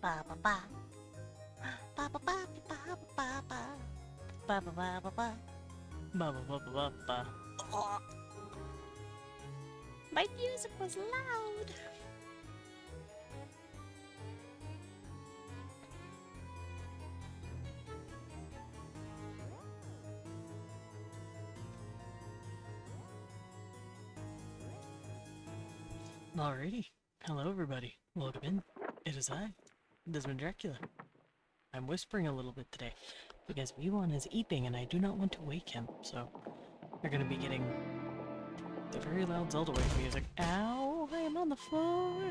Ba ba ba. Ba ba ba ba ba ba ba. Ba ba ba ba ba. Ba ba ba ba ba ba. Oh, my music was loud. Alrighty. Hello, everybody. Welcome in. It is I, Desmond Dracula. I'm whispering a little bit today because V1 is eeping and I do not want to wake him, so you're going to be getting the very loud Zelda wake music. Ow! I am on the floor!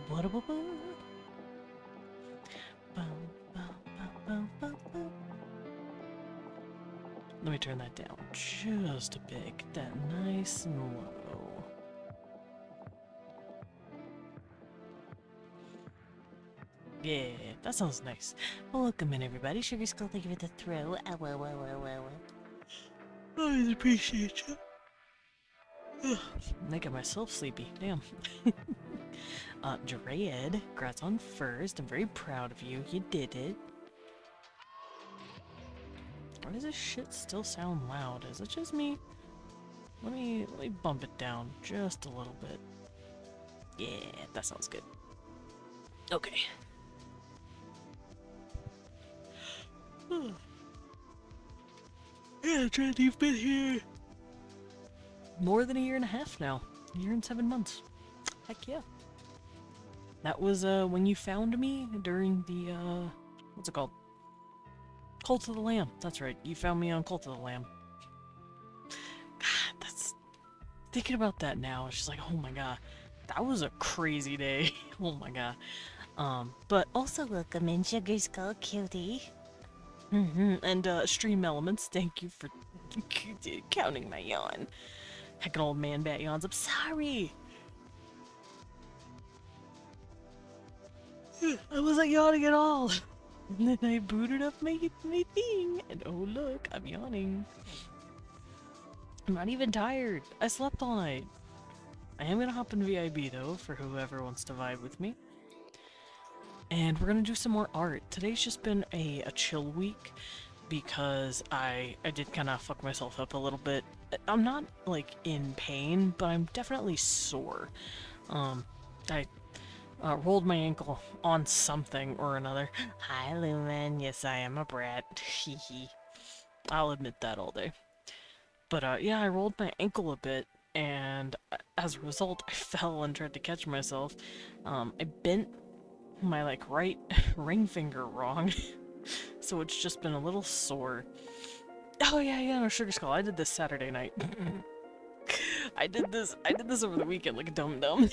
What a bum bum bum bum bum. Let me turn that down just a bit. Get that nice and low. Yeah, that sounds nice. Welcome in, everybody. Sugar Skull, thank you for the throw. Ow, ow, ow, ow, ow. I appreciate you. I got myself sleepy. Damn. Dread, congrats on first. I'm very proud of you. You did it. Why does this shit still sound loud? Is it just me? Let me bump it down just a little bit. Yeah, that sounds good. Okay. Yeah, Trent, you've been here more than a year and a half now. A year and 7 months. Heck yeah. That was when you found me during the what's it called? Cult of the Lamb. That's right. You found me on Cult of the Lamb. God, that's thinking about that now. It's just like, oh my god, that was a crazy day. Oh my god. But Also, welcome in, Sugar Skull Cutie. and Stream Elements, thank you for counting my yawn. Heck, an old man bat yawns. I'm sorry. I wasn't yawning at all. And then I booted up my thing, and oh look, I'm yawning. I'm not even tired. I slept all night. I am gonna hop in VIB though, for whoever wants to vibe with me. And we're gonna do some more art. Today's just been a chill week because I did kind of fuck myself up a little bit. I'm not like in pain, but I'm definitely sore. I rolled my ankle on something or another. Hi, Lumen. Yes, I am a brat. Hee. I'll admit that all day. But yeah, I rolled my ankle a bit, and as a result, I fell and tried to catch myself. I bent my like right ring finger wrong, so it's just been a little sore. Oh yeah, no, Sugar Skull. I did this Saturday night. I did this over the weekend like a dum-dum.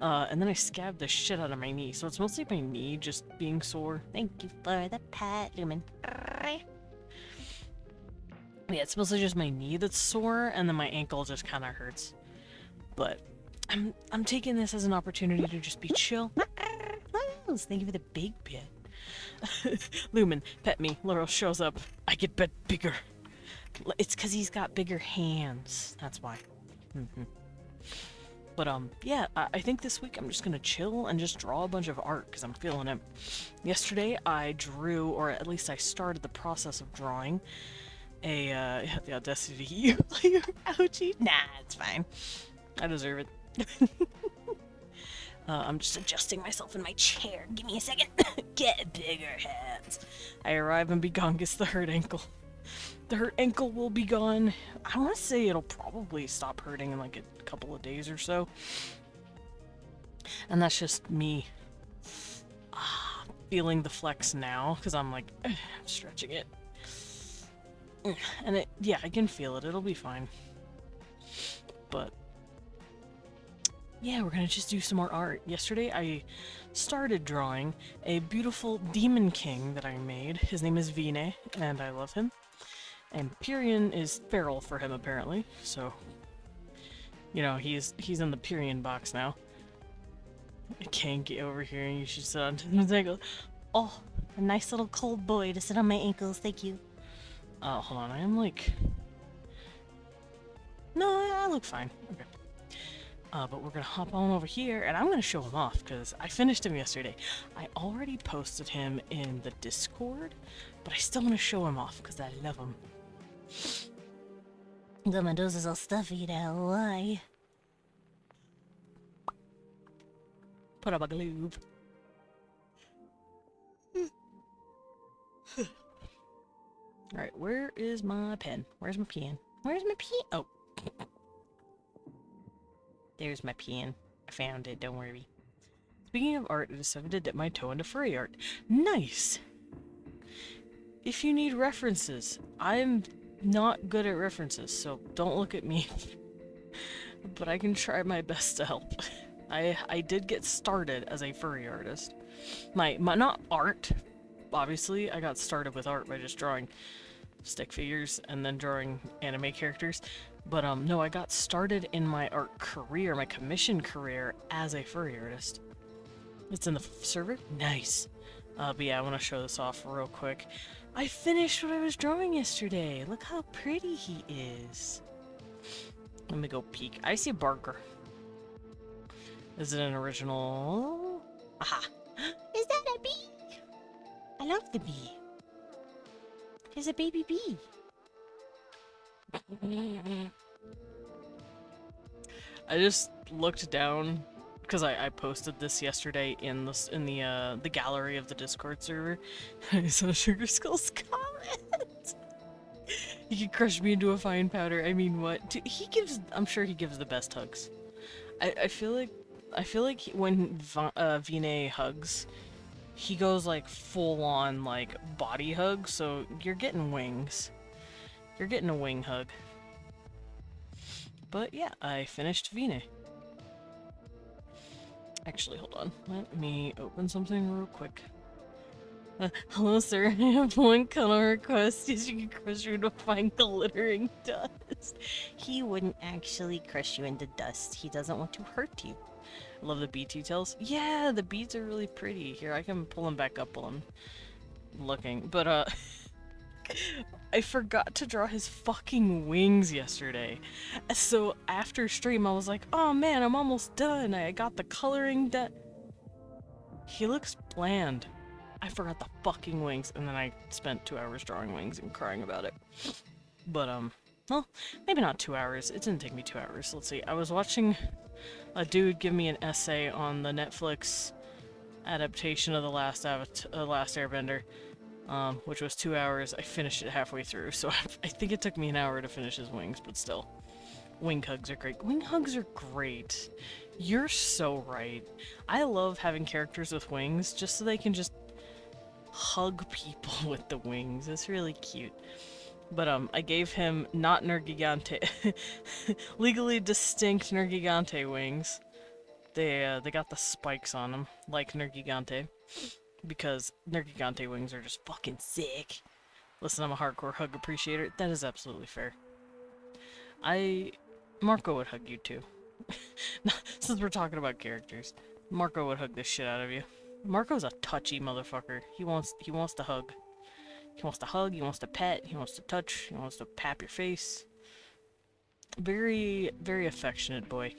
And then I scabbed the shit out of my knee, so it's mostly my knee just being sore. Thank you for the pat, Lumen. Yeah, it's mostly just my knee that's sore, and then my ankle just kind of hurts. But I'm taking this as an opportunity to just be chill. Thank you for the big pet. Lumen, pet me. Laurel shows up. I get pet bigger. It's because he's got bigger hands. That's why. But yeah, I think this week I'm just gonna chill and just draw a bunch of art because I'm feeling it. Yesterday I drew, or at least I started the process of drawing a the audacity to you. Ouchie. Nah, it's fine. I deserve it. I'm just adjusting myself in my chair. Give me a second. Get bigger hands. I arrive and Begongus the hurt ankle. The hurt ankle will be gone. I want to say it'll probably stop hurting in like a couple of days or so. And that's just me feeling the flex now because I'm like stretching it. And yeah, I can feel it. It'll be fine. But yeah, we're gonna just do some more art. Yesterday I started drawing a beautiful demon king that I made. His name is Vine, and I love him. And Pyrian is feral for him, apparently, so you know, he's in the Pyrian box now. I can't get over here and you should sit on his ankle. Oh, a nice little cold boy to sit on my ankles, thank you. Hold on, I am like... No, I look fine. Okay. But we're gonna hop on over here, and I'm gonna show him off, because I finished him yesterday. I already posted him in the Discord, but I still want to show him off, because I love him. My nose is all stuffy now, why? Put up a glove. Alright, where is my pen? Where's my pen? Where's my pen? Oh. There's my pen. I found it, don't worry. Speaking of art, I decided to dip my toe into furry art. Nice! If you need references, I'm not good at references, so don't look at me. But I can try my best to help. I did get started as a furry artist. My not art, obviously. I got started with art by just drawing stick figures and then drawing anime characters. But no, I got started in my art career, my commission career, as a furry artist. It's in the server? Nice. But yeah, I want to show this off real quick. I finished what I was drawing yesterday. Look how pretty he is. Let me go peek. I see Barker. Is it an original? Aha! Is that a bee? I love the bee. There's a baby bee. I just looked down because I posted this yesterday in the gallery of the Discord server. I saw Sugar Skull's comment. He could crush me into a fine powder. I mean, what? He gives. I'm sure he gives the best hugs. I feel like when Vinay hugs, he goes like full on like body hug. So you're getting wings. You're getting a wing hug. But yeah, I finished Vinay. Actually, hold on. Let me open something real quick. Hello, sir. I have one color request. Is you can crush you into fine glittering dust. He wouldn't actually crush you into dust. He doesn't want to hurt you. I love the bead details. Yeah, the beads are really pretty. Here, I can pull them back up while I'm looking. But, I forgot to draw his fucking wings yesterday. So after stream, I was like, oh man, I'm almost done. I got the coloring done. He looks bland. I forgot the fucking wings, and then I spent 2 hours drawing wings and crying about it. But, well, maybe not 2 hours. It didn't take me 2 hours. Let's see. I was watching a dude give me an essay on the Netflix adaptation of the Last Airbender, which was 2 hours. I finished it halfway through, so I think it took me an hour to finish his wings, but still. Wing hugs are great. Wing hugs are great. You're so right. I love having characters with wings just so they can just hug people with the wings. It's really cute. But I gave him not Nergigante, legally distinct Nergigante wings. They got the spikes on them, like Nergigante, because Nergigante wings are just fucking sick. Listen, I'm a hardcore hug appreciator. That is absolutely fair. Marco would hug you too. Since we're talking about characters, Marco would hug the shit out of you. Marco's a touchy motherfucker. He wants to hug. He wants to hug, he wants to pet, he wants to touch, he wants to pap your face. Very, very affectionate boy.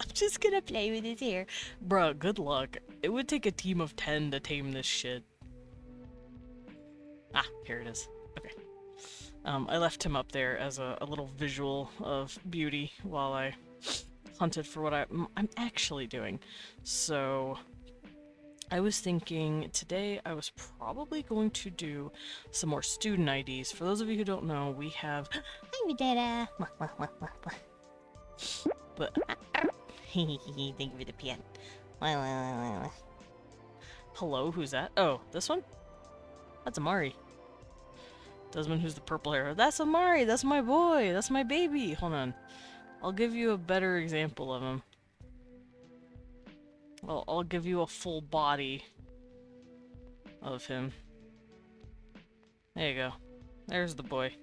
I'm just gonna play with his hair. Bruh, good luck. It would take a team of 10 to tame this shit. Ah, here it is. Okay. I left him up there as a little visual of beauty while I hunted for what I'm actually doing. So I was thinking today I was probably going to do some more student IDs. For those of you who don't know, we have... Hi, Dada. But... Thank you for the pen. Hello, who's that? Oh, this one? That's Amari. Desmond, who's the purple hair? That's Amari! That's my boy! That's my baby! Hold on. I'll give you a better example of him. I'll give you a full body of him. There you go. There's the boy.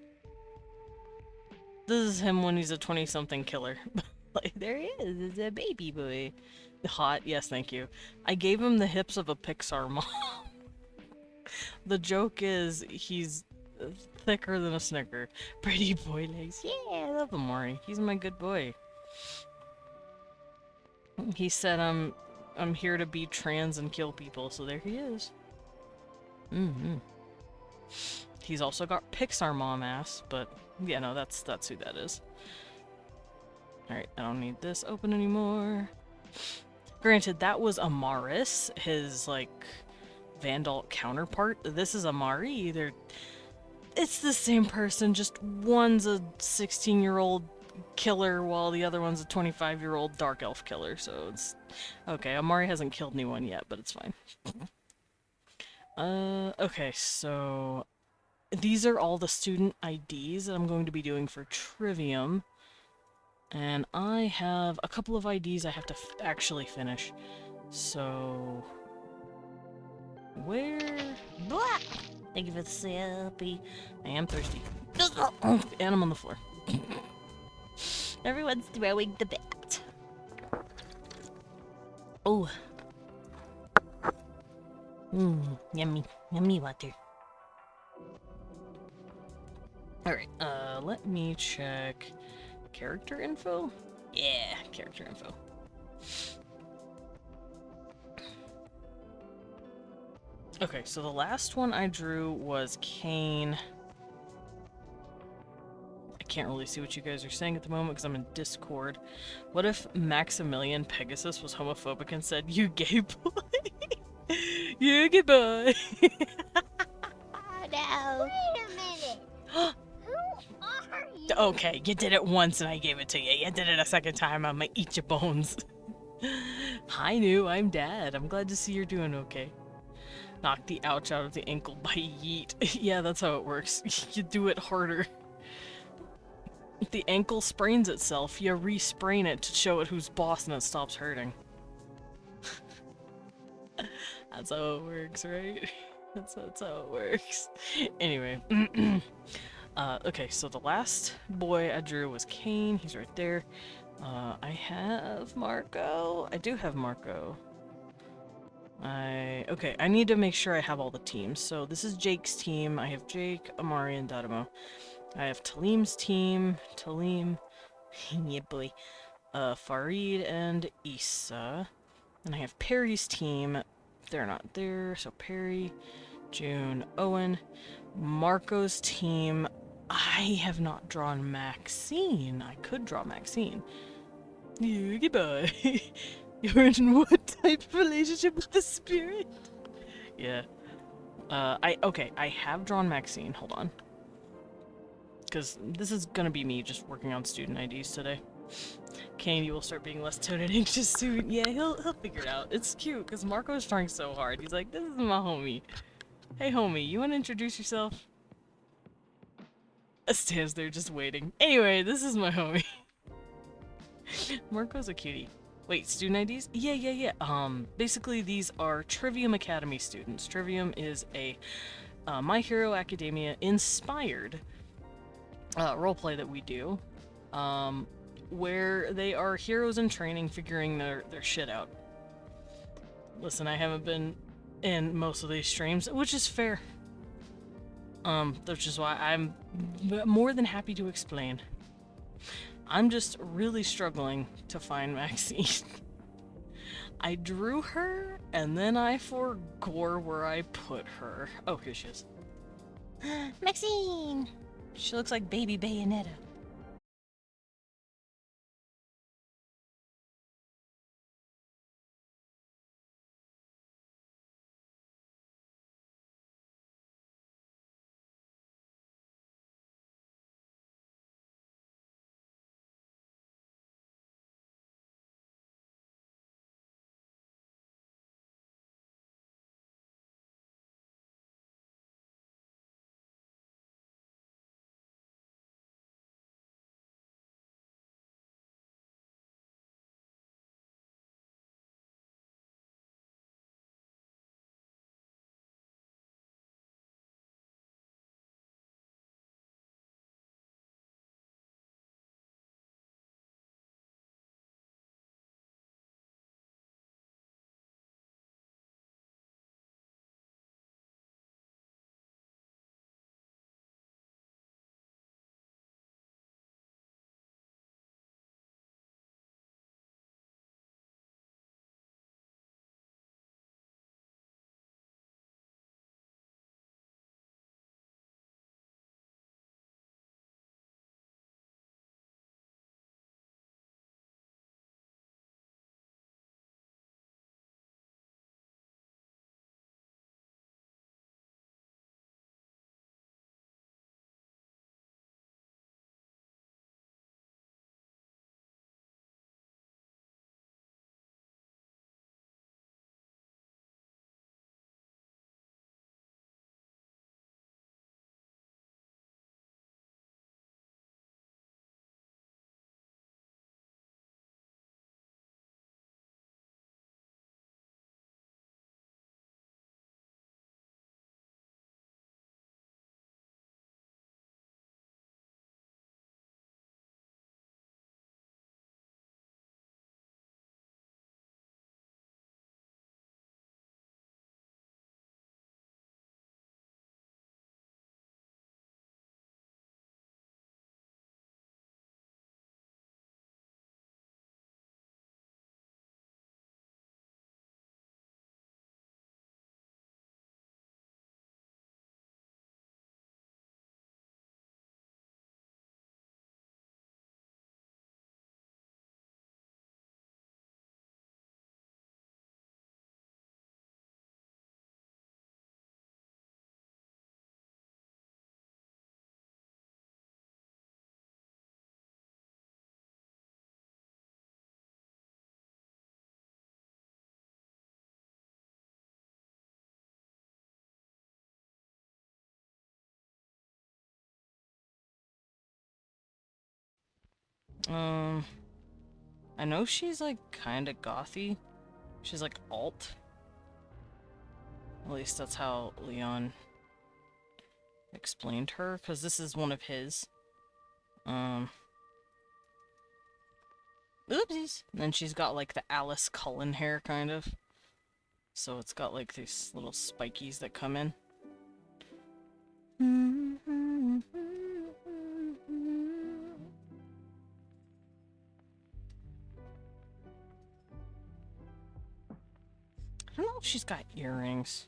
This is him when he's a 20-something killer. Like, there he is. It's a baby boy. Hot. Yes, thank you. I gave him the hips of a Pixar mom. The joke is he's thicker than a Snicker. Pretty boy legs. Yeah, I love Amari. He's my good boy. He said I'm here to be trans and kill people, so there he is. Mm-hmm. He's also got Pixar mom ass, but yeah, no, that's who that is. Alright, I don't need this open anymore. Granted, that was Amaris, his, like, Vandal counterpart. This is Amari. It's the same person, just one's a 16-year-old killer while the other one's a 25-year-old dark elf killer, so it's... Okay, Amari hasn't killed anyone yet, but it's fine. Okay, so... These are all the student IDs that I'm going to be doing for Trivium. And I have a couple of IDs I have to actually finish. So... Where... Blah! Thank you for the selfie. I am thirsty. And I'm on the floor. Everyone's throwing the bat. Oh. Yummy. Yummy water. Alright, let me check character info? Yeah, character info. Okay, so the last one I drew was Kane. I can't really see what you guys are saying at the moment because I'm in Discord. What if Maximilian Pegasus was homophobic and said, "You gay boy? You gay boy?" Oh no. Wait a minute. Who are you? Okay, you did it once and I gave it to you. You did it a second time, I'm gonna eat your bones. Hi, New, I'm Dad. I'm glad to see you're doing okay. Knock the ouch out of the ankle by yeet. Yeah, that's how it works. You do it harder. If the ankle sprains itself, you re-sprain it to show it who's boss and it stops hurting. That's how it works, right? That's how it works. Anyway. Okay, so the last boy I drew was Kane. He's right there. I have Marco. I do have Marco. Okay, I need to make sure I have all the teams. So this is Jake's team. I have Jake, Amari, and Dadamo. I have Talim's team. Talim. Yeah, boy. Farid and Issa. And I have Perry's team. They're not there, so Perry, June, Owen. Marco's team. I have not drawn Maxine. I could draw Maxine. Yeah, goodbye. You're in what type of relationship with the spirit? Yeah. I have drawn Maxine. Hold on. Because this is gonna be me just working on student IDs today. Kane, you will start being less toned and anxious soon. Yeah, he'll figure it out. It's cute, because Marco's trying so hard. He's like, this is my homie. Hey, homie, you want to introduce yourself? Stands there just waiting. Anyway, this is my homie. Marco's a cutie. Wait, student IDs? Yeah. Basically these are Trivium Academy students. Trivium is a My Hero Academia inspired roleplay that we do, where they are heroes in training figuring their shit out. Listen, I haven't been in most of these streams, which is fair. Which is why I'm more than happy to explain. I'm just really struggling to find Maxine. I drew her, and then I forgot where I put her. Oh, here she is. Maxine! She looks like baby Bayonetta. I know she's like kinda gothy. She's like alt. At least that's how Leon explained her, because this is one of his. Oopsies! And then she's got like the Alice Cullen hair, kind of. So it's got like these little spikies that come in. I don't know if she's got earrings.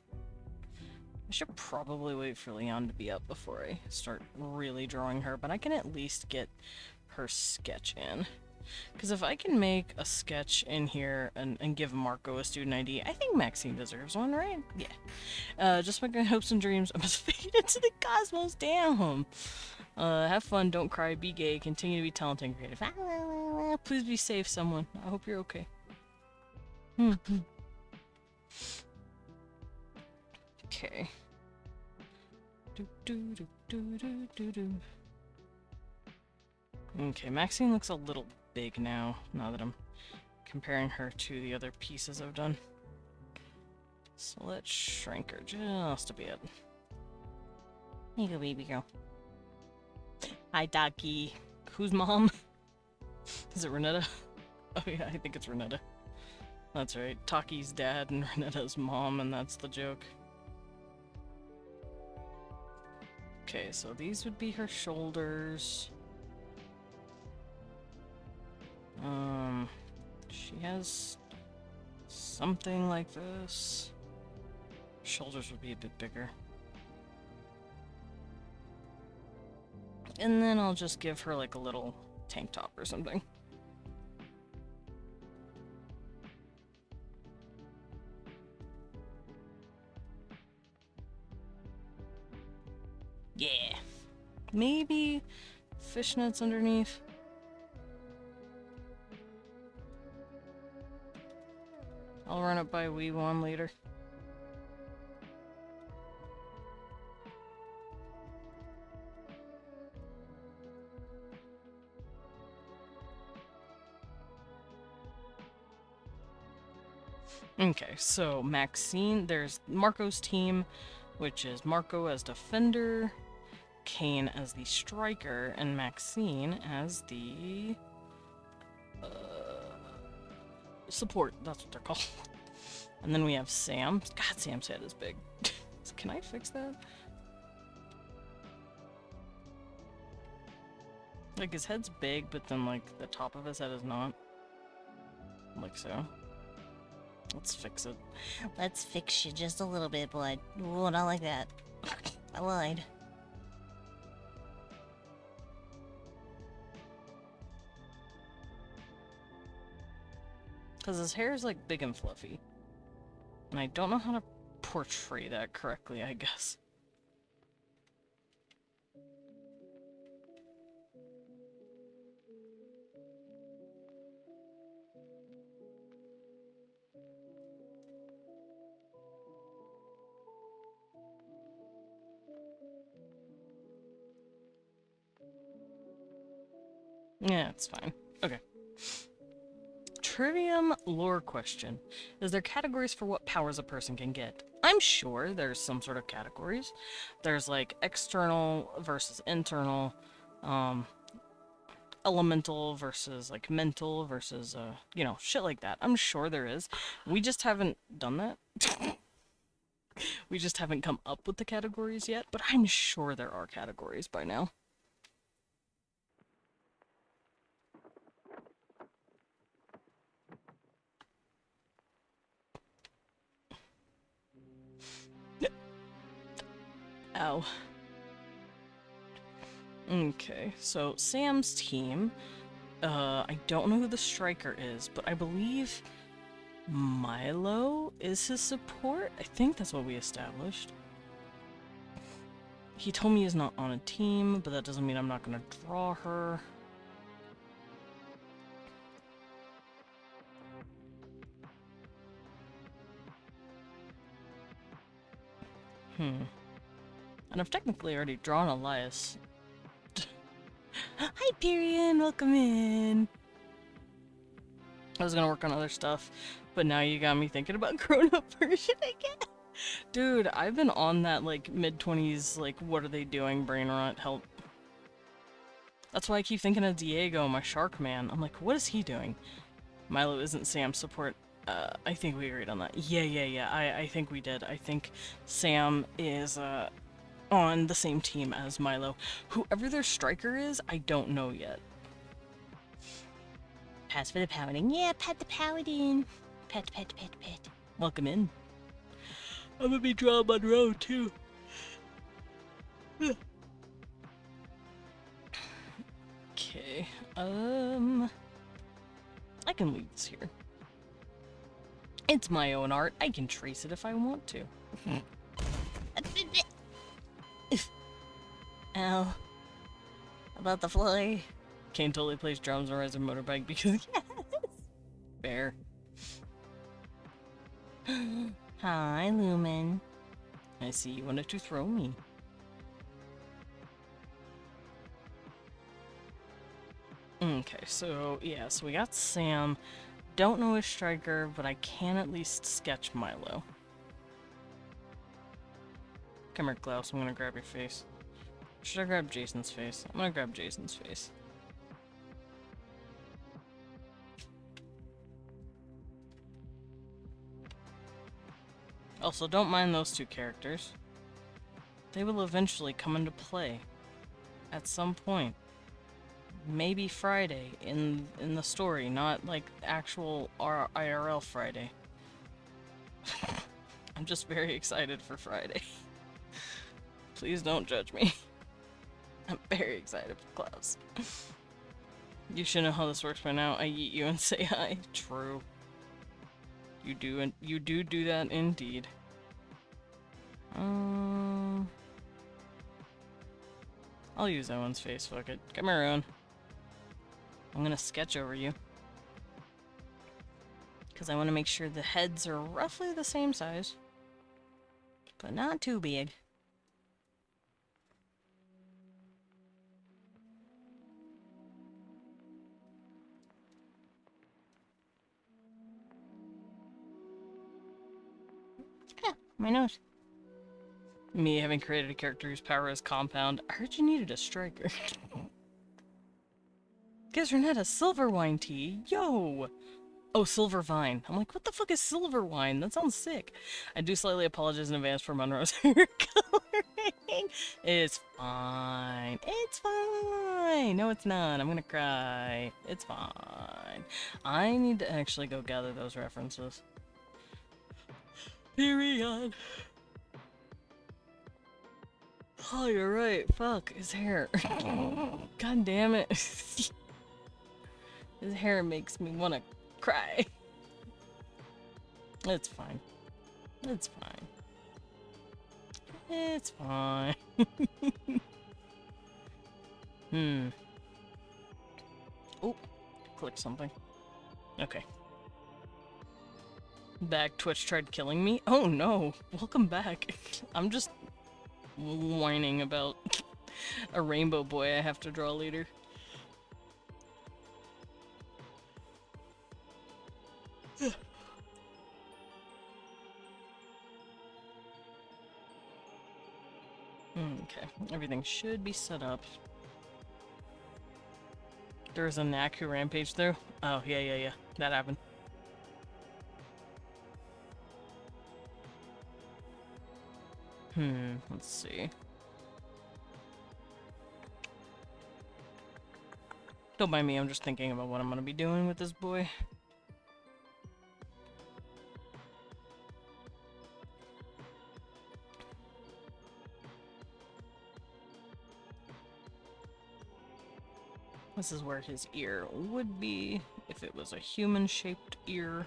I should probably wait for Leon to be up before I start really drawing her, but I can at least get her sketch in. Because if I can make a sketch in here and give Marco a student ID, I think Maxine deserves one, right? Yeah. Just my hopes and dreams. I must fade into the cosmos. Damn. Have fun, don't cry, be gay, continue to be talented and creative. Please be safe, someone. I hope you're okay. Okay. Okay, Maxine looks a little big now that I'm comparing her to the other pieces I've done. So let's shrink her just a bit. Here you go, baby girl. Hi, Ducky. Who's mom? Is it Renetta? Oh yeah, I think it's Renetta. That's right. Taki's dad and Renetta's mom, and that's the joke. Okay, so these would be her shoulders. She has something like this. Shoulders would be a bit bigger. And then I'll just give her like a little tank top or something. Yeah. Maybe fishnets underneath. I'll run it by Wee Wan later. Okay, so Maxine, there's Marco's team, which is Marco as defender, Kane as the striker, and Maxine as the support. That's what they're called. And then we have Sam. God, Sam's head is big. Can I fix that? Like, his head's big, but then, like, the top of his head is not. Like so. Let's fix it. Let's fix you just a little bit, bud. Ooh, not like that. I lied. Because his hair is, like, big and fluffy. And I don't know how to portray that correctly, I guess. Yeah, it's fine. Okay. Trivium lore question. Is there categories for what powers a person can get? I'm sure there's some sort of categories. There's like external versus internal, elemental versus like mental versus, you know, shit like that. I'm sure there is. We just haven't done that. We just haven't come up with the categories yet, but I'm sure there are categories by now. Ow. Okay, so Sam's team, I don't know who the striker is, but I believe Milo is his support? I think that's what we established. He told me he's not on a team, but that doesn't mean I'm not gonna draw her. And I've technically already drawn Elias. Hi, Hi, Pyrian. Welcome in. I was gonna work on other stuff, but now you got me thinking about grown-up version again. Dude, I've been on that, like, mid-20s, like, what are they doing brain rot, help. That's why I keep thinking of Diego, my shark man. I'm like, what is he doing? Milo isn't Sam's support. I think we agreed on that. Yeah. I think we did. I think Sam is, on the same team as Milo. Whoever their striker is, I don't know yet. Pass for the paladin. Yeah, pet the paladin. Pet. Welcome in. I'm gonna be Draw Monroe, too. Okay, I can leave this here. It's my own art. I can trace it if I want to. Ow. About the fly. Kane totally plays drums or rides a motorbike because yes! Fair. Hi, Lumen. I see you wanted to throw me. Okay, so yeah, so we got Sam. Don't know his striker, but I can at least sketch Milo. Come here, Klaus. I'm gonna grab your face. Should I grab Jason's face? I'm gonna grab Jason's face. Also, don't mind those two characters. They will eventually come into play. At some point. Maybe Friday in the story, not like actual IRL Friday. I'm just very excited for Friday. Please don't judge me. I'm very excited for Klaus. You should know how this works by now. I eat you and say hi. True. You do, and you do that indeed. I'll use Owen's face. Fuck it. Come here, Owen. I'm gonna sketch over you. Because I want to make sure the heads are roughly the same size. But not too big. Ah, my nose. Me having created a character whose power is compound. I heard you needed a striker. Guess Renetta, silver wine tea. Yo! Oh, silver vine. I'm like, what the fuck is silver wine? That sounds sick. I do slightly apologize in advance for Monroe's hair coloring. It's fine. It's fine. No, it's not. I'm gonna cry. It's fine. I need to actually go gather those references. Period. Oh, you're right. Fuck, his hair. God damn it. His hair makes me want to cry. It's fine. It's fine. It's fine. Oh, click something. Okay. Back. Twitch tried killing me? Oh no. Welcome back. I'm just whining about a rainbow boy I have to draw later. Okay, everything should be set up. There was a knack who rampaged through? Oh, yeah. That happened. Let's see. Don't mind me, I'm just thinking about what I'm gonna be doing with this boy. This is where his ear would be if it was a human-shaped ear.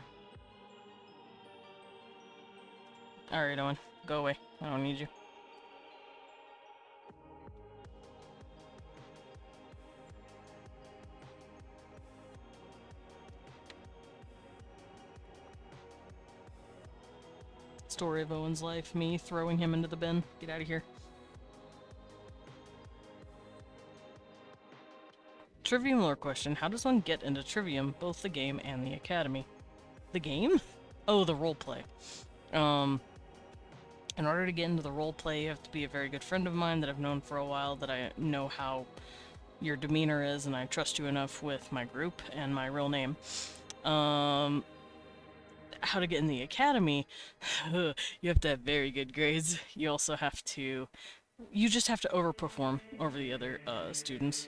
Alright, Owen. Go away. I don't need you. Story of Owen's life. Me throwing him into the bin. Get out of here. Trivium lore question. How does one get into Trivium, both the game and the academy? The game? Oh, the roleplay. In order to get into the roleplay, you have to be a very good friend of mine that I've known for a while, that I know how your demeanor is, and I trust you enough with my group and my real name. How to get in the academy? You have to have very good grades. You also have to... You just have to overperform over the other students.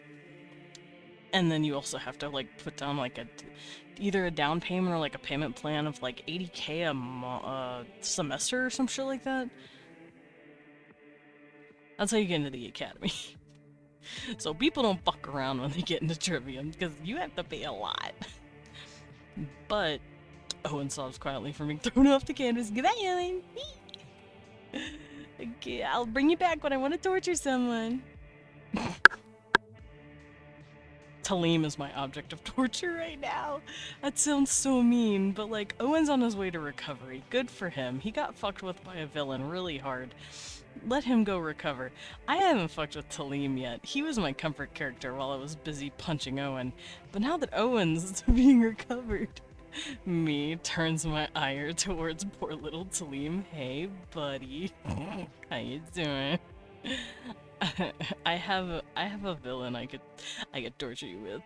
And then you also have to, like, put down, like, either a down payment or, like, a payment plan of, like, 80K a semester or some shit like that. That's how you get into the academy. So people don't fuck around when they get into Trivium, because you have to pay a lot. But Owen sobs quietly for being thrown off the canvas. Goodbye, Owen! Okay, I'll bring you back when I want to torture someone. Talim is my object of torture right now. That sounds so mean, but like, Owen's on his way to recovery. Good for him. He got fucked with by a villain really hard. Let him go recover. I haven't fucked with Talim yet. He was my comfort character while I was busy punching Owen. But now that Owen's being recovered, me turns my ire towards poor little Talim. Hey, buddy. How you doing? I have a villain I could torture you with.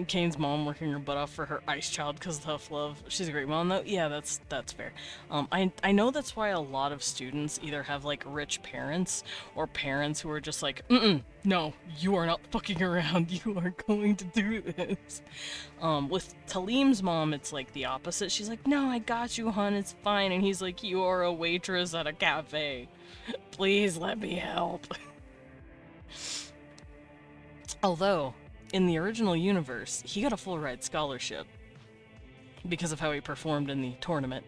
Kane's mom working her butt off for her ice child because tough love. She's a great mom though. Yeah, that's fair. I know that's why a lot of students either have like rich parents or parents who are just like, no, you are not fucking around. You are going to do this. With Talim's mom, it's like the opposite. She's like, no, I got you, hon. It's fine. And he's like, you are a waitress at a cafe. Please let me help. Although, in the original universe, he got a full ride scholarship because of how he performed in the tournament.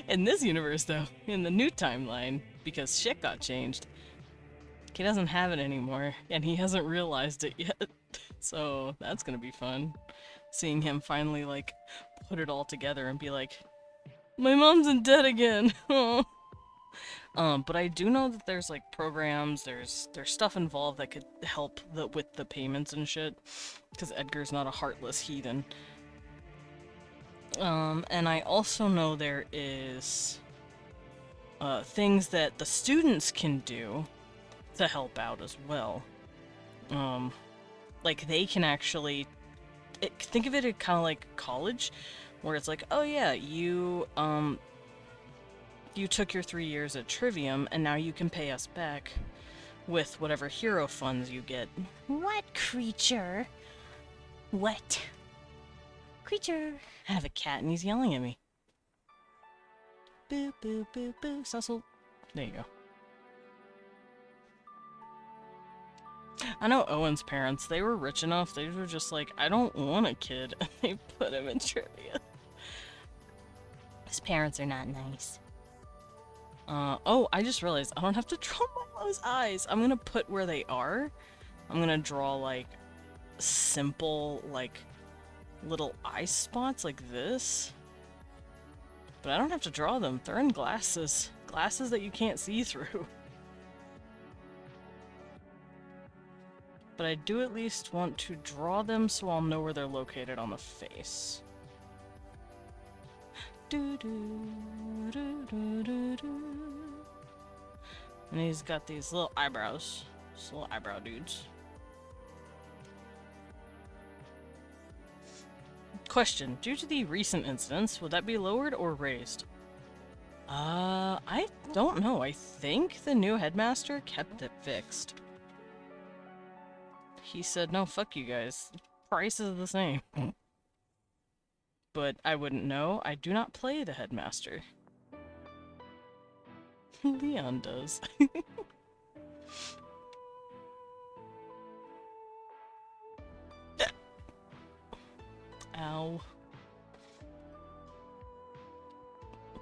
In this universe, though, in the new timeline, because shit got changed, he doesn't have it anymore, and he hasn't realized it yet. So that's gonna be fun. Seeing him finally, like, put it all together and be like, my mom's in debt again! But I do know that there's like programs, there's stuff involved that could help with the payments and shit, because Edgar's not a heartless heathen. And I also know there is things that the students can do to help out as well. Like they can actually think of it as kind of like college, where it's like, oh yeah, you took your 3 years at Trivium, and now you can pay us back with whatever hero funds you get. What creature? What? Creature. I have a cat and he's yelling at me. Boo, boo, boo, boo, Cecil. There you go. I know Owen's parents, they were rich enough, they were just like, I don't want a kid, and they put him in Trivia. His parents are not nice. Oh, I just realized I don't have to draw Milo's eyes. I'm gonna put where they are. I'm gonna draw, like, simple, like, little eye spots like this. But I don't have to draw them. They're in glasses. Glasses that you can't see through. But I do at least want to draw them so I'll know where they're located on the face. And he's got these little eyebrows. These little eyebrow dudes. Question. Due to the recent incidents, would that be lowered or raised? I don't know. I think the new headmaster kept it fixed. He said, no, fuck you guys. Price is the same. But I wouldn't know. I do not play the headmaster. Leon does. Ow.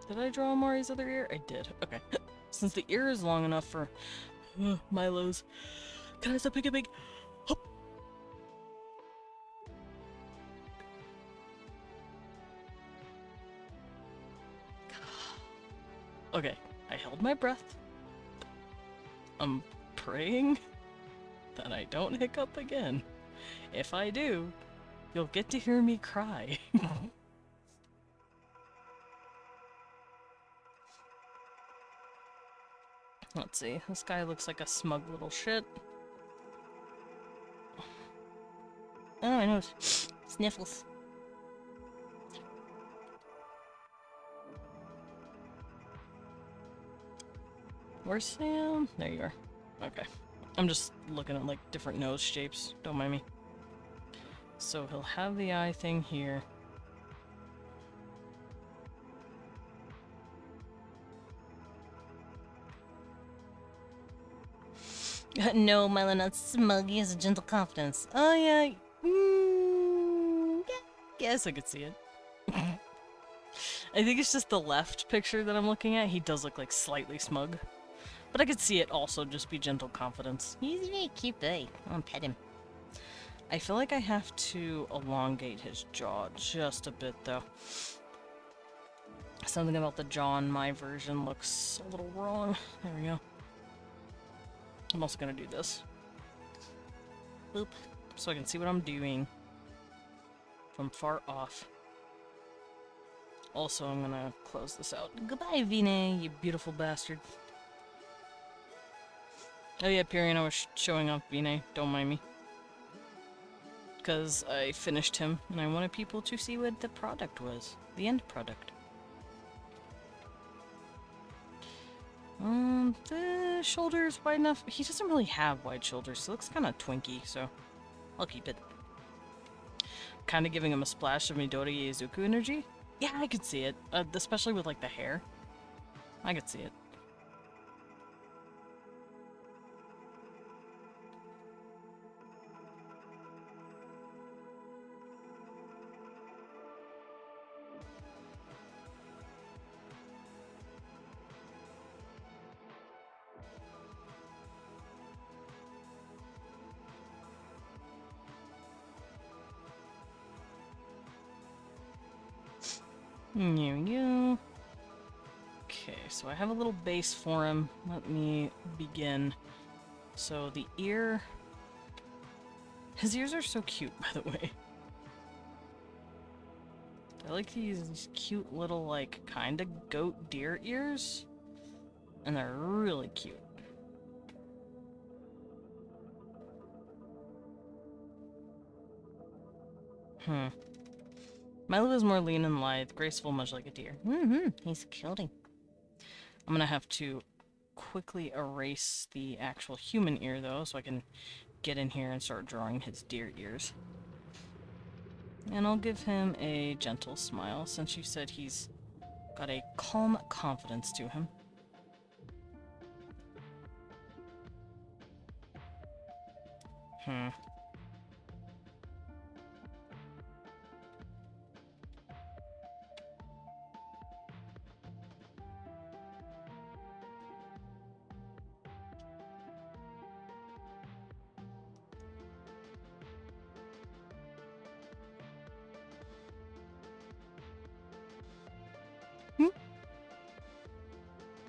Did I draw Amari's other ear? I did. Okay. Since the ear is long enough for Milo's, can I stop pick a big... Okay, I held my breath. I'm praying that I don't hiccup again. If I do, you'll get to hear me cry. Let's see, this guy looks like a smug little shit. Oh, my nose. Sniffles. Where's Sam? There you are. Okay. I'm just looking at like different nose shapes. Don't mind me. So he'll have the eye thing here. No, Milo, not smug. He has a gentle confidence. Oh yeah. Yeah. Guess I could see it. I think it's just the left picture that I'm looking at. He does look like slightly smug. But I could see it also just be gentle confidence. He's a very cute boy. I want to pet him. I feel like I have to elongate his jaw just a bit, though. Something about the jaw in my version looks a little wrong. There we go. I'm also gonna do this. Boop. So I can see what I'm doing from far off. Also, I'm gonna close this out. Goodbye, Vinay, you beautiful bastard. Oh yeah, Pyrian, I was showing off Vinay. Don't mind me. Because I finished him, and I wanted people to see what the product was. The end product. The shoulder's wide enough. He doesn't really have wide shoulders. He looks kind of twinky, so I'll keep it. Kind of giving him a splash of Midori Izuku energy. Yeah, I could see it. Especially with, like, the hair. I could see it. There we go. Okay, so I have a little base for him. Let me begin. So the ear... His ears are so cute, by the way. I like these cute little, like, kind of goat deer ears. And they're really cute. Milo is more lean and lithe, graceful, much like a deer. He's a cutie. I'm gonna have to quickly erase the actual human ear, though, so I can get in here and start drawing his deer ears. And I'll give him a gentle smile, since you said he's got a calm confidence to him.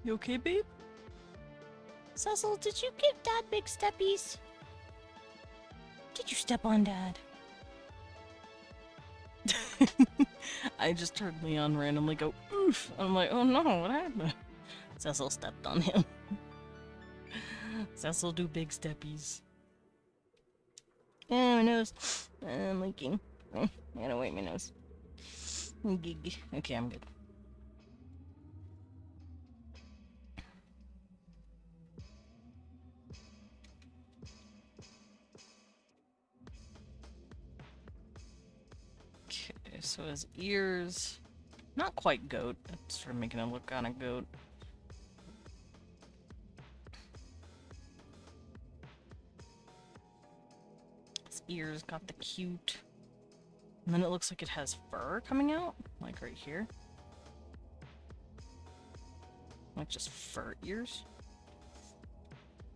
You okay, babe? Cecil, did you give Dad big steppies? Did you step on Dad? I just heard Leon randomly go, oof! I'm like, oh no, what happened? Cecil stepped on him. Cecil do big steppies. Oh, my nose. I'm leaking. I gotta wipe my nose. Okay, I'm good. Okay, so his ears, not quite goat. That's sort of making him look kind of goat. His ears got the cute. And then it looks like it has fur coming out, like right here. Like just fur ears.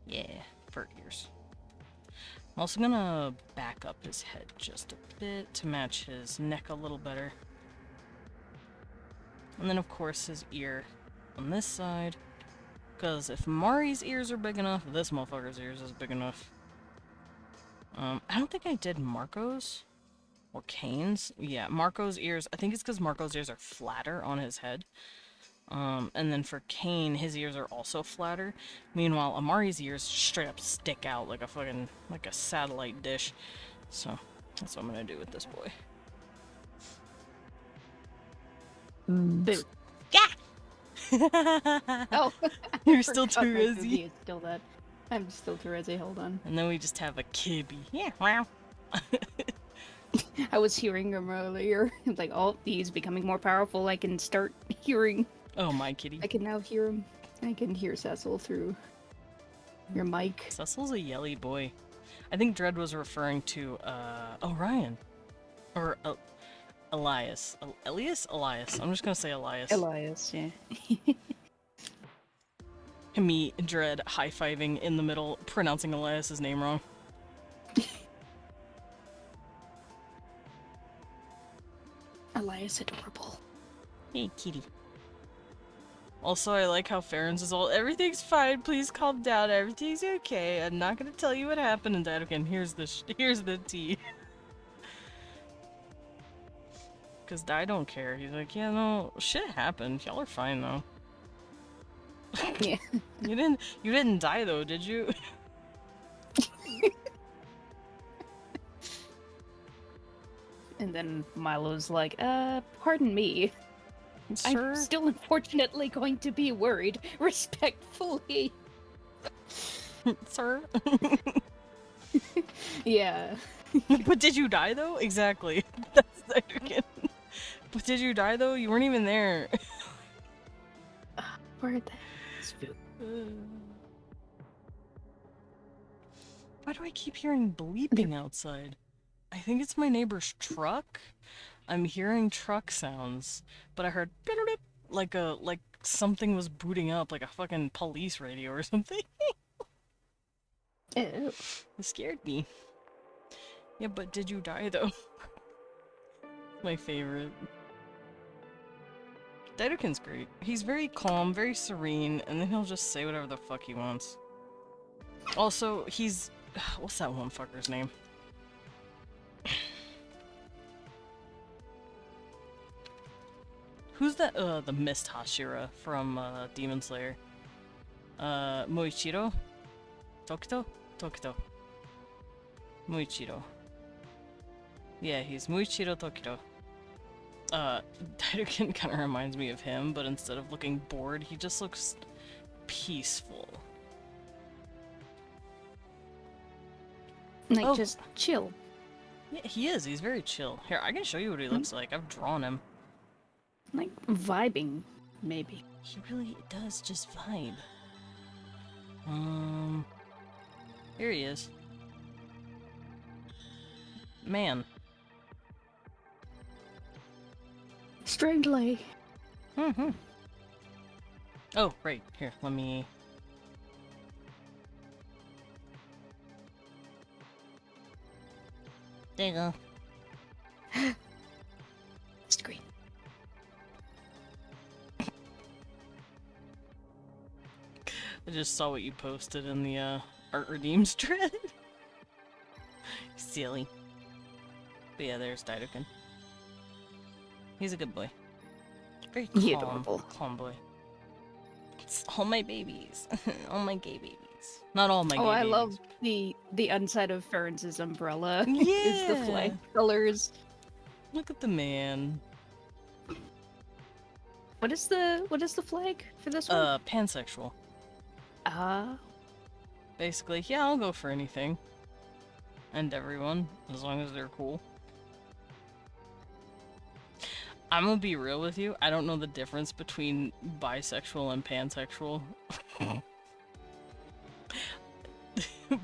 Yeah, fur ears. I'm also gonna back up his head just a bit to match his neck a little better. And then of course his ear on this side. Because if Mari's ears are big enough, this motherfucker's ears is big enough. I don't think I did Marco's or Kane's. Yeah, Marco's ears. I think it's because Marco's ears are flatter on his head. And then for Kane, his ears are also flatter. Meanwhile, Amari's ears straight up stick out like a fucking, like a satellite dish. So, that's what I'm gonna do with this boy. Boo. Yeah! Oh, You're still forgot my too cookie resi. is still that. I'm still too resi. Hold on. And then we just have a kibby. Yeah, wow. I was hearing him earlier. I'm like, oh, he's becoming more powerful. I can start hearing. Oh, my kitty. I can now hear him. I can hear Cecil through your mic. Cecil's a yelly boy. I think Dredd was referring to, Orion. Or, Elias. Elias? Elias. I'm just gonna say Elias. Elias, yeah. Me, Dredd, high-fiving in the middle, pronouncing Elias's name wrong. Elias adorable. Hey, kitty. Also, I like how Farron's is all, everything's fine, please calm down, everything's okay, I'm not gonna tell you what happened, and Dad, okay, here's the tea. Cause I don't care, he's like, yeah, no, shit happened, y'all are fine though. Yeah. You didn't die though, did you? And then Milo's like, pardon me. Sir? I'm still unfortunately going to be worried. Respectfully. Sir? Yeah. But did you die though? Exactly. That's the again. But did you die though? You weren't even there. Where'd that spook? Why do I keep hearing bleeping outside? I think it's my neighbor's truck. I'm hearing truck sounds, but I heard like something was booting up, like a fucking police radio or something. Ew. It scared me. Yeah, but did you die though? My favorite. Daidoken's great. He's very calm, very serene, and then he'll just say whatever the fuck he wants. Also, he's... what's that one fucker's name? Who's that, the Mist Hashira from, Demon Slayer? Moichiro? Tokito? Tokito. Moichiro. Yeah, he's Moichiro Tokito. Daidoken kind of reminds me of him, but instead of looking bored, he just looks peaceful. Like, just chill. Yeah, he is. He's very chill. Here, I can show you what he looks like. I've drawn him. Like, vibing, maybe. He really does just vibe. Here he is. Man. Strangely. Mm-hmm. Oh, right. Here, let me... There you go. Screen. I just saw what you posted in the, Art Redeems thread. Silly. But yeah, there's Daidoken. He's a good boy. Very calm, He adorable. calm boy. It's all my babies. All my gay babies. Not all my gay Oh, I babies. love the inside of Ferens's umbrella. Is the Yeah. flag colors. Look at the man. What is the flag for this one? Pansexual. Basically, yeah, I'll go for anything. And everyone, as long as they're cool. I'm gonna be real with you, I don't know the difference between bisexual and pansexual.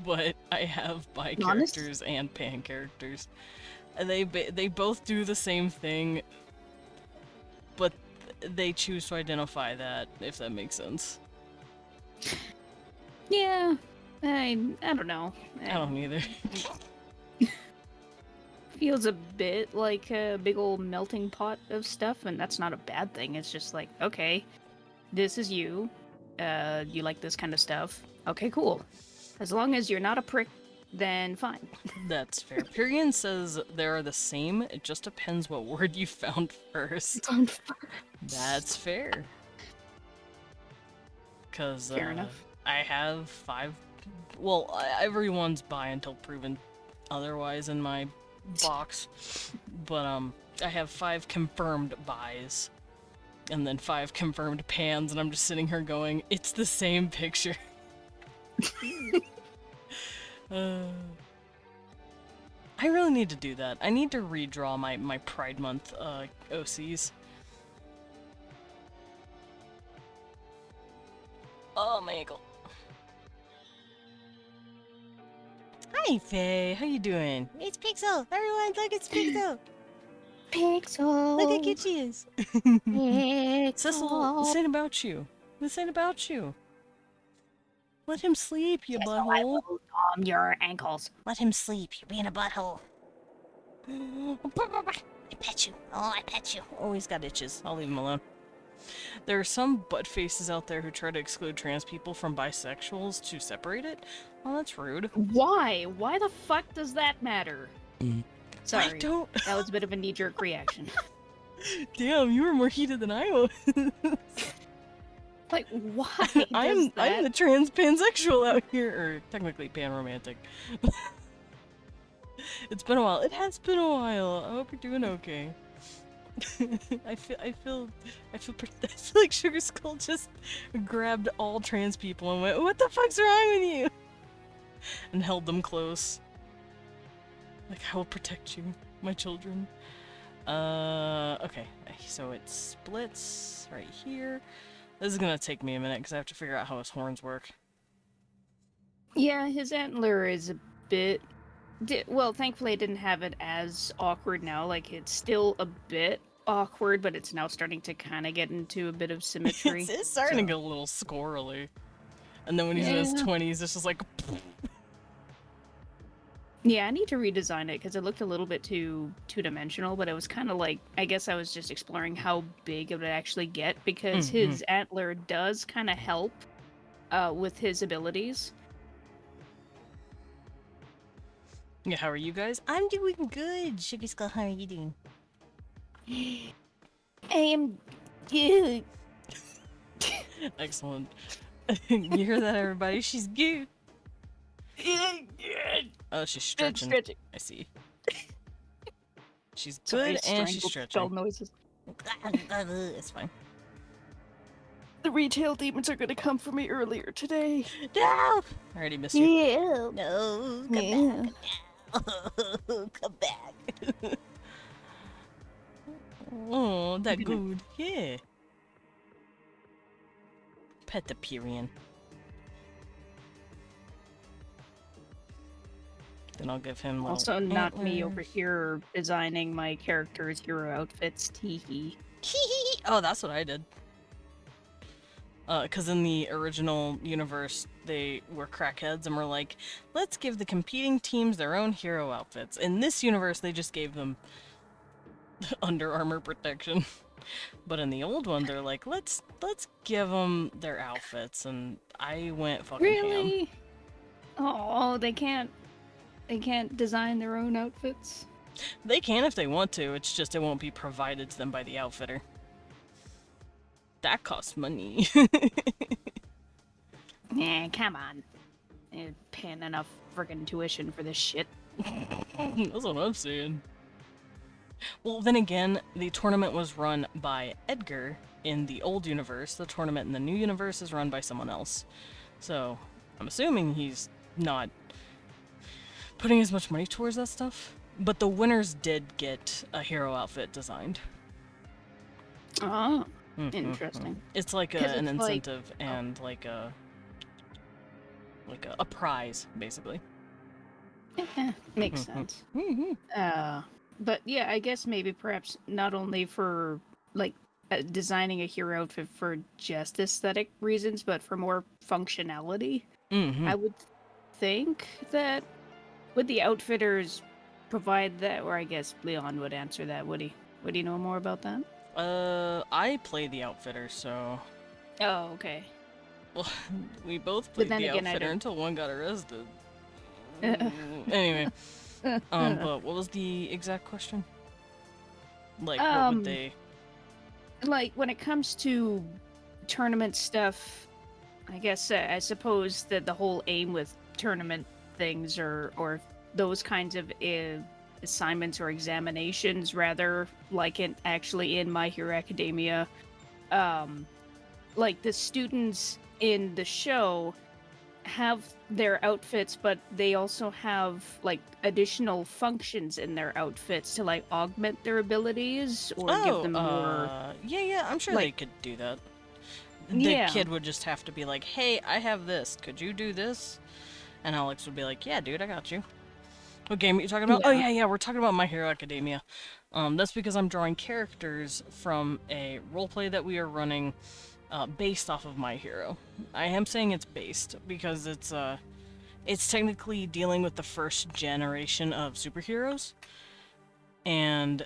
But I have bi characters and pan characters. And they both do the same thing, but they choose to identify that, if that makes sense. Yeah, I don't know. I don't either. Feels a bit like a big old melting pot of stuff, and that's not a bad thing. It's just like, okay, this is you. You like this kind of stuff. Okay, cool. As long as you're not a prick then fine. That's fair. Pyrian says they are the same, it just depends what word you found first. That's fair. Because Fair enough. I have 5. Well, everyone's bi until proven otherwise in my box. But I have 5 confirmed bis. And then 5 confirmed pans, and I'm just sitting here going, it's the same picture. I really need to do that. I need to redraw my Pride Month OCs. Oh, my ankle. Hi, Faye. How you doing? It's Pixel. Everyone, look, it's Pixel. Pixel. Look how cute she is. Cecil, this ain't about you. This ain't about you. Let him sleep, you butthole. Your ankles. Let him sleep. You're being a butthole. I pet you. Oh, I pet you. Oh, he's got itches. I'll leave him alone. There are some butt faces out there who try to exclude trans people from bisexuals to separate it. Well, that's rude. Why? Why the fuck does that matter? Sorry. I don't. That was a bit of a knee-jerk reaction. Damn, you were more heated than I was. Like, why? I'm the trans pansexual out here, or technically panromantic. It's been a while. It has been a while. I hope you're doing okay. I feel like Sugar Skull just grabbed all trans people and went, "What the fuck's wrong with you?" and held them close. Like, I will protect you, my children. Okay. So it splits right here. This is gonna take me a minute because I have to figure out how his horns work. Yeah, his antler is a bit... Well, thankfully I didn't have it as awkward now. Like, it's still a bit awkward, but it's now starting to kind of get into a bit of symmetry. It's starting to get a little squirrely. And then when he's in his 20s, it's just like... Yeah, I need to redesign it because it looked a little bit too two-dimensional, but it was kind of like, I guess I was just exploring how big it would actually get because his antler does kind of help with his abilities. Yeah, how are you guys? I'm doing good. Sugar Skull, how are you doing? I am good. Excellent. You hear that, everybody? She's good. Oh, she's stretching. I see. She's good and she's stretching. Noises. It's fine. The retail demons are gonna come for me earlier today. No! I already missed you. Yeah. No, come back. No, come back. Oh, that good. Yeah. Pet the Pyrian. Then I'll give him little Also, not me antlers. over here designing my character's hero outfits. Teehee. Oh, that's what I did. Because in the original universe, they were crackheads and were like, let's give the competing teams their own hero outfits. In this universe, they just gave them Under Armour protection. But in the old one, they're like, let's give them their outfits, and I went fucking ham. Really? Oh, they can't design their own outfits? They can if they want to, it's just it won't be provided to them by the outfitter. That costs money. Nah, come on. They're paying enough friggin' tuition for this shit. That's what I'm saying. Well, then again, the tournament was run by Edgar in the old universe. The tournament in the new universe is run by someone else. So, I'm assuming he's not putting as much money towards that stuff. But the winners did get a hero outfit designed. Oh, interesting. It's like 'Cause an it's like- incentive and like a prize, basically. Makes sense. Mm-hmm. But yeah, I guess maybe perhaps not only for like designing a hero outfit for just aesthetic reasons, but for more functionality. Mm-hmm. I would think that would the outfitters provide that, or I guess Leon would answer that. Would he? Would he know more about that? I play the outfitter, so... Oh, okay. Well, we both But played then the again, I outfitter don't- until one got arrested. Anyway, but what was the exact question? Like, what would they? Like when it comes to tournament stuff, I guess I suppose that the whole aim with tournament things or those kinds of assignments or examinations, rather, like actually in My Hero Academia, like the students in the show have their outfits, but they also have like additional functions in their outfits to like augment their abilities or give them more. Yeah, I'm sure they could do that. The kid would just have to be like, hey, I have this. Could you do this? And Alex would be like, yeah, dude, I got you. What game are you talking about? Yeah. Oh, yeah, we're talking about My Hero Academia. That's because I'm drawing characters from a roleplay that we are running based off of My Hero. I am saying it's based because it's technically dealing with the first generation of superheroes. And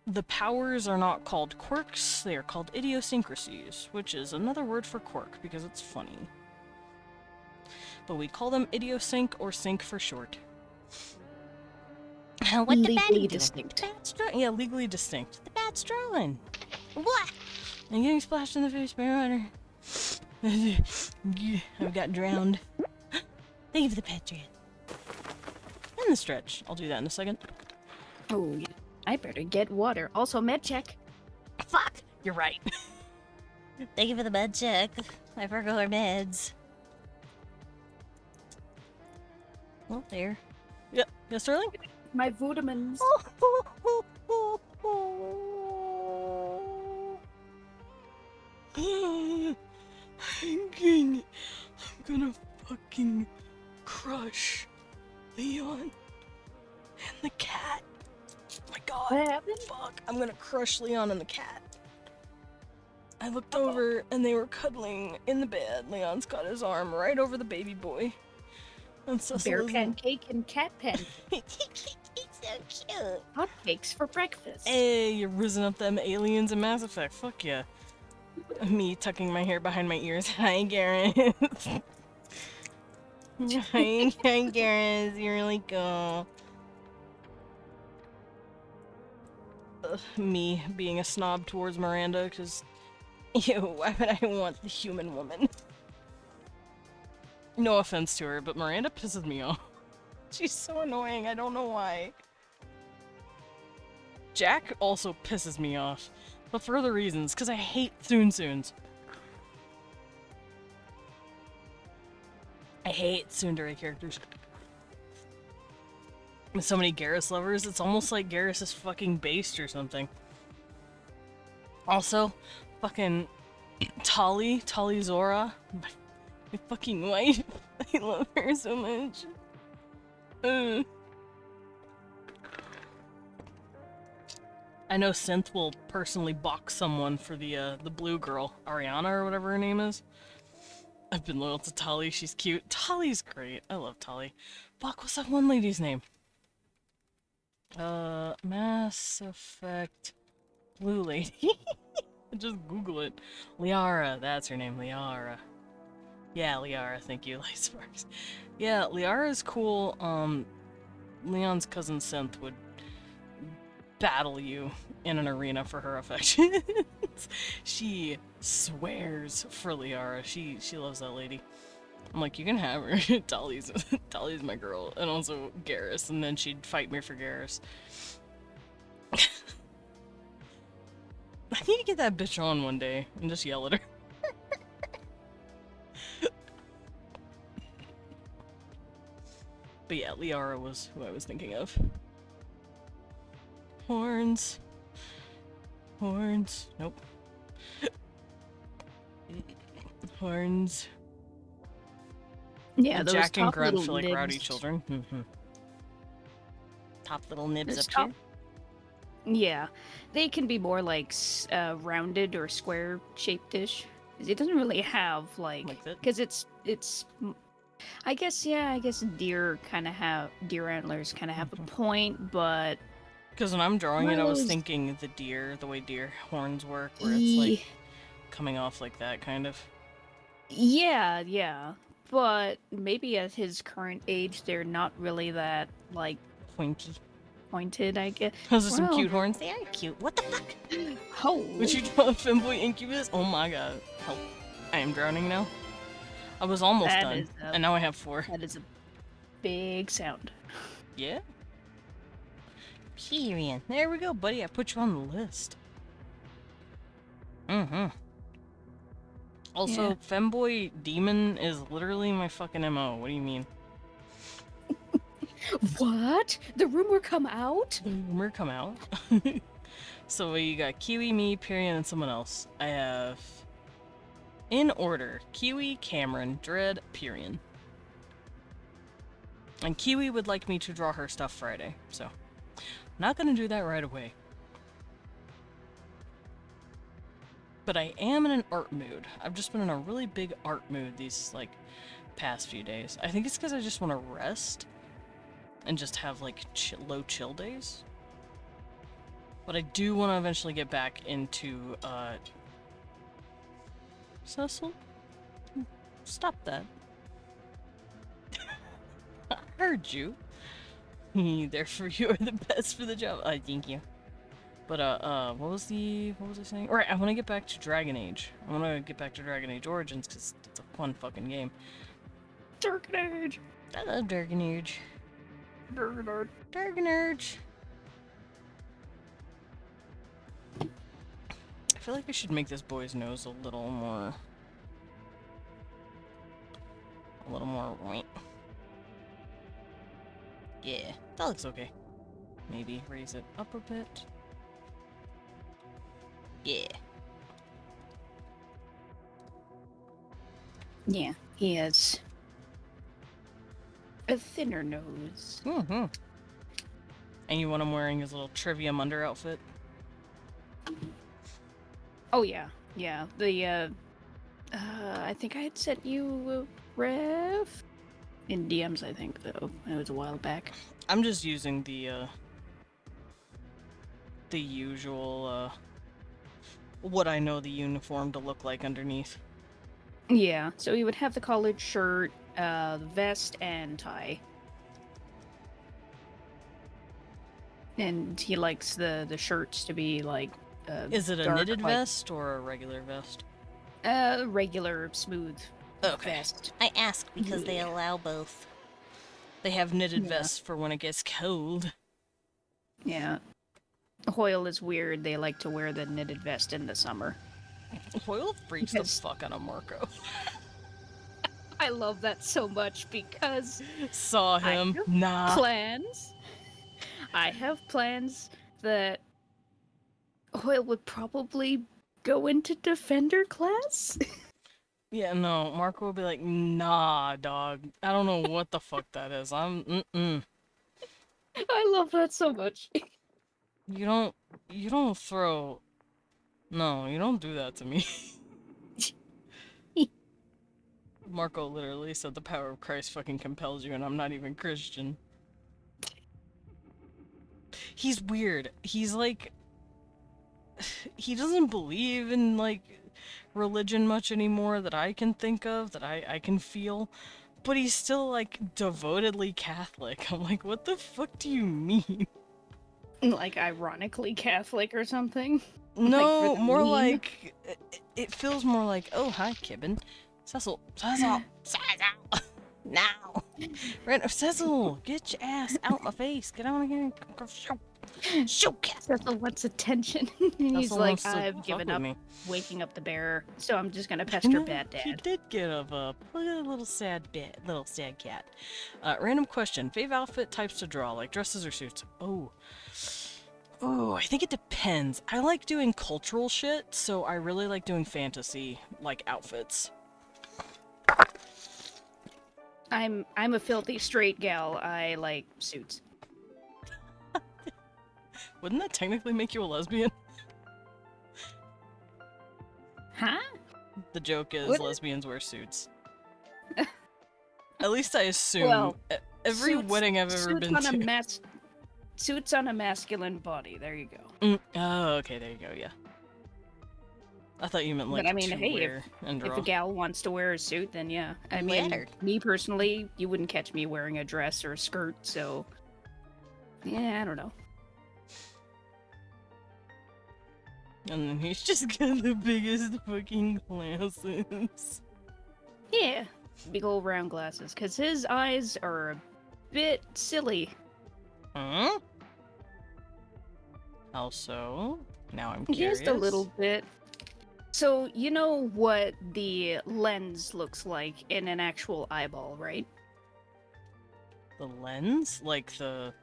the powers are not called quirks, they are called idiosyncrasies, which is another word for quirk because it's funny. But we call them idiosync or sync for short. What the Legally baddie distinct. Yeah, legally distinct. The bat's drawing. What? I'm getting splashed in the face by water. I've got drowned. Thank you for the Patreon. In the stretch. I'll do that in a second. Oh, yeah. I better get water. Also, med check. Fuck! You're right. Thank you for the med check. I forgot our meds. Well, there. Yep. Yes, Sterling? My vitamins. I'm gonna fucking crush Leon and the cat. Oh my god. What happened? Fuck. I'm gonna crush Leon and the cat. I looked over and they were cuddling in the bed. Leon's got his arm right over the baby boy. And Cecil Bear isn't- pancake and cat pancake. He's so cute. Hotcakes for breakfast. Hey, you're risen up them aliens in Mass Effect. Fuck yeah. Me tucking my hair behind my ears. Hi, Gareth. Hi, Gareth. You're really cool. Me being a snob towards Miranda, because, ew, why would I want the human woman? No offense to her, but Miranda pisses me off. She's so annoying, I don't know why. Jack also pisses me off, but for other reasons, because I hate Soonsoons. I hate tsundere characters. With so many Garrus lovers, it's almost like Garrus is fucking based or something. Also, fucking Tali Zora, my fucking wife. I love her so much. I know Synth will personally box someone for the blue girl, Ariana or whatever her name is. I've been loyal to Tali, she's cute. Tali's great, I love Tali. Fuck, what's that one lady's name? Mass Effect Blue Lady. Just Google it. Liara, that's her name, Liara. Yeah, Liara, thank you, Light Sparks. Yeah, Liara's cool. Leon's cousin Synth would battle you in an arena for her affections. She swears for Liara. She loves that lady. I'm like, you can have her. Tali's my girl. And also Garrus, and then she'd fight me for Garrus. I need to get that bitch on one day and just yell at her. But yeah, Liara was who I was thinking of. Horns. Horns. Nope. Horns. Yeah, those Jack and top Grunt little feel like rowdy nibs. children. Top little nibs Those up top- here. Yeah, they can be more like rounded or square shaped-ish. 'Cause it doesn't really have like Like that? because it's. I guess deer antlers kind of have a point, but Because when I'm drawing it, I was Those- thinking the way deer horns work, where it's like coming off like that, kind of. yeah, but maybe at his current age, they're not really that, like, Pointy. pointed, I guess. Those are some Well, cute horns. They are cute. What the fuck? Would you draw a femboy incubus? Oh my god. Help. I am drowning now. I was almost That done. is a- And now I have 4. That is a big sound. Yeah? Period. There we go, buddy. I put you on the list. Mm-hmm. Also, Yeah. femboy demon is literally my fucking MO. What do you mean? What? The rumor come out? The rumor come out? So you got Kiwi, me, Period, and someone else. I have... In order, Kiwi, Cameron, Dread, Period. And Kiwi would like me to draw her stuff Friday, so... Not gonna do that right away. But I am in an art mood. I've just been in a really big art mood these, like, past few days. I think it's because I just want to rest. And just have, like, low chill days. But I do want to eventually get back into, Cecil? Stop that. I heard you. Therefore, you are the best for the job. Thank you. But, what was I saying? Alright, I want to get back to Dragon Age. I want to get back to Dragon Age Origins, because it's a fun fucking game. Dragon Age. I love Dragon Age. Dragon Age. I feel like I should make this boy's nose a little more... right. Yeah, that looks okay. Maybe raise it up a bit. Yeah. Yeah, he has a thinner nose. Mm-hmm. And you want him wearing his little Trivium under outfit? Oh yeah, yeah. The I think I had sent you a ref in DMs. I think though it was a while back. I'm just using the usual what I know the uniform to look like underneath. Yeah, so he would have the collared shirt, the vest, and tie. And he likes the shirts to be like. Is it a dark, knitted like, vest or a regular vest? regular smooth Okay. vest. I ask because they Yeah. allow both. They have knitted Yeah. vests for when it gets cold. Yeah. Hoyle is weird. They like to wear the knitted vest in the summer. Hoyle freaks Because- the fuck out of Marco. I love that so much because Saw I him. have Nah. plans. I have plans that Hoyle would probably go into Defender class. Yeah, no. Marco would be like, nah, dog. I don't know what the fuck that is. Mm-mm. I love that so much. You don't throw... No, you don't do that to me. Marco literally said the power of Christ fucking compels you, and I'm not even Christian. He's weird. He's like... He doesn't believe in, like, religion much anymore that I can think of, that I can feel. But he's still, like, devotedly Catholic. I'm like, what the fuck do you mean? Like ironically Catholic or something. No, for the more meme? like... It feels more like, oh, hi, Kibben. Cecil. Now. Right, Cecil, get your ass out my face. Get on here. Shoot, cat. Cecil wants attention. And he's Cecil like, wants to I've fuck given with up me. waking up the bearer, so I'm just gonna You pester know, Bad He Dad. did get up. Look at a little sad cat. Random question. Fave outfit types to draw, like dresses or suits? Oh, I think it depends. I like doing cultural shit, so I really like doing fantasy, like, outfits. I'm a filthy straight gal. I like suits. Wouldn't that technically make you a lesbian? Huh? The joke is Wouldn't- lesbians wear suits. At least I assume. Well, Every suits- wedding I've ever suits been on to. Suits on a masculine body. There you go. Oh, okay, there you go, yeah. I thought you meant like But I mean, to hey, wear and if draw. a gal wants to wear a suit, then yeah. I Let mean, her. me personally, you wouldn't catch me wearing a dress or a skirt, so yeah, I don't know. And then he's just got the biggest fucking glasses. Yeah, big old round glasses, because his eyes are a bit silly. Huh? How so? Now I'm curious. Just a little bit. So, you know what the lens looks like in an actual eyeball, right? The lens? Like the...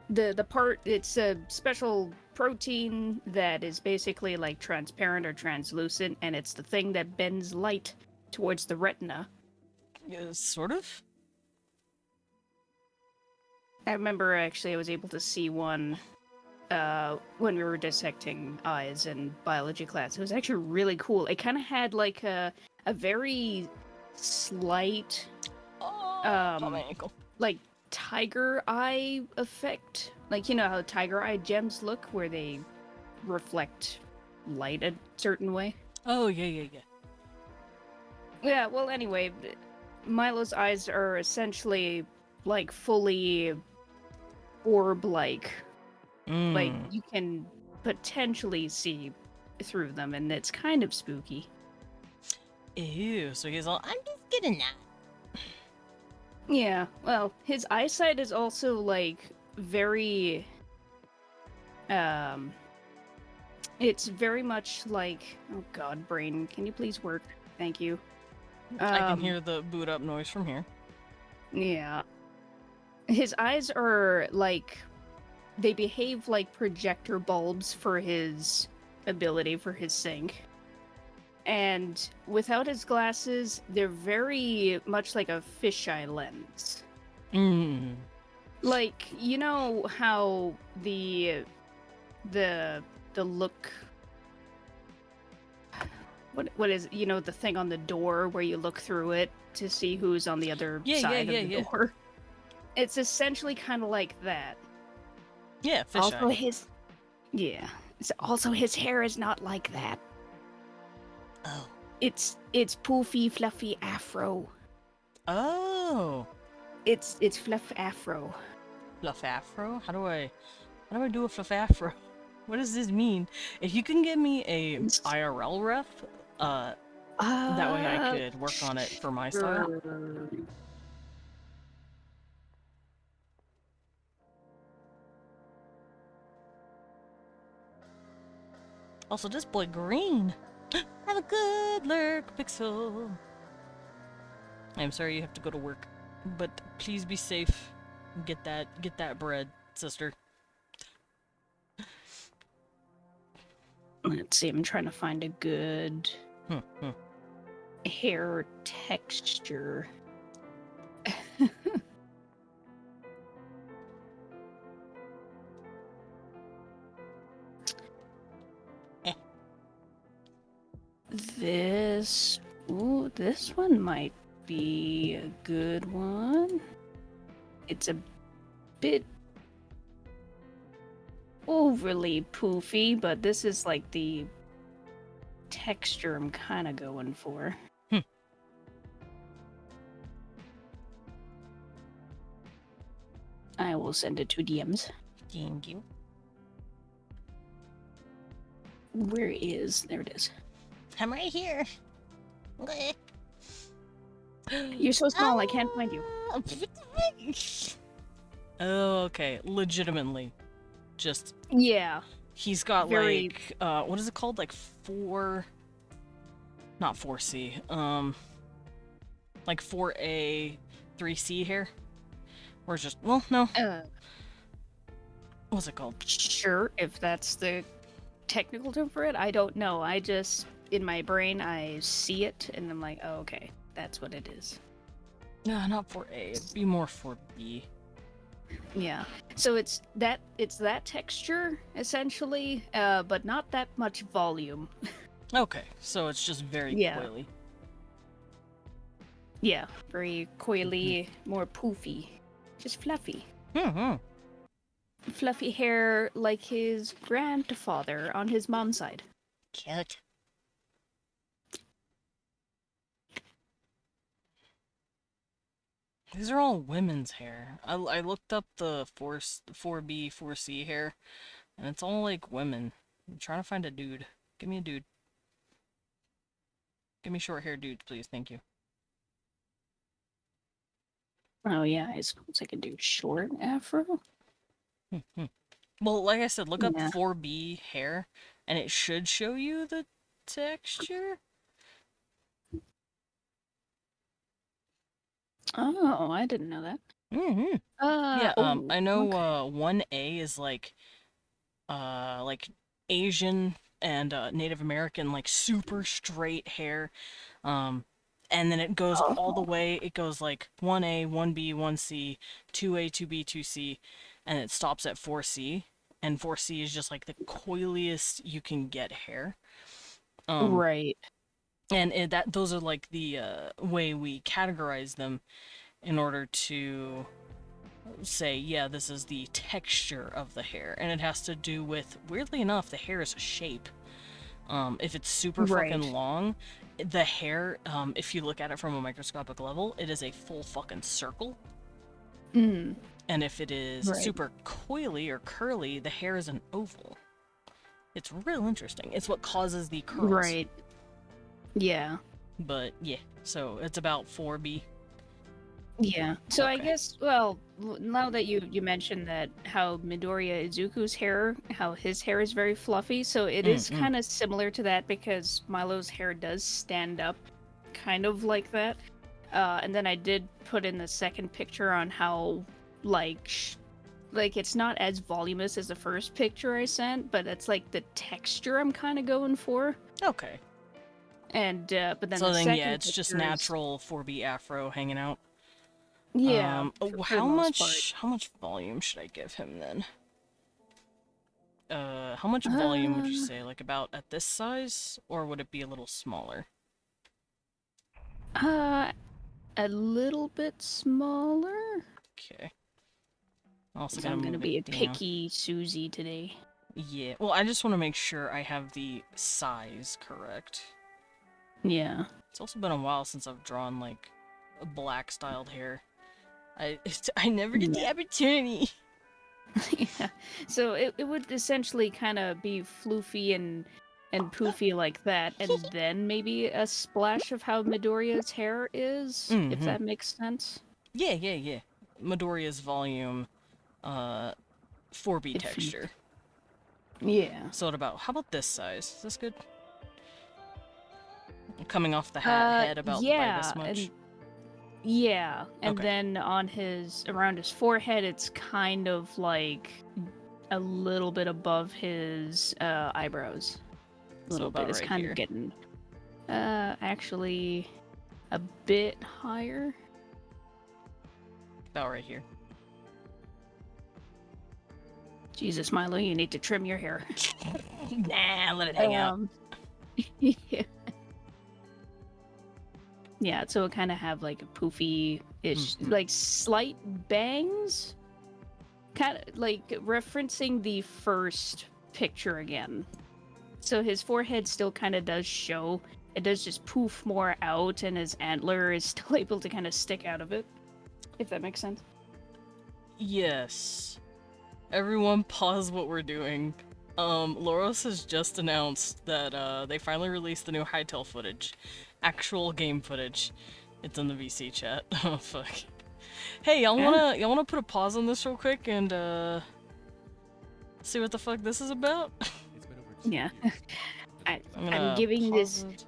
The part, it's a special protein that is basically like transparent or translucent, and it's the thing that bends light towards the retina. Sort of? I remember actually I was able to see one when we were dissecting eyes in biology class. It was actually really cool. It kind of had like a very slight Oh, my ankle. like tiger eye effect. Like, you know how tiger eye gems look where they reflect light a certain way? Oh, yeah. Yeah, well, anyway, Milo's eyes are essentially like fully orb-like. Like, you can potentially see through them, and it's kind of spooky. Ew, so he's all, I'm just getting that. Yeah, well, his eyesight is also, like, very... It's very much like... Oh god, brain, can you please work? Thank you. I can hear the boot up noise from here. Yeah. His eyes are, like... They behave like projector bulbs for his ability, for his sync. And without his glasses, they're very much like a fisheye lens. Like, you know how the look... What is, you know, the thing on the door where you look through it to see who's on the other side of the door? It's essentially kind of like that. Yeah, Also fisheye. Also his hair is not like that. Oh. It's poofy, fluffy afro. Oh. It's fluff afro. Fluff afro? How do I do a fluff afro? What does this mean? If you can give me a IRL ref, that way I could work on it for my style. Also, this boy green. Have a good lurk, Pixel. I'm sorry you have to go to work, but please be safe. Get that bread, sister. Let's see, I'm trying to find a good hair texture. This one might be a good one. It's a bit overly poofy, but this is like the texture I'm kind of going for. I will send it to DMs. Thank you. Where is... There it is. I'm right here. Okay. You're so small, I can't find you. Oh, okay. Legitimately. Just... Yeah. He's got Very... like, what is it called? Like 4... Not 4C. Like 4A, 3C hair? Or just... Well, no. What's it called? Sure, if that's the technical term for it. I don't know. I just... In my brain, I see it, and I'm like, oh, okay. That's what it is. No, not 4A. It'd be more 4B. Yeah. So it's that texture, essentially, but not that much volume. Okay, so it's just very coily. Yeah, very coily, more poofy. Just fluffy. Fluffy hair like his grandfather on his mom's side. Cute. These are all women's hair. I looked up the 4B, 4C hair, and it's all like women. I'm trying to find a dude. Give me a dude. Give me short hair dudes, please. Thank you. Oh yeah, I suppose I could do short afro. Well, like I said, look up Yeah. 4B hair, and it should show you the texture. Oh, I didn't know that. Mm-hmm. Yeah, Oh, I know okay. 1A is like Asian and Native American, like super straight hair. And then it goes all the Oh, way, it goes like 1A, 1B, 1C, 2A, 2B, 2C, and it stops at 4C. And 4C is just like the coiliest you can get hair. Um, right. and those are like the way we categorize them in order to say, yeah, this is the texture of the hair, and it has to do with, weirdly enough, the hair is a shape. If it's super fucking Right. long, the hair, if you look at it from a microscopic level, it is a full fucking circle. Mm, And if it is right. super coily or curly, the hair is an oval. It's real interesting. It's what causes the curls. Right. Yeah. But yeah, so it's about 4B. Yeah. So I Okay. guess, well, now that you mentioned that how Midoriya Izuku's hair, how his hair is very fluffy, so it is Mm-mm. kind of similar to that because Milo's hair does stand up kind of like that. And then I did put in the second picture on how like like it's not as voluminous as the first picture I sent, but it's like the texture I'm kind of going for. Okay. And but then So the then, yeah, second it's just picture is, natural 4B afro hanging out. yeah, for the How most part. much volume should I give him then? How much volume would you Uh, say? Like about at this size, or would it be a little smaller? uh, a little bit smaller. Okay. Also So gonna I'm gonna move it be a down. picky Susie today. Yeah. Well, I just want to make sure I have the size correct. Yeah. It's also been a while since I've drawn like a black styled hair. I never get the Yeah. opportunity. Yeah. So it would essentially kind of be floofy and poofy like that, and then maybe a splash of how Midoriya's hair is, if Mm-hmm. that makes sense. Yeah. Midoriya's volume, uh, 4B If you, texture. yeah. So at about, how about this size? Is this good? Coming off the head about by this Yeah, much. and Okay. then on his around his forehead, it's kind of like a little bit above his eyebrows. A So little bit. about It's right kind of here. getting actually a bit higher. About right here. Jesus, Milo, you need to trim your hair. Nah, let it hang out. Yeah. Yeah, so it kind of have like a poofy-ish, Mhm. like slight bangs, kind of like referencing the first picture again. So his forehead still kind of does show. It does just poof more out, and his antler is still able to kind of stick out of it. If that makes sense. Yes. Everyone pause what we're doing. Loros has just announced that they finally released the new Hytale footage. Actual game footage. It's in the VC chat. Oh fuck. Hey, Yeah. y'all wanna put a pause on this real quick and see what the fuck this is about? Yeah. I, I'm I'm gonna giving pause this. it.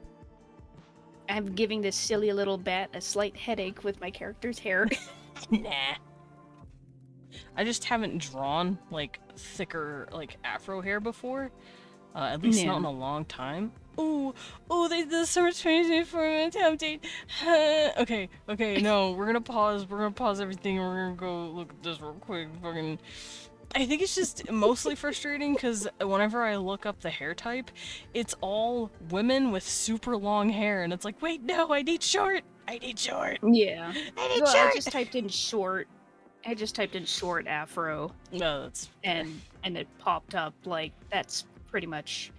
I'm giving this silly little bat a slight headache with my character's hair. Nah. I just haven't drawn like thicker like afro hair before. At least not Yeah. in a long time. Ooh, they did so much crazy for an attempting. Okay, no, we're gonna pause. We're gonna pause everything. And we're gonna go look at this real quick. Fucking, I think it's just mostly frustrating because whenever I look up the hair type, it's all women with super long hair, and it's like, wait, no, I need short. I need short. Yeah. I need Well, I short. just typed in short. I just typed in short afro, No, that's fair. and it popped up like that's pretty much.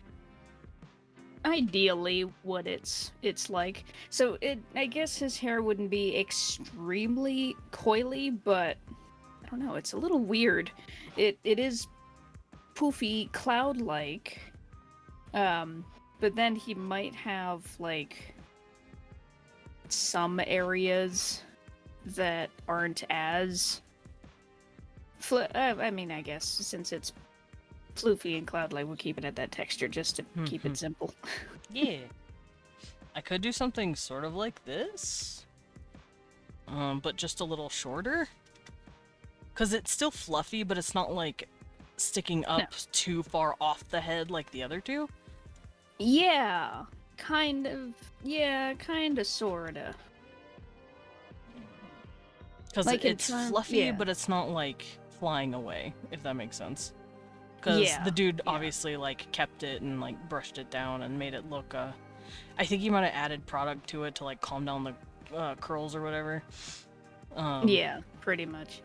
ideally what it's like. So I guess his hair wouldn't be extremely coily, but I don't know, it's a little weird. It is poofy, cloud-like. But then he might have like some areas that aren't as I mean, I guess since it's floofy and cloud-like, we'll keep it at that texture just to keep it simple. Yeah. I could do something sort of like this, but just a little shorter. Because it's still fluffy, but it's not like sticking up too far off the head like the other two. Yeah, kind of. Yeah, kind of, sorta. Because Like it's fluffy, yeah. but it's not like flying away, if that makes sense. Because the dude obviously like kept it and like brushed it down and made it look. I think he might have added product to it to like calm down the curls or whatever. Yeah, pretty much.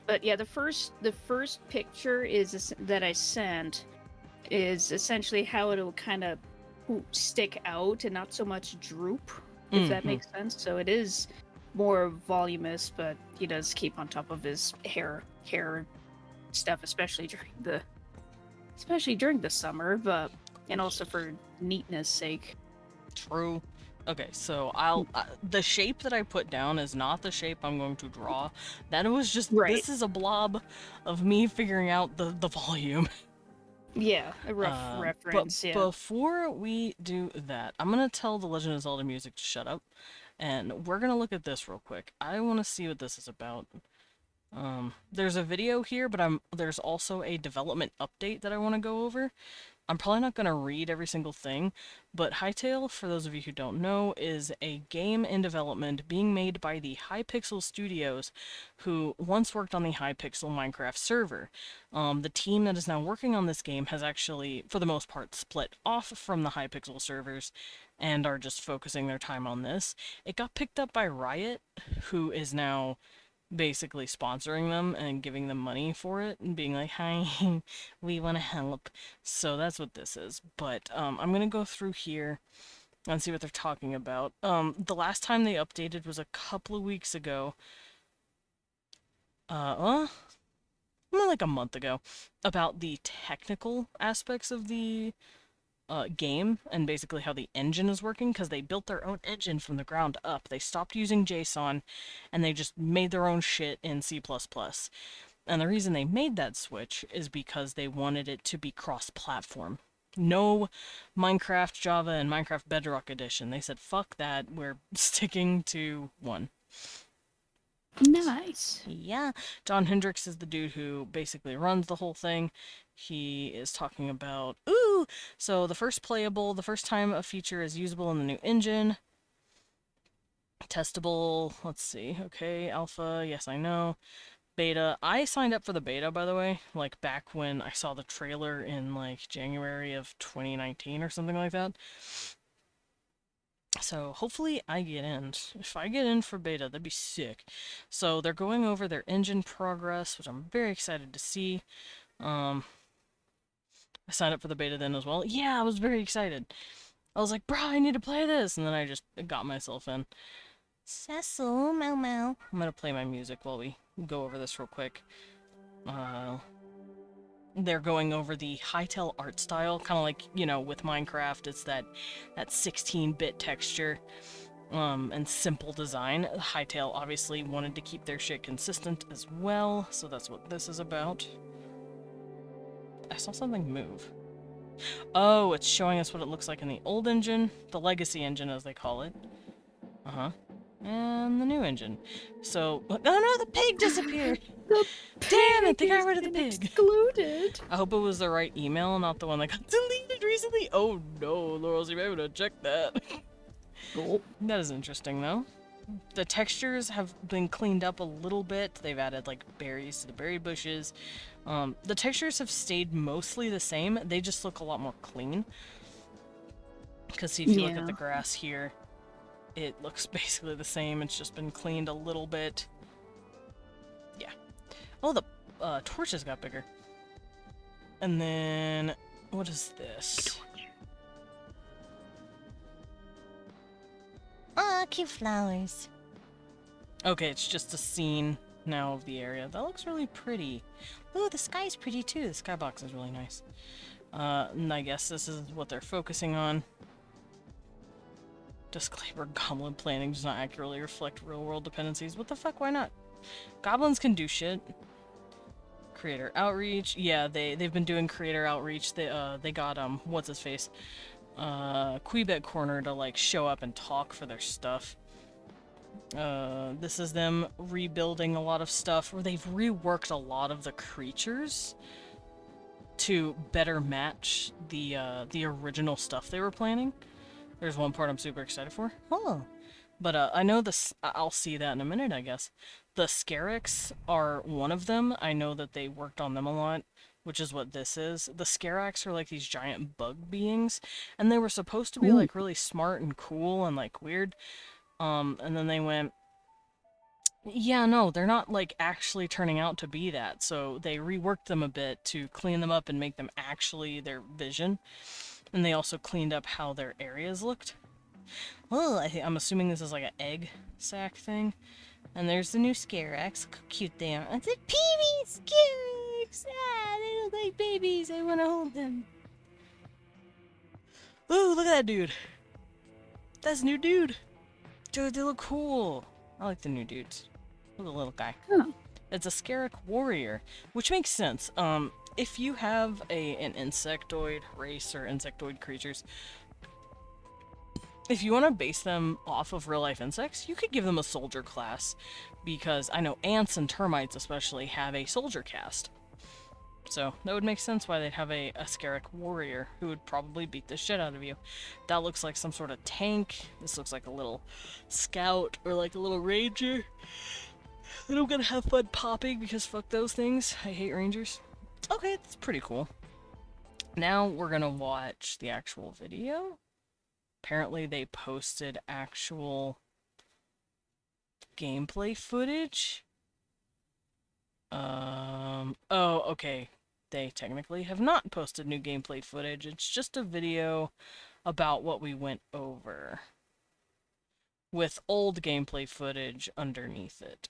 But yeah, the first picture is that I sent is essentially how it'll kind of stick out and not so much droop, if that makes sense. So it is more voluminous, but he does keep on top of his hair stuff, especially during the summer, but and also for neatness sake. True. Okay, so I'll the shape that I put down is not the shape I'm going to draw. That was just this is a blob of me figuring out the volume. Yeah, a rough reference. But before we do that, I'm gonna tell the Legend of Zelda music to shut up, and we're gonna look at this real quick. I want to see what this is about. There's a video here, but there's also a development update that I want to go over. I'm probably not going to read every single thing, but Hytale, for those of you who don't know, is a game in development being made by the Hypixel Studios, who once worked on the Hypixel Minecraft server. The team that is now working on this game has actually, for the most part, split off from the Hypixel servers and are just focusing their time on this. It got picked up by Riot, who is now basically sponsoring them and giving them money for it and being like, hi, we want to help. So that's what this is. But I'm gonna go through here and see what they're talking about. The last time they updated was a couple of weeks ago. More like a month ago, about the technical aspects of the game and basically how the engine is working, because they built their own engine from the ground up. They stopped using JSON and they just made their own shit in C++. And the reason they made that switch is because they wanted it to be cross-platform. No Minecraft Java and Minecraft Bedrock Edition. They said, fuck that, we're sticking to one. Nice. Yeah. John Hendricks is the dude who basically runs the whole thing. He is talking about, so the first time a feature is usable in the new engine. Testable, let's see, okay, alpha, yes I know. Beta, I signed up for the beta, by the way, like back when I saw the trailer in like January of 2019 or something like that. So hopefully I get in. If I get in for beta, that'd be sick. So they're going over their engine progress, which I'm very excited to see. I signed up for the beta then as well. Yeah, I was very excited. I was like, bro, I need to play this, and then I just got myself in. Cecil, meow meow. I'm gonna play my music while we go over this real quick. They're going over the Hytale art style, kind of like, you know, with Minecraft, it's that 16-bit texture, and simple design. Hytale obviously wanted to keep their shit consistent as well, so that's what this is about. I saw something move. Oh, it's showing us what it looks like in the old engine, the legacy engine as they call it. And the new engine. So, oh no, the pig disappeared! Damn it, they got rid of the pig! Excluded. I hope it was the right email, not the one that got deleted recently. Oh no, Laurel, you may want to check that. Cool. That is interesting though. The textures have been cleaned up a little bit. They've added like berries to the berry bushes. The textures have stayed mostly the same. They just look a lot more clean. Because see, if you look at the grass here, it looks basically the same. It's just been cleaned a little bit. Yeah. Oh, the torches got bigger. And then, what is this? cute flowers. Okay, it's just a scene now of the area. That looks really pretty. Ooh, the sky's pretty too. The skybox is really nice. And I guess this is what they're focusing on. Disclaimer, goblin planning does not accurately reflect real-world dependencies. What the fuck, why not? Goblins can do shit. Creator outreach. Yeah, they've been doing creator outreach. They got, what's-his-face? Quebec Corner to, like, show up and talk for their stuff. This is them rebuilding a lot of stuff, where they've reworked a lot of the creatures to better match the original stuff they were planning. There's one part I'm super excited for. Oh. But I know this. I'll see that in a minute, I guess. The Scarax are one of them. I know that they worked on them a lot, which is what this is. The Scarax are like these giant bug beings, and they were supposed to be like really smart and cool and like weird. And then they went, yeah, no, they're not like actually turning out to be that. So they reworked them a bit to clean them up and make them actually their vision. And they also cleaned up how their areas looked. Oh, I'm assuming this is like an egg sack thing. And there's the new Scarax. Look how cute they are. it's a baby Scarax. Ah, they look like babies. I want to hold them. Ooh, look at that dude. That's a new dude. Dude, they look cool. I like the new dudes. Look at the little guy. Huh. It's a Scarac warrior, which makes sense. If you have an insectoid race or insectoid creatures, if you want to base them off of real-life insects, you could give them a soldier class, because I know ants and termites especially have a soldier caste. So that would make sense why they'd have a Scarac warrior who would probably beat the shit out of you. That looks like some sort of tank. This looks like a little scout or like a little ranger. And I'm gonna have fun popping because fuck those things. I hate rangers. Okay, that's pretty cool. Now we're gonna watch the actual video. Apparently they posted actual gameplay footage. Oh, okay. They technically have not posted new gameplay footage. It's just a video about what we went over, with old gameplay footage underneath it.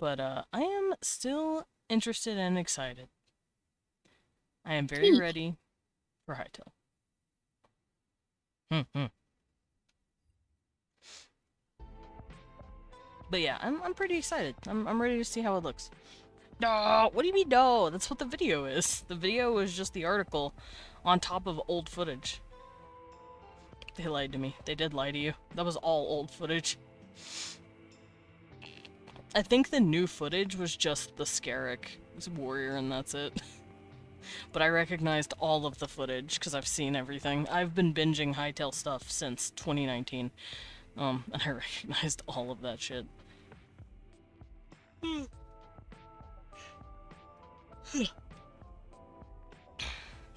But, I am still interested and excited. I am very ready for Hytale. But yeah, I'm pretty excited. I'm ready to see how it looks. No, what do you mean no? That's what the video is. The video is just the article on top of old footage. They lied to me. They did lie to you. That was all old footage. I think the new footage was just the Scarac warrior and that's it. But I recognized all of the footage because I've seen everything. I've been binging Hytale stuff since 2019. And I recognized all of that shit.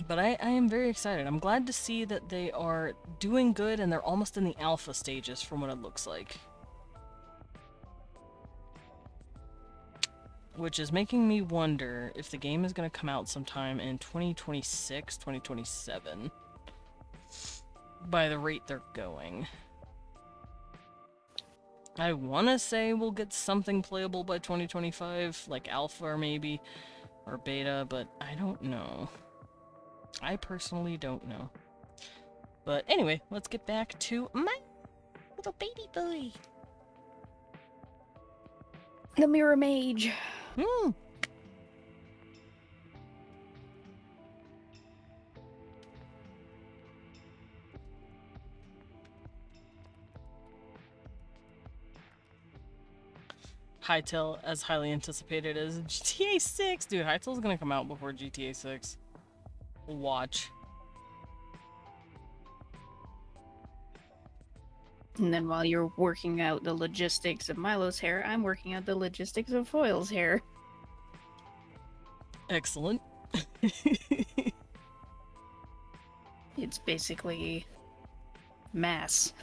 But I am very excited. I'm glad to see that they are doing good and they're almost in the alpha stages from what it looks like. Which is making me wonder if the game is going to come out sometime in 2026, 2027. By the rate they're going. I want to say we'll get something playable by 2025, like alpha or maybe, or beta, but I don't know. I personally don't know. But anyway, let's get back to my little baby boy. The Mirror Mage. Hytale, as highly anticipated as GTA 6. Dude, Hytale's gonna come out before GTA 6. Watch. And then while you're working out the logistics of Milo's hair, I'm working out the logistics of Foil's hair. Excellent. It's basically mass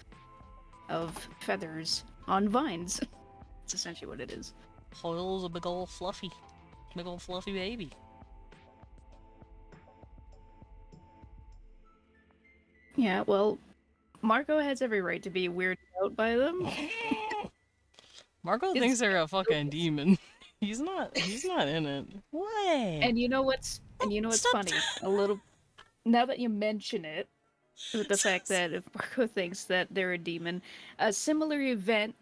of feathers on vines. That's essentially what it is. Foil's a big ol' fluffy baby. Yeah, well, Marco has every right to be weirded out by them. Marco It's thinks they're a fucking demon. He's not in it. What? And you know what's Stop. funny? A little now that you mention it, with the fact that if Marco thinks that they're a demon, a similar event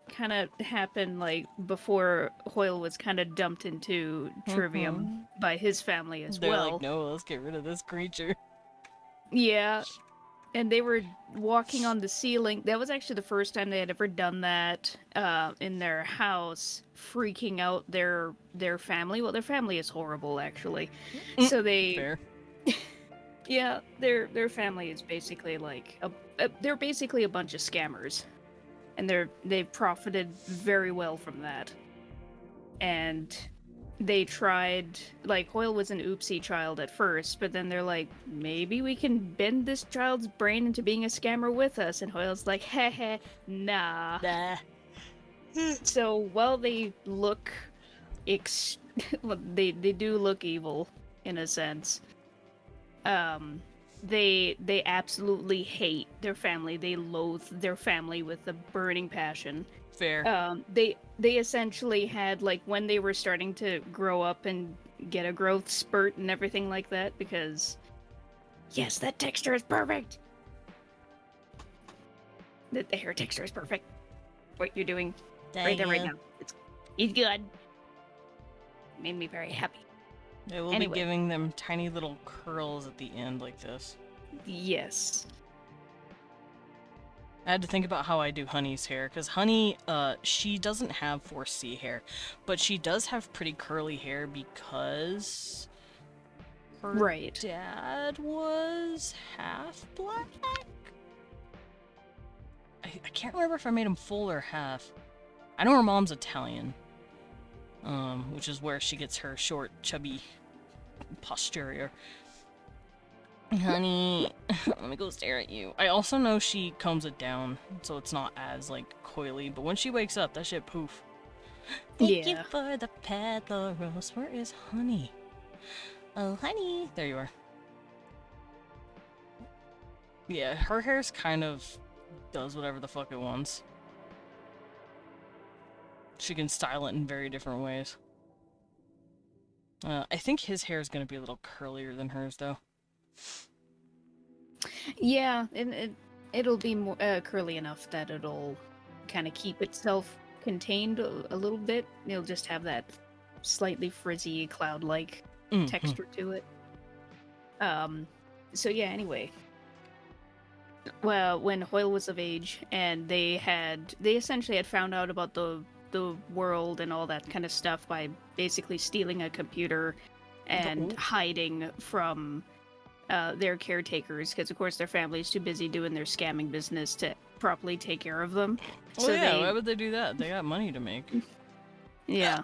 kind of happened like before Hoyle was kind of dumped into Trivium by his family as They're well. like, no, let's get rid of this creature. Yeah, and they were walking on the ceiling. That was actually the first time they had ever done that in their house, freaking out their family. Well, their family is horrible, actually. So they, Fair. yeah, their family is basically like they're basically a bunch of scammers, and they've profited very well from that. And they tried, like, Hoyle was an oopsie child at first, but then they're like, maybe we can bend this child's brain into being a scammer with us. And Hoyle's like, heh, nah. Nah. So while they look, well, they do look evil in a sense. They absolutely hate their family. They loathe their family with a burning passion. Fair. They essentially had, like, when they were starting to grow up and get a growth spurt and everything like that, because yes, that texture is perfect. The hair texture is perfect. What you're doing right there, right now, it's good. Made me very happy. They will Anyway. be giving them tiny little curls at the end like this. Yes. I had to think about how I do Honey's hair, because Honey, she doesn't have 4C hair, but she does have pretty curly hair because her Right. dad was half black. I can't remember if I made him full or half. I know her mom's Italian, which is where she gets her short, chubby posterior. Honey, let me go stare at you. I also know she combs it down, so it's not as, like, coily, but when she wakes up, that shit poof. Thank you Yeah. for the peddler rose. Where is Honey? Oh, Honey! There you are. Yeah, her hair's kind of does whatever the fuck it wants. She can style it in very different ways. I think his hair is going to be a little curlier than hers, though. Yeah, and it'll be more curly enough that it'll kind of keep itself contained a little bit. It'll just have that slightly frizzy, cloud-like texture to it. So yeah, anyway. Well, when Hoyle was of age and they essentially had found out about the world and all that kind of stuff by basically stealing a computer and hiding from their caretakers, because of course their family is too busy doing their scamming business to properly take care of them. Oh so yeah, why would they do that? They got money to make. Yeah,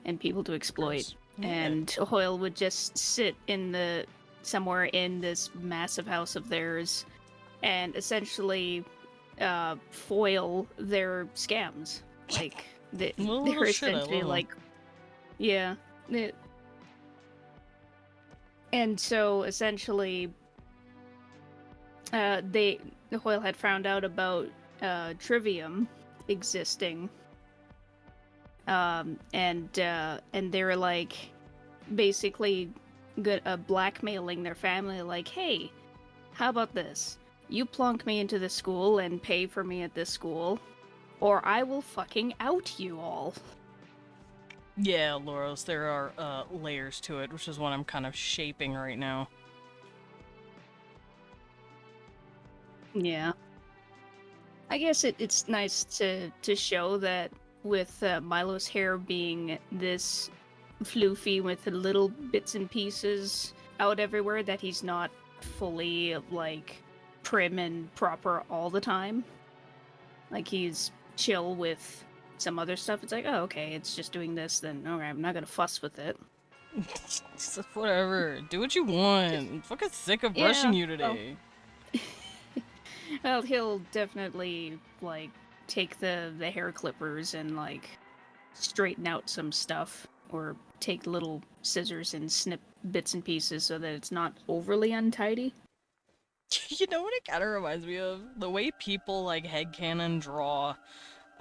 and people to exploit. Yeah. And Hoyle would just sit somewhere in this massive house of theirs and essentially foil their scams. Like they're essentially like, yeah. And so essentially, Hoyle had found out about Trivium existing, and they were like basically blackmailing their family, like, hey, how about this? You plunk me into this school and pay for me at this school, or I will fucking out you all. Yeah, Loros, there are layers to it, which is what I'm kind of shaping right now. Yeah. I guess it's nice to show that with Milo's hair being this floofy with little bits and pieces out everywhere, that he's not fully, like, prim and proper all the time. Like, he's chill with some other stuff. It's like, oh, okay, it's just doing this, then okay, I'm not gonna fuss with it. Whatever, do what you want. I'm fucking sick of brushing you today. Well, he'll definitely, like, take the hair clippers and, like, straighten out some stuff, or take little scissors and snip bits and pieces so that it's not overly untidy. You know what it kind of reminds me of? The way people, like, headcanon draw,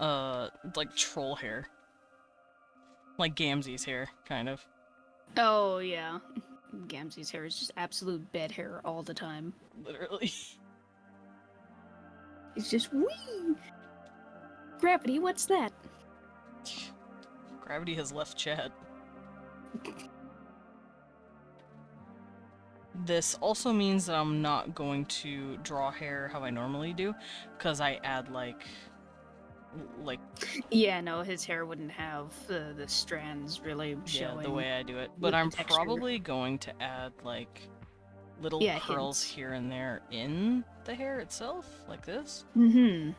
like, troll hair. Like Gamzee's hair, kind of. Oh, yeah. Gamzee's hair is just absolute bed hair all the time. Literally. It's just wee. Gravity, what's that? Gravity has left chat. This also means that I'm not going to draw hair how I normally do, because I add, like... Yeah, no, his hair wouldn't have the strands really showing. Yeah, the way I do it. with But the I'm texture. probably going to add, like, little Yeah, curls hints. here and there in the hair itself, like this. Mm-hmm.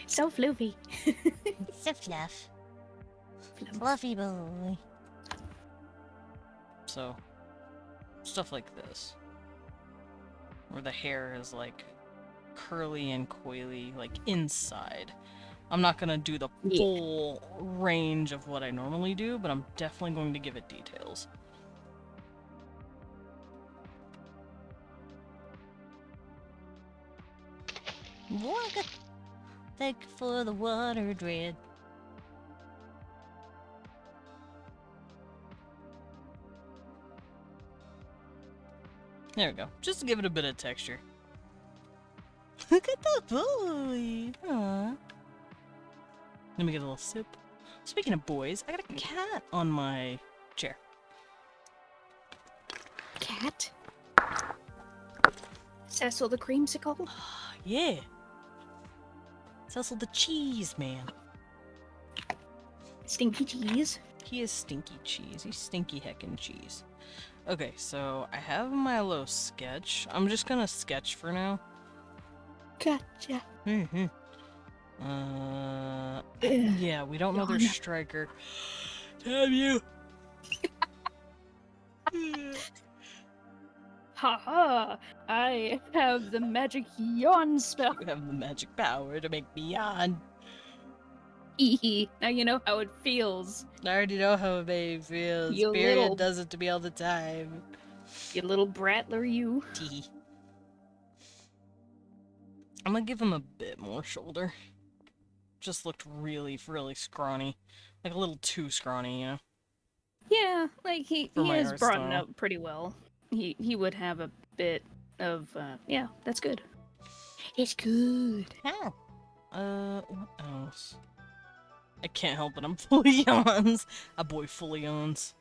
So floofy. So fluff. Fluffy boy. So, stuff like this. Where the hair is, like, curly and coily, like, inside. I'm not gonna do the full range of what I normally do, but I'm definitely going to give it details. Walk. Thank you for the water dread. There we go. Just to give it a bit of texture. Look at that boy! Aww. Let me get a little sip. Speaking of boys, I got a cat on my chair. Cat? Cecil the creamsicle? Yeah. Cecil the cheese man. Stinky cheese? He is stinky cheese. He's stinky heckin' cheese. Okay, so I have my little sketch. I'm just gonna sketch for now. Gotcha. Mm-hmm. Yeah, we don't know their striker. Damn you! Haha! I have the magic yawn spell. You have the magic power to make me yawn. Hee. Now you know how it feels. I already know how a baby feels. You Period little- does it to me all the time. You little bratler, you. Tee. I'm gonna give him a bit more shoulder. Just looked really, really scrawny. Like a little too scrawny, you know? Yeah, like he my is art brought style. up pretty well. He would have a bit of yeah, that's good. It's good. Oh. What else? I can't help it, I'm fully yawns. A boy fully yawns.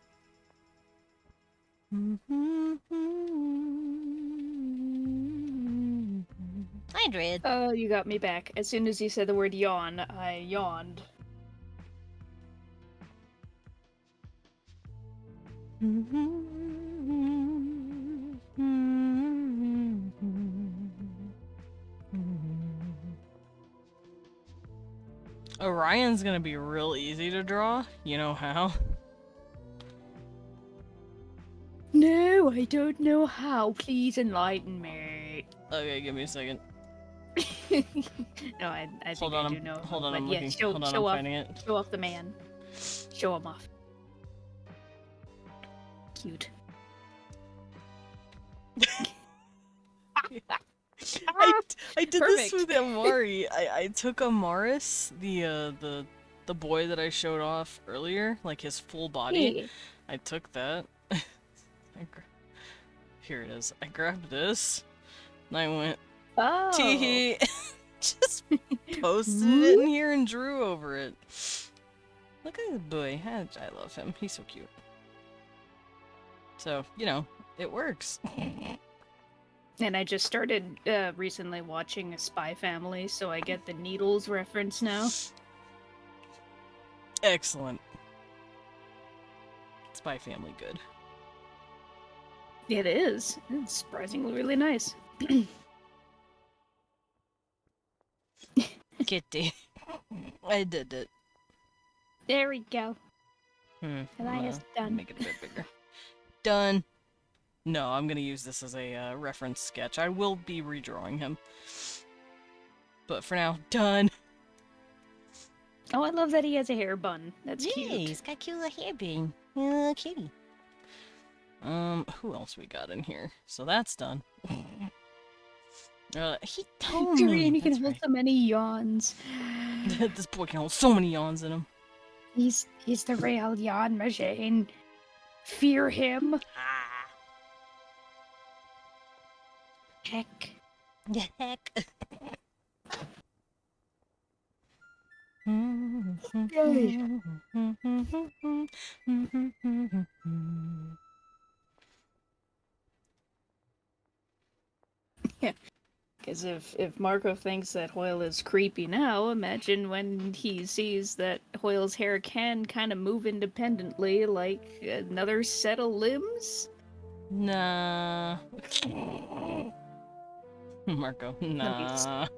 Hi, Dread. Oh, you got me back. As soon as you said the word yawn, I yawned. Orion's gonna be real easy to draw. You know how? No, I don't know how. Please enlighten me. Okay, give me a second. No, I think Hold I on, do know. hold on, but I'm yeah, looking. show Hold on, I'm off, finding it. show off the man. Show him off. Cute. I did Perfect. this with Amari. I took Amaris, the boy that I showed off earlier, like his full body. Hey. I took that. Here it is. I grabbed this, and I went Oh. tee. Just posted it in here and drew over it. Look at this boy. I love him. He's so cute. So, you know, it works. And I just started recently watching Spy Family, so I get the Needles reference now. Excellent. Spy Family good. It is. It's surprisingly really nice. Kitty. I did it. There we go. Elias done. Make it a bit bigger. Done. No, I'm gonna use this as a reference sketch. I will be redrawing him. But for now, done. Oh, I love that he has a hair bun. That's Yeah, cute. he's got cute little hair being. Little kitty. Who else we got in here? So that's done. He told me. Tyrion, he can That's hold right. so many yawns. This boy can hold so many yawns in him. He's the real yawn machine. Fear him. Heck. The heck? Because if Marco thinks that Hoyle is creepy now, imagine when he sees that Hoyle's hair can kind of move independently like another set of limbs. Nah. Marco, nah.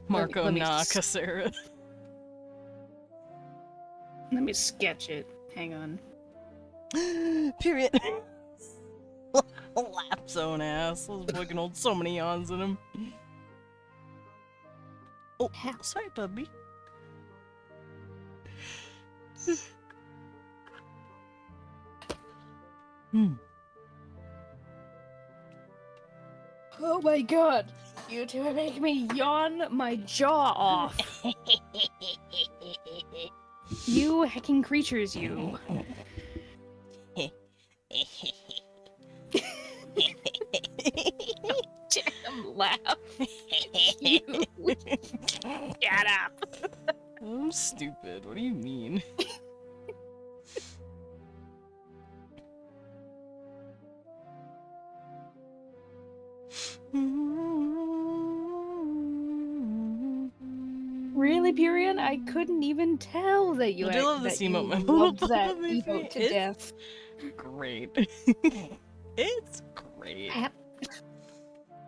Marco, let me nah, s- Cassera. Let me sketch it. Hang on. Period. Lap zone ass. This boy can hold so many yawns in him. Oh, sorry, puppy. Oh my god. You two are making me yawn my jaw off. You hecking creatures, you. Damn laugh. You. Shut up. I'm stupid. What do you mean? Really, Pyrian? I couldn't even tell that you I do love this that you emote. My loved little that puppy emote to face. death. Great. It's great.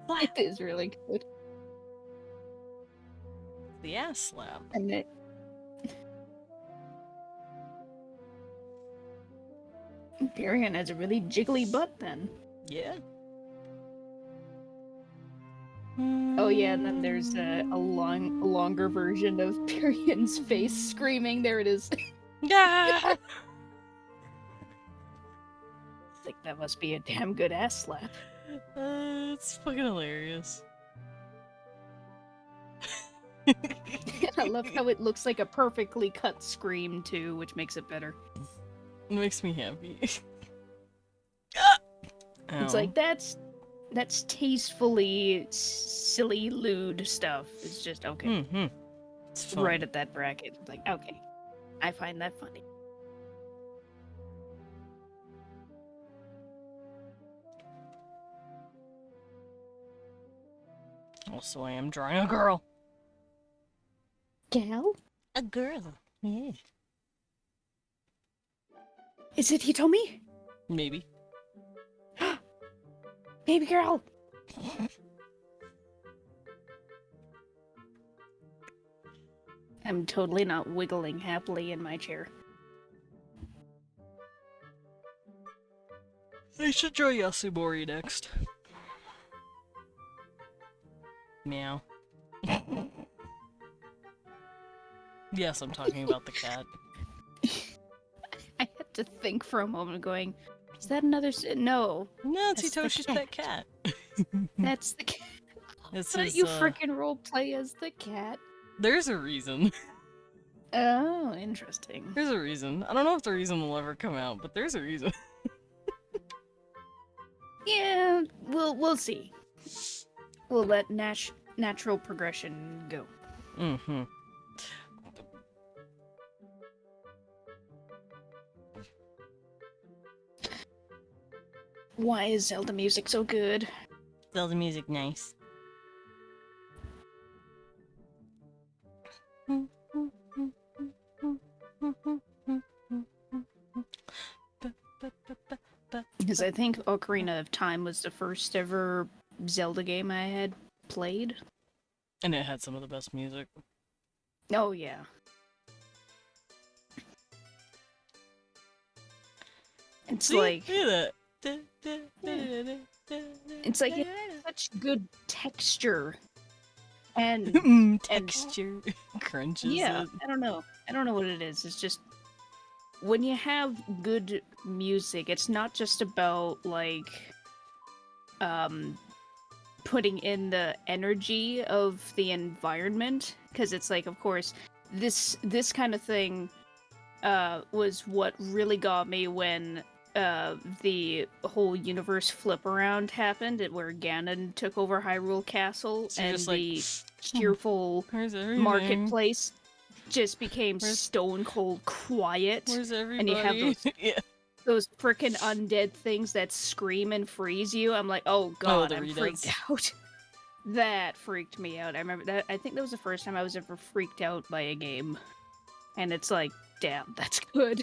It is really good. The ass slap. And it. Pyrian has a really jiggly butt then. Yeah. Oh yeah, and then there's a longer version of Pyrian's face screaming. There it is. Yeah. Like that must be a damn good ass slap. It's fucking hilarious. I love how it looks like a perfectly cut scream too, which makes it better. It makes me happy. It's like that's tastefully silly lewd stuff. It's just okay. Mm-hmm. It's fun. Right at that bracket. It's like, okay. I find that funny. Also, I am drawing a girl. Gal? A girl. Yeah. Is it Hitomi? Maybe. Baby girl! I'm totally not wiggling happily in my chair. I should draw Yasubori next. Meow. Yes, I'm talking about the cat. I had to think for a moment going, is that another no. No, it's That's the Hitoshi's pet cat. That's the cat. It's Why don't his, you frickin' roleplay as the cat? There's a reason. Oh, interesting. There's a reason. I don't know if the reason will ever come out, but there's a reason. Yeah, we'll see. We'll let natural progression go. Mm-hmm. Why is Zelda music so good? Zelda music nice. Because I think Ocarina of Time was the first ever Zelda game I had played. And it had some of the best music. Oh, yeah. It's See? like... Look at that. It's like it has such good texture. And texture crunches yeah, it. I don't know what it is. It's just when you have good music, it's not just about like putting in the energy of the environment, because it's like, of course, this kind of thing was what really got me when the whole universe flip around happened, where Ganon took over Hyrule Castle, So you're and just like, the cheerful Where's everything? marketplace just became Where's- stone cold quiet. Where's everybody? And you have those Yeah. those frickin' undead things that scream and freeze you. I'm like, oh god, the I'm Redos. freaked out. That freaked me out. I remember that. I think that was the first time I was ever freaked out by a game. And it's like, damn, that's good.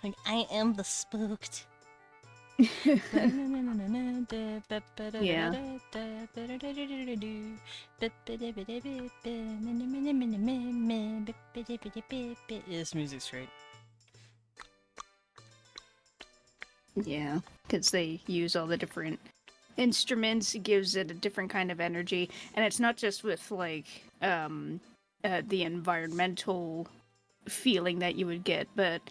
Like, I am the spooked. Yeah. This music's great. Yeah, because they use all the different instruments, it gives it a different kind of energy, and it's not just with like the environmental feeling that you would get, but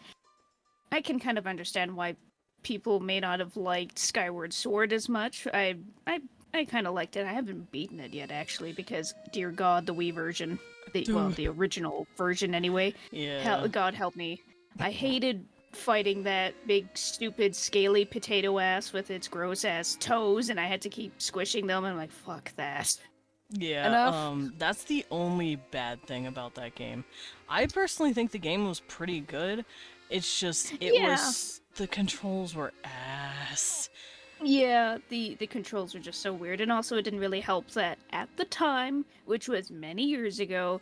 I can kind of understand why people may not have liked Skyward Sword as much. I kind of liked it. I haven't beaten it yet, actually, because dear God, the Wii version, the original version anyway. Yeah. God help me. I hated fighting that big, stupid, scaly potato ass with its gross ass toes, and I had to keep squishing them. And I'm like, fuck that. Yeah, Enough. that's the only bad thing about that game. I personally think the game was pretty good. It's just, the controls were ass. Yeah, the controls are just so weird, and also it didn't really help that at the time, which was many years ago,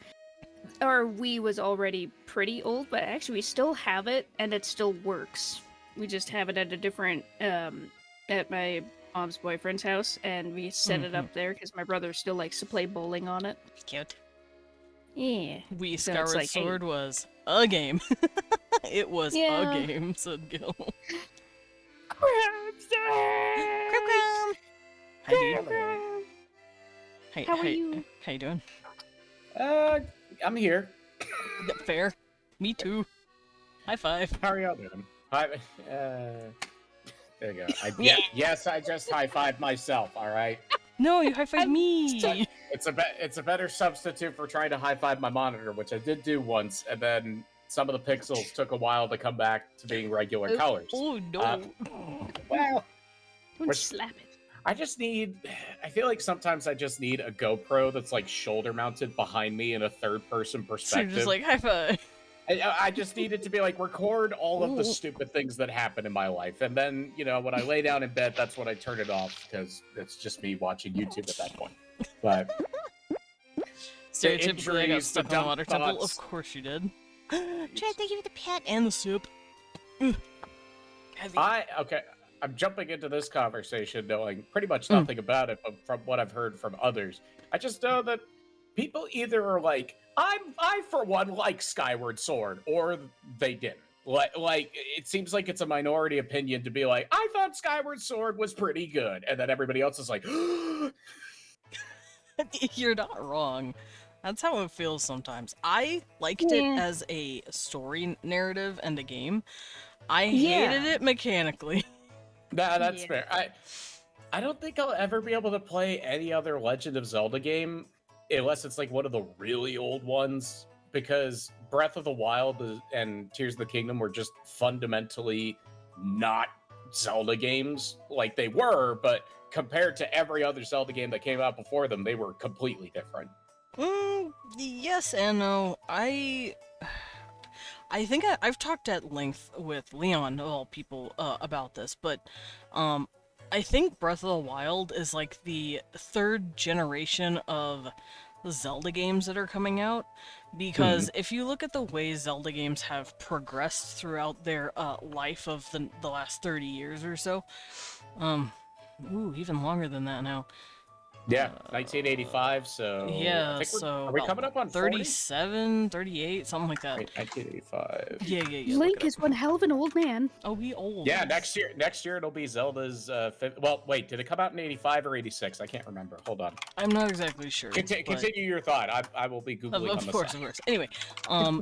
our Wii was already pretty old, but actually we still have it, and it still works. We just have it at a different, at my mom's boyfriend's house, and we set it up there because my brother still likes to play bowling on it. Cute. Yeah. Wii So it's Skyward like, hey. Sword was a game. It was Yeah. a game, said Gil. Hi, dude. Hey, How are you? How you doing? I'm here. Fair. Me too. High five. How are y'all doing? Hi. There you go. Yes, I just high-fived myself. All right. No, you high five me. It's a better substitute for trying to high-five my monitor, which I did do once, and then some of the pixels took a while to come back to being regular colors. Oh no. Well, Don't we're- slap it. I feel like sometimes I just need a GoPro that's like shoulder mounted behind me in a third-person So you're perspective. just like high five. I just needed to be like, record all of the Ooh. stupid things that happen in my life. And then, when I lay down in bed, that's when I turn it off, because it's just me watching YouTube at that point. But Stereotypically, I got injuries, stuck the on the water dumb temple. thoughts. Of course you did. Chad, thank you for the pet. And the soup. Ugh. Heavy. I'm jumping into this conversation knowing pretty much nothing about it, but from what I've heard from others, I just know that people either are like, I for one like Skyward Sword, or they didn't. Like it seems like it's a minority opinion to be like, I thought Skyward Sword was pretty good, and then everybody else is like, You're not wrong. That's how it feels sometimes. I liked it as a story narrative and a game. I hated it mechanically. Nah, that's fair. I don't think I'll ever be able to play any other Legend of Zelda game unless it's like one of the really old ones, because Breath of the Wild and Tears of the Kingdom were just fundamentally not Zelda games. Like they were, but compared to every other Zelda game that came out before them, they were completely different. Yes and no. I think I've talked at length with Leon, of all people, about this, but I think Breath of the Wild is like the third generation of Zelda games that are coming out, because if you look at the way Zelda games have progressed throughout their life of the last 30 years or so, even longer than that now, Yeah, 1985. So I Yeah, think so are we about coming up on 40? 37, 38, something like that. Wait, 1985. Yeah, look Link it up. is one hell of an old man. Oh, we old. Yeah, next year it'll be Zelda's. Well, wait, did it come out in 85 or 86? I can't remember. Hold on. I'm not exactly sure. but- Continue your thought. I will be googling on Of the course, side. of course. Anyway,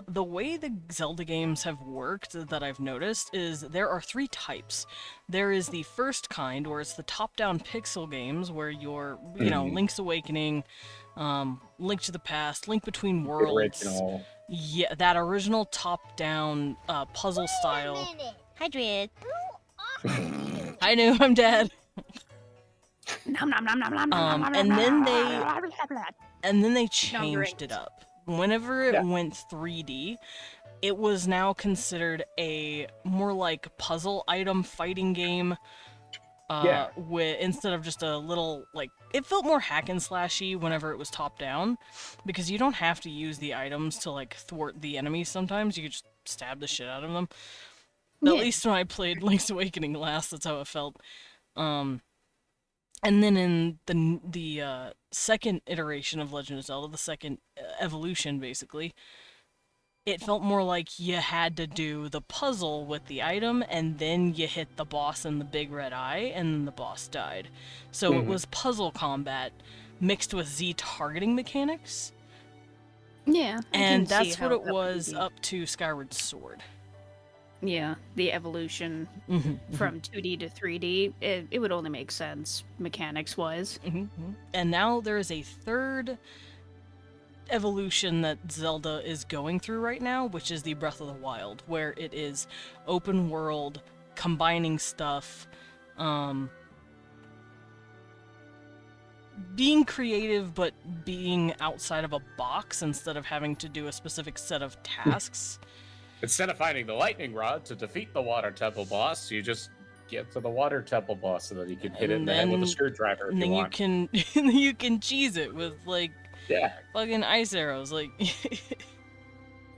the way the Zelda games have worked that I've noticed is there are 3 types. There is the first kind, where it's the top-down pixel games, where you're, you know, Link's Awakening, Link to the Past, Link Between Worlds. Original. Yeah, that original top-down puzzle style. Hi, Dred. I know, I'm dead. Nom nom nom nom nom nom nom. And then they No, you're changed it right. up. Whenever it Yeah. went 3D, it was now considered a more like puzzle item fighting game. Yeah. With instead of just a little like it felt more hack and slashy whenever it was top down, because you don't have to use the items to like thwart the enemies. Sometimes you could just stab the shit out of them. At Yeah. least when I played Link's Awakening last, that's how it felt. And then in the second iteration of Legend of Zelda, the second evolution, basically, it felt more like you had to do the puzzle with the item, and then you hit the boss in the big red eye, and then the boss died. So it was puzzle combat mixed with Z targeting mechanics, Yeah. I and can see that's how what it that would was be. up to Skyward Sword. Yeah, the evolution from 2D to 3D, it would only make sense mechanics-wise. And now there is a third evolution that Zelda is going through right now, which is the Breath of the Wild, where it is open world, combining stuff, being creative but being outside of a box instead of having to do a specific set of tasks. Instead of finding the lightning rod to defeat the water temple boss, you just get to the water temple boss so that you can hit it in the head with a screwdriver if And you then you want. can you can cheese it with like Yeah. fucking ice arrows, like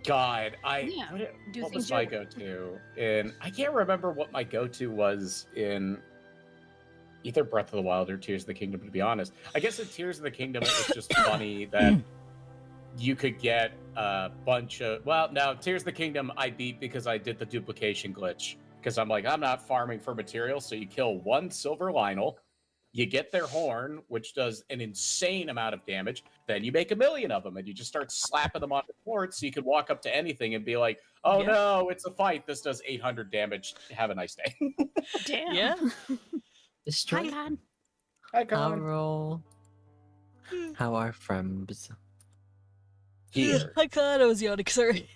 God, Yeah, do what things was my your way. go-to? And I can't remember what my go-to was in either Breath of the Wild or Tears of the Kingdom, to be honest. I guess in Tears of the Kingdom, it was just funny that you could get a bunch of... Well, no, Tears of the Kingdom I beat because I did the duplication glitch. Because I'm like, I'm not farming for materials, so you kill 1 silver Lionel, you get their horn, which does an insane amount of damage, then you make 1,000,000 of them, and you just start slapping them on the board so you can walk up to anything and be like, oh Yeah. no, it's a fight, this does 800 damage, have a nice day. Damn. yeah. Destroy God. Hi, Colin. Carl. How are friends? Here. I thought I was yawning, sorry.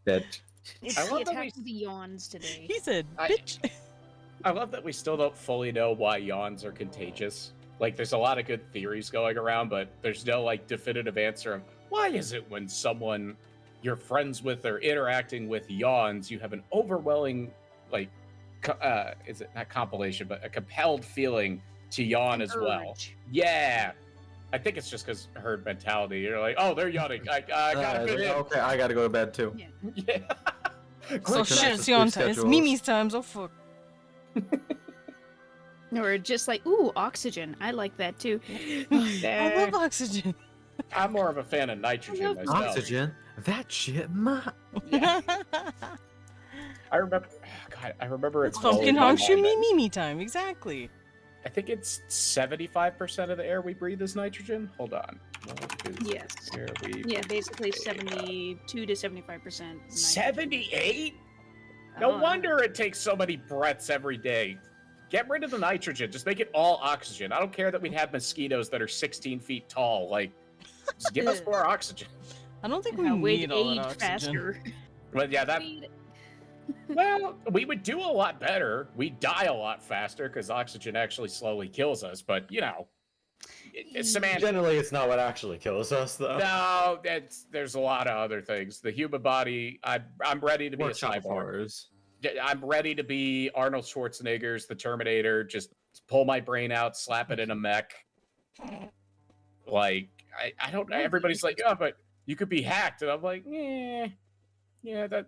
Dead. It's I the love that attack of the yawns today. He said, I- bitch. I love that we still don't fully know why yawns are contagious. Like, there's a lot of good theories going around, but there's no, like, definitive answer of why is it when someone you're friends with or interacting with yawns, you have an overwhelming, like, is it not compilation, but a compelled feeling to yawn as well. Urge. Yeah. I think it's just because herd mentality. You're like, oh, they're yawning. I gotta fit in. Okay, I gotta go to bed too. Yeah. Oh Quick, shit, that's it's the yawn sleep time. It's schedules. Mimi's times. Oh fuck. Or just like, ooh, oxygen. I like that too. I love oxygen. I'm more of a fan of nitrogen love myself. Oxygen? That shit, ma. I remember, God, I remember It's blowing pumpkin my honk mind me that Mimi time. Exactly. I think it's 75% of the air we breathe is nitrogen. Hold on. What is Yes. air we Yeah, basically 72 to 75%. 78? No wonder it takes so many breaths every day. Get rid of the nitrogen. Just make it all oxygen. I don't care that we have mosquitoes that are 16 feet tall. Like, just give us more oxygen. I don't think we How we'd need all age that oxygen. faster. But yeah, that. Well, we would do a lot better. We die a lot faster because oxygen actually slowly kills us. But you know, it's semantics. Generally, it's not what actually kills us, though. No, there's a lot of other things. The human body. I'm ready to be Workshop a cyborg. horrors. I'm ready to be Arnold Schwarzenegger's The Terminator. Just pull my brain out, slap it in a mech. Like I don't know. Everybody's like, oh, but you could be hacked, and I'm like, yeah, that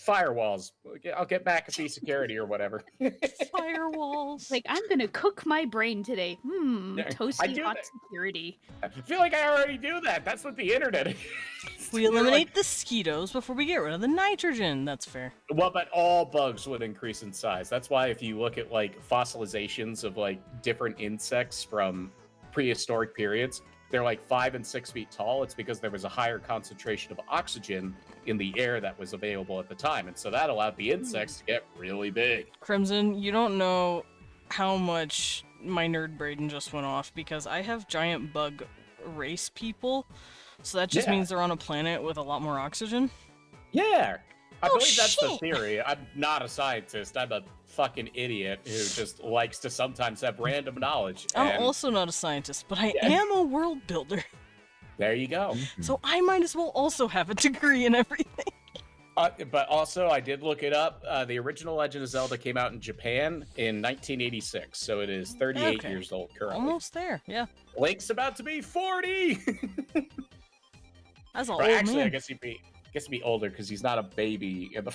firewalls. I'll get McAfee security or whatever. Firewalls. Like, I'm gonna cook my brain today. Yeah, I Toasty do hot that. security. I feel like I already do that. That's what the internet is. We We're eliminate like, the mosquitoes before we get rid of the nitrogen. That's fair. well, but all bugs would increase in size. That's why if you look at like fossilizations of like different insects from prehistoric periods, they're like 5 and 6 feet tall. It's because there was a higher concentration of oxygen in the air that was available at the time. And so that allowed the insects to get really big. Crimson, you don't know how much my nerd brain just went off because I have giant bug race people. So that just Yeah. means they're on a planet with a lot more oxygen. Yeah. I Oh, believe that's the shit. theory. I'm not a scientist. I'm a fucking idiot who just likes to sometimes have random knowledge. I'm and also not a scientist, but I Yeah. am a world builder. there you go. So I might as well also have a degree in everything. But also, I did look it up. The original Legend of Zelda came out in Japan in 1986, so it is 38 Okay. years old currently. Almost there, yeah. Link's about to be 40. That's an Or old actually, man. I guess he'd be older because he's not a baby. In the...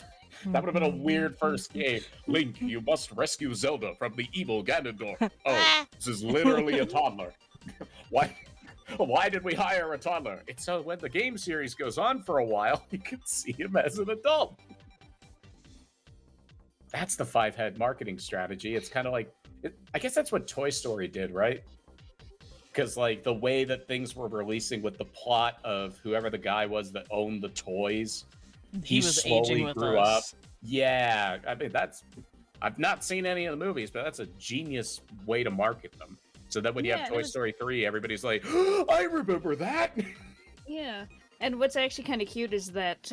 That would have been a weird first game. Link, you must rescue Zelda from the evil Ganondorf. Oh, this is literally a toddler. Why did we hire a toddler? It's so when the game series goes on for a while, you can see him as an adult. That's the 5-head marketing strategy. It's kind of like, I guess that's what Toy Story did, right? Because like the way that things were releasing with the plot of whoever the guy was that owned the toys, He was slowly aging with grew us. up. Yeah, I mean I've not seen any of the movies, but that's a genius way to market them. So that when you Yeah, have it Toy was- Story 3, everybody's like, oh, I remember that. Yeah. And what's actually kind of cute is that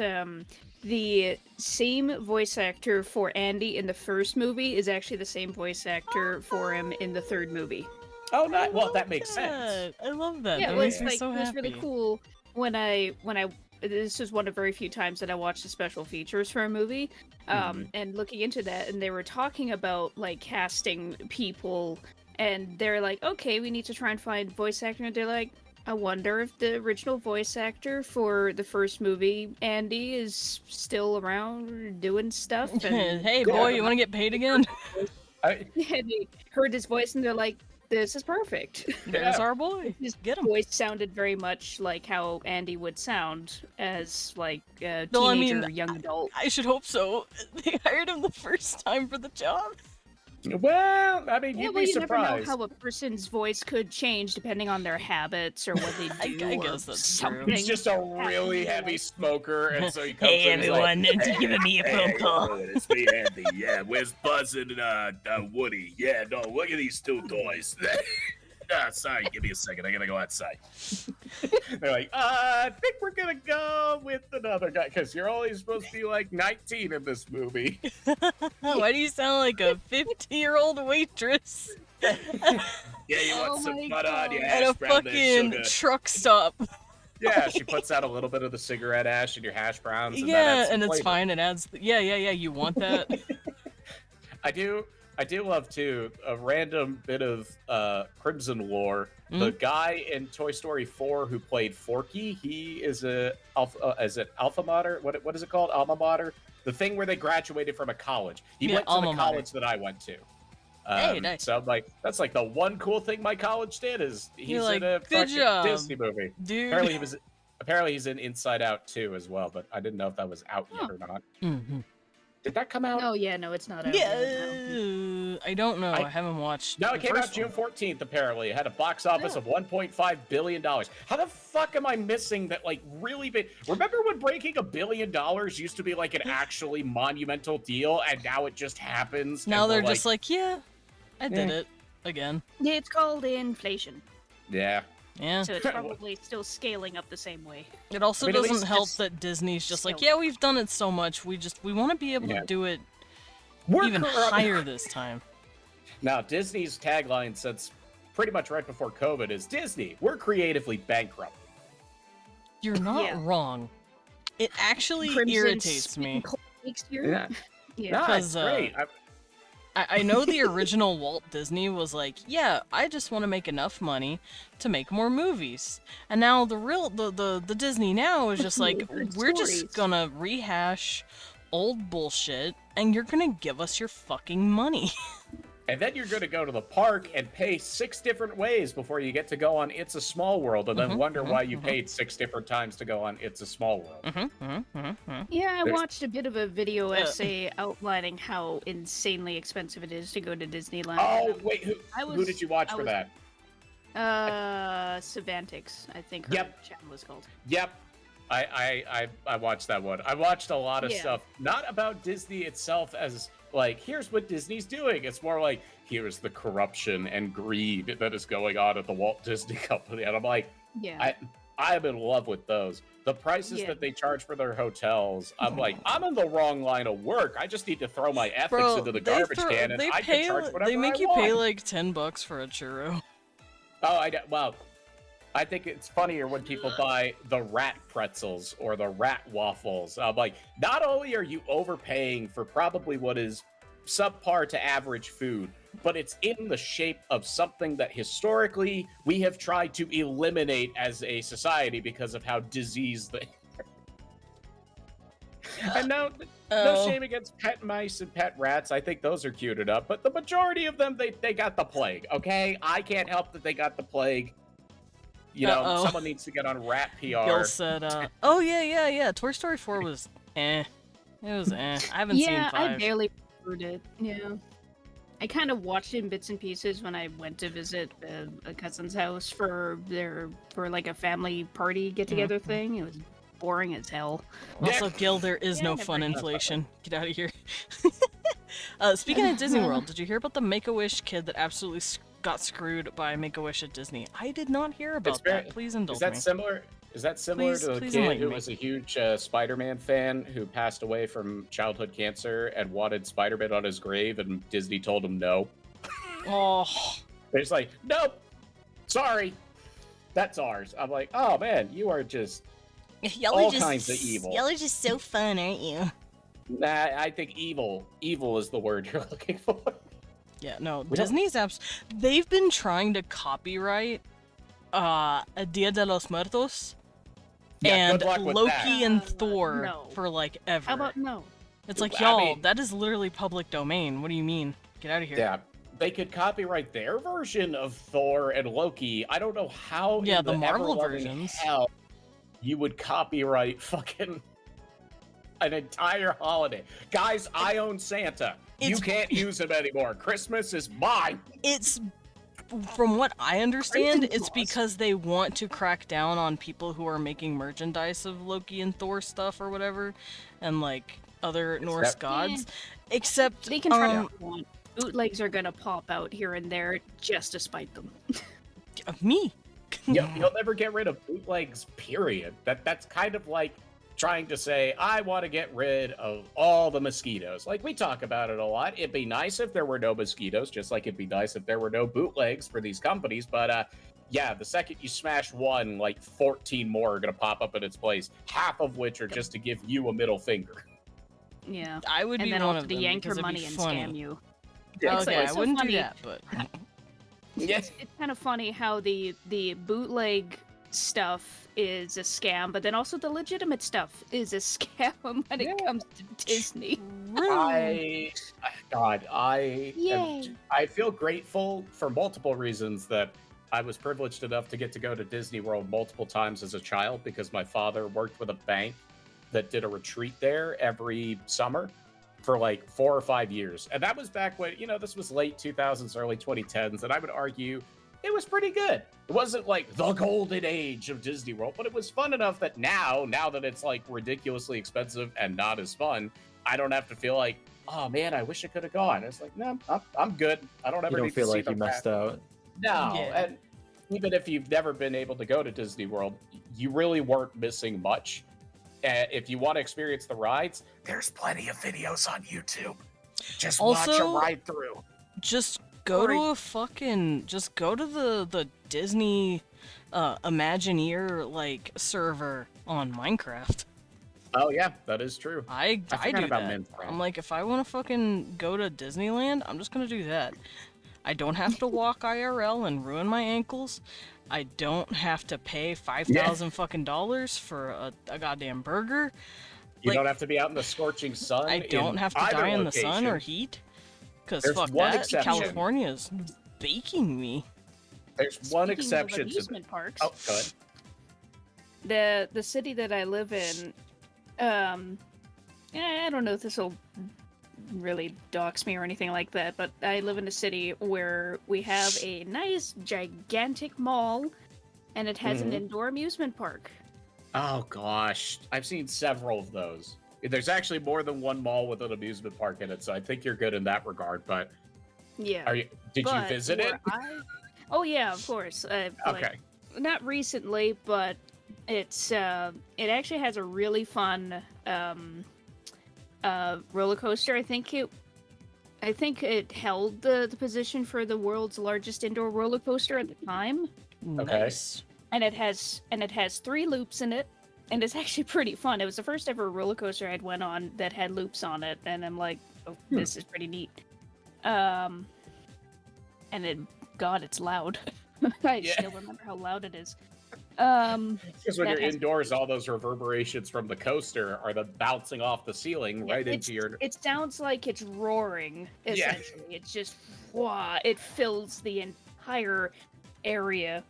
the same voice actor for Andy in the first movie is actually the same voice actor for him in the third movie. Oh, I well, love that makes sense. I love that. Yeah, That it makes was me like so it was happy. really cool when I this was one of very few times that I watched the special features for a movie. And looking into that, and they were talking about like casting people, and they're like, okay, we need to try and find voice actor, and they're like, I wonder if the original voice actor for the first movie, Andy, is still around doing stuff. And Hey boy, you want to get paid again? I, they heard his voice, and they're like, this is perfect. There's Yeah. our boy. His Get him. voice sounded very much like how Andy would sound as like a No, I teenager, mean, young adult. I should hope so. They hired him the first time for the job. well, I mean, Yeah, you'd well, be you never know surprised. how a person's voice could change depending on their habits or what they do. I or guess that's true. something. He's just a really heavy smoker, and so he comes Hey in, he's like, everyone, thanks for giving me a phone call. It's me, Andy. Yeah, where's Buzz and Woody? Yeah, no, look at these two toys. Sorry, give me a second. I gotta go outside. They're like, I think we're gonna go with another guy because you're only supposed to be like 19 in this movie. Why do you sound like a 50-year-old waitress Yeah, you Oh want some my butter on your God. at hash a brown, there's fucking sugar. truck stop? Yeah, she puts out a little bit of the cigarette ash in your hash browns. And that Yeah, adds some and it's flavor. fine. It adds. Yeah. You want that? I do love too a random bit of Crimson lore. The guy in Toy Story 4 who played Forky, he is is it alpha mater? What is it called? Alma mater? The thing where they graduated from a college. He Yeah, went to the alma mater. college that I went to. Hey, nice. So I'm like, that's like the one cool thing my college did is he's You're like, in a "Good fucking job, Disney movie. Dude. Apparently he's in Inside Out 2 as well, but I didn't know if that was out yet or not. Mhm. Did that come out? No, yeah, no, it's not out. Yeah, yet, no. I don't know. I I- haven't watched. No, the it came out first June one. 14th, apparently. It had a box office of $1.5 billion. How the fuck am I missing that, like, really big? Remember when breaking $1 billion used to be, like, an actually monumental deal, and now it just happens? Now and we're they're just like, yeah, I did Eh. it again. Yeah, it's called inflation, yeah. Yeah. so it's probably still scaling up the same way. It also I mean, at doesn't least help it's that Disney's just like, still- yeah, we've done it so much. We want to be able Yeah. to do it We're even corrupt- higher this time. Now, Disney's tagline since pretty much right before COVID is, Disney, we're creatively bankrupt. You're not Yeah. wrong. It actually Crimson irritates me. Spin Cold Next year. Yeah. No, it's 'Cause, great. I know the original Walt Disney was like, yeah, I just want to make enough money to make more movies. And now the Disney now is just like, Good we're stories. just gonna rehash old bullshit, and you're gonna give us your fucking money. And then you're going to go to the park and pay 6 different ways before you get to go on It's a Small World, and then wonder why you paid 6 different times to go on It's a Small World. Yeah, I There's- watched a bit of a video essay outlining how insanely expensive it is to go to Disneyland. Oh, wait, who was- did you watch I for was- that? Semantics, I think her Yep. channel was called. Yep. I watched that one. I watched a lot of Yeah. stuff, not about Disney itself as like, here's what Disney's doing. It's more like, here's the corruption and greed that is going on at the Walt Disney Company. And I'm like, Yeah. I'm in love with those. The prices Yeah. that they charge for their hotels, I'm like, I'm in the wrong line of work. I just need to throw my ethics Bro, into the they garbage can, and they I pay, can charge whatever they make I you want. pay like $10 for a churro. Oh, well, I think it's funnier when people buy the rat pretzels or the rat waffles. I'm like, not only are you overpaying for probably what is subpar to average food, but it's in the shape of something that historically we have tried to eliminate as a society because of how diseased they are. And no shame against pet mice and pet rats. I think those are cute enough, but the majority of them, they got the plague, okay? I can't help that they got the plague. You know, Uh-oh. someone needs to get on rat PR. Gil said, oh yeah, Toy Story 4 was eh. It was eh. I haven't seen 5. I barely heard it. Yeah. I kind of watched it in bits and pieces when I went to visit a cousin's house for like a family party get together thing. It was boring as hell. Also, Gil, there is Yeah, no never fun mind. inflation. Get out of here. Speaking of Disney World, did you hear about the Make-A-Wish kid that absolutely got screwed by Make-A-Wish at Disney? I did not hear about that. Please indulge Is that me. similar? Is that similar Please- to the please kid enlighten who me. was a huge Spider-Man fan who passed away from childhood cancer and wanted Spider-Man on his grave, and Disney told him no? Oh, They're just like, nope, sorry, that's ours. I'm like, oh man, you are just Y'all all are just, kinds of evil. Y'all are just so fun, aren't you? Nah, I think evil is the word you're looking for. yeah, no. We don't- Disney's they've been trying to copyright Dia de los Muertos Yeah, and good luck with Loki that. and Thor no. for like ever. How about no? It's like, I y'all, mean- that is literally public domain. What do you mean? Get out of here. Yeah, they could copyright their version of Thor and Loki. I don't know how. Yeah, in the Marvel ever-loving versions. Hell, you would copyright fucking an entire holiday, guys. I own Santa. You It's- can't use him anymore. Christmas is mine. It's from what I understand, Crazy it's Claus. because they want to crack down on people who are making merchandise of Loki and Thor stuff or whatever, and like other Norse that- gods. Except They can try what they want. Bootlegs are gonna pop out here and there just to spite them. Me. You'll never get rid of bootlegs. Period. That's kind of like trying to say, I want to get rid of all the mosquitoes. Like, we talk about it a lot. It'd be nice if there were no mosquitoes, just like it'd be nice if there were no bootlegs for these companies. But yeah, the second you smash one, like 14 more are going to pop up in its place, half of which are just to give you a middle finger. Yeah. I would And be then one also of to them yank because your it'd be money and funny. scam you. Yeah, Okay, it's I so wouldn't funny. do that, but Yes. It's kind of funny how the bootleg stuff is a scam, but then also the legitimate stuff is a scam when it comes to Disney. I Yay. I feel grateful for multiple reasons that I was privileged enough to get to go to Disney World multiple times as a child because my father worked with a bank that did a retreat there every summer for like 4 or 5 years. And that was back when, this was late 2000s, early 2010s, and I would argue it was pretty good. It wasn't like the golden age of Disney World, but it was fun enough that now that it's like ridiculously expensive and not as fun, I don't have to feel like, oh man, I wish I could have gone. It's like, no, I'm good. I don't ever You don't need feel to see like the you messed out. No, Yeah. and even if you've never been able to go to Disney World, you really weren't missing much. If you want to experience the rides, there's plenty of videos on YouTube. Just watch a Also- ride through. just go to the Disney Imagineer like server on Minecraft. Oh yeah, that is true. I forgot do about that. Minecraft. I'm like, if I want to fucking go to Disneyland, I'm just gonna do that. I don't have to walk IRL and ruin my ankles. I don't have to pay $5,000 fucking dollars for a goddamn burger. You Like, don't have to be out in the scorching sun. I don't in have to either die in the sun or location. heat. Because There's fuck one that, exception. California's baking me. There's one Speaking exception of to amusement parks, Oh, go ahead. the city that I live in, I don't know if this will really dox me or anything like that, but I live in a city where we have a nice gigantic mall, and it has an indoor amusement park. Oh gosh, I've seen several of those. There's actually more than one mall with an amusement park in it, so I think you're good in that regard. But Yeah. did you But visit it? Oh yeah, of course. Okay. Not recently, but it actually has a really fun roller coaster. I think it held the position for the world's largest indoor roller coaster at the time. Okay. Nice. And it has 3 loops in it, and it's actually pretty fun. It was the first ever roller coaster I'd went on that had loops on it, and I'm like, oh, this is pretty neat. And God, it's loud. I still remember how loud it is. Because when that you're has- indoors, all those reverberations from the coaster are the bouncing off the ceiling right into your. It sounds like it's roaring. Yeah. Essentially, it's just it fills the entire area.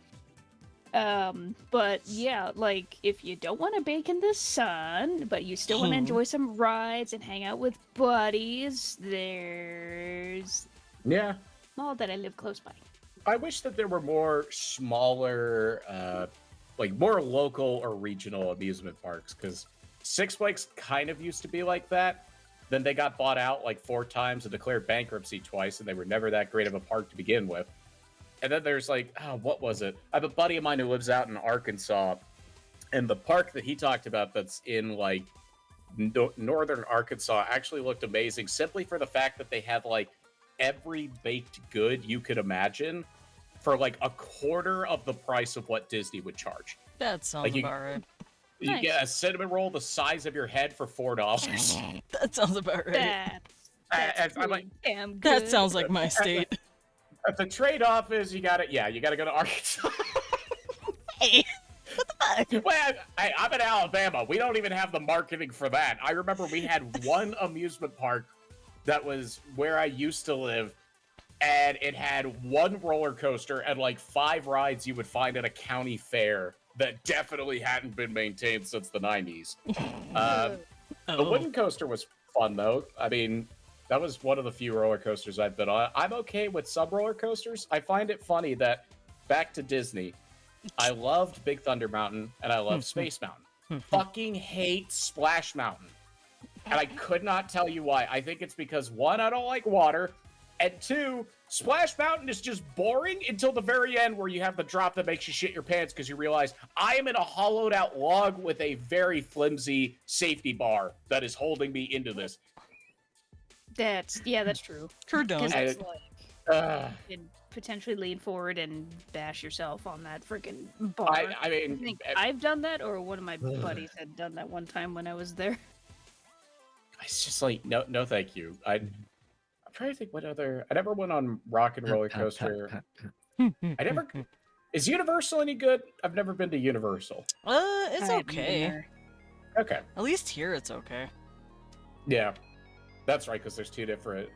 But yeah, like if you don't want to bake in the sun, but you still want to enjoy some rides and hang out with buddies, there's Yeah. mall that I live close by. I wish that there were more smaller, like more local or regional amusement parks, because Six Flags kind of used to be like that. Then they got bought out like 4 times and declared bankruptcy twice, and they were never that great of a park to begin with. And then there's like, what was it? I have a buddy of mine who lives out in Arkansas, and the park that he talked about that's in like northern Arkansas actually looked amazing, simply for the fact that they have like every baked good you could imagine for like a quarter of the price of what Disney would charge. That sounds Like, you- about right. You Nice. get a cinnamon roll the size of your head for $4. That sounds about right. That's I'm like, pretty damn good. That sounds like my state. but the trade-off is you gotta go to Arkansas. Hey, what the fuck? Well, hey, I'm in Alabama. We don't even have the marketing for that. I remember we had one amusement park that was where I used to live, and it had one roller coaster and like 5 rides you would find at a county fair that definitely hadn't been maintained since the 90s. The wooden coaster was fun, though. I mean, that was one of the few roller coasters I've been on. I'm okay with some roller coasters. I find it funny that, back to Disney, I loved Big Thunder Mountain and I loved Space Mountain. Fucking hate Splash Mountain. And I could not tell you why. I think it's because, 1, I don't like water, and 2, Splash Mountain is just boring until the very end where you have the drop that makes you shit your pants because you realize I am in a hollowed out log with a very flimsy safety bar that is holding me into this. That's true. True done. Because it's Ugh. you can potentially lean forward and bash yourself on that freaking bar. I mean, think I've done that, or one of my buddies had done that one time when I was there. it's just like, no, thank you. I'm trying to think what other. I never went on Rock and Roller Coaster. I never. Is Universal any good? I've never been to Universal. It's I haven't been okay. there. Okay. At least here it's okay. Yeah, that's right, because there's 2 different.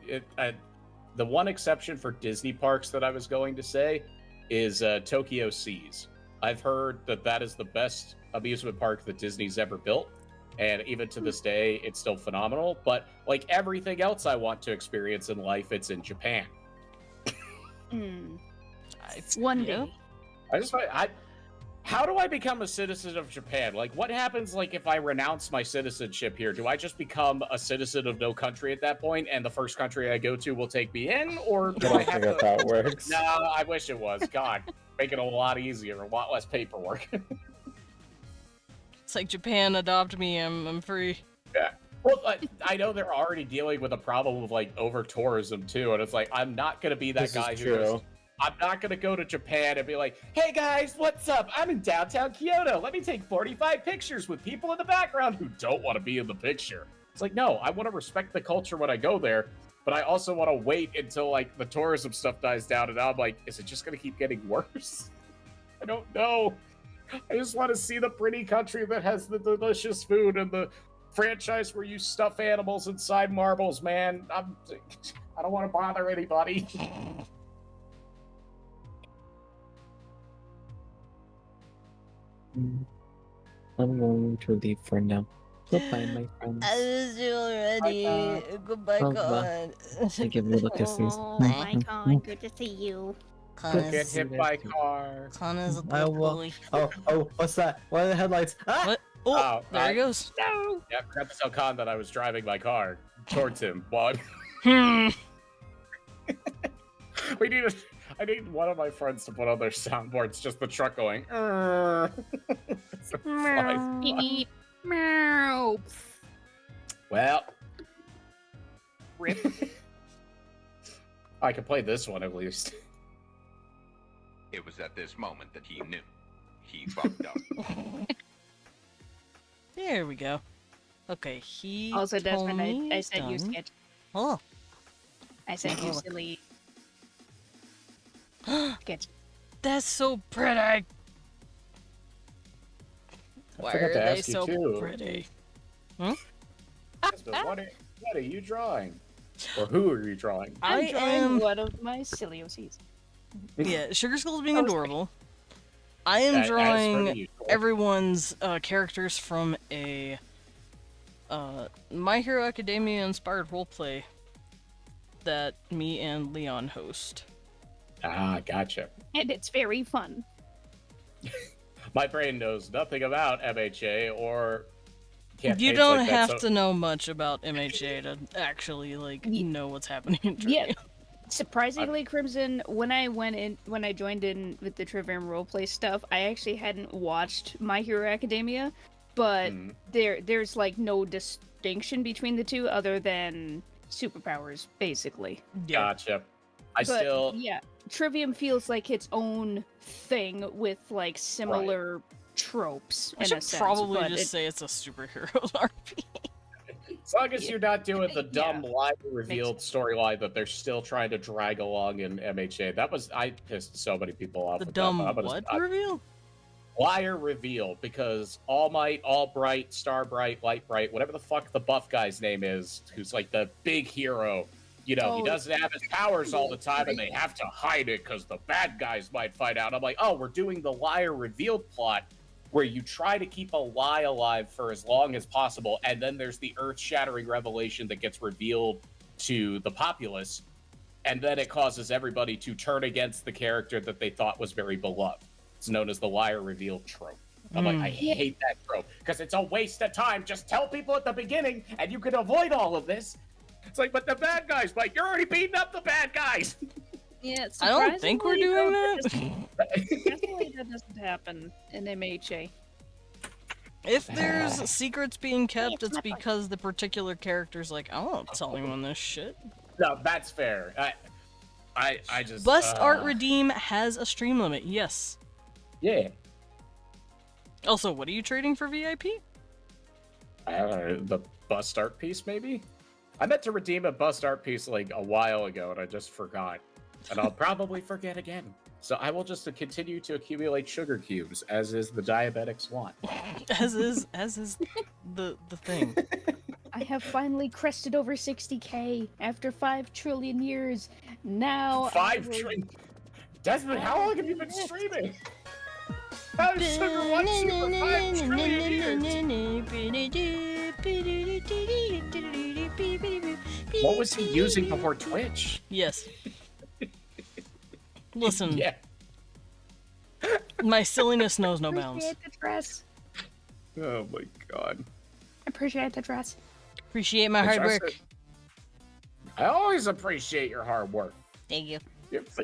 The one exception for Disney parks that I was going to say is Tokyo Seas. I've heard that that is the best amusement park that Disney's ever built, and even to this day, it's still phenomenal. But like everything else I want to experience in life, it's in Japan. One yeah. day. How do I become a citizen of Japan? Like, what happens, like, if I renounce my citizenship here? Do I just become a citizen of no country at that point, and the first country I go to will take me in, or do I have That's to? how it works. No, I wish it was. God, make it a lot easier, a lot less paperwork. It's like Japan, adopt me, I'm free. Yeah. Well, I know they're already dealing with a problem of like over tourism too, and it's like I'm not gonna be that This is guy who true. goes. I'm not gonna go to Japan and be like, "Hey guys, what's up? I'm in downtown Kyoto. Let me take 45 pictures with people in the background who don't want to be in the picture." It's like, no, I want to respect the culture when I go there, but I also want to wait until like the tourism stuff dies down, and I'm like, is it just gonna keep getting worse? I don't know. I just want to see the pretty country that has the delicious food and the franchise where you stuff animals inside marbles, man. I don't want to bother anybody. I'm going to leave for now. Goodbye, my friends. I miss you already. Goodbye, Oh, Con. I give you the kisses. Bye, Con. Good to see you. Con Get is, hit by a car. Con is a I little will. boy. Oh, what's that? What are the headlights? Ah! What? Oh, Oh, there he goes. No. Yeah, I forgot to tell Khan that I was driving my car towards him. While Hmm. I need one of my friends to put on their soundboards, just the truck going. It's a fly. Beep. Meow. Well, Rip. I can play this one at least. It was at this moment that he knew. He fucked up. There we go. Okay, he Also, told Desmond, me I he's sent you done. sketch. Oh. I sent you Oh. silly sketch. That's so pretty. Why forgot are to they ask you, so too. pretty? Desmond, what are you drawing? Or who are you drawing? I'm I drawing am. one of my silly OCs. Yeah, Sugar Skull's being I was adorable. I am As per drawing the usual. everyone's characters from a My Hero Academia inspired roleplay that me and Leon host. Ah, gotcha. And it's very fun. My brain knows nothing about MHA or You campaigns don't like that, have so- to know much about MHA to actually know what's happening in Yeah. Trivia. Surprisingly, Crimson, when I joined in with the Trivium roleplay stuff, I actually hadn't watched My Hero Academia, but Mhm. there's like no distinction between the two other than superpowers, basically. Yeah. Gotcha. Yeah, Trivium feels like its own thing with like similar tropes I in should a sense. probably but just say it's a superheroes RP. As long as you're not doing the dumb Yeah. live revealed storyline that they're still trying to drag along in MHA. I pissed so many people off The with dumb that. but what I- reveal? liar reveal, because All Might, All Bright, Star Bright, Light Bright, whatever the fuck the buff guy's name is, who's like the big hero, he Oh, doesn't have his powers all the time and they have to hide it because the bad guys might find out. I'm like, oh, we're doing the liar revealed plot where you try to keep a lie alive for as long as possible, and then there's the earth-shattering revelation that gets revealed to the populace, and then it causes everybody to turn against the character that they thought was very beloved. It's known as the liar reveal trope. I'm like, I hate that trope because it's a waste of time. Just tell people at the beginning, and you can avoid all of this. It's like, but the bad guys, like, you're already beating up the bad guys. Yeah, I don't think we're doing that. Surprisingly, that doesn't happen in MHA. If there's secrets being kept, it's because the particular character's like, I won't tell anyone this shit. No, that's fair. I just Bust Art Redeem has a stream limit, yes. Yeah. Also, what are you trading for VIP? I don't know, the bust art piece, maybe? I meant to redeem a bust art piece like a while ago, and I just forgot. And I'll probably forget again. So I will just continue to accumulate sugar cubes, as is the diabetics want. As is the thing. I have finally crested over 60k after 5 trillion years. Now I 5 will- trillion. Desmond, how long have you been streaming? How has Sugar watched you for 5 trillion years? What was he using before Twitch? Yes. Listen, Yeah. my silliness knows no bounds. Appreciate the dress. Oh my god. Appreciate the dress. Appreciate my hard work. I always appreciate your hard work. Thank you.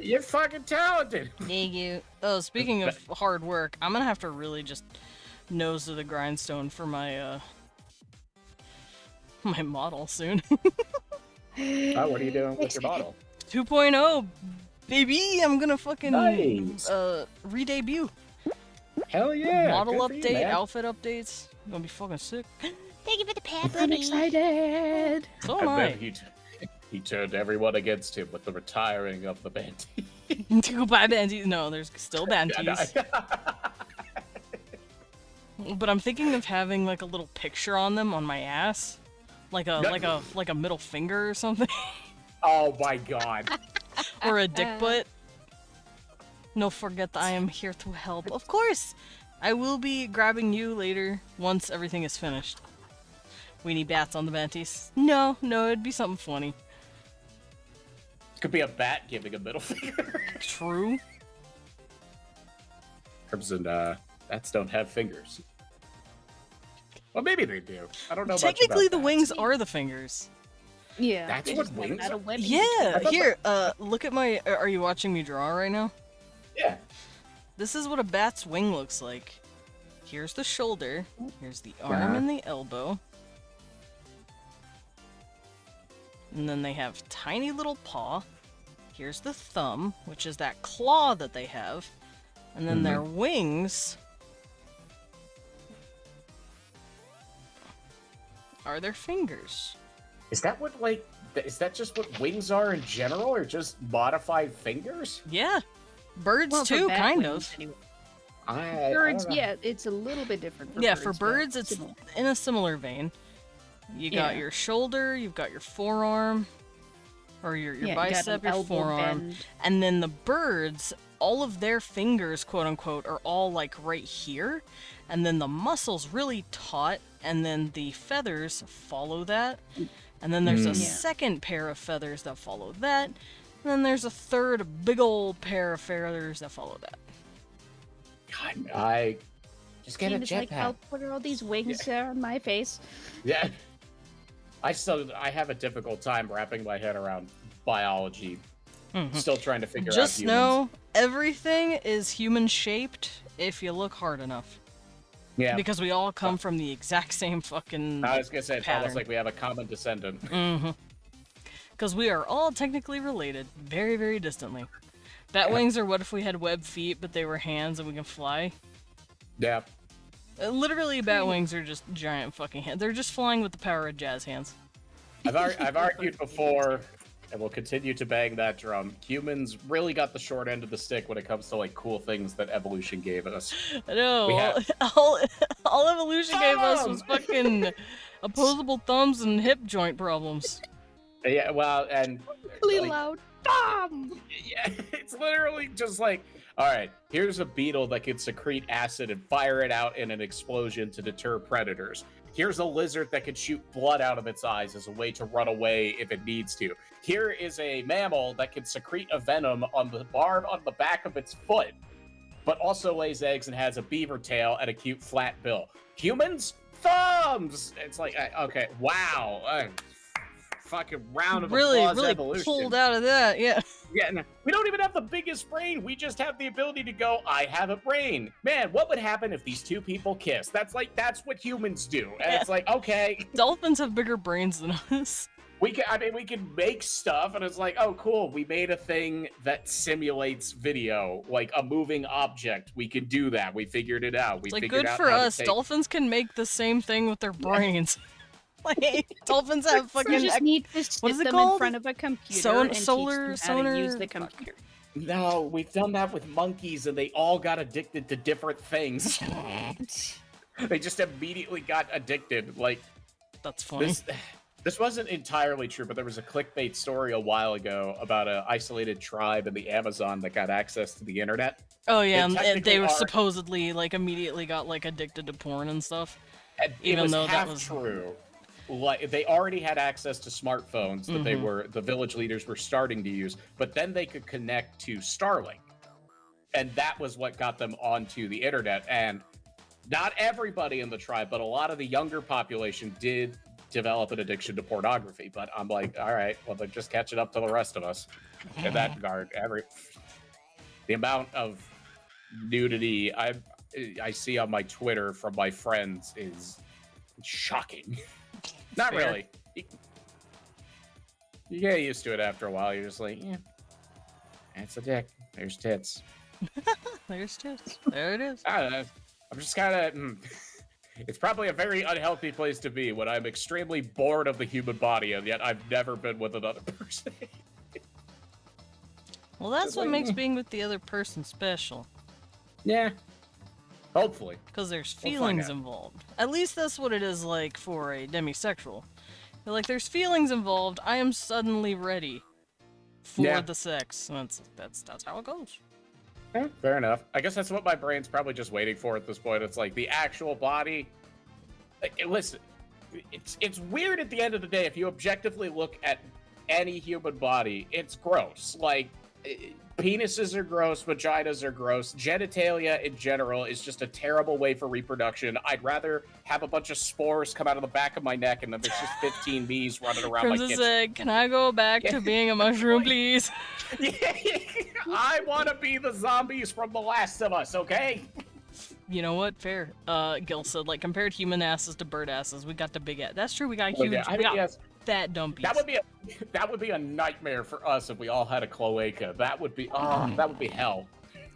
You're fucking talented. Thank you. Oh, speaking of hard work, I'm gonna have to really just nose to the grindstone for my my model soon. Oh, what are you doing with your model? 2.0, baby! I'm gonna fucking Nice. re-debut. Hell yeah. Model good for you, update, man. outfit updates. Gonna be fucking sick. Thank you for the pad, I'm buddy. excited. So am And then I. he turned everyone against him with the retiring of the band. Goodbye, bandies. No, there's still bandies. But I'm thinking of having like a little picture on them on my ass, like a middle finger or something, Oh my god. or a dick butt. No, forget that I am here to help. Of course, I will be grabbing you later once everything is finished. Weenie bats on the banties. No, it'd be something funny. Could be a bat giving a middle finger. True. Herbs and bats don't have fingers. Well, maybe they do. I don't know. Technically, much the about wings bats. are the fingers. Yeah. That's they what just haven't wings had a are? webbing. Yeah, thought here, look at my... Are you watching me draw right now? Yeah. This is what a bat's wing looks like. Here's the shoulder, here's the arm and the elbow. And then they have tiny little paw. Here's the thumb, which is that claw that they have. And then their wings are their fingers. Is that what, like, is that just what wings are in general, or just modified fingers? Yeah. Birds Well, for too, bat kind wings, of. anyway. I Birds, don't know. yeah, it's a little bit different. Yeah, for but birds, it's similar. in a similar vein. You got Yeah. your shoulder, you've got your forearm, or your Yeah, you got bicep, an your elbow forearm. bend. And then the birds, all of their fingers, quote unquote, are all like right here. And then the muscles really taut, and then the feathers follow that. And then there's a Yeah. second pair of feathers that follow that. And then there's a third big old pair of feathers that follow that. God, I just get a Seems like, jetpack. what are all these wings on my face? Yeah. I have a difficult time wrapping my head around biology. Still trying to figure out Just humans. know everything is human shaped if you look hard enough. Yeah. Because we all come from the exact same fucking I was gonna say it's almost pattern. like we have a common descendant. Because we are all technically related, very, very distantly. Bat wings are what if we had webbed feet, but they were hands and we can fly? Yeah. Literally, bat wings are just giant fucking hands. They're just flying with the power of jazz hands. I've argued before, and we'll continue to bang that drum. Humans really got the short end of the stick when it comes to like cool things that evolution gave us. I know. We have- All evolution gave us was Thumb! fucking opposable thumbs and hip joint problems. Yeah, well, and Really like, loud. yeah, it's literally just like, all right, here's a beetle that can secrete acid and fire it out in an explosion to deter predators. Here's a lizard that can shoot blood out of its eyes as a way to run away if it needs to. Here is a mammal that can secrete a venom on the barb on the back of its foot, but also lays eggs and has a beaver tail and a cute flat bill. Humans? Thumbs! It's like, okay, wow. Fucking round of applause Really evolution. pulled out of that, yeah. Yeah, no, we don't even have the biggest brain. We just have the ability to go, I have a brain. Man, what would happen if these two people kiss? That's what humans do. And Yeah. it's like, okay, Dolphins have bigger brains than us. we can make stuff, and it's like, oh, cool. We made a thing that simulates video, like a moving object. We can do that. We figured it out. We It's like, figured good out for how to us. take- Dolphins can make the same thing with their brains. Like, dolphins have You fucking... just need to sit what is it them called? in front of a computer Son- and solar- teach them how to use sonar- the computer. No, we've done that with monkeys, and they all got addicted to different things. They just immediately got addicted. Like, That's funny. This wasn't entirely true, but there was a clickbait story a while ago about an isolated tribe in the Amazon that got access to the internet. Oh yeah, they and they technically were are- supposedly like immediately got like addicted to porn and stuff. And Even it was though that half was- true. Like, they already had access to smartphones that Mm-hmm. the village leaders were starting to use, but then they could connect to Starlink. And that was what got them onto the internet. And not everybody in the tribe, but a lot of the younger population did develop an addiction to pornography. But I'm like, all right, well, they're just catching up to the rest of us in that regard. The amount of nudity I see on my Twitter from my friends is shocking. Not Fair. really. You get used to it after a while. You're just like, yeah, it's a dick. There's tits. There's tits. There it is. I don't know. I'm just kind of. It's probably a very unhealthy place to be when I'm extremely bored of the human body, and yet I've never been with another person. Well, that's It's what like, makes being with the other person special. Yeah. Hopefully. Because there's We'll find feelings out. involved. At least that's what it is like for a demisexual. You're like, there's feelings involved. I am suddenly ready for Yeah. the sex. That's how it goes. Fair enough. I guess that's what my brain's probably just waiting for at this point. It's like the actual body. Like, listen, it's weird at the end of the day. If you objectively look at any human body, it's gross. Like, penises are gross, vaginas are gross, genitalia in general is just a terrible way for reproduction. I'd rather have a bunch of spores come out of the back of my neck and then there's just 15 bees running around my Princess kitchen. said, can I go back to being a mushroom, please? I want to be the zombies from The Last of Us, okay? You know what? Fair. Gil said, like, compared human asses to bird asses, we got the big ass. That's true, we got huge, Yeah, I we mean, got yes, fat dumpies. that would be a nightmare for us if we all had a cloaca. That would be hell.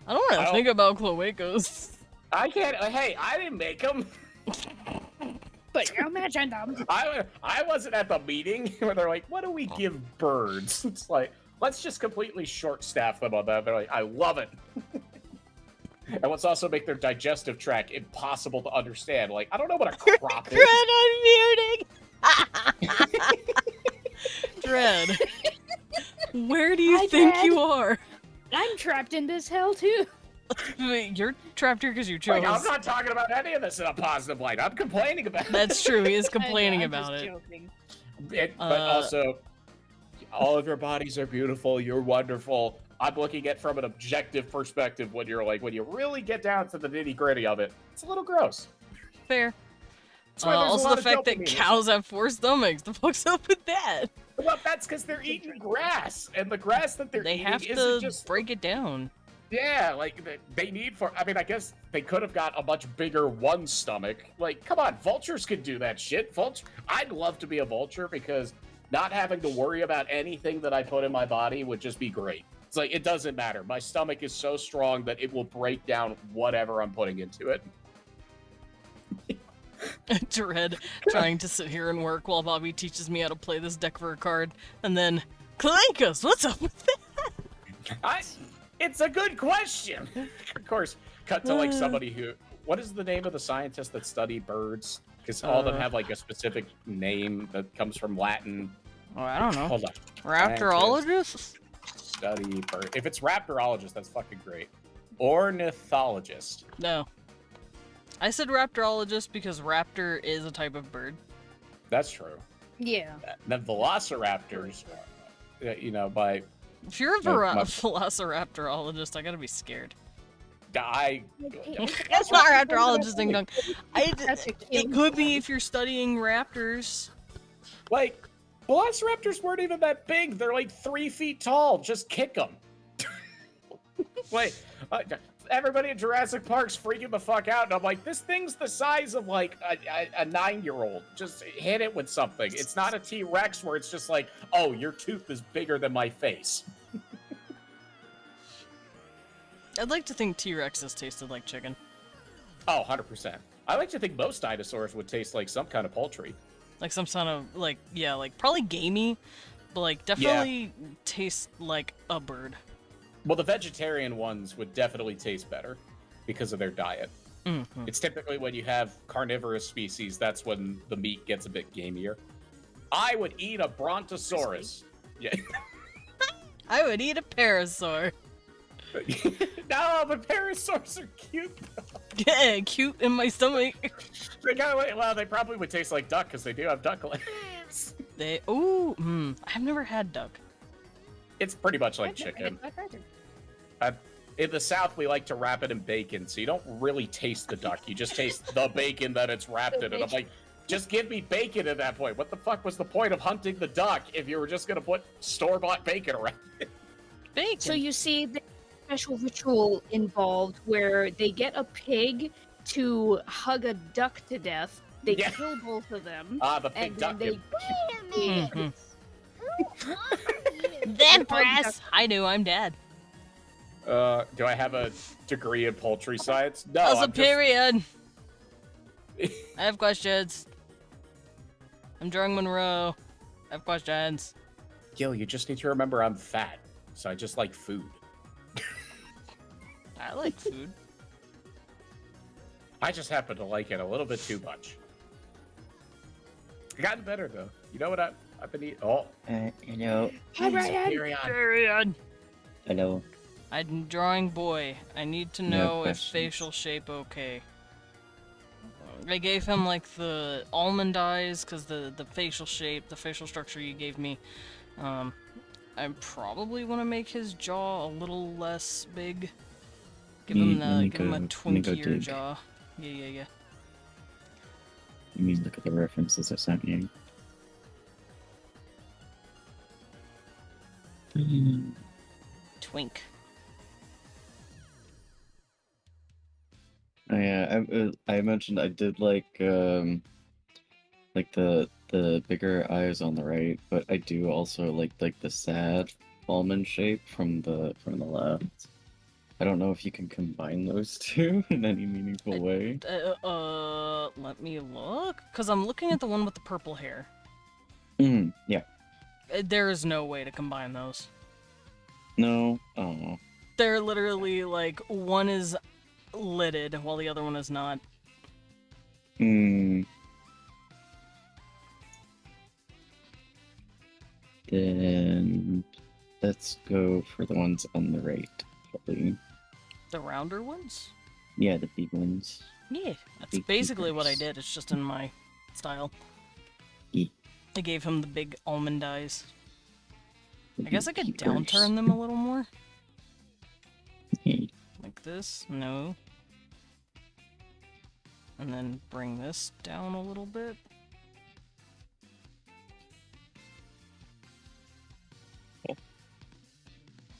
I don't want to think about cloacas. I can't. Hey, I didn't make them. But you imagine them. I wasn't at the meeting where they're like, "What do we give birds?" It's like, let's just completely short staff them on that. They're like, "I love it." And let's also make their digestive tract impossible to understand. Like, I don't know what a crop is. Dread unmuting! Dread, where do you Hi, think Dread. you are? I'm trapped in this hell too. Wait, you're trapped here because you chose. Like, I'm not talking about any of this in a positive light. I'm complaining about it. That's true, he is I know, complaining I'm about just it. joking. But also, all of your bodies are beautiful. You're wonderful. I'm looking at from an objective perspective when you're like, when you really get down to the nitty gritty of it, it's a little gross. Fair. That's why there's a Also lot the of fact that dopamine. cows have 4 stomachs. The fuck's up with that? Well, that's because they're eating grass, and the grass that they're They eating have isn't to just break it down. yeah, like they need for. I mean, I guess they could have got a much bigger one stomach. Like, come on, vultures could do that shit. I'd love to be a vulture because not having to worry about anything that I put in my body would just be great. It's like it doesn't matter. My stomach is so strong that it will break down whatever I'm putting into it. Dread trying to sit here and work while Bobby teaches me how to play this deck for a card. And then, Clankus, what's up with that? It's a good question. Of course, cut to like somebody who. What is the name of the scientist that study birds? Because all of them have like a specific name that comes from Latin. Oh, I don't know. Hold on. Raptorologist? Study bird. If it's raptorologist, that's fucking great. Ornithologist. No. I said raptorologist because raptor is a type of bird. That's true. Yeah. Then velociraptors, you know, by If you're a my- velociraptorologist, I gotta be scared. I. That's not raptorologist, ding dong. That's a It cute could be one. if you're studying raptors. Like, velociraptors weren't even that big. They're like 3 feet tall. Just kick them. Wait, everybody in Jurassic Park's freaking the fuck out, and I'm like, this thing's the size of like a 9-year-old. Just hit it with something. It's not a T-Rex where it's just like, oh, your tooth is bigger than my face. I'd like to think T-Rexes tasted like chicken. Oh, 100%. I like to think most dinosaurs would taste like some kind of poultry. Like some sort of, like, yeah, like probably gamey, but like definitely taste like a bird. Well, the vegetarian ones would definitely taste better because of their diet. Mm-hmm. It's typically when you have carnivorous species, that's when the meat gets a bit gamier. I would eat a brontosaurus. Yeah. I would eat a parasaur. No, but parasaurs are cute. Yeah, cute in my stomach. They probably would taste like duck because they do have duck legs. I've never had duck. It's pretty much like I've never chicken. had it, I've heard. In the South, we like to wrap it in bacon, so you don't really taste the duck. You just taste the bacon that it's wrapped in. And I'm like, just give me bacon at that point. What the fuck was the point of hunting the duck if you were just going to put store-bought bacon around it? Bacon. So you see the special ritual involved where they get a pig to hug a duck to death. They Yeah. kill both of them. The pig And duck. then they Then press. I knew I'm dead. Do I have a degree in poultry science? No. That's a I'm just- period. I have questions. I'm drawing Monroe. I have questions. Gil, you just need to remember I'm fat, so I just like food. I like food. I just happen to like it a little bit too much. It's gotten better though. You know what I've been eating? Oh, Hello. Hi, Brian. Period. Hello. I'm drawing boy. I need to No know if questions. facial shape okay. I gave him like the almond eyes because the facial shape, the facial structure you gave me. I probably want to make his jaw a little less big. Give him Let me give him a go- let me go twinkier dig. jaw. Yeah. Let me look at the references I sent you. Twink. Oh, yeah, I mentioned I did like the bigger eyes on the right, but I do also like the sad almond shape from the left. I don't know if you can combine those two in any meaningful way. Let me look, cause I'm looking at the one with the purple hair. Yeah. There is no way to combine those. No. Oh. They're literally like one is lidded while the other one is not. Hmm. Then let's go for the ones on the right, probably. The rounder ones? Yeah, the big ones. Yeah, that's Big basically what I peepers. did. It's just in my style. Yeah. I gave him the big almond eyes. The I guess I big could peepers. downturn them a little more. Yeah. Like this? No. And then bring this down a little bit.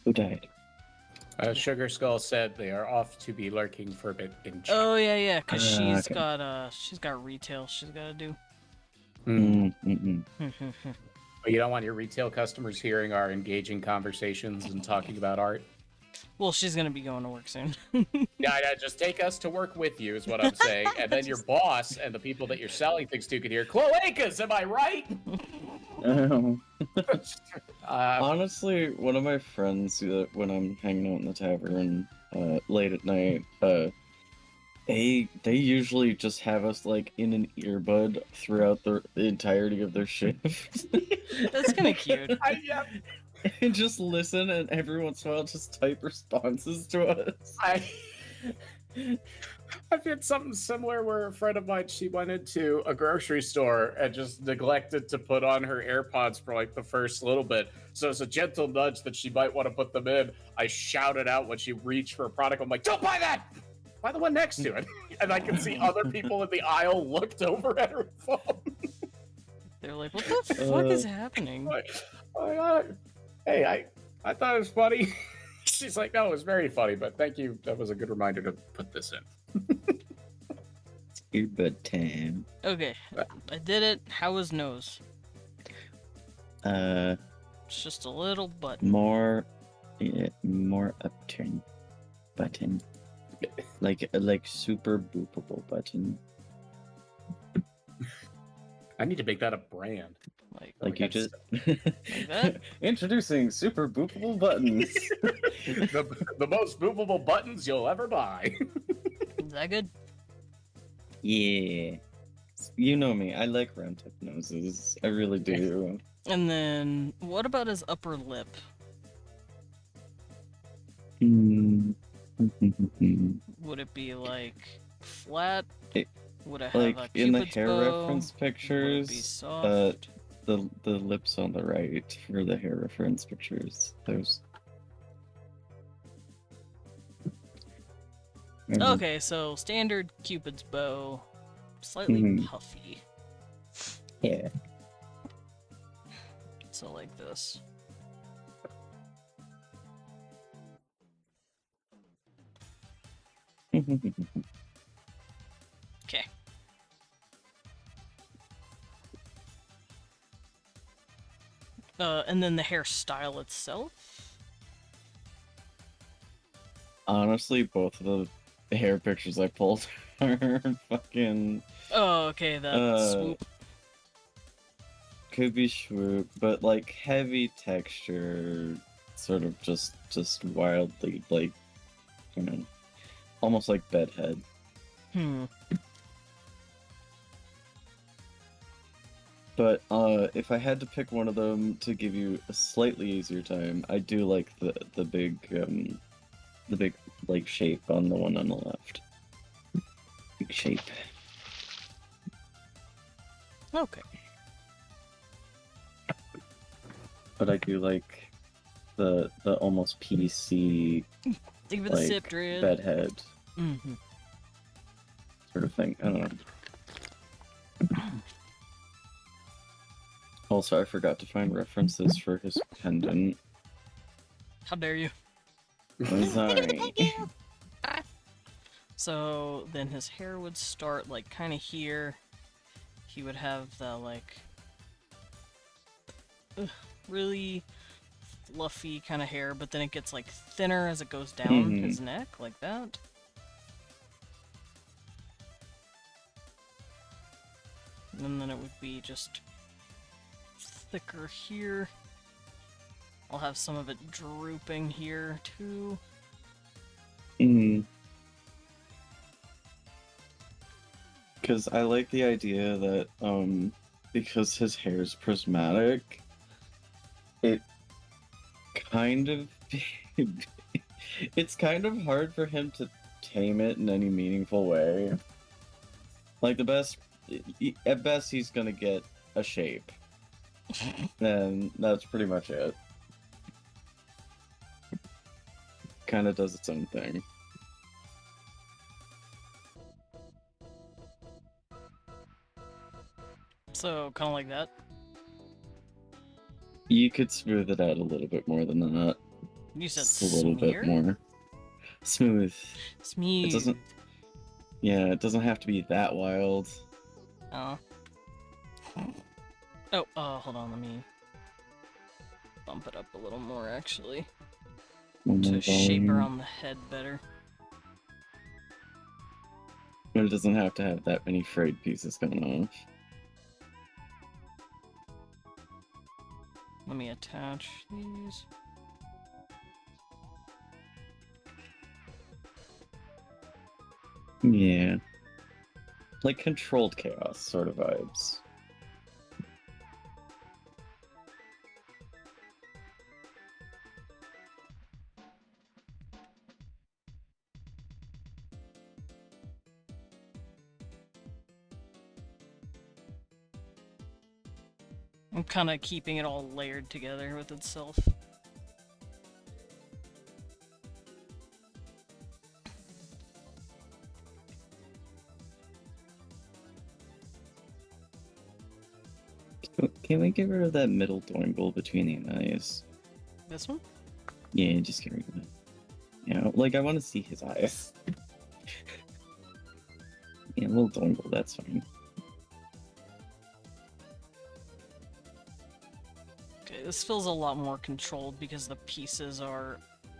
Who died? Sugar Skull said they are off to be lurking for a bit in chat. Oh yeah, cause Okay. she's got retail she's gotta do. But you don't want your retail customers hearing our engaging conversations and talking about art. Well, she's gonna be going to work soon. Yeah, just take us to work with you is what I'm saying, and then your boss and the people that you're selling things to can hear cloacas. Am I right? Honestly, one of my friends, when I'm hanging out in the tavern late at night, they usually just have us like in an earbud throughout the entirety of their shift. That's kind of cute. Yeah. And just listen, and every once in a while, just type responses to us. I've had something similar where a friend of mine, she went into a grocery store and just neglected to put on her AirPods for like the first little bit. So it's a gentle nudge that she might want to put them in. I shouted out when she reached for a product. I'm like, don't buy that! Buy the one next to it. And I can see other people in the aisle looked over at her phone. They're like, what the fuck is happening? Hey, I thought it was funny. She's like, no, it was very funny, but thank you. That was a good reminder to put this in. Earbud time. Okay, I did it. How was nose? Uh, It's just a little button. more upturn button, like super boopable button. I need to make that a brand. Like you just that? introducing super boopable buttons. the most movable buttons you'll ever buy. Is that good? Yeah, you know me. I like round tip noses. I really do. And then, what about his upper lip? Mm. Would it be like flat? It- Would it have Like a in the Cupid's hair bow? reference Would it be pictures, soft? the lips on the right for the hair reference pictures. Those. Remember? Okay, so standard Cupid's bow, slightly Mhm. puffy. Yeah. So like this. Okay. And then the hairstyle itself. Honestly, both of the hair pictures I pulled are fucking Oh, okay, that swoop. could be swoop, but like heavy texture, sort of just wildly like, almost like bedhead. But if I had to pick one of them to give you a slightly easier time, I do like the big like shape on the one on the left. Big shape. Okay. But I do like the almost PC Think of the like sip dread. bedhead Mm-hmm. sort of thing. I don't know. Also, I forgot to find references for his pendant. How dare you? I'm sorry. So then his hair would start like kind of here. He would have the like really fluffy kind of hair, but then it gets like thinner as it goes down his neck, like that. And then it would be just thicker here. I'll have some of it drooping here too. Because I like the idea that because his hair's prismatic, it kind of it's kind of hard for him to tame it in any meaningful way. Like at best he's gonna get a shape. And that's pretty much it. Kind of does its own thing. So, kind of like that. You could smooth it out a little bit more than that. You said Just a little smear? bit more. Smooth. Smooth. It doesn't. Yeah, it doesn't have to be that wild. Oh, hold on, let me bump it up a little more, actually. To shape around the head better. But it doesn't have to have that many frayed pieces coming off. Let me attach these. Yeah. Like controlled chaos sort of vibes. I'm kind of keeping it all layered together with itself. Can we get rid of that middle doingle between the eyes? This one? Yeah, just get rid of it. Yeah, like I want to see his eyes. Yeah, a little doingle, that's fine. Okay, this feels a lot more controlled because the pieces are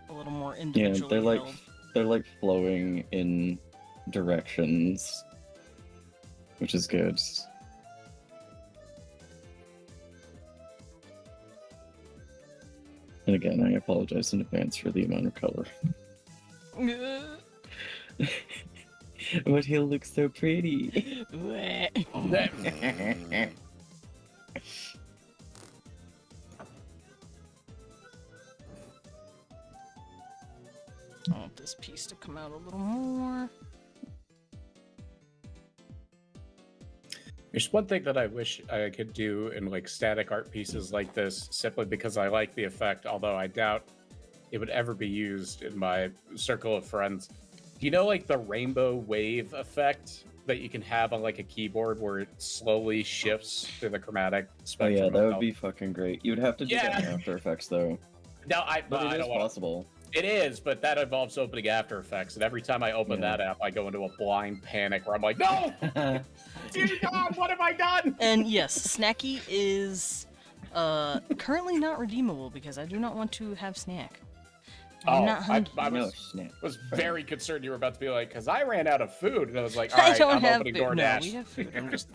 a little more Yeah, individually held. they're like flowing in directions, which is good. And again, I apologize in advance for the amount of color. But he'll look so pretty. I want this piece to come out a little more. There's one thing that I wish I could do in like static art pieces like this, simply because I like the effect, although I doubt it would ever be used in my circle of friends. Do you know like the rainbow wave effect that you can have on like a keyboard where it slowly shifts through the chromatic Oh spectrum? yeah, that would of- be fucking great. You'd have to do that in After Effects though. No, But I it is don't want. possible. It is, but that involves opening After Effects, and every time I open Yeah. that app, I go into a blind panic where I'm like, "No, dear God, what have I done?" And yes, Snacky is currently not redeemable because I do not want to have snack. I'm not hungry. I No, was, snap. was very concerned you were about to be like, because I ran out of food, and I was like, "All right, I don't I'm have opening food. No, DoorDash." we have food. I'm just,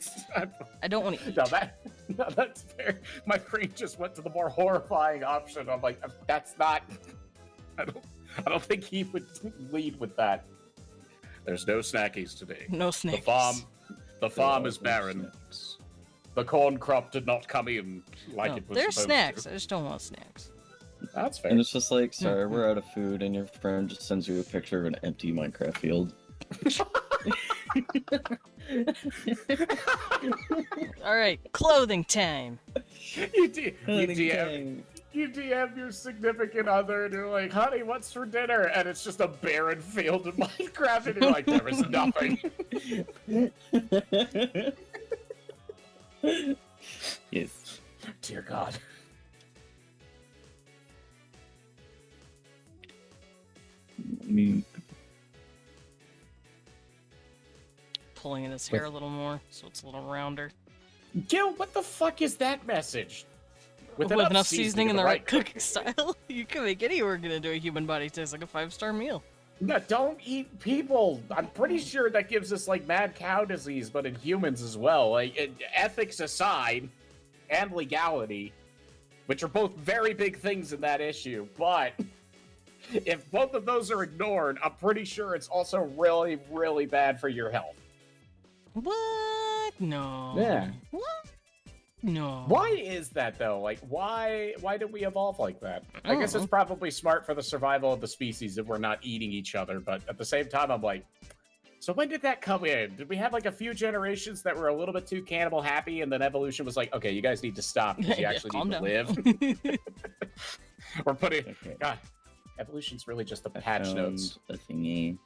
I don't want to eat. No, that's fair. My brain just went to the more horrifying option. I'm like, that's not. I don't think he would lead with that. There's no snackies today. No The snacks. farm is barren. The corn crop did not come in like No, it was there's supposed snacks. to. I just don't want snacks. That's fair. And it's just like, sorry, we're out of food, and your friend just sends you a picture of an empty Minecraft field. All right, clothing time. you DM your significant other, and you're like, honey, what's for dinner? And it's just a barren field in Minecraft, and you're like, there is nothing. Yes. Dear God. I mean, Pulling in his hair a little more, so it's a little rounder. Gil, what the fuck is that message? With enough seasoning and the right cooking style, you can make any organ into a human body taste like a 5-star meal. No, don't eat people. I'm pretty sure that gives us like mad cow disease, but in humans as well. Like ethics aside, and legality, which are both very big things in that issue. But if both of those are ignored, I'm pretty sure it's also really, really bad for your health. What? No. Yeah. What? No. Why is that though? Like, why did we evolve like that? I guess it's probably smart for the survival of the species if we're not eating each other. But at the same time, I'm like, so when did that come in? Did we have like a few generations that were a little bit too cannibal happy, and then evolution was like, okay, you guys need to stop because you actually calm need to down. live? We're putting okay. God, evolution's really just the I patch found notes. a thingy.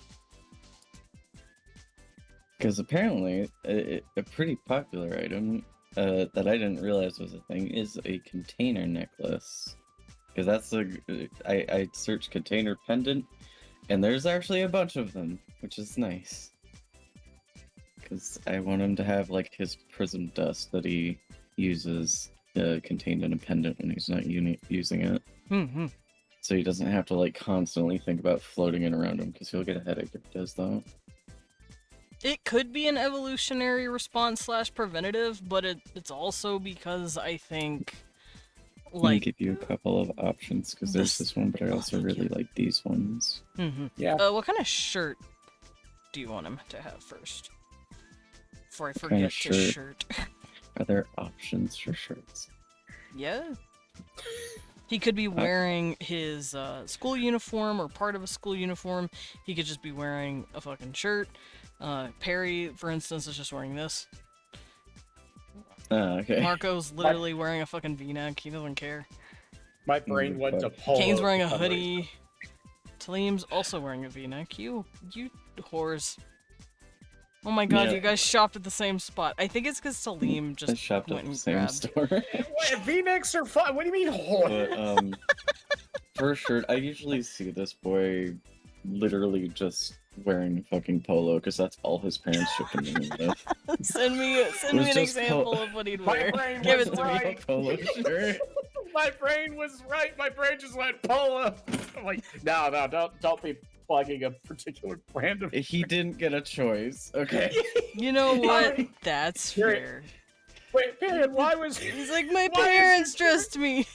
Because apparently, a pretty popular item that I didn't realize was a thing is a container necklace. Because that's I searched container pendant, and there's actually a bunch of them, which is nice. Because I want him to have like his prism dust that he uses contained in a pendant when he's not using it. Mm-hmm. So he doesn't have to like constantly think about floating it around him, because he'll get a headache if he does that. It could be an evolutionary response / preventative, but it's also because I think, Let me like, give you a couple of options, because there's this one, but I also thank really you. like these ones. Yeah. what kind of shirt do you want him to have first? Before I kind forget of his shirt. Are there options for shirts? Yeah. He could be wearing his school uniform or part of a school uniform. He could just be wearing a fucking shirt. Perry, for instance, is just wearing this. Okay. Marco's literally wearing a fucking V-neck. He doesn't care. My brain went to polo. Kane's wearing a for some reason. hoodie. Talim's also wearing a V-neck. You whores. Oh my god, Yeah. you guys shopped at the same spot. I think it's because Talim I just shopped went at the and same grabbed. store. Wait, V-necks are fun. What do you mean, whore? But for a shirt, I usually see this boy literally just wearing a fucking polo, because that's all his parents shipped him in with. Send me was an just example of what he'd My wear. brain Give was it to me. right. Polo shirt. My brain was right. My brain just went polo. I'm like, no, don't be plugging a particular brand of. He didn't get a choice, okay? You know what? Sorry. That's Period. fair. Wait, period. Why was? He's like, my Why is parents dressed me.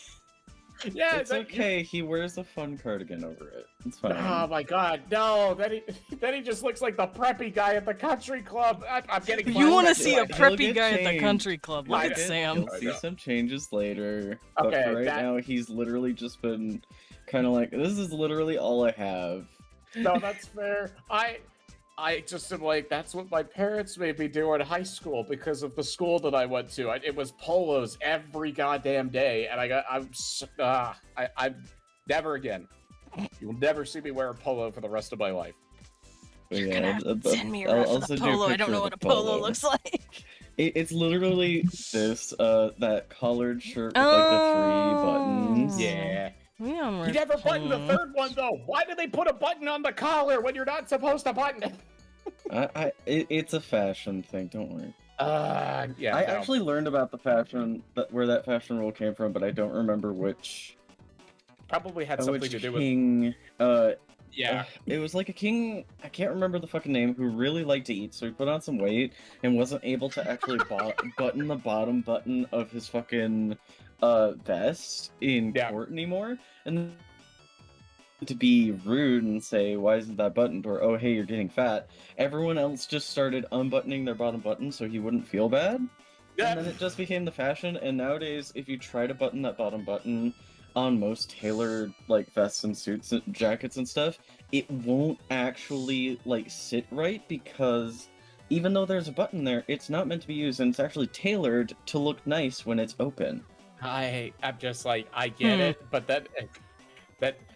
Yeah, It's okay, he wears a fun cardigan over it. It's fine. Oh my god, no! Then he just looks like the preppy guy at the country club. I'm getting. You want to flashbacks. see a He'll preppy get guy at the changed. country club? Look I at did. Sam. You'll see some changes later. But Okay, for right that- now, he's literally just been kind of like, this is literally all I have. No, that's fair. I just am like, that's what my parents made me do in high school because of the school that I went to. It was polos every goddamn day, and I'm never again. You will never see me wear a polo for the rest of my life. But You're yeah, gonna have to but send me a I'll- ref I'll of the send you a polo. I don't picture know of what a the polo looks like. It's literally this, that collared shirt with like the 3 buttons. Yeah. Yeah, You never buttoned the third one though. Why do they put a button on the collar when you're not supposed to button it? It's a fashion thing, don't worry. Yeah. I no. actually learned about the fashion, where that fashion rule came from, but I don't remember which Probably had something which to do with. king. Yeah. It was like a king, I can't remember the fucking name, who really liked to eat, so he put on some weight and wasn't able to actually button the bottom button of his fucking vest in Yeah. court anymore. And to be rude and say, why isn't that buttoned? Or, oh, hey, you're getting fat. Everyone else just started unbuttoning their bottom button so he wouldn't feel bad. And then it just became the fashion, and nowadays, if you try to button that bottom button on most tailored, like, vests and suits and jackets and stuff, it won't actually, like, sit right, because even though there's a button there, it's not meant to be used, and it's actually tailored to look nice when it's open. I'm just like, I get it, but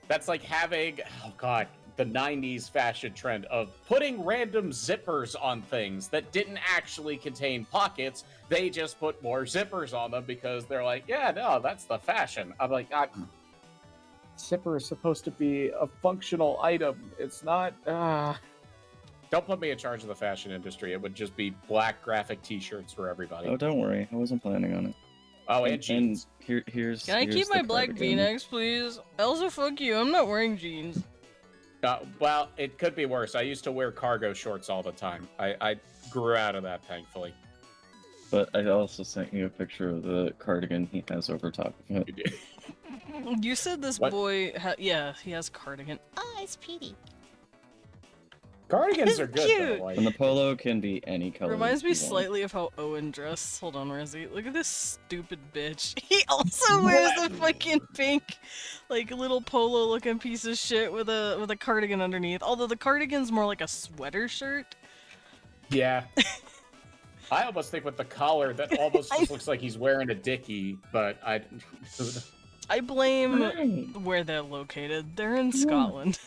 that's like having, oh god, the 90s fashion trend of putting random zippers on things that didn't actually contain pockets. They just put more zippers on them because they're like, yeah, no, that's the fashion. I'm like, zipper is supposed to be a functional item. It's not. Don't put me in charge of the fashion industry. It would just be black graphic T-shirts for everybody. Oh, don't worry. I wasn't planning on it. Oh, and jeans. Here's. Can I keep my black cardigan. V-necks, please? Also, fuck you. I'm not wearing jeans. Well, it could be worse. I used to wear cargo shorts all the time. I grew out of that, thankfully. But I also sent you a picture of the cardigan he has over top of it. You said this What? boy, yeah, he has a cardigan. Oh, it's pretty. Cardigans are good, Cute. though. Like, And the polo can be any color. Reminds me you want. slightly of how Owen dressed. Hold on, where is he? Look at this stupid bitch. He also wears the fucking pink, like, little polo-looking piece of shit with a cardigan underneath. Although the cardigan's more like a sweater shirt. yeah. I almost think with the collar, that almost just looks like he's wearing a dickie, but I blame Right. where they're located. They're in Scotland.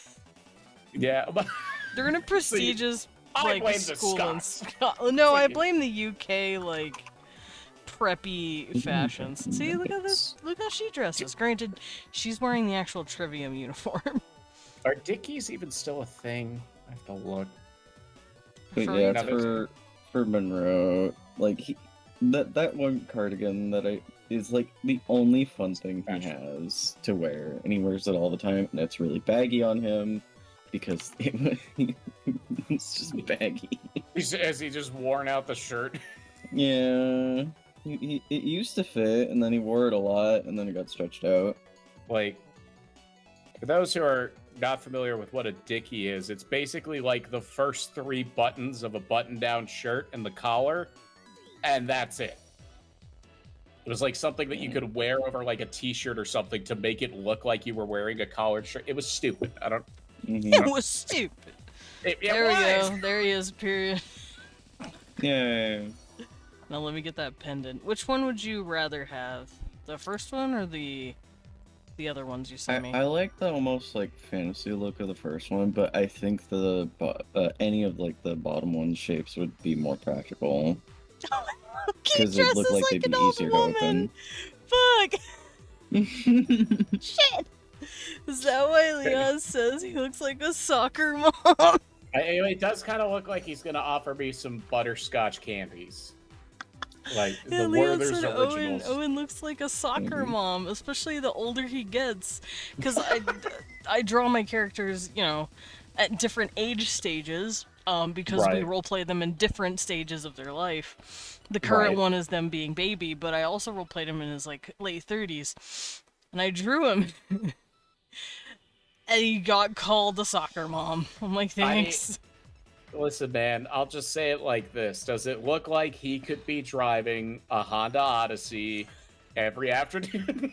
yeah. But They're in a prestigious I like blame the school in Scots. Scotland. No, I Like- blame the UK like preppy fashions. See, look at this. Look how she dresses. Granted, she's wearing the actual Trivium uniform. are dickies even still a thing? I have to look. But For yeah, another- for Monroe, like that one cardigan that is like the only fun thing he has to wear, and he wears it all the time, and it's really baggy on him because it's just baggy. Has he just worn out the shirt? Yeah, it used to fit, and then he wore it a lot, and then it got stretched out. Like, for those who are not familiar with what a dickie is, it's basically like the first 3 buttons of a button-down shirt and the collar, and that's it. It was like something that you could wear over like a t-shirt or something to make it look like you were wearing a collared shirt. It was stupid. I don't. Mhm. It was stupid. It There we was. go. There he is. Period. Yeah. Now let me get that pendant. Which one would you rather have? The first one or the other ones you sent me? I like the almost like fantasy look of the first one, but I think the any of like the bottom one shapes would be more practical He because it look dresses like like they'd an be old easier woman. to Fuck. open. Shit! Is that why Leon says he looks like a soccer mom? It does kind of look like he's gonna offer me some butterscotch candies, like Yeah, the Leon Werther's said originals. Owen looks like a soccer Mhm. mom, especially the older he gets. Because I draw my characters, you know, at different age stages, because we Right. roleplay them in different stages of their life. The current Right. one is them being baby, but I also roleplayed him in his like late 30s, and I drew him. And he got called a soccer mom. I'm like, thanks. Listen, man, I'll just say it like this. Does it look like he could be driving a Honda Odyssey every afternoon?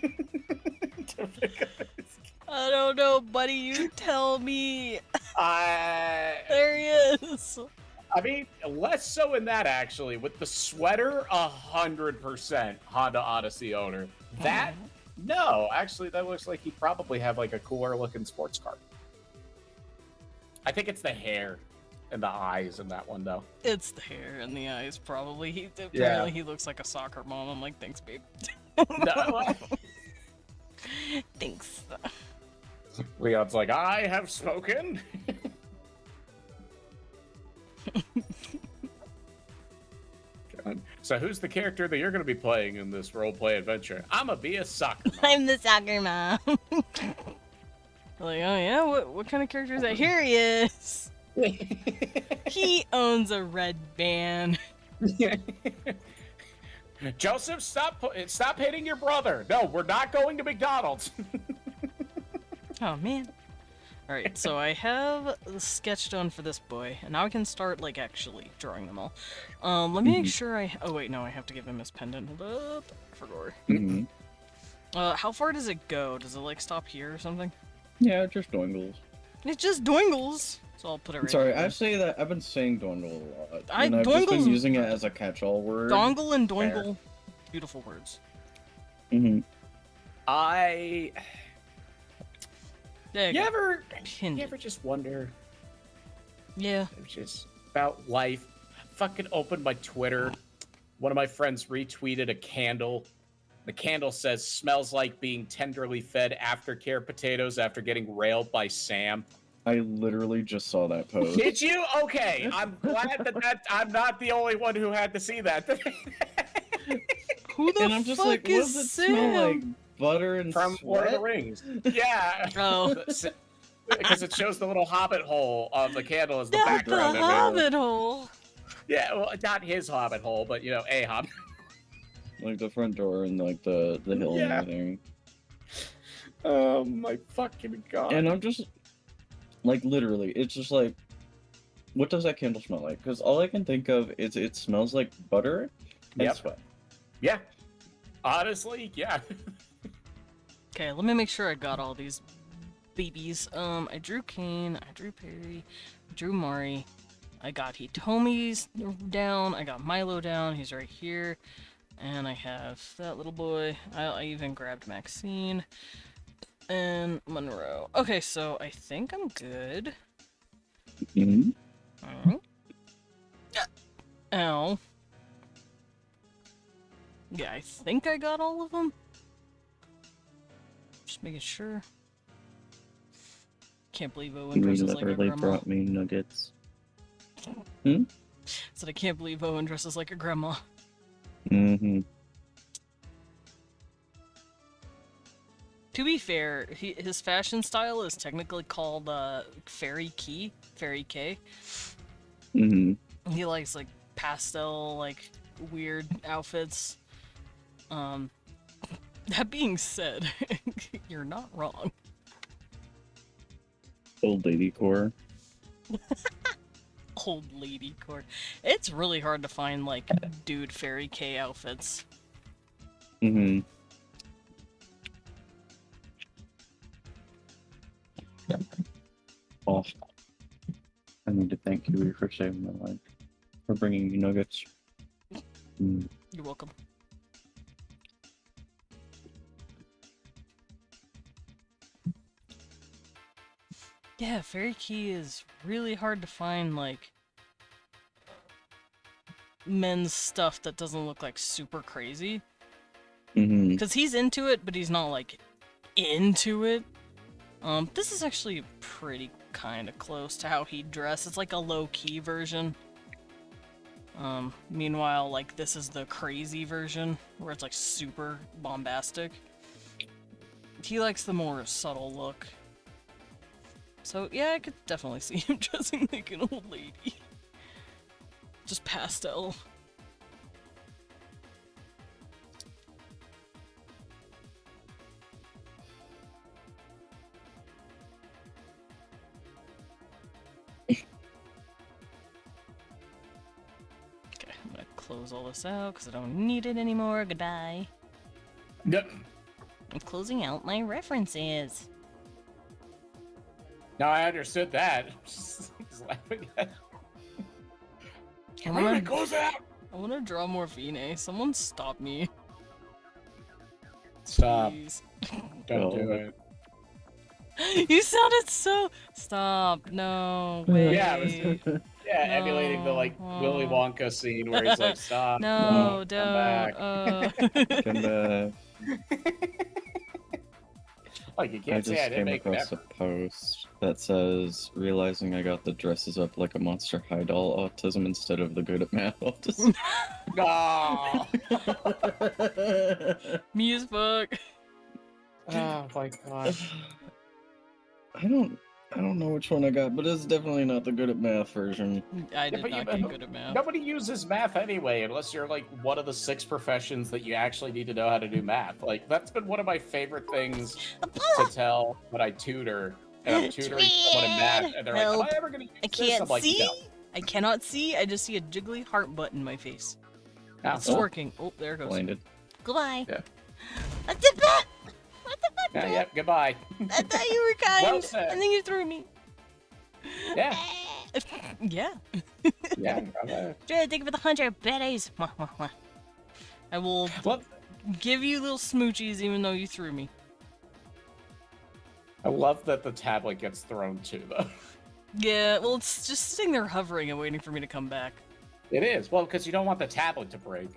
to pick up his... I don't know, buddy. You tell me. There he is. I mean, less so in that, actually. With the sweater, 100% Honda Odyssey owner. That, no, actually, that looks like he'd probably have, like, a cooler-looking sports car. I think it's the hair and the eyes in that one, though. It's the hair and the eyes, probably. Apparently he looks like a soccer mom. I'm like, thanks, babe. No, Thanks. Leon's like, I have spoken. God. So who's the character that you're going to be playing in this roleplay adventure? I'm going to be a soccer mom. I'm the soccer mom. Like, oh yeah, what kind of character is that? Here he is. He owns a red van. Joseph, stop hitting your brother. No, we're not going to McDonald's. Oh man. Alright, so I have the sketch done for this boy, and now I can start, like, actually drawing them all. Let me make sure I... Oh, wait, no, I have to give him his pendant. Hold up. I forgot. Mm-hmm. How far does it go? Does it, like, stop here or something? Yeah, just doingles. It just dwingles! So I'll put it right Sorry, here. I say that I've been saying doingle a lot. I've just been doingles- using it as a catch-all word. Dongle and doingle. Beautiful words. Mm-hmm. There You go. ever Pendant. just wonder Yeah. just about life? Fucking opened my Twitter. One of my friends retweeted a candle. The candle says, "Smells like being tenderly fed aftercare potatoes after getting railed by Sam." I literally just saw that post. Did you? Okay, I'm glad that I'm not the only one who had to see that. Who the And I'm just fuck like, what is does it Sam? smell like? Butter and From Lord of the sweat? Rings. Yeah. Oh. Because it shows the little hobbit hole of the candle as the Not the background. hobbit hole! Yeah, well, not his hobbit hole, but, you know, a hobbit. Like the front door and like the hill Yeah. and everything. Oh my fucking god. And I'm just like literally, it's just like, what does that candle smell like? Because all I can think of is it smells like butter and Yep. sweat. Yeah. Honestly, yeah. Okay, let me make sure I got all these babies. I drew Kane, I drew Perry, I drew Mari, I got Hitomi's down, I got Milo down, he's right here, and I have that little boy. I even grabbed Maxine and Monroe. Okay, so I think I'm good. Mm-hmm. Alright. Ow. Yeah, I think I got all of them. Just making sure. Can't believe Owen You dresses like a literally grandma. brought me nuggets. Said I can't believe Owen dresses like a grandma. Mm-hmm. To be fair, his fashion style is technically called Fairy K. Mm-hmm. He likes like pastel, like weird outfits. That being said, you're not wrong. Old lady core. Old lady core. It's really hard to find like dude Fairy K outfits. Mm-hmm. Awesome. I need to thank you for saving my life. For bringing me nuggets. Mm. You're welcome. Yeah, Fairy Key is really hard to find, like, men's stuff that doesn't look, like, super crazy. Mm-hmm. Because he's into it, but he's not, like, into it. This is actually pretty kind of close to how he'd dress. It's like a low-key version. Meanwhile, like, this is the crazy version, where it's, like, super bombastic. He likes the more subtle look. So, yeah, I could definitely see him dressing like an old lady. Just pastel. Okay, I'm gonna close all this out because I don't need it anymore. Goodbye. Yep. I'm closing out my references. Now I understood that. Just laughing at I close it out! wanna draw more Vine. Someone stop me. Stop. Please. Don't do Oh. it. You sounded so... Stop. No. Wait. Yeah, it was- Yeah, emulating the like No. Willy Wonka scene where he's like, "Stop, No, come don't. back." Come back. Like you I can't just say I didn't came make across that. a post that says, realizing I got the dresses up like a Monster High doll autism instead of the good at math autism. No. Me as fuck. Oh my god. I don't know which one I got, but it's definitely not the good at math version. I did but not you- get good at math. Nobody uses math anyway, unless you're like one of the 6 professions that you actually need to know how to do math. Like that's been one of my favorite things to tell when I tutor and I'm tutoring someone in math, and they're like, Help. "Am I ever gonna use I this?" can't I'm like, see. "No." I cannot see. I just see a jiggly heart button in my face. Oh, It's working. Oh, there it goes. Blinded. Goodbye. Yeah. What the fuck? What the fuck? Yeah, goodbye. I thought you were kind. Well said. And then you threw me. Yeah, Yeah. yeah. Thank you for the 100 betties. Mwah, mwah, mwah. I will Well, give you little smoochies even though you threw me. I love that the tablet gets thrown too, though. Yeah, well, it's just sitting there hovering and waiting for me to come back. It is. Well, because you don't want the tablet to break.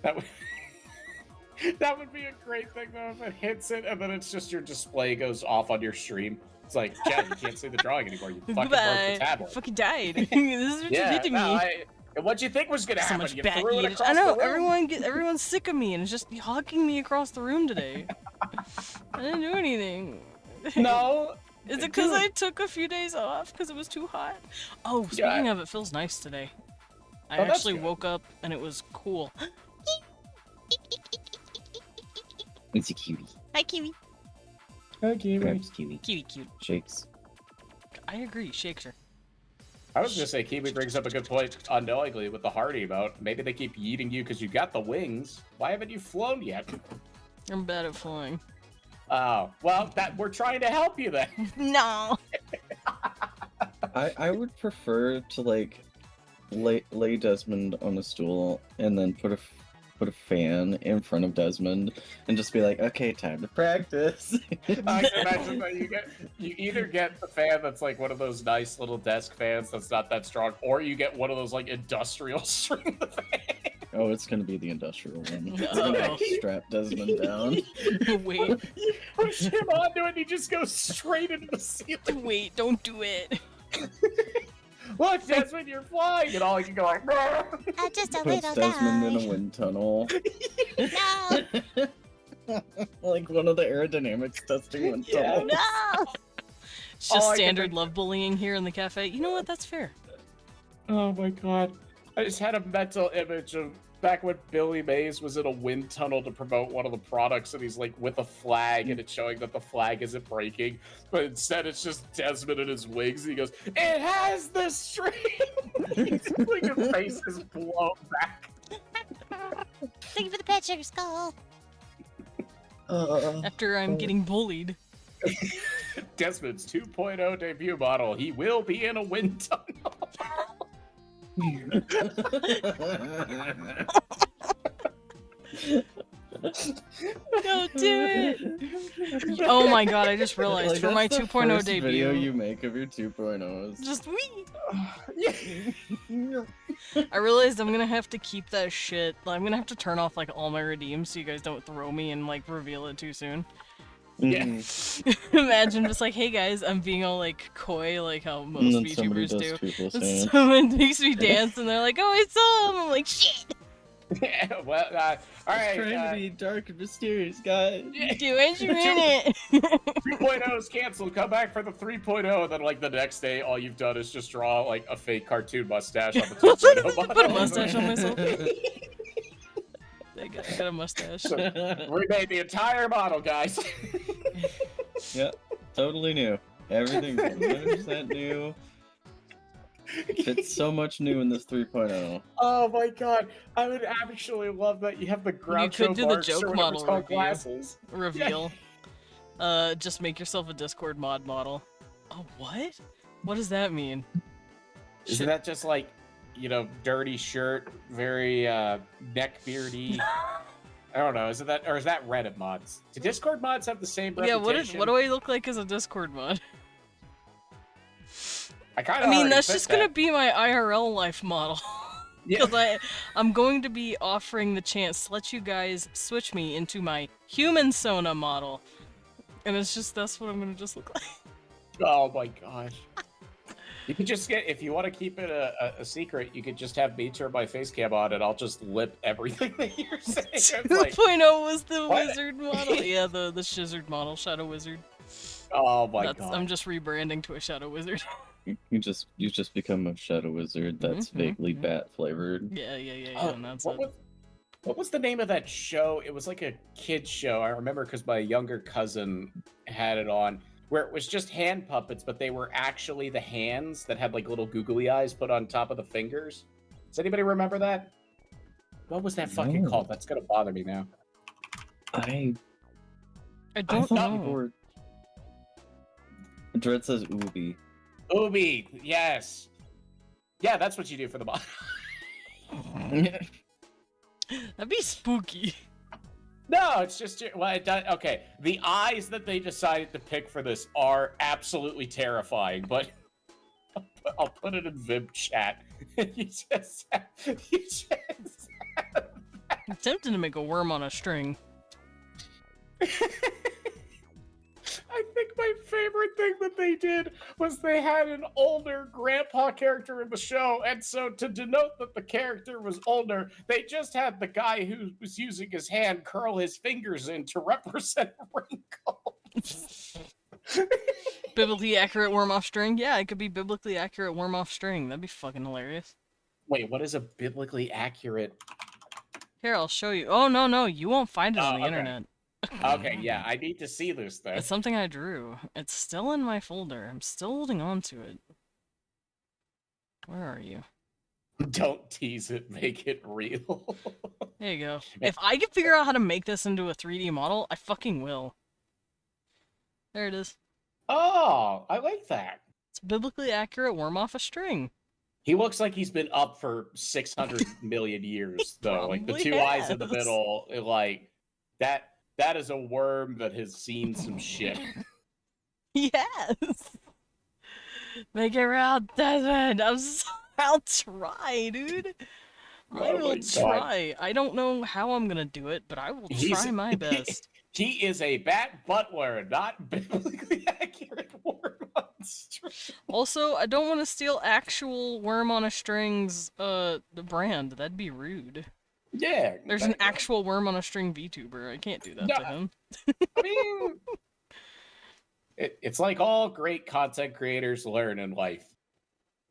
That would... that would be a great thing, though, if it hits it and then it's just your display goes off on your stream. It's like, Jen, you can't see the drawing anymore. You fucking broke Goodbye. the tablet. You fucking died. This is what you did to me. What'd you think was gonna So happen? much You bad threw it eatage. across I know the room. everyone's sick of me and it's just hugging me across the room today. I didn't do anything. No. Is it because I took a few days off because it was too hot? Oh, speaking of, it feels nice today. I Oh, that's actually good. woke up and it was cool. It's a kiwi. Hi, Kiwi. Grabs kiwi. Kiwi cute. Shakes. I agree, shakes her. I was gonna say Kiwi brings up a good point unknowingly with the Hurtie about maybe they keep yeeting you because you got the wings. Why haven't you flown yet? I'm bad at flying. Oh, well, that we're trying to help you then. No. I would prefer to like lay Desmond on a stool and then put a fan in front of Desmond and just be like, okay, time to practice. I can imagine that you either get the fan that's like one of those nice little desk fans that's not that strong, or you get one of those like industrial string fans. Oh, it's gonna be the industrial one. It's Oh. gonna strap Desmond down. Wait, You push him onto it and he just goes straight into the ceiling. wait, don't do it. Look, Desmond, you're flying! And all I can go like, Just a Puts little Desmond in guy. a wind tunnel. No. Like one of the aerodynamics testing wind Yeah. tunnels. No. It's just Oh, I can standard think- love bullying here in the cafe. You know what? That's fair. oh my god. I just had a mental image of back when Billy Mays was in a wind tunnel to promote one of the products, and he's like with a flag, and it's showing that the flag isn't breaking, but instead it's just Desmond and his wings. And he goes, "It has the string." He's like his face is blown back. Thank you for the pet sugar skull. After I'm getting bullied. Desmond's 2.0 debut model. He will be in a wind tunnel. Don't do it. Oh my god, I just realized Like, for my that's the 2.0 first video debut. you make of your 2.0s. Just wee. I realized I'm gonna have to keep that shit. I'm gonna have to turn off like all my redeems so you guys don't throw me and like reveal it too soon. Yeah. Imagine just like, hey guys, I'm being all like coy, like how And most then somebody VTubers does do. triple And stand. someone makes me dance, and they're like, "Oh, I saw him." I'm like, "Shit, Yeah, well, all right. Trying to be dark and mysterious, guys. do I you in it?" 3.0 is canceled. Come back for the 3.0, and then like the next day, all you've done is just draw like a fake cartoon mustache on the 2.0 model. Put a mustache on myself. I got a mustache. Remade the entire model, guys. Yep, totally new. Everything's 100% new. It's so much new in this 3.0. Oh my god, I would actually love that. You have the Groucho could do the Marx joke or whatever model it's called review. glasses. Reveal. Just make yourself a Discord mod model. Oh, what? What does that mean? Isn't that just like, you know, dirty shirt, very neckbeardy? I don't know. Is it that, or is that Reddit mods? Do Discord mods have the same Yeah, reputation? what do I look like as a Discord mod? I mean, that's just gonna be my IRL life model. Yeah. Because I'm going to be offering the chance to let you guys switch me into my human Sona model. And it's just, that's what I'm gonna just look like. Oh my gosh. You could just get, if you want to keep it a secret, you could just have me turn my face cam on and I'll just lip everything that you're saying. It's 2.0 like, was the what? wizard model. Yeah, the Shizard model, Shadow Wizard. oh my god. I'm just rebranding to a Shadow Wizard. You just become a shadow wizard that's Mhm, vaguely mhm. bat flavored. Yeah, Oh, and that's what it. was What was the name of that show? It was like a kid's show. I remember because my younger cousin had it on, where it was just hand puppets, but they were actually the hands that had like little googly eyes put on top of the fingers. Does anybody remember that? What was that fucking No. called? That's gonna bother me now. I I don't thought know. people were... Dread says Ubi. Ubi, yes. Yeah, that's what you do for the mod. That'd be spooky. No, it's just well, it does, okay. The eyes that they decided to pick for this are absolutely terrifying, but I'll put it in Vib chat. you just I'm tempted to make a worm on a string. I think my favorite thing that they did was they had an older grandpa character in the show, and so to denote that the character was older, they just had the guy who was using his hand curl his fingers in to represent wrinkles. Biblically accurate worm off string? Yeah, it could be biblically accurate worm off string. That'd be fucking hilarious. Wait, what is a biblically accurate? Here, I'll show you. Oh, no, you won't find it on the okay. internet. Okay, yeah, I need to see this then. It's something I drew. It's still in my folder. I'm still holding on to it. Where are you? Don't tease it, make it real. There you go. If I can figure out how to make this into a 3D model, I fucking will. There it is. Oh, I like that. It's biblically accurate worm off a string. He looks like he's been up for 600 million years, though. Like the probably two eyes in the has. middle, like that is a worm that has seen some shit. Yes! Make it round, Desmond! I'll try, dude! I Oh will my God. try. I don't know how I'm gonna do it, but I will try my best. He is a bat butler, not biblically accurate worm monster. Also, I don't want to steal actual worm on a string's the brand. That'd be rude. Yeah. There's an actual worm on a string VTuber. I can't do that to him. I mean, it's like all great content creators learn in life.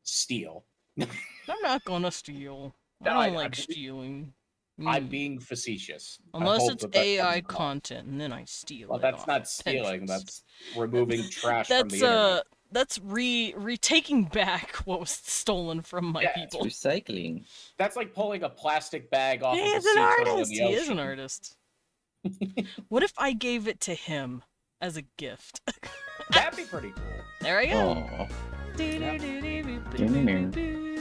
Steal. I'm not gonna steal. No, I don't I- like stealing. I'm being facetious. I Unless hope it's that that AI comes off. content, and then I steal Well, it that's off not of stealing. Pinterest. That's removing trash from the That's internet. that's taking back what was stolen from my Yeah, it's people. Recycling. That's like pulling a plastic bag off He of a is sea an turtle in artist. the He ocean. is an artist. What if I gave it to him as a gift? That'd be pretty cool. There I go. Aw.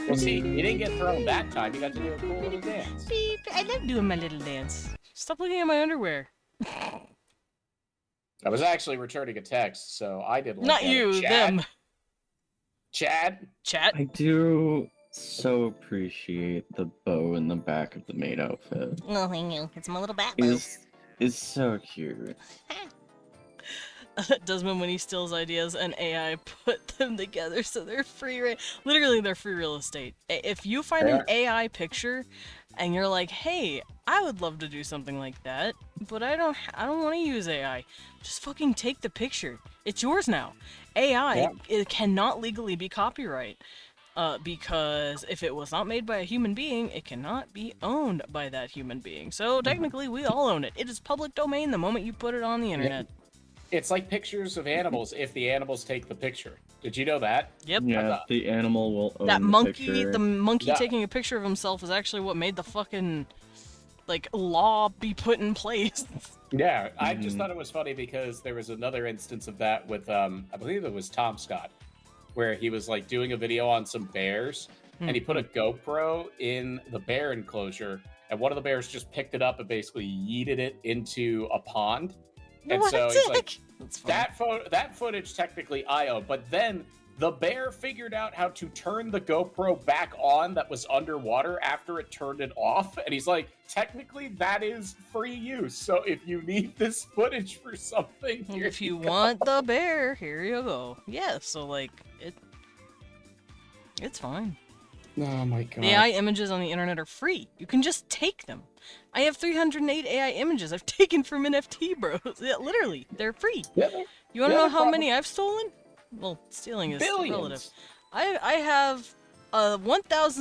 Well, see, you didn't get thrown that time. You got to do a cool little dance. Beep. I love doing my little dance. Stop looking at my underwear. I was actually returning a text, so I did. Not you, them. Chad. Chat. I do so appreciate the bow in the back of the maid outfit. Oh, thank you. It's my little bat bow. Is so cute. Desmond, when he steals ideas and AI put them together so they're literally they're free real estate. If you find an AI picture and you're like, hey, I would love to do something like that, but I don't want to use AI, just fucking take the picture. It's yours now. AI, it cannot legally be copyright. Because if it was not made by a human being, it cannot be owned by that human being. So technically, we all own it. It is public domain the moment you put it on the internet. It's like pictures of animals if the animals take the picture. Did you know that? Yep. Yeah, the animal will own That the monkey, picture. the monkey Yeah. taking a picture of himself is actually what made the fucking, like, law be put in place. Yeah, I just thought it was funny because there was another instance of that with, I believe it was Tom Scott, where he was like doing a video on some bears and he put a GoPro in the bear enclosure and one of the bears just picked it up and basically yeeted it into a pond. And so he's like, That's funny. that footage technically I own, but then the bear figured out how to turn the GoPro back on that was underwater after it turned it off. And he's like, technically that is free use. So if you need this footage for something, here If you go. want the bear, here you go. Yeah, so like, it's fine. Oh my god. The AI images on the internet are free. You can just take them. I have 308 AI images I've taken from NFT bros. Yeah, literally, they're free. Yeah, You want to Yeah, know how probably- many I've stolen? Well, stealing is relative. billions. I have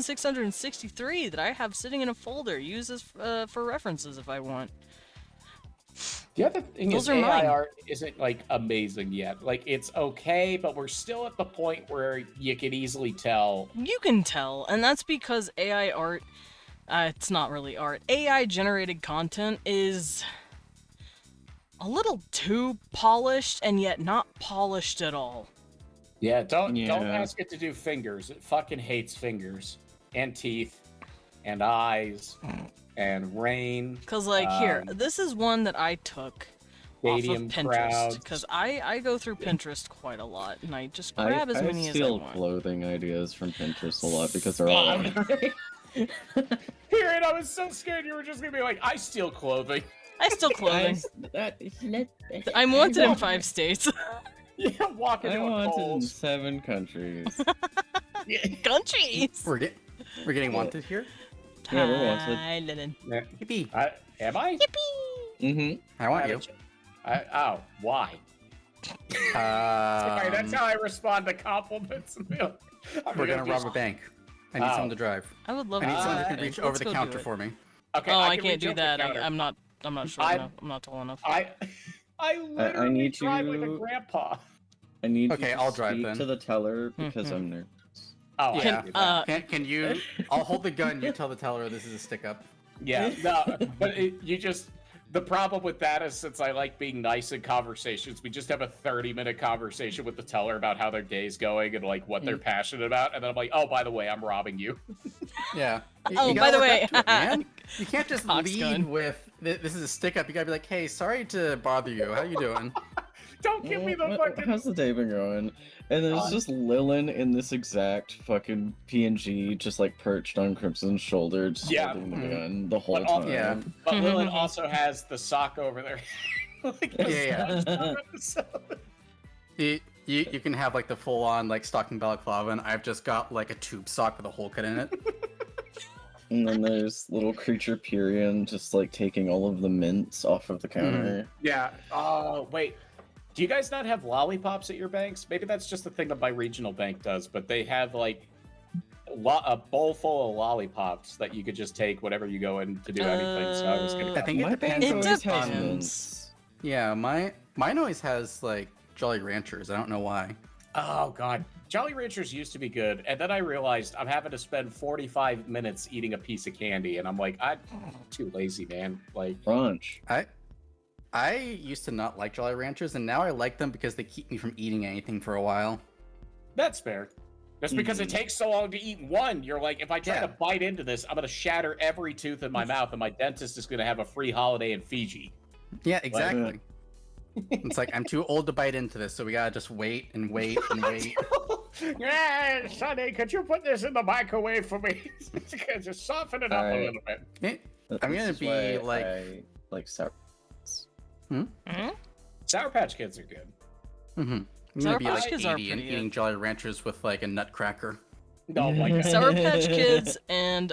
1,663 that I have sitting in a folder. Use this for references if I want. The other thing Those is are AI mine. art isn't like amazing yet. Like it's okay, but we're still at the point where you can easily tell. You can tell, and that's because AI art, it's not really art. AI generated content is a little too polished and yet not polished at all. Yeah, don't Yeah. ask it to do fingers. It fucking hates fingers and teeth and eyes and rain. Cause like here, Um, this is one that I took off of Stadium Pinterest. crowds. Cause I go through Pinterest quite a lot, and I just I grab as many as I steal want. clothing ideas from Pinterest a lot because they're all Here, and I was so scared you were just gonna be like, I steal clothing. I steal clothing. I I'm wanted in 5 states. Yeah, walking into a wanted in Kohl's. 7 countries. Countries. We're getting wanted here. Yeah, we're wanted. Hi, Lennon. Yippee! Am I? Mm-hmm. I want you. Oh, why? Sorry, that's how I respond to compliments. We're gonna rob a bank. I need someone to drive. I would love I need to. someone who do can that. reach Let's over the go do counter it. for me. Okay, Oh, I can can't reach do over the that. counter. I'm not sure enough. I'm not tall enough. I literally need drive like a to- grandpa. I need Okay, to I'll drive speak then. to the teller because Mhm. I'm nervous. Oh, I Yeah. can do that. Can you? I'll hold the gun. You tell the teller this is a stick up. Yeah, no, but you just. The problem with that is since I like being nice in conversations, we just have a 30-minute conversation with the teller about how their day's going and like what they're passionate about, and then I'm like, oh, by the way, I'm robbing you. Yeah. Oh, gotta by the work way. up to it, man. You can't just Cox lead gun. with this is a stick up. You gotta be like, hey, sorry to bother you. How you doing? Don't give me the fucking. How's the day been going? And there's just Lilin in this exact fucking PNG, just like perched on Crimson's shoulder, just Yeah. holding the gun the whole But also- time. Yeah. But Lilith also has the sock over there. Like, Yeah. You can have like the full on like stocking balaclava, and I've just got like a tube sock with a hole cut in it. And then there's little creature Pyrian just like taking all of the mints off of the counter. Yeah. Oh, wait. Do you guys not have lollipops at your banks? Maybe that's just the thing that my regional bank does, but they have like a bowl full of lollipops that you could just take whenever you go in to do anything. So I was gonna. I think it My depends. It bank always has depends. mints. Yeah, mine always has like Jolly Ranchers. I don't know why. Oh god, Jolly Ranchers used to be good, and then I realized I'm having to spend 45 minutes eating a piece of candy, and I'm like, I'm too lazy, man. Like, Crunch. I used to not like Jolly Ranchers, and now I like them because they keep me from eating anything for a while. that's fair. That's because it takes so long to eat one. You're like, if I try Yeah. to bite into this, I'm gonna shatter every tooth in my mouth, and my dentist is gonna have a free holiday in Fiji. Yeah, exactly. It's like I'm too old to bite into this, so we gotta just wait and wait and wait. Yeah, Sonny, could you put this in the microwave for me? Just soften it up a Alright. little bit. Eh, I'm gonna This is be why like- I like sour. Sour Patch Kids are good. I'm Sour gonna be Patch like Kids are 80 and pretty eating Jolly Ranchers with like a nutcracker. Oh my god. Sour Patch Kids and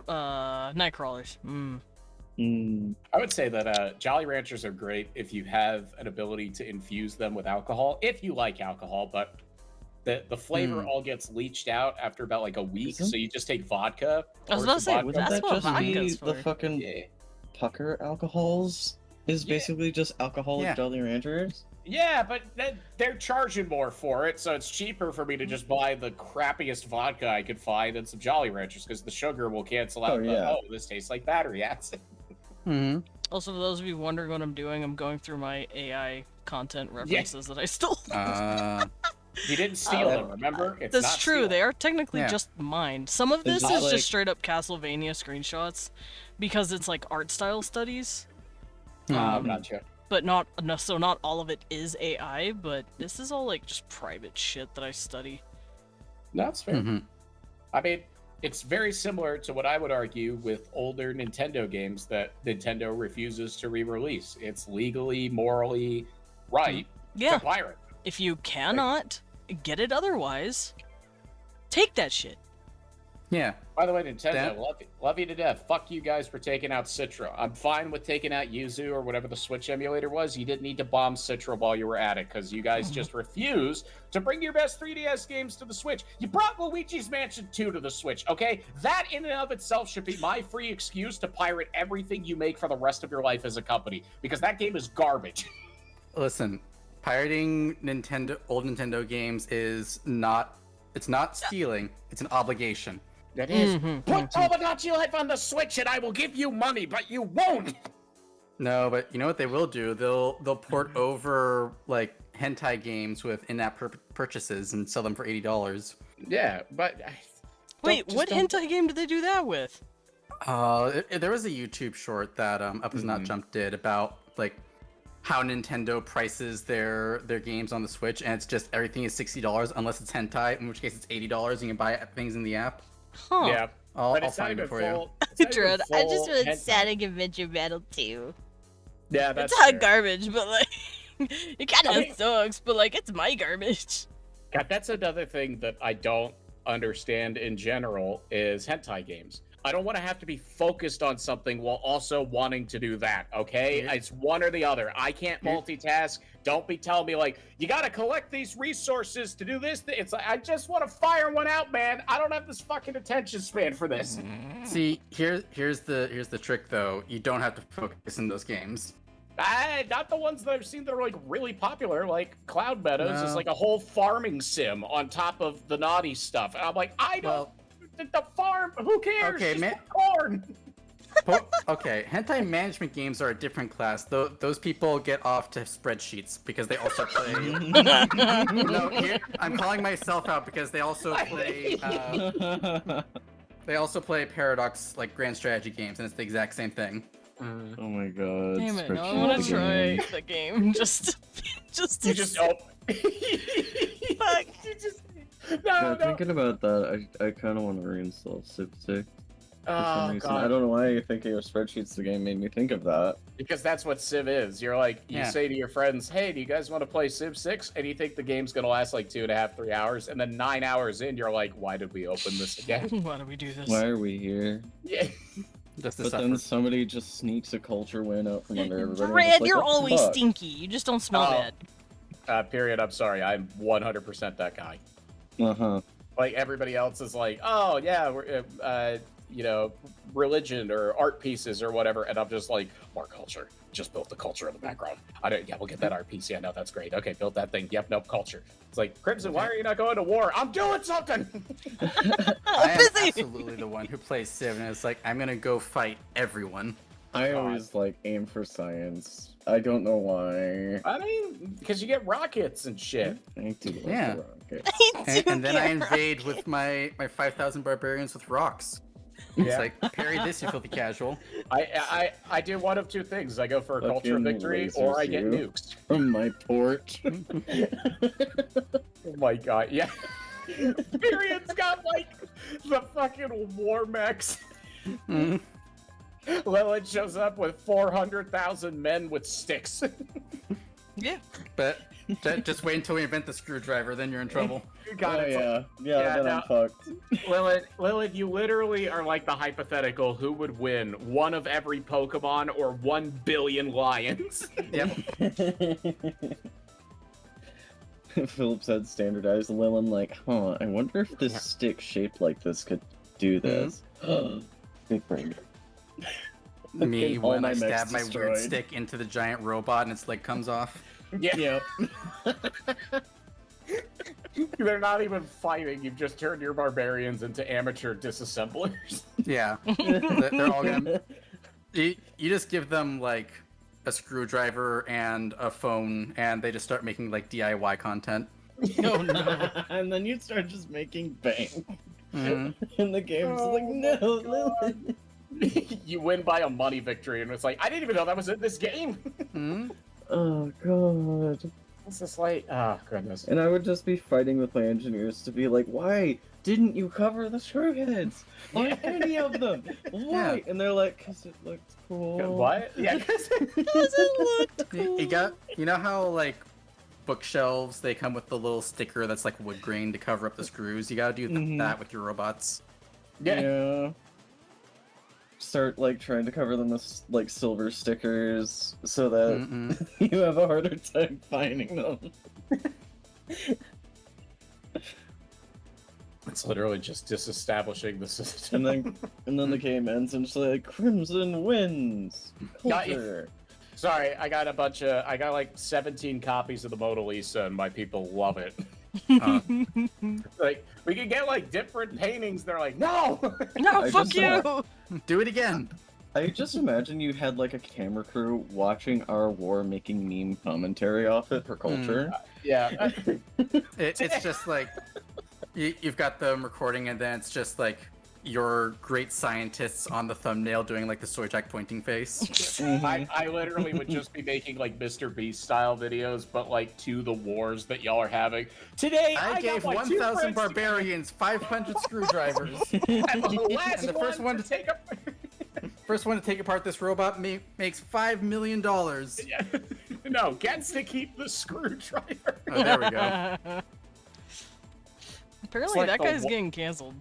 Nightcrawlers. I would say that Jolly Ranchers are great if you have an ability to infuse them with alcohol, if you like alcohol, but the flavor all gets leached out after about like a week, Isn't- so you just take vodka. I was pour about to some say, vodka- Wouldn't that's that what just be vodka's the for. fucking Yeah. pucker alcohols? Is Yeah. basically just alcoholic Yeah. Jolly Ranchers? Yeah, but they're charging more for it, so it's cheaper for me to just buy the crappiest vodka I could find and some Jolly Ranchers, because the sugar will cancel out this tastes like battery acid. Mm-hmm. Also, for those of you wondering what I'm doing, I'm going through my AI content references that I stole. You didn't steal them, remember? It's That's not true. stealing. They are technically Yeah. just mine. Some of this It's is like- just straight up Castlevania screenshots because it's like art style studies. Gotcha. But not so not all of it is AI, but this is all like just private shit that I study. That's fair. Mm-hmm. I mean, it's very similar to what I would argue with older Nintendo games that Nintendo refuses to re-release. It's legally, morally right Yeah. to pirate. If you cannot get it otherwise, take that shit. Yeah. By the way, Nintendo, That- love you to death. Fuck you guys for taking out Citra. I'm fine with taking out Yuzu or whatever the Switch emulator was. You didn't need to bomb Citra while you were at it because you guys just refused to bring your best 3DS games to the Switch. You brought Luigi's Mansion 2 to the Switch, okay? That in and of itself should be my free excuse to pirate everything you make for the rest of your life as a company because that game is garbage. Listen, pirating old Nintendo games is not. It's not stealing. It's an obligation. That is. Put Tomodachi Life on the Switch and I will give you money, but you won't! No, but you know what they will do? They'll port over like hentai games with in-app purchases and sell them for $80. Yeah, but... Wait, what hentai game did they do that with? There was a YouTube short that Up Is Not Jump did about like how Nintendo prices their games on the Switch, and it's just everything is $60 unless it's hentai, in which case it's $80 and you can buy things in the app. Huh. Yeah. I'll But it's not find it even for you. full. It's not even Dread, I just full read hentai. Sonic Adventure Battle 2. Yeah, that's It's hot fair. garbage, but like, it kind of I mean- sucks, but like, it's my garbage. God, that's another thing that I don't understand in general is hentai games. I don't want to have to be focused on something while also wanting to do that, okay? Yeah. It's one or the other. I can't Yeah. multitask. Don't be telling me, like, you got to collect these resources to do this. It's like, I just want to fire one out, man. I don't have this fucking attention span for this. See, here's the trick though. You don't have to focus in those games. Not the ones that I've seen that are, like, really popular, like Cloud Meadows is No. like a whole farming sim on top of the naughty stuff. And I'm like, I don't... Well, The farm, who cares? Okay, Just man. put corn. Okay, hentai management games are a different class. Those people get off to spreadsheets because they also play. No, here, I'm calling myself out because they also play. They also play Paradox like grand strategy games, and it's the exact same thing. Oh my god. Damn it, now I spreadsheet want to again. try the game. Just You just oh. Fuck. You just Yeah, no. thinking about that, I kind of want to reinstall Civ 6 for some Oh reason. god. I don't know why thinking of spreadsheets the game made me think of that. Because that's what Civ is. You're like, you Yeah. say to your friends, "Hey, do you guys want to play Civ 6?" And you think the game's gonna last like 2.5, 3 hours, and then 9 hours in, you're like, "Why did we open this again?" why do we do this? Why are we here? Yeah. Just to But suffer. then somebody just sneaks a culture win out from under everybody. and we're Dread, just like, you're what the always fuck? stinky. You just don't smell Oh. bad. Period. I'm sorry. I'm 100% that guy. Uh-huh. Like everybody else is like, "Oh yeah, we're, religion or art pieces or whatever," and I'm just like, "More culture. Just built the culture in the background. I don't. Yeah, we'll get that art piece. Yeah, no, that's great. Okay, built that thing. Yep, nope, culture." It's like, Crimson, why are you not going to war? I'm doing something. I am busy. absolutely the one who plays Civ, and it's like I'm gonna go fight everyone. I always like aim for science. I don't know why. I mean, because you get rockets and shit. I do like Yeah. the rockets. And then I invade with my 5,000 barbarians with rocks. It's Yeah. like parry this, you filthy casual. I do one of two things. I go for a culture Fucking victory, or I lasers get you. nukes. From my porch. Oh my god, yeah. Tyrion's got like the fucking war mechs. Mhm. Lilith shows up with 400,000 men with sticks. Yeah. But just wait until we invent the screwdriver, then you're in trouble. You got Oh, it. yeah. Yeah, Yeah, then no. I'm fucked. Lilith, you literally are like the hypothetical who would win, one of every Pokemon or 1 billion lions. Yep. Philip said standardized. Lilin like, huh, I wonder if this stick shaped like this could do this. Big brain. Me All when my I mechs stab my weird destroyed. stick into the giant robot and its leg comes off. Yeah, Yep. they're not even fighting. You've just turned your barbarians into amateur disassemblers. Yeah. They're all gonna. You just give them like a screwdriver and a phone, and they just start making like DIY content. Oh no. And then you start just making bank. Mhm. And the game's like, no, Lilin. You win by a money victory, and it's like, I didn't even know that was in this game. Mhm. Oh god. It's just like, oh goodness. And I would just be fighting with my engineers to be like, why didn't you cover the screw heads on Yeah. any of them? Why? And they're like, because it looked cool. What? Yeah, 'cause- You know how like bookshelves they come with the little sticker that's like wood grain to cover up the screws. You gotta do Mhm. that with your robots. Yeah. Start like trying to cover them with like silver stickers so that you have a harder time finding them. It's literally just disestablishing the system. And then the game ends and it's like Crimson wins. Got you. Culture. Sorry, I got like 17 copies of the Mona Lisa, and my people love it. Like, we can get like different paintings. They're like, no, No, I fuck just you! Do it again. I just imagine you had like a camera crew watching our war, making meme commentary off it for culture. yeah. It's just like you've got them recording, and then it's just like your great scientists on the thumbnail doing like the soy jack pointing face. I literally would just be making like Mr. Beast style videos, but like to the wars that y'all are having. Today, I gave got my two 1,000 friends barbarians 500 screwdrivers. together, and the last And the first one to take up. First one to take apart this robot makes $5 million. Yeah. No, gets to keep the screwdriver. Oh, there we go. Apparently like that the guy's wa- getting canceled.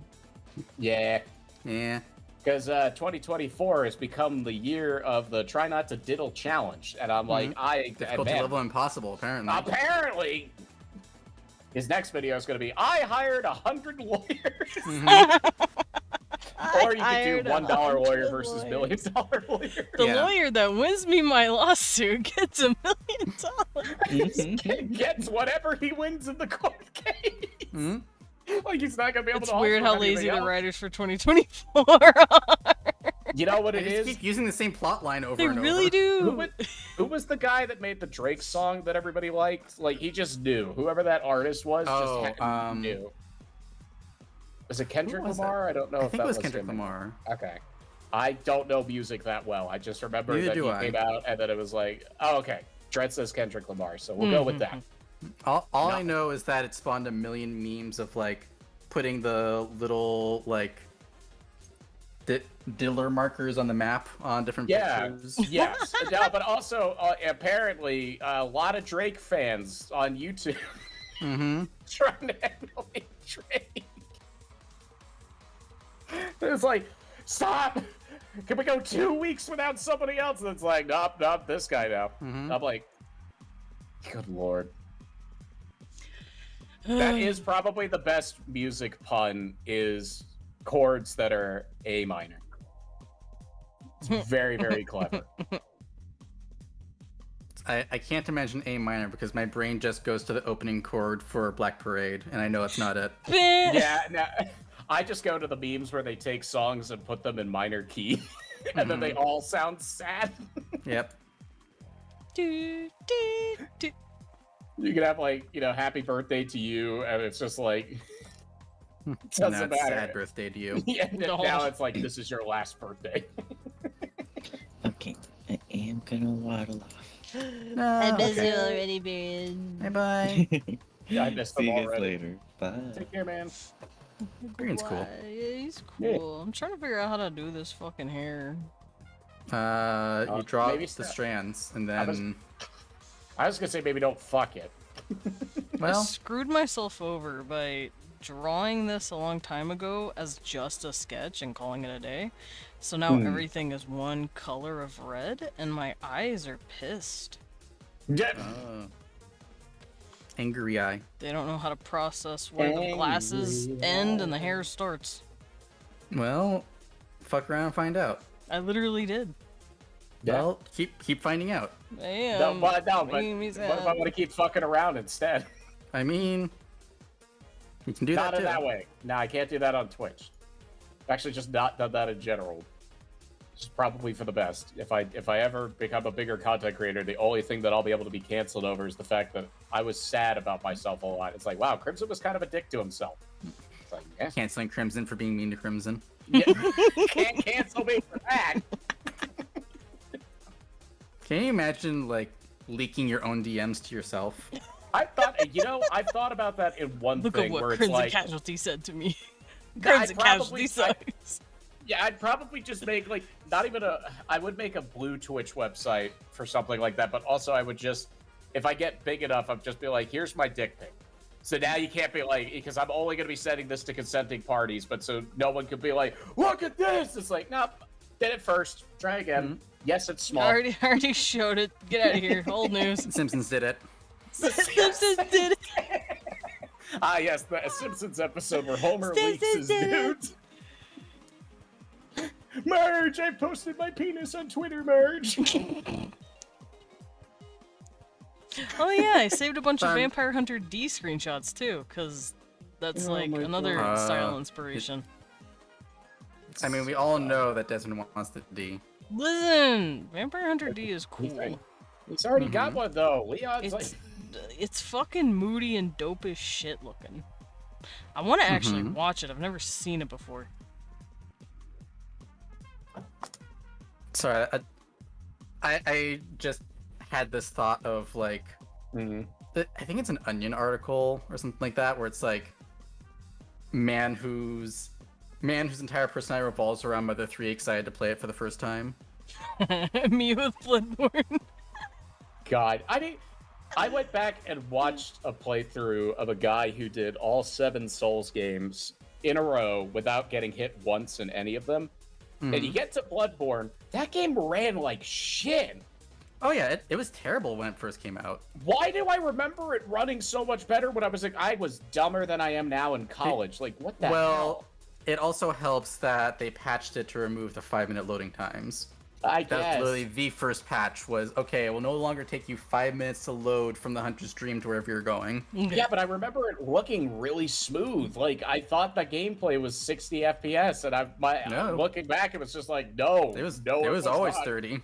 Yeah. Yeah. Because 2024 has become the year of the Try Not to Diddle challenge, and I'm like, Difficulty level impossible, apparently. apparently, his next video is going to be, I hired 100 lawyers. Or you could do $1 lawyer versus $1 million lawyer. The Yeah. lawyer that wins me my lawsuit gets $1 million. Gets whatever he wins in the court case. Hmm? Like, he's not going to be able It's to weird offer how lazy anything the else. writers for 2024 are. You know what They it just is? keep using the same plot line over They and really over. do. Who was the guy that made the Drake song that everybody liked? Like, he just knew. Whoever that artist was just knew. Was it Kendrick was Lamar? I don't know I if think that it was was Kendrick him. Lamar. Okay. I don't know music that well. I just remember Neither that do he I. came out and then it was like, oh, okay. Dredd says Kendrick Lamar, so we'll go with that. All I know is that it spawned a million memes of like putting the little like diddler markers on the map on different Yeah, pictures. yes. No, but also, apparently, a lot of Drake fans on YouTube Mm-hmm. trying to emulate Drake. It's like, stop! Can we go 2 weeks without somebody else? And it's like, nope, this guy now. Mhm. I'm like, good lord. That is probably the best music pun, is chords that are A minor. It's very, very clever. I can't imagine A minor because my brain just goes to the opening chord for Black Parade, and I know it's not it. Yeah, no, I just go to the memes where they take songs and put them in minor key, and then they all sound sad. Yep. Do, do, do. You can have like, happy birthday to you, and it's just like, And doesn't that's matter. sad birthday to you. Yeah, No. now it's like, this is your last birthday. Okay, I am gonna waddle off. No, okay. already, Baron. Bye bye. Yeah, I missed See them you guys already. later. Bye. Take care, man. Green's cool. Yeah, he's cool. I'm trying to figure out how to do this fucking hair. You draw maybe the snap. strands, and I was- then I was gonna say maybe don't fuck it. I well, screwed myself over by drawing this a long time ago as just a sketch and calling it a day. So now everything is one color of red, and my eyes are pissed. Yeah. angry eye. They don't know how to process where the glasses end and the hair starts. Well, fuck around and find out. I literally did. Yeah. Well, keep finding out. I am. But making me what if sad. I want to keep fucking around instead? I mean, you can do Not that in too. that way. No, I can't do that on Twitch. Actually, just not done that in general. It's probably for the best. If I ever become a bigger content creator, the only thing that I'll be able to be canceled over is the fact that I was sad about myself a lot. It's like, wow, Crimson was kind of a dick to himself. It's like, yeah, Canceling Crimson for being mean to Crimson. yeah. Can't cancel me for that. Can you imagine like leaking your own DMs to yourself? I've thought about that in one Look thing at what where it's Crimson like, Casualty said to me. Yeah, I'd Crimson Casualty probably- sucks. yeah, I'd probably just make like I would make a blue Twitch website for something like that, but also I would just, if I get big enough, I'd just be like, here's my dick pic. So now you can't be like, because I'm only going to be sending this to consenting parties, but so no one could be like, look at this. It's like, nope, did it first. Try again. Yes, it's small. Already showed it. Get out of here. Old news. Simpsons did it. Simpsons did it. Ah, yes, the Simpsons episode where Homer leaks his Simpsons nudes. Marge, I posted my penis on Twitter, Marge. Oh yeah, I saved a bunch of Fun. Vampire Hunter D screenshots too, because that's Oh like my another God. style inspiration. I mean, we all know that Desmond wants the D. Listen, Vampire Hunter D is cool. He's already got one, though. Leon's like... It's fucking moody and dope as shit looking. I want to actually watch it. I've never seen it before. Sorry, I just had this thought of like, I think it's an Onion article or something like that, where it's like, man whose entire personality revolves around Mother 3 excited to play it for the first time. Me with Bloodborne. God, I mean, I went back and watched a playthrough of a guy who did all 7 Souls games in a row without getting hit once in any of them. And you get to Bloodborne, that game ran like shit. Oh yeah, it was terrible when it first came out. Why do I remember it running so much better when I was like, I was dumber than I am now in college? Like, what the hell? It also helps that they patched it to remove the 5-minute loading times. I That's guess. literally the first patch was, okay, it will no longer take you 5 minutes to load from the Hunter's Dream to wherever you're going. Yeah, but I remember it looking really smooth. Like, I thought the gameplay was 60 FPS, and looking back, it was just like, no. It was was always not. 30.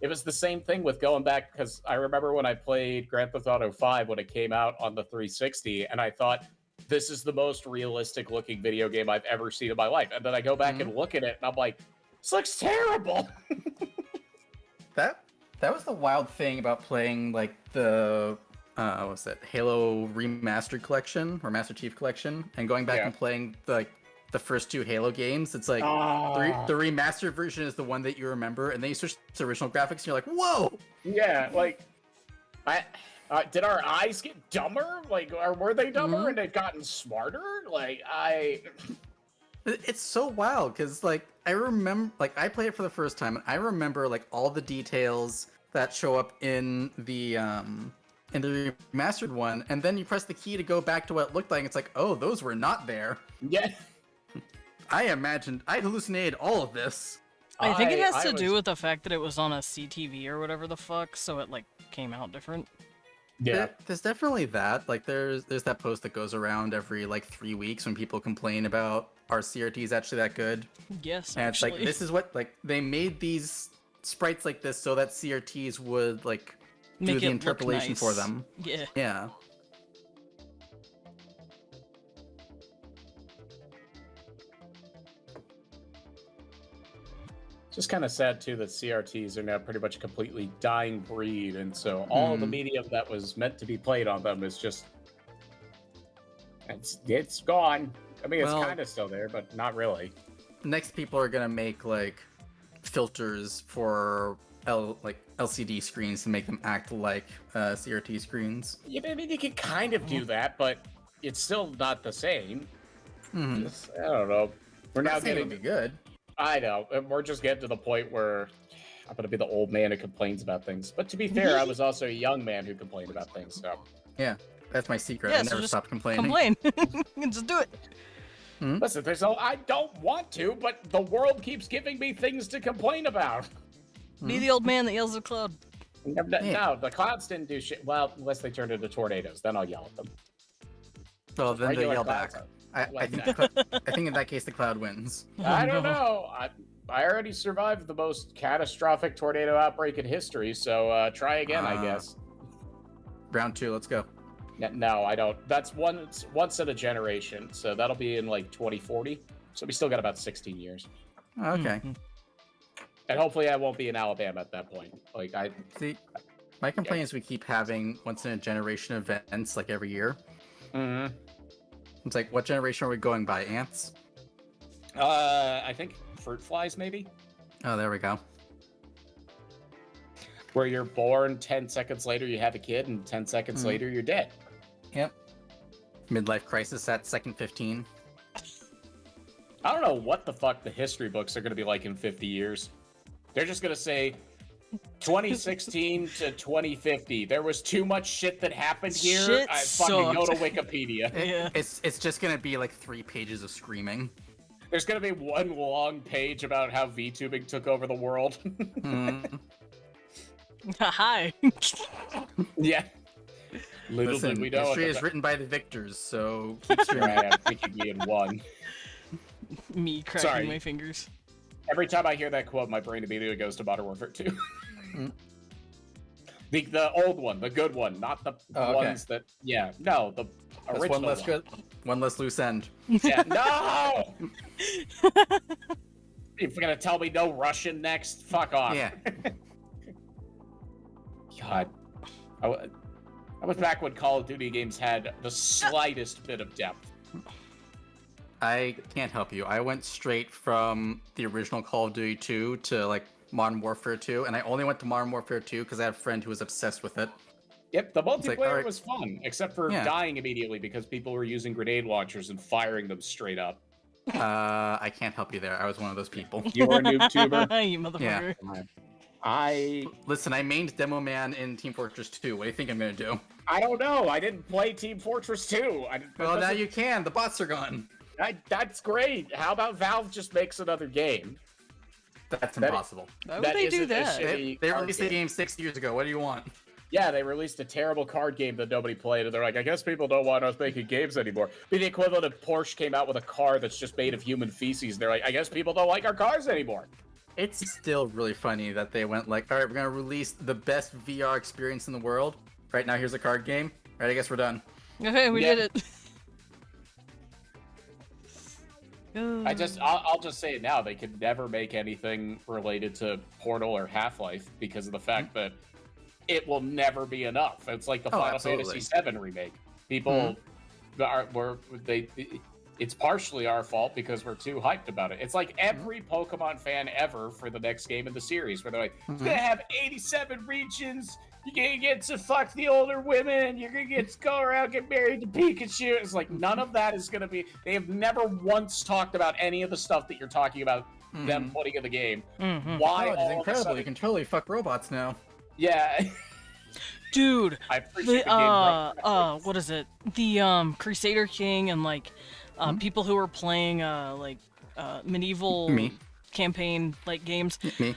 It was the same thing with going back, because I remember when I played Grand Theft Auto 5 when it came out on the 360, and I thought, this is the most realistic looking video game I've ever seen in my life. And then I go back and look at it, and I'm like, this looks terrible! That was the wild thing about playing like the what's that, Halo Remastered Collection or Master Chief Collection, and going back and playing the first 2 Halo games. It's like the remastered version is the one that you remember, and then you switch to original graphics, and you're like, whoa! Yeah, like, did our eyes get dumber? Like, or were they dumber and they've gotten smarter? Like, It's so wild because like I remember, like I played it for the first time, and I remember like all the details that show up in the remastered one, and then you press the key to go back to what it looked like. And it's like, oh, those were not there. Yeah. I hallucinated all of this. I think it has to do with the fact that it was on a CTV or whatever the fuck, so it like came out different. Yeah. There's definitely that. Like there's that post that goes around every like 3 weeks when people complain about our CRTs actually that good. Yes, And actually. it's like, this is what, like, they made these sprites like this so that CRTs would like do Make the it look interpolation nice. for them. Yeah. Yeah. Just kind of sad too that CRTs are now pretty much a completely dying breed, and so all of the medium that was meant to be played on them is just it's gone. I mean, it's Well- kind of still there, but not really. Next, people are gonna make like filters for LCD screens to make them act like CRT screens. Yeah, I mean, you can kind of do that, but it's still not the same. Mhm. I don't know. We're now Not saying it getting. would be good. I know. And we're just getting to the point where I'm gonna be the old man who complains about things. But to be fair, I was also a young man who complained about things. So Yeah, that's my secret. Yeah, I so never just stopped complaining. Complain. Just do it. listen, I don't want to, but the world keeps giving me things to complain about. Be the old man that yells at the cloud. No, the clouds didn't do shit. Well, unless they turned into tornadoes, then I'll yell at them. Well, then they Regular yell clouds back. are I like think that. I think in that case the cloud wins. I don't know. I already survived the most catastrophic tornado outbreak in history, so try again, I guess. Round 2, let's go. No, I don't. That's once in a generation, so that'll be in like 2040. So we still got about 16 years, Okay. and hopefully I won't be in Alabama at that point. Like See, my complaint is we keep having once in a generation events like every year. Mhm. It's like, what generation are we going by? Ants? I think fruit flies maybe, Oh, there we go. where you're born 10 seconds later you have a kid, and 10 seconds later you're dead. Yep. Midlife crisis at second 15. I don't know what the fuck the history books are going to be like in 50 years. They're just going to say 2016 to 2050. There was too much shit that happened here. Shit I fucking go to sucked. Wikipedia. Yeah. It's just gonna be like 3 pages of screaming. There's going to be one long page about how VTubing took over the world. Mm. Hi. Yeah. Little Listen, did we know. history is written by the victors, so keep streaming. I am thinking me in one. Me cracking Sorry. my fingers. Every time I hear that quote, my brain immediately goes to Modern Warfare 2. The old one, the good one, not the Oh, okay. ones that. Yeah, no, the That's original one less good, one less loose end. Yeah, no! You're gonna tell me no Russian next? Fuck off. Yeah. God. I was back when Call of Duty games had the slightest bit of depth. I can't help you. I went straight from the original Call of Duty 2 to like Modern Warfare 2, and I only went to Modern Warfare 2 because I had a friend who was obsessed with it. Yep, the multiplayer like, alright. was fun, except for Yeah. dying immediately because people were using grenade launchers and firing them straight up. I can't help you there. I was one of those people. You were a noob tuber. You motherfucker. Listen, I mained Demo Man in Team Fortress 2. What do you think I'm gonna do? I don't know. I didn't play Team Fortress 2. Well, now you can. The bots are gone. That's great. How about Valve just makes another game? That's That- impossible. Why would they do isn't a that? shitty They card released the game 6 years ago. What do you want? Yeah, they released a terrible card game that nobody played, and they're like, I guess people don't want us making games anymore. Be the equivalent of Porsche came out with a car that's just made of human feces. They're like, I guess people don't like our cars anymore. It's still really funny that they went like, all right, we're gonna release the best VR experience in the world. Right now, here's a card game. Right, I guess we're done. Okay, we Yeah. did it. I'll just say it now. They could never make anything related to Portal or Half-Life because of the fact that it will never be enough. It's like the Final absolutely. Fantasy VII remake. People it's partially our fault because we're too hyped about it. It's like every Pokemon fan ever for the next game in the series where they're like, it's gonna have 87 regions. You're gonna get to fuck the older women. You're gonna get to go around, get married to Pikachu. It's like none of that is gonna be. They have never once talked about any of the stuff that you're talking about them putting in the game. Mhm. Why? Oh, it's all of a incredible. sudden- You can totally fuck robots now. Yeah. Dude, I appreciate the the game. what is it? The Crusader King and like people who are playing medieval Me. campaign like games. Me.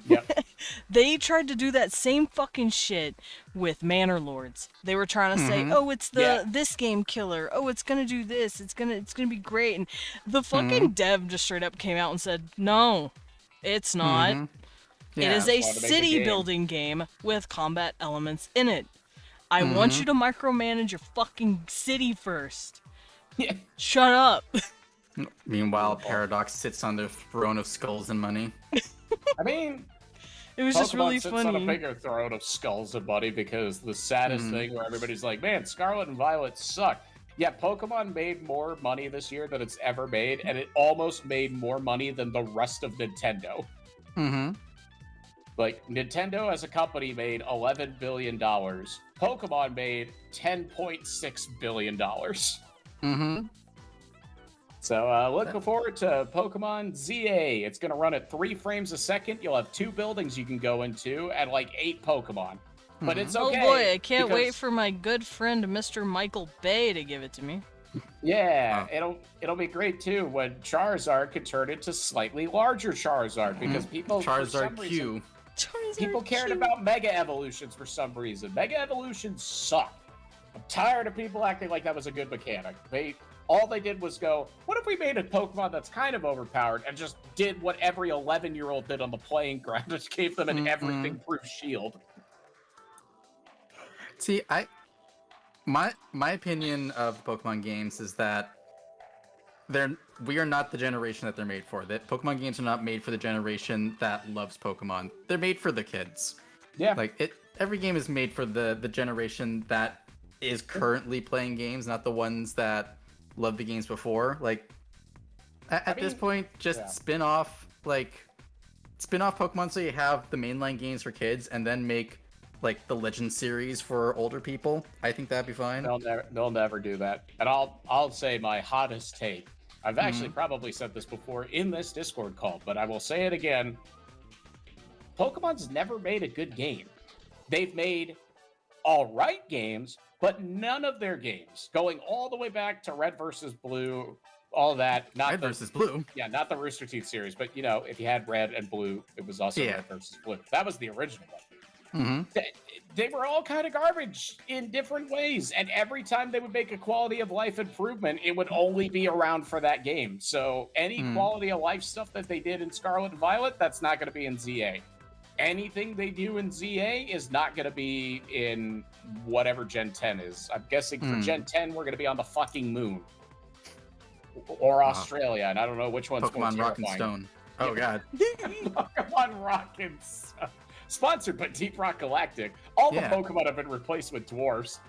Yep. They tried to do that same fucking shit with Manor Lords. They were trying to say, "Oh, it's this game killer. Oh, it's gonna do this. It's gonna be great." And the fucking dev just straight up came out and said, "No, it's not. It is a wanted to make a city game." building game with combat elements in it. I want you to micromanage your fucking city first. Yeah. Shut up." Meanwhile, Paradox sits on their throne of skulls and money. I mean, It was Pokemon just really sits on a funny. bigger throne of skulls and money because the saddest thing where everybody's like, man, Scarlet and Violet suck. Yeah, Pokemon made more money this year than it's ever made, and it almost made more money than the rest of Nintendo. Like, Nintendo as a company made $11 billion. Pokemon made $10.6 billion. So, looking forward to Pokemon ZA. It's going to run at 3 frames a second. You'll have 2 buildings you can go into and like 8 Pokemon. But it's okay. Oh boy, I can't wait because- for my good friend Mr. Michael Bay to give it to me. Yeah, it'll be great too when Charizard could turn into slightly larger Charizard because people for some Charizard reason, Q. people cared about Mega Evolutions for some reason. Mega Evolutions suck. I'm tired of people acting like that was a good mechanic. All they did was go, what if we made a Pokemon that's kind of overpowered and just did what every 11-year-old did on the playing ground, just gave them an everything-proof shield. See, my opinion of Pokemon games is that we are not the generation that they're made for. That Pokemon games are not made for the generation that loves Pokemon. They're made for the kids. Yeah. Like every game is made for the generation that is currently playing games, not the ones that loved the games before. Like at this point, just spin off Pokemon so you have the mainline games for kids, and then make like the Legend series for older people. I think that'd be fine. They'll never do that. And I'll say my hottest take. I've actually probably said this before in this Discord call, but I will say it again. Pokemon's never made a good game. They've made all right games, but none of their games, going all the way back to Red versus Blue, all that. Not Red versus Blue. Yeah, not the Rooster Teeth series, but you know, if you had Red and Blue, it was also Red versus Blue. That was the original one. They were all kind of garbage in different ways, and every time they would make a quality of life improvement, it would only be around for that game. So any quality of life stuff that they did in Scarlet and Violet, that's not going to be in ZA. Anything they do in ZA is not going to be in whatever Gen 10 is. I'm guessing for Gen 10, we're going to be on the fucking moon. Or Australia, and I don't know which one's Pokemon Rock and Stone. Oh, God. Pokemon Rock and Stone. Sponsored by Deep Rock Galactic. All the Pokemon have been replaced with dwarves.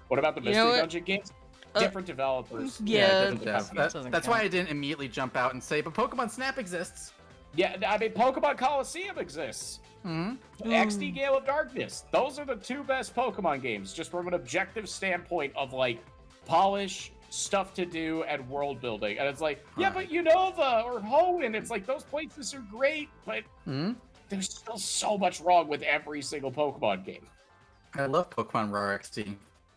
What about the Mystery Dungeon games? Different developers. That's why I didn't immediately jump out and say, but Pokemon Snap exists. Yeah, I mean, Pokemon Coliseum exists. XD Gale of Darkness. Those are the two best Pokemon games, just from an objective standpoint of, like, polish, stuff to do, and world building. And it's like, but Unova or Hoenn, it's like, those places are great, but there's still so much wrong with every single Pokemon game. I love Pokemon Raw XD.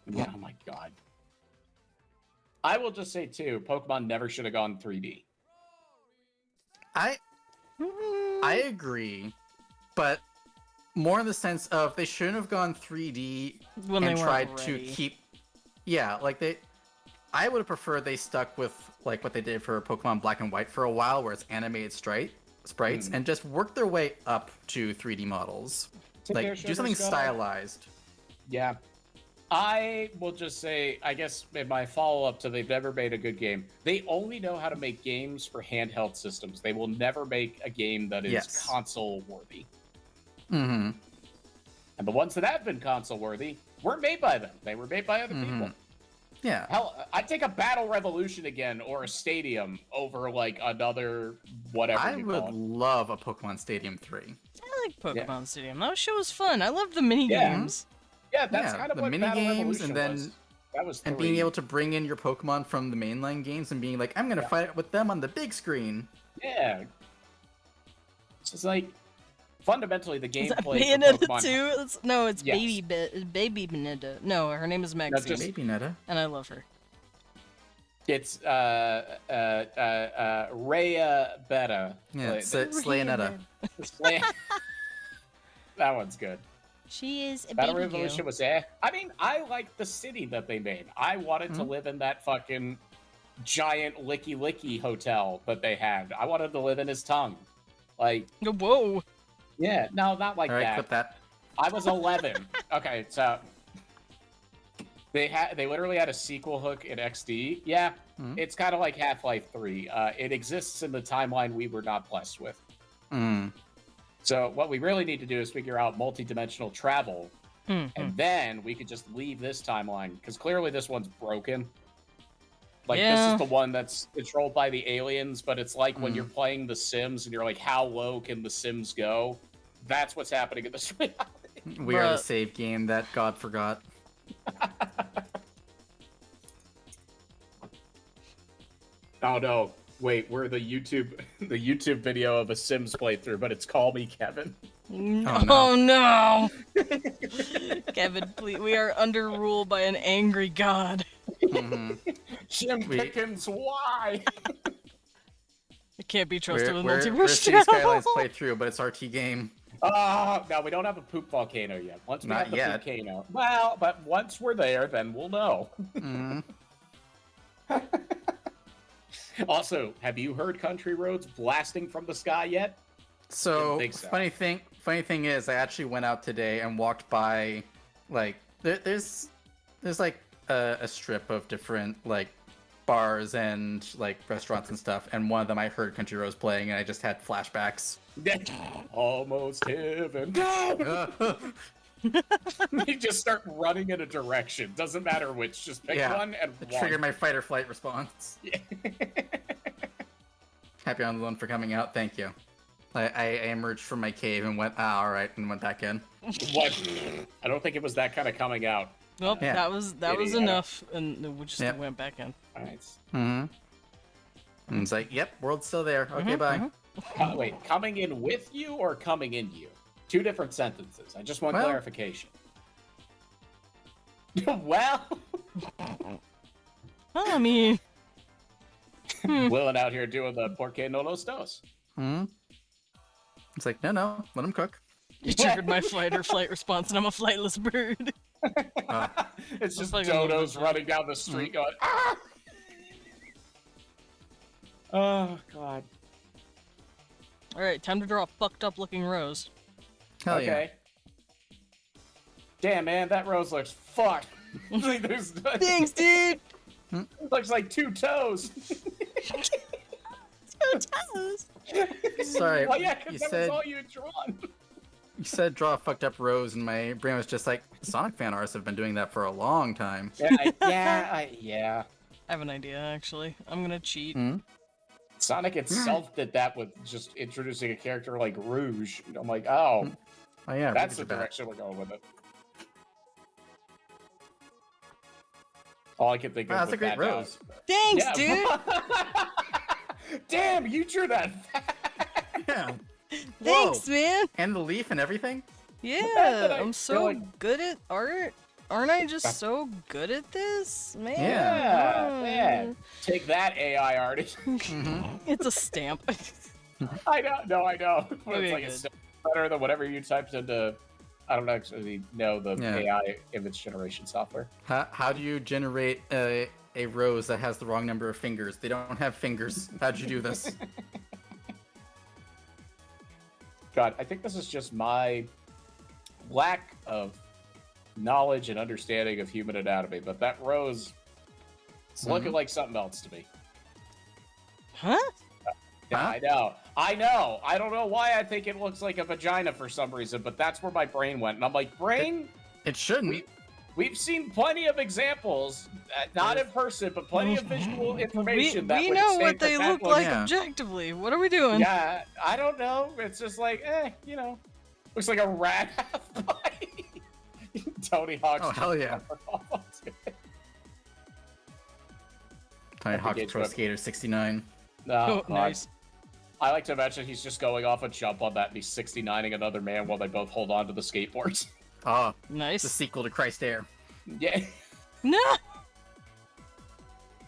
Yeah, oh my god. I will just say, too, Pokemon never should have gone 3D. I agree, but more in the sense of they shouldn't have gone 3D and tried to keep... Yeah, like I would have preferred they stuck with like what they did for Pokemon Black and White for a while, where it's animated sprites, and just work their way up to 3D models. Like, do something stylized. Yeah. I will just say, I guess in my follow-up to they've never made a good game, they only know how to make games for handheld systems. They will never make a game that is console-worthy. And the ones that have been console-worthy weren't made by them. They were made by other people. Yeah. Hell, I'd take a Battle Revolution again or a Stadium over, like, another whatever I would love a Pokemon Stadium 3. I like Pokemon Stadium. That show was fun. I love the mini-games. Yeah, that's kind of the what mini Battle games, Revolution and then was. That was 3. and being able to bring in your Pokemon from the mainline games and being like, I'm gonna fight with them on the big screen. Yeah, it's just like fundamentally the gameplay. Bayonetta Pokemon... 2? It's Baby Bayonetta. No, her name is Maxine. Baby Netta. And I love her. It's Rhea Beta. Yeah, Slayonetta. That one's good. She is a Battle baby Revolution girl. was I mean, I like the city that they made. I wanted to live in that fucking giant licky hotel that they had. I wanted to live in his tongue. Like, whoa. Yeah, no, not like All right, that. clip that. I was 11. Okay, so they literally had a sequel hook in XD. Yeah, it's kind of like Half-Life 3. It exists in the timeline we were not blessed with. So what we really need to do is figure out multi-dimensional travel, and then we could just leave this timeline, because clearly this one's broken. Like, this is the one that's controlled by the aliens, but it's like when you're playing The Sims, and you're like, how low can The Sims go? That's what's happening in this reality. We are the save game that God forgot. Oh no. Wait, we're the YouTube video of a Sims playthrough, but it's Call Me Kevin. Oh no. Kevin, please, we are under rule by an angry god. Jim Pickens, why? It can't be trusted with We're multiverse. City Skylines playthrough, but it's RT game. No, we don't have a poop volcano yet. Once we have the volcano. Well, but once we're there, then we'll know. Also, have you heard Country Roads blasting from the sky yet? So, funny thing is, I actually went out today and walked by, like, there's like a strip of different, like, bars and, like, restaurants and stuff, and one of them I heard Country Roads playing, and I just had flashbacks. Almost heaven. You just start running in a direction. Doesn't matter which. Just pick one and trigger my fight or flight response. Yeah. Happy on the Lone for coming out. Thank you. I emerged from my cave and went, all right, and went back in. What? I don't think it was that kind of coming out. Well, Yeah. that was Idiot. enough, and we just Yep. went back in. All right. Mm-hmm. And it's like, yep, world's still there. Okay, bye. Wait, coming in with you or coming in you? Two different sentences. I just want Well- clarification. Well, Well, I mean, Willing out here doing the Porque no los dos. Mm-hmm. It's like, no, let him cook. you triggered my fight or flight response, and I'm a flightless bird. It's just fucking love dodos that. running down the street going, ah! Oh, God. All right, time to draw a fucked up looking rose. Hell Okay. Damn, man, that rose looks fucked. Like, there's Thanks, dude. looks like two toes. yeah. Sorry, Well, yeah, because you that said was all you had drawn. you said draw a fucked up rose, and my brain was just like, Sonic fan artists have been doing that for a long time. Yeah. I have an idea, actually. I'm gonna cheat. Hmm? Sonic itself did that with just introducing a character like Rouge. I'm like, oh, Oh yeah, that's the Rouge is back. direction we're going with it. All I can think of. Wow, that's with a great that rose. Thanks, Yeah. dude. Damn, you drew that. Yeah. Thanks, Whoa. man. And the leaf and everything. Yeah, I I'm feel so like- good at art. Aren't I just so good at this, man? Yeah. Take that, AI artist. Mm-hmm. It's a stamp. I know. No, I know. But Okay, it's like good. it's still better than whatever you typed into. I don't actually know the Yeah. AI image generation software. How do you generate a rose that has the wrong number of fingers? They don't have fingers. How'd you do this? God, I think this is just my lack of knowledge and understanding of human anatomy, but that rose is looking like something else to me. Huh? Yeah, Huh? I know. I don't know why I think it looks like a vagina for some reason, but that's where my brain went. And I'm like, brain, It shouldn't. we've seen plenty of examples, not in person, but plenty of visual information that we would know state what that they that look looks- like Yeah. objectively. What are we doing? Yeah, I don't know. It's just like, looks like a rat half bite. Tony Hawk's. Oh, hell yeah. Tony Hawk's Engage Pro with- Skater 69. No, Oh, God. nice. I like to imagine he's just going off a jump on that and he's 69ing another man while they both hold on to the skateboards. Oh, Nice. the sequel to Christ Air. Yeah. No.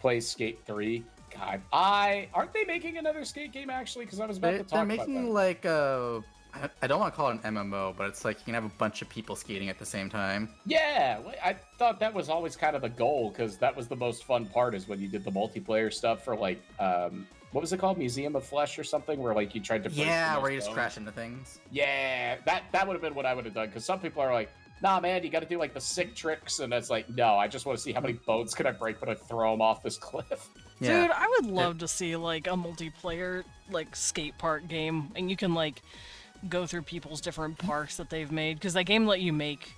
Plays Skate 3. God, aren't they making another skate game actually? Because I was about to They're talk about making that. like I don't want to call it an MMO, but it's like you can have a bunch of people skating at the same time. Yeah, I thought that was always kind of the goal because that was the most fun part is when you did the multiplayer stuff for like what was it called, Museum of Flesh or something, where like you tried to break Yeah, the where you just bones? crash into things. Yeah, that would have been what I would have done because some people are like, nah, man, you got to do like the sick tricks, and it's like, no, I just want to see how many bones can I break when I throw them off this cliff. Yeah. Dude, I would love to see like a multiplayer like skate park game, and you can like go through people's different parks that they've made because that game let you make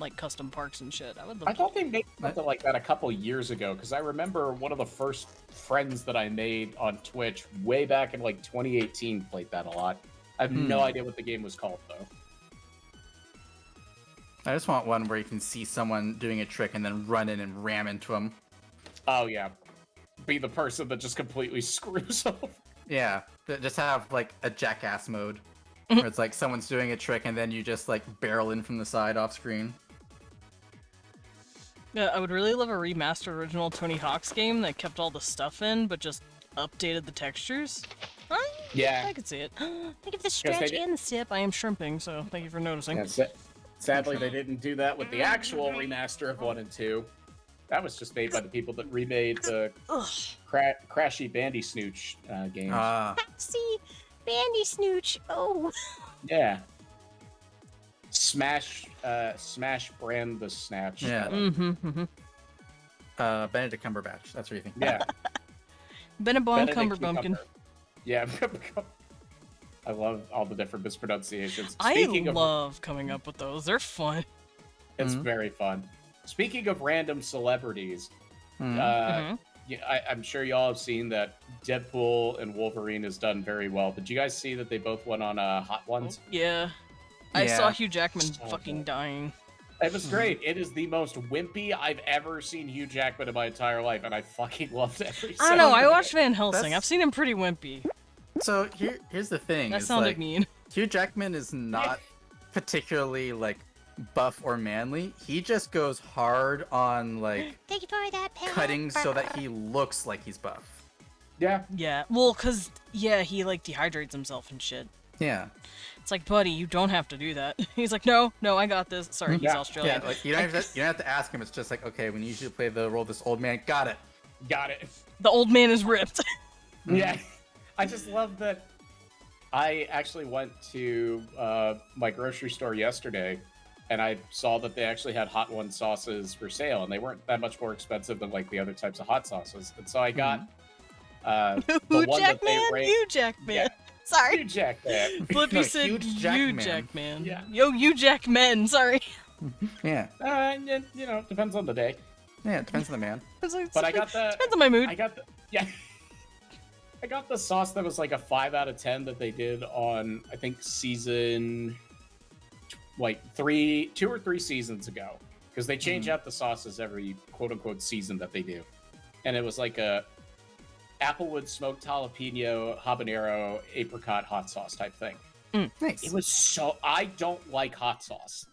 like custom parks and shit. I would love I thought they made something like that a couple years ago because I remember one of the first friends that I made on Twitch way back in like 2018 played that a lot. I have no idea what the game was called though. I just want one where you can see someone doing a trick and then run in and ram into them. Oh yeah, be the person that just completely screws over. Yeah, just have like a jackass mode where it's like someone's doing a trick and then you just like barrel in from the side off screen. Yeah, I would really love a remastered original Tony Hawk's game that kept all the stuff in, but just updated the textures. Yeah. I could see it. Think of the they stretch did- and the sip. I am shrimping, so thank you for noticing. Yeah, sadly, they didn't do that with the actual remaster of 1 and 2. That was just made by the people that remade the Ugh. Crashy Bandy Snooch games. Ah, See, Bandy Snooch. Oh. Yeah. Smash brand the Snatch. Yeah. Mm-hmm. Benedict Cumberbatch. That's what you think. Yeah. Benabon Benedict Cumberbumpkin. Cucumber. Yeah. I love all the different mispronunciations. I Speaking of, love coming up with those. They're fun. it's Mhm. very fun. Speaking of random celebrities, Mhm. Mhm. I'm sure y'all have seen that Deadpool and Wolverine has done very well. Did you guys see that they both went on Hot Ones? Yeah. I saw Yeah. Hugh Jackman Oh, fucking God. dying. It was great. It is the most wimpy I've ever seen Hugh Jackman in my entire life, and I fucking loved every I don't know, I second of watched it. Van Helsing. That's- I've seen him pretty wimpy. So here's the thing. That is, sounded like, mean. Hugh Jackman is not particularly like buff or manly. He just goes hard on like Thank you for that. cutting so that he looks like he's buff. Yeah. Yeah, well, cause, yeah, he, like, dehydrates himself and shit. Yeah. It's like, buddy, you don't have to do that. He's like, no, I got this. Sorry, he's Yeah, Australian. Yeah, like you don't have to ask him. It's just like, okay, we need you to play the role of this old man. Got it. Got it. The old man is ripped. Yeah. I just love that. I actually went to my grocery store yesterday, and I saw that they actually had Hot One sauces for sale, and they weren't that much more expensive than like the other types of hot sauces. And so I got the Hugh one that they Jackman? rate. Hugh Jackman. Yeah. Sorry. Hugh Jackman. Flippy No, said huge Hugh Jackman. Jackman. Yeah. Yo, Hugh Jackman, sorry. Yeah. You know, depends on the day. Yeah. It depends on the man. It's like, But I got the. depends on my mood. I got the. Yeah. I got the sauce that was like a 5 out of 10 that they did on, I think, season like 2 or 3 seasons ago, because they change out the sauces every quote unquote season that they do, and it was like a applewood smoked jalapeno habanero apricot hot sauce type thing. Nice. It was so. I don't like hot sauce.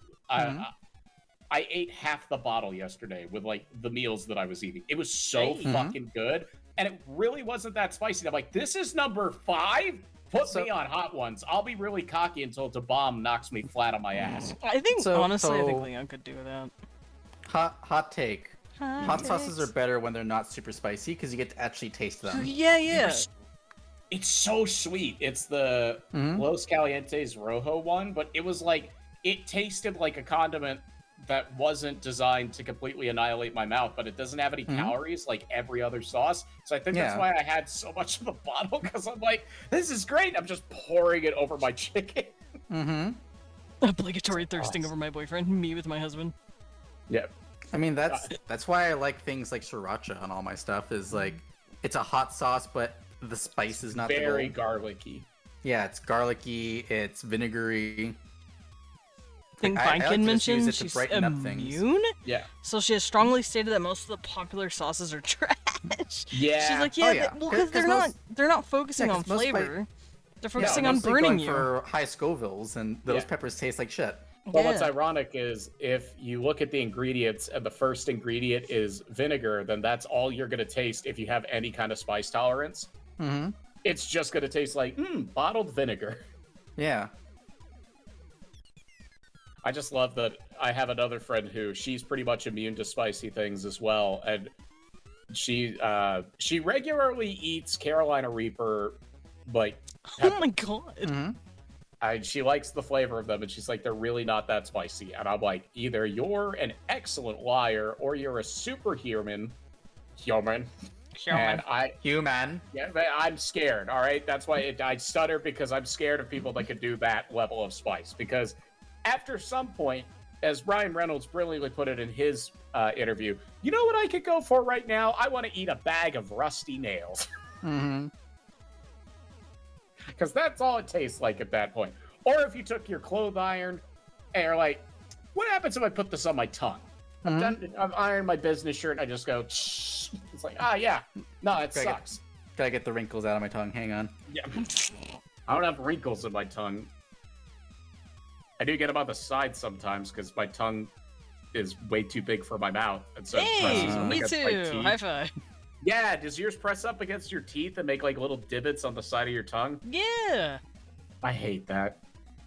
I ate half the bottle yesterday with like the meals that I was eating. It was so fucking good, and it really wasn't that spicy. I'm like, this is number 5. Put me on Hot Ones. I'll be really cocky until the bomb knocks me flat on my ass. I think, honestly, I think so- Leon could do that. Hot take. Hot sauces are better when they're not super spicy because you get to actually taste them. Yeah. It's so sweet. It's the Los Calientes Rojo one, but it was like, it tasted like a condiment that wasn't designed to completely annihilate my mouth, but it doesn't have any calories like every other sauce. So I think that's Yeah. why I had so much of the bottle, because I'm like, this is great. I'm just pouring it over my chicken. Obligatory thirsting over my boyfriend, me with my husband. Yeah. I mean, that's why I like things like sriracha on all my stuff. Is like, it's a hot sauce, but the spice is not Very the goal. garlicky. Yeah, it's garlicky. It's vinegary. I think I like Vinekin to just use mentioned it to she's brighten up things. immune. Yeah. So she has strongly stated that most of the popular sauces are trash. Yeah. She's like, Oh, yeah, yeah. well, because 'Cause most- they're not focusing Yeah, on 'cause most flavor. They're focusing Yeah, on mostly burning going you. for high Scovilles, and those Yeah. peppers taste like shit. But what's Yeah. ironic is if you look at the ingredients and the first ingredient is vinegar, then that's all you're going to taste if you have any kind of spice tolerance. Mm-hmm. It's just going to taste like, bottled vinegar. Yeah. I just love that I have another friend who she's pretty much immune to spicy things as well. And she regularly eats Carolina Reaper, like, Oh my god. Mm-hmm. she likes the flavor of them, and she's like, they're really not that spicy. And I'm like, either you're an excellent liar or you're a superhuman. Human. And Human. I'm scared, all right? That's why I stutter, because I'm scared of people that could do that level of spice. Because after some point, as Ryan Reynolds brilliantly put it in his interview, you know what I could go for right now? I want to eat a bag of rusty nails. Mm-hmm. Because that's all it tastes like at that point. Or if you took your clothes iron and you're like, what happens if I put this on my tongue? I've ironed my business shirt and I just go, shh. It's like, yeah. No, it Gotta get- sucks. Gotta get the wrinkles out of my tongue. Hang on. Yeah. I don't have wrinkles in my tongue. I do get them on the side sometimes because my tongue is way too big for my mouth. And so it Hey, presses up me against my too. teeth. High five. Yeah, does yours press up against your teeth and make like little divots on the side of your tongue? Yeah. I hate that.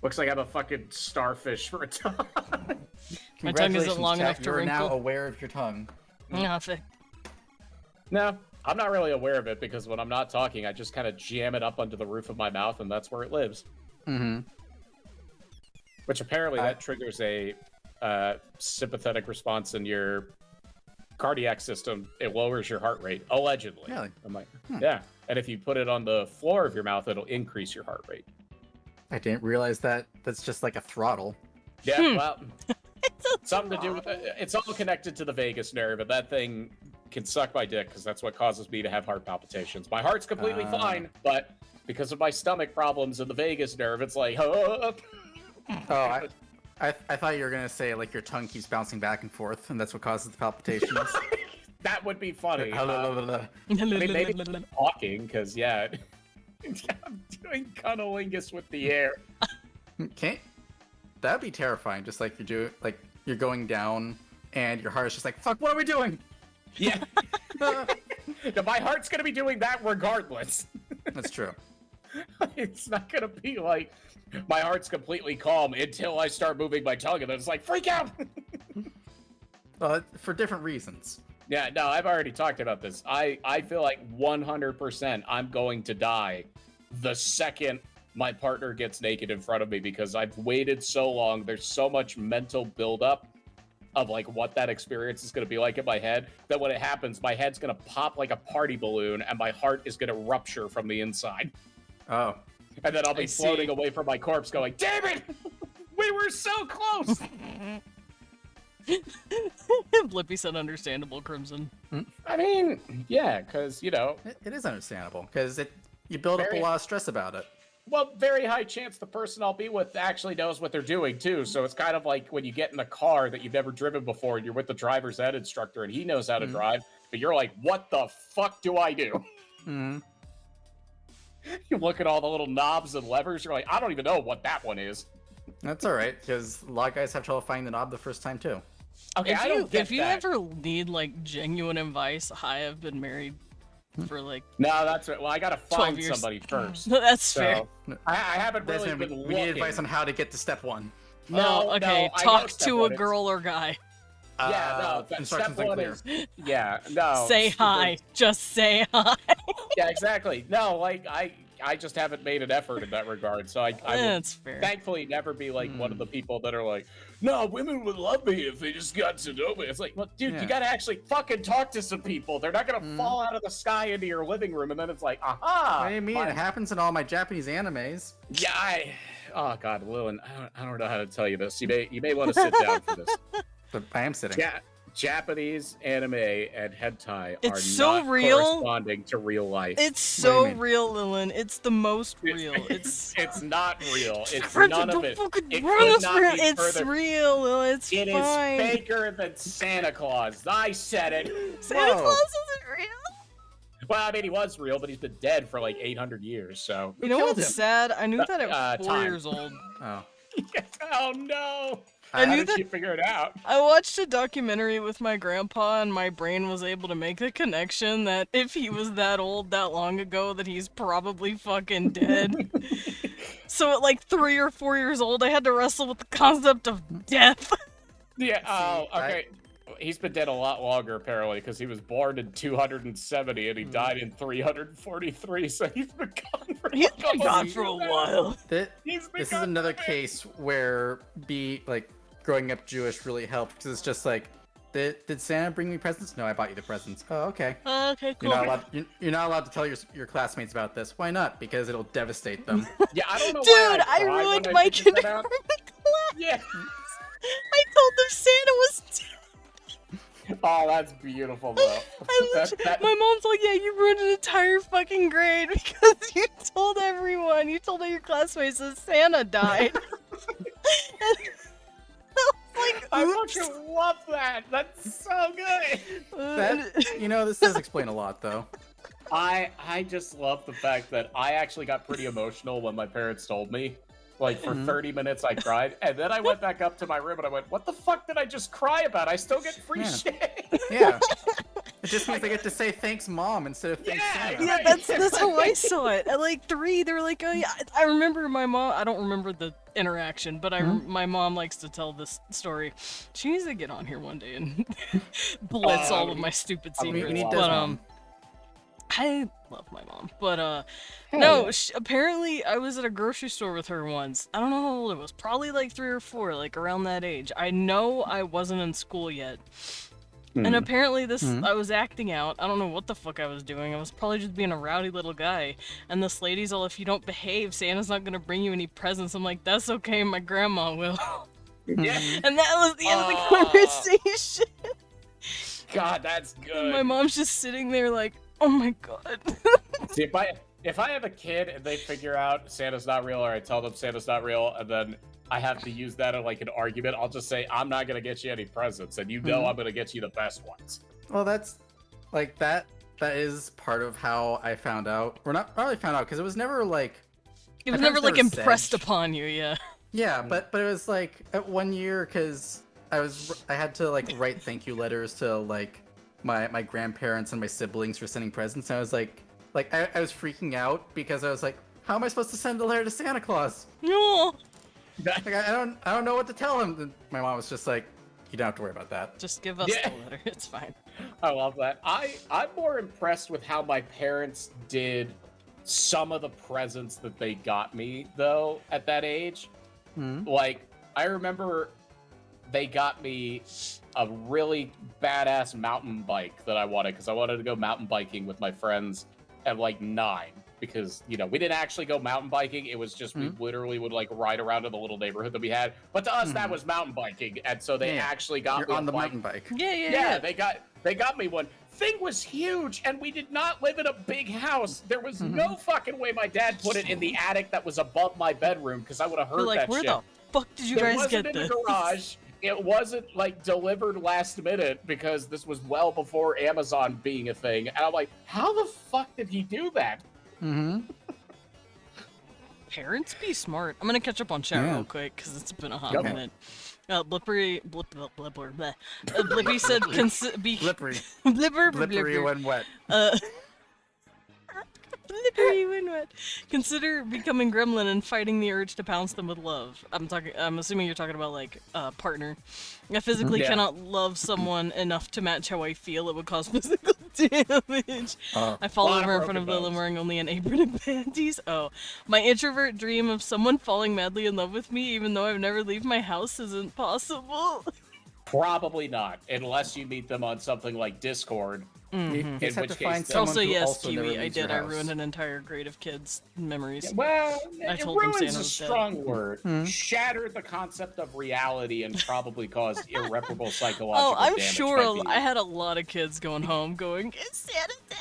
Looks like I'm a fucking starfish for a tongue. My tongue isn't long Congratulations, enough chat. to You're now wrinkle. aware of your tongue. Nothing. No, I'm not really aware of it because when I'm not talking, I just kind of jam it up onto the roof of my mouth and that's where it lives. Mm-hmm. Which apparently that triggers a sympathetic response in your cardiac system. It lowers your heart rate, allegedly. Really? I'm like, yeah. And if you put it on the floor of your mouth, it'll increase your heart rate. I didn't realize that. That's just like a throttle. Yeah, well, something to do with it. It's all connected to the vagus nerve, and that thing can suck my dick because that's what causes me to have heart palpitations. My heart's completely fine, but because of my stomach problems and the vagus nerve, it's like, oh. I thought you were gonna say like your tongue keeps bouncing back and forth, and that's what causes the palpitations. That would be funny. Uh, Maybe talking, because yeah, I'm doing cunnilingus with the air. Okay, that'd be terrifying. Just like you're going down, and your heart is just like, fuck, what are we doing? Yeah. My heart's gonna be doing that regardless. That's true. It's not gonna be like my heart's completely calm until I start moving my tongue, and then it's like freak out. For different reasons. Yeah, no, I've already talked about this. I feel like 100% I'm going to die the second my partner gets naked in front of me because I've waited so long. There's so much mental buildup of like what that experience is going to be like in my head that when it happens, my head's going to pop like a party balloon and my heart is going to rupture from the inside. Oh. And then I'll be floating away from my corpse going, damn it! We were so close! Blippi said understandable, Crimson. I mean, yeah, because, it is understandable, because you build up a lot of stress about it. Well, very high chance the person I'll be with actually knows what they're doing, too. So it's kind of like when you get in a car that you've never driven before and you're with the driver's ed instructor and he knows how to drive, but you're like, what the fuck do I do? Mm-hmm. You look at all the little knobs and levers, you're like, I don't even know what that one is. That's all right, because a lot of guys have trouble finding the knob the first time, too. Okay, if you ever need, like, genuine advice, I've been married for, like... No, that's right. Well, I gotta find somebody first. That's fair. I haven't really been looking. We need advice on how to get to step 1. No, okay, talk to a girl or guy. Yeah, no, instructions step one unclear. is, yeah, no. Say hi. Just say hi. Yeah, exactly. No, like, I just haven't made an effort in that regard, so I will That's fair. thankfully never be like one of the people that are like, no, women would love me if they just got to know me. It's like, well, dude, you gotta actually fucking talk to some people. They're not gonna fall out of the sky into your living room, and then it's like, aha! What do you mean? It happens in all my Japanese animes. Yeah, oh god, Lillian, I don't know how to tell you this. You may want to sit down for this. But I am sitting. Japanese anime and hentai It's are so not real. corresponding to real life. It's so real, Lillian. It's the most real. It's not real. It's Friends, none of don't it. fucking It run could us not real. be It's further. real, Lillian. It's It is fine. faker than Santa Claus. I said it. Santa Claus isn't real. Well, I mean, he was real, but he's been dead for like 800 years, so. You know what's sad? I knew that at 4 time. years old. Oh. Oh no! I knew How did that- you figure it out? I watched a documentary with my grandpa, and my brain was able to make the connection that if he was that old that long ago, that he's probably fucking dead. So at like 3 or 4 years old, I had to wrestle with the concept of death. Yeah. Oh, okay. He's been dead a lot longer, apparently, because he was born in 270 and he died in 343. So he's been gone for. He's been gone for a while. This is another case where growing up Jewish really helped, because it's just like, did Santa bring me presents? No, I bought you the presents. Oh, okay. Okay, cool. You're not allowed to tell your classmates about this. Why not? Because it'll devastate them. Yeah, I don't know. Dude, I ruined my kindergarten class. Yeah. I told them Santa was dead. Oh, that's beautiful, though. My mom's like, yeah, you ruined an entire fucking grade because you told everyone, you told all your classmates that Santa died. I fucking love that. That's so good. This does explain a lot, though. I just love the fact that I actually got pretty emotional when my parents told me. Like, for 30 minutes I cried, and then I went back up to my room and I went, what the fuck did I just cry about? I still get free shit. Yeah. It just means I get to say thanks, Mom, instead of thanks, Santa. Yeah, that's how I saw it. At like 3, they were like, oh yeah, I remember my mom, I don't remember the interaction, but my mom likes to tell this story. She needs to get on here one day and blitz all of my stupid secrets. I love my mom, but no, apparently I was at a grocery store with her once. I don't know how old it was, probably like 3 or 4, like around that age. I know I wasn't in school yet. And apparently I was acting out. I don't know what the fuck I was doing. I was probably just being a rowdy little guy. And this lady's all, if you don't behave, Santa's not gonna bring you any presents. I'm like, that's okay, my grandma will. Yeah. And that was the end of the conversation. God, that's good. My mom's just sitting there like, oh my god. See, if I have a kid and they figure out Santa's not real, or I tell them Santa's not real, and then I have to use that in like an argument, I'll just say I'm not gonna get you any presents, and you know I'm gonna get you the best ones. Well, that's like that. That is part of how I found out, or not really found out, because it was never like. It was my never parents like impressed said. upon you, yeah. Yeah, but it was like at 1 year, because I had to like write thank you letters to like my grandparents and my siblings for sending presents. And I was like I was freaking out because I was like, how am I supposed to send a letter to Santa Claus? No. Like I don't know what to tell him. And my mom was just like, you don't have to worry about that. Just give us Yeah. the letter. It's fine. I love that. I'm more impressed with how my parents did some of the presents that they got me, though, at that age. Hmm. Like, I remember they got me a really badass mountain bike that I wanted, because I wanted to go mountain biking with my friends at like 9. Because, you know, we didn't actually go mountain biking. It was just, we literally would like ride around in the little neighborhood that we had. But to us, that was mountain biking. And so they Yeah. actually got You're me on a the bike. mountain bike. Yeah. They got me one. Thing was huge, and we did not live in a big house. There was no fucking way my dad put it in the attic that was above my bedroom, because I would have We're heard like, that where shit. the fuck did you It guys wasn't get in this? the garage. It wasn't like delivered last minute, because this was well before Amazon being a thing. And I'm like, how the fuck did he do that? Mm-hmm. Parents be smart. I'm gonna catch up on chat Yeah. real quick because it's been a hot Go. minute. Blippy said Slippery. blipper when wet. Slippery when wet. Consider becoming gremlin and fighting the urge to pounce them with love. I'm assuming you're talking about like partner. I physically Yeah. cannot love someone enough to match how I feel. It would cause physical damage. I fall lot of over in front broken of Lilith bones. wearing only an apron and panties. Oh, my introvert dream of someone falling madly in love with me, even though I've never leave my house, isn't possible. Probably not, unless you meet them on something like Discord. You just have which to case find the- someone Also, who yes, also never Kiwi, I leaves did. your I house. ruined an entire grade of kids' memories. Well, I it told them ruins Santa a was dead. strong word. Shattered the concept of reality and probably caused irreparable psychological Oh, I'm damage. sure might be- I had a lot of kids going home going, "Is Santa dead?"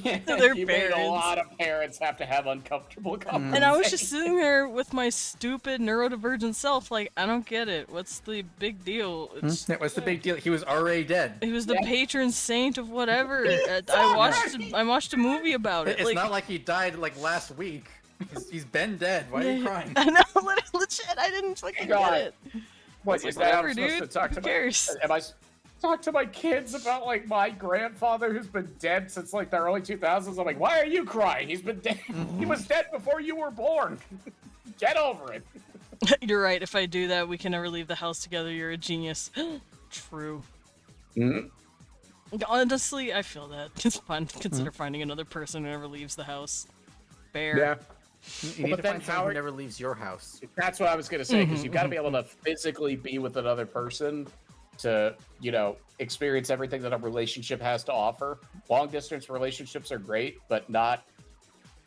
Yeah, to their you made a parents. lot of parents have to have uncomfortable conversations. And I was just sitting there with my stupid neurodivergent self, like, I don't get it. What's the big deal? It's, What's the big deal? He was already dead. he was the patron saint of whatever. I watched a movie about it. It's like, not like he died like last week. He's been dead. Why are you crying? I know, legit. I didn't fucking God. get it. What, It's is like, that I'm whatever, supposed dude. to talk to Who my- cares? Am I talk to my kids about like my grandfather who's been dead since like the early 2000s? I'm like, why are you crying? He's been dead. He was dead before you were born. Get over it. You're right. If I do that, we can never leave the house together. You're a genius. True. Honestly, I feel that. It's fun to consider finding another person who never leaves the house. Fair. You need but to then find someone who Howard- never leaves your house. That's what I was gonna say, because you've got to be able to physically be with another person to, you know, experience everything that a relationship has to offer. Long distance relationships are great, but not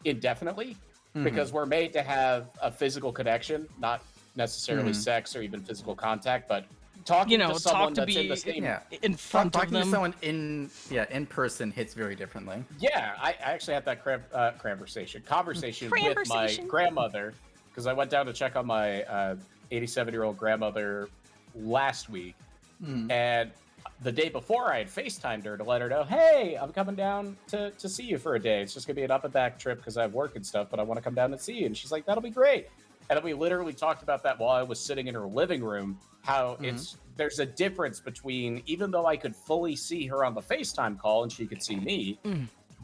indefinitely, because we're made to have a physical connection, not necessarily sex or even physical contact, but talking You know, to someone talk to that's in be the same. Yeah. in front of Talking to them. someone in person hits very differently. Yeah, I actually had that conversation with my Conversation. grandmother, because I went down to check on my 87-year-old grandmother last week, and the day before I had FaceTimed her to let her know, hey, I'm coming down to see you for a day. It's just gonna be an up and back trip because I have work and stuff, but I want to come down and see you. And she's like, that'll be great. And then we literally talked about that while I was sitting in her living room, how there's a difference between, even though I could fully see her on the FaceTime call and she could see me,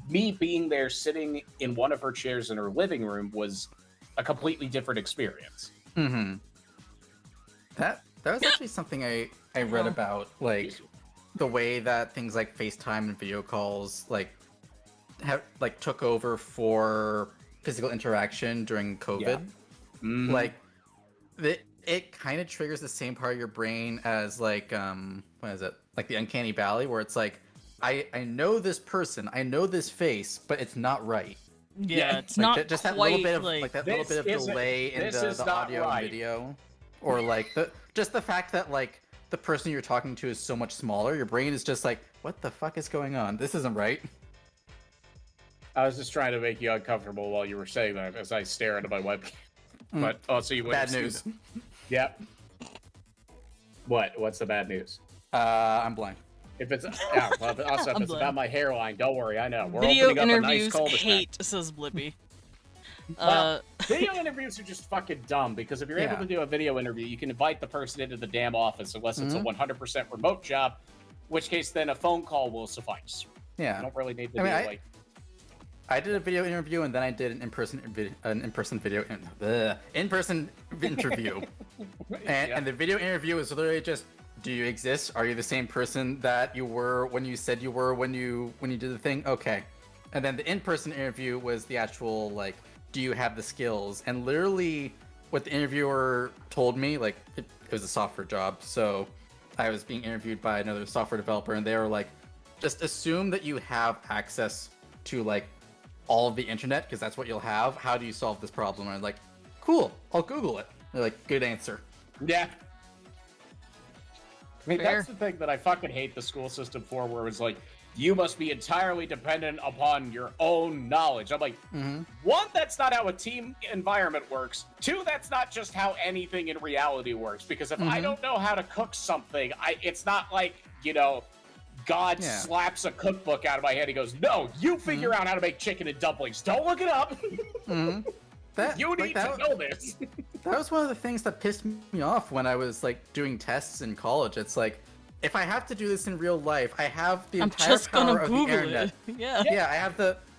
me being there sitting in one of her chairs in her living room was a completely different experience. That was actually something I read about, like the way that things like FaceTime and video calls took over for physical interaction during COVID. Like it kind of triggers the same part of your brain as like what is it? Like the uncanny valley, where it's like I know this person, I know this face, but it's not right. Yeah, it's Like, not just that quite little bit of like, like that little This bit of isn't- delay in this the is not audio right. and video, or like the fact that like the person you're talking to is so much smaller, your brain is just like, what the fuck is going on? This isn't right. I was just trying to make you uncomfortable while you were saying that as I stare into my webcam. But also you wouldn't Bad see news. that. Yep. What's the bad news? I'm blind. If it's yeah, well, also if I'm it's blind. about my hairline, don't worry, I know. We're Video opening up a nice interviews cul-de-sac. hate, says Blippi. Well, video interviews are just fucking dumb because if you're able Yeah. to do a video interview, you can invite the person into the damn office unless it's a 100% remote job, which case then a phone call will suffice. You Yeah. don't really need to I mean, do I- like I did a video interview and then I did an in-person interview. And the video interview is literally just, do you exist? Are you the same person that you were when you said you were when you did the thing? Okay. And then the in-person interview was the actual like, do you have the skills? And literally what the interviewer told me, like it was a software job, so I was being interviewed by another software developer and they were like, just assume that you have access to like all of the internet because that's what you'll have. How do you solve this problem? And I'm like, cool, I'll Google it. They're like, good answer. yeah. I mean, Fair. that's the thing that I fucking hate the school system for, where it's like, you must be entirely dependent upon your own knowledge. I'm like, one, that's not how a team environment works. Two, that's not just how anything in reality works. Because if I don't know how to cook something, it's not like, you know, God Yeah. slaps a cookbook out of my hand. He goes, no, you figure out how to make chicken and dumplings. Don't look it up. That, You like, need to know this. That was one of the things that pissed me off when I was like doing tests in college. It's like, if I have to do this in real life, I have the I'm entire just power gonna of the Google internet. it. Yeah. Yeah,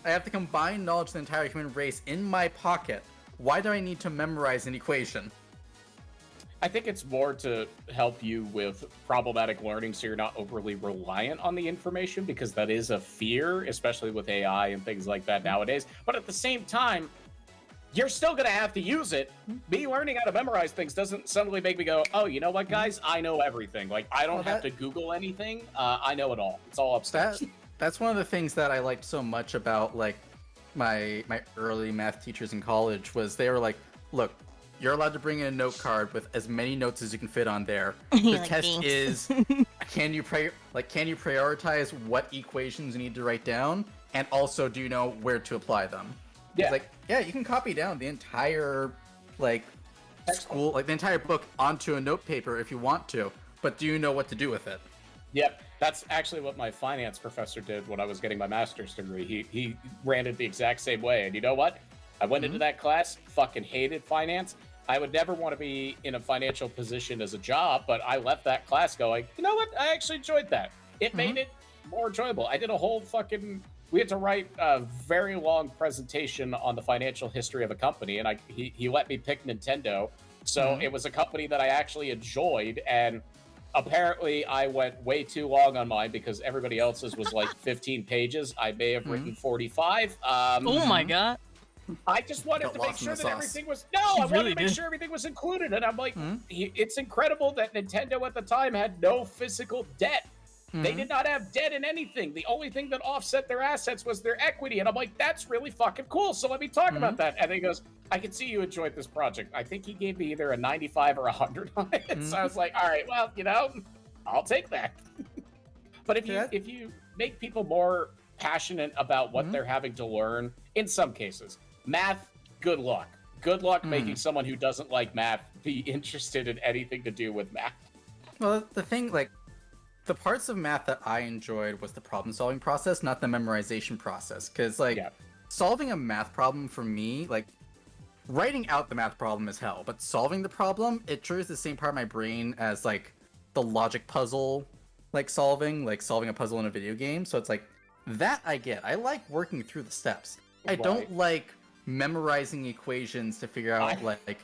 I have the combined knowledge of the entire human race in my pocket. Why do I need to memorize an equation? I think it's more to help you with problematic learning so you're not overly reliant on the information, because that is a fear, especially with AI and things like that nowadays. But at the same time, you're still going to have to use it. Me learning how to memorize things doesn't suddenly make me go, oh, you know what, guys? I know everything. Like, I don't Well, have to Google anything. I know it all. It's all upstairs. That's one of the things that I liked so much about like my early math teachers in college was they were like, look, you're allowed to bring in a note card with as many notes as you can fit on there. The You're like, test "Thanks." is, can you prioritize what equations you need to write down, and also do you know where to apply them? Yeah. It's like, yeah, you can copy down the entire like school, like the entire book onto a note paper if you want to, but do you know what to do with it? Yep, that's actually what my finance professor did when I was getting my master's degree. He ran it the exact same way, and you know what? I went into that class, fucking hated finance. I would never want to be in a financial position as a job, but I left that class going, you know what? I actually enjoyed that. It made it more enjoyable. I did a whole fucking... We had to write a very long presentation on the financial history of a company, and he let me pick Nintendo. So it was a company that I actually enjoyed, and apparently I went way too long on mine because everybody else's was like 15 pages. I may have written 45. Oh my god. I just wanted Got to make lost in sure the that sauce. everything was... You I wanted really to make did. sure everything was included, and I'm like, it's incredible that Nintendo at the time had no physical debt. They did not have debt in anything. The only thing that offset their assets was their equity. And I'm like, that's really fucking cool. So let me talk about that. And he goes, I can see you enjoyed this project. I think he gave me either a 95 or 100 on it. So I was like, all right, well, you know, I'll take that. But if you make people more passionate about what they're having to learn, in some cases, math, good luck. Good luck making someone who doesn't like math be interested in anything to do with math. Well, the thing, like, the parts of math that I enjoyed was the problem-solving process, not the memorization process. Because, like, solving a math problem for me, like, writing out the math problem is hell, but solving the problem, it triggers the same part of my brain as, like, the logic puzzle, like, solving a puzzle in a video game. So it's like, that I get. I like working through the steps. I don't like memorizing equations to figure out, like...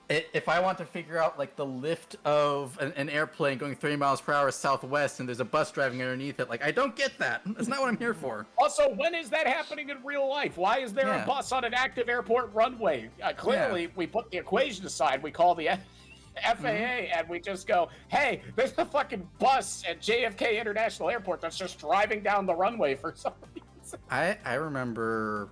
If I want to figure out, like, the lift of an airplane going 30 miles per hour southwest and there's a bus driving underneath it, like, I don't get that. That's not what I'm here for. Also, when is that happening in real life? Why is there a bus on an active airport runway? Clearly, we put the equation aside. We call the FAA and we just go, hey, there's a fucking bus at JFK International Airport that's just driving down the runway for some reason. I remember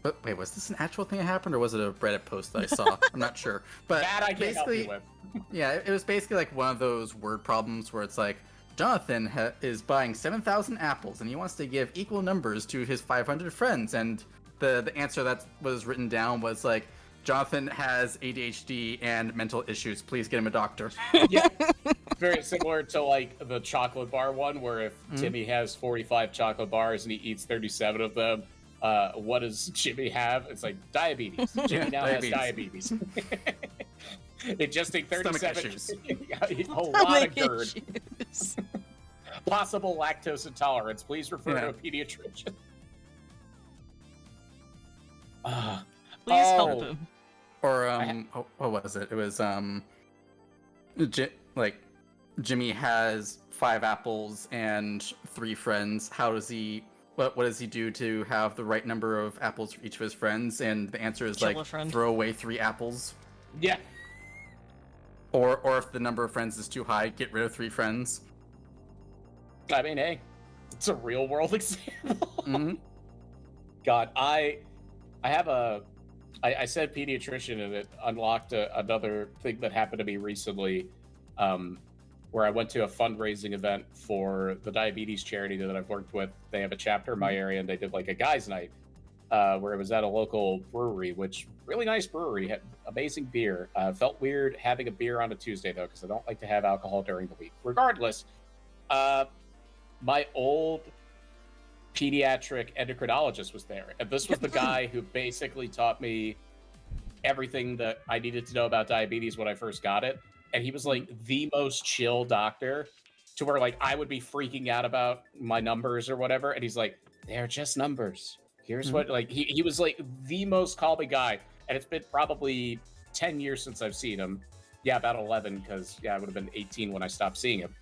But wait, was this an actual thing that happened, or was it a Reddit post that I saw? I'm not sure. But That I can't help you basically, with. yeah, it was basically like one of those word problems where it's like, Jonathan is buying 7,000 apples, and he wants to give equal numbers to his 500 friends. And the answer that was written down was like, Jonathan has ADHD and mental issues. Please get him a doctor. Yeah, very similar to like the chocolate bar one, where if Timmy has 45 chocolate bars and he eats 37 of them, what does Jimmy have? It's like diabetes. Jimmy now has diabetes. Ingesting 37 issues. a lot of GERD. Possible lactose intolerance. Please refer to a pediatrician. Please help him. Or what was it? It was Jimmy has 5 apples and 3 friends. How does he? What does he do to have the right number of apples for each of his friends? And the answer is Kill like a friend. throw away 3 apples. Yeah. Or if the number of friends is too high, get rid of 3 friends. I mean, hey, it's a real world example. Mm-hmm. God, I said pediatrician, and it unlocked another thing that happened to me recently, where I went to a fundraising event for the diabetes charity that I've worked with. They have a chapter in my area, and they did like a guys' night, where it was at a local brewery, which really nice brewery, had amazing beer. Felt weird having a beer on a Tuesday though, because I don't like to have alcohol during the week. Regardless, my old pediatric endocrinologist was there, and this was the guy who basically taught me everything that I needed to know about diabetes when I first got it. And he was like the most chill doctor, to where like I would be freaking out about my numbers or whatever, and he's like, they're just numbers. Here's what, like, he was like the most calming guy. And it's been probably 10 years since I've seen him. Yeah, about 11, because I would have been 18 when I stopped seeing him.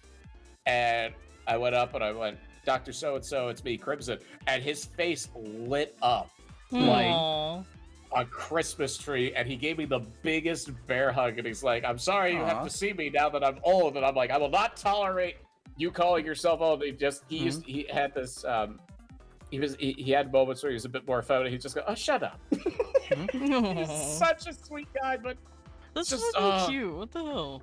And I went up and I went, Dr. So-and-so, it's me, Crimson. And his face lit up like a Christmas tree. And he gave me the biggest bear hug. And he's like, I'm sorry you have to see me now that I'm old. And I'm like, I will not tolerate you calling yourself old. He had this, he had moments where he was a bit more feminine. He'd just go, oh, shut up. He's such a sweet guy, but That's just so cute. What the hell?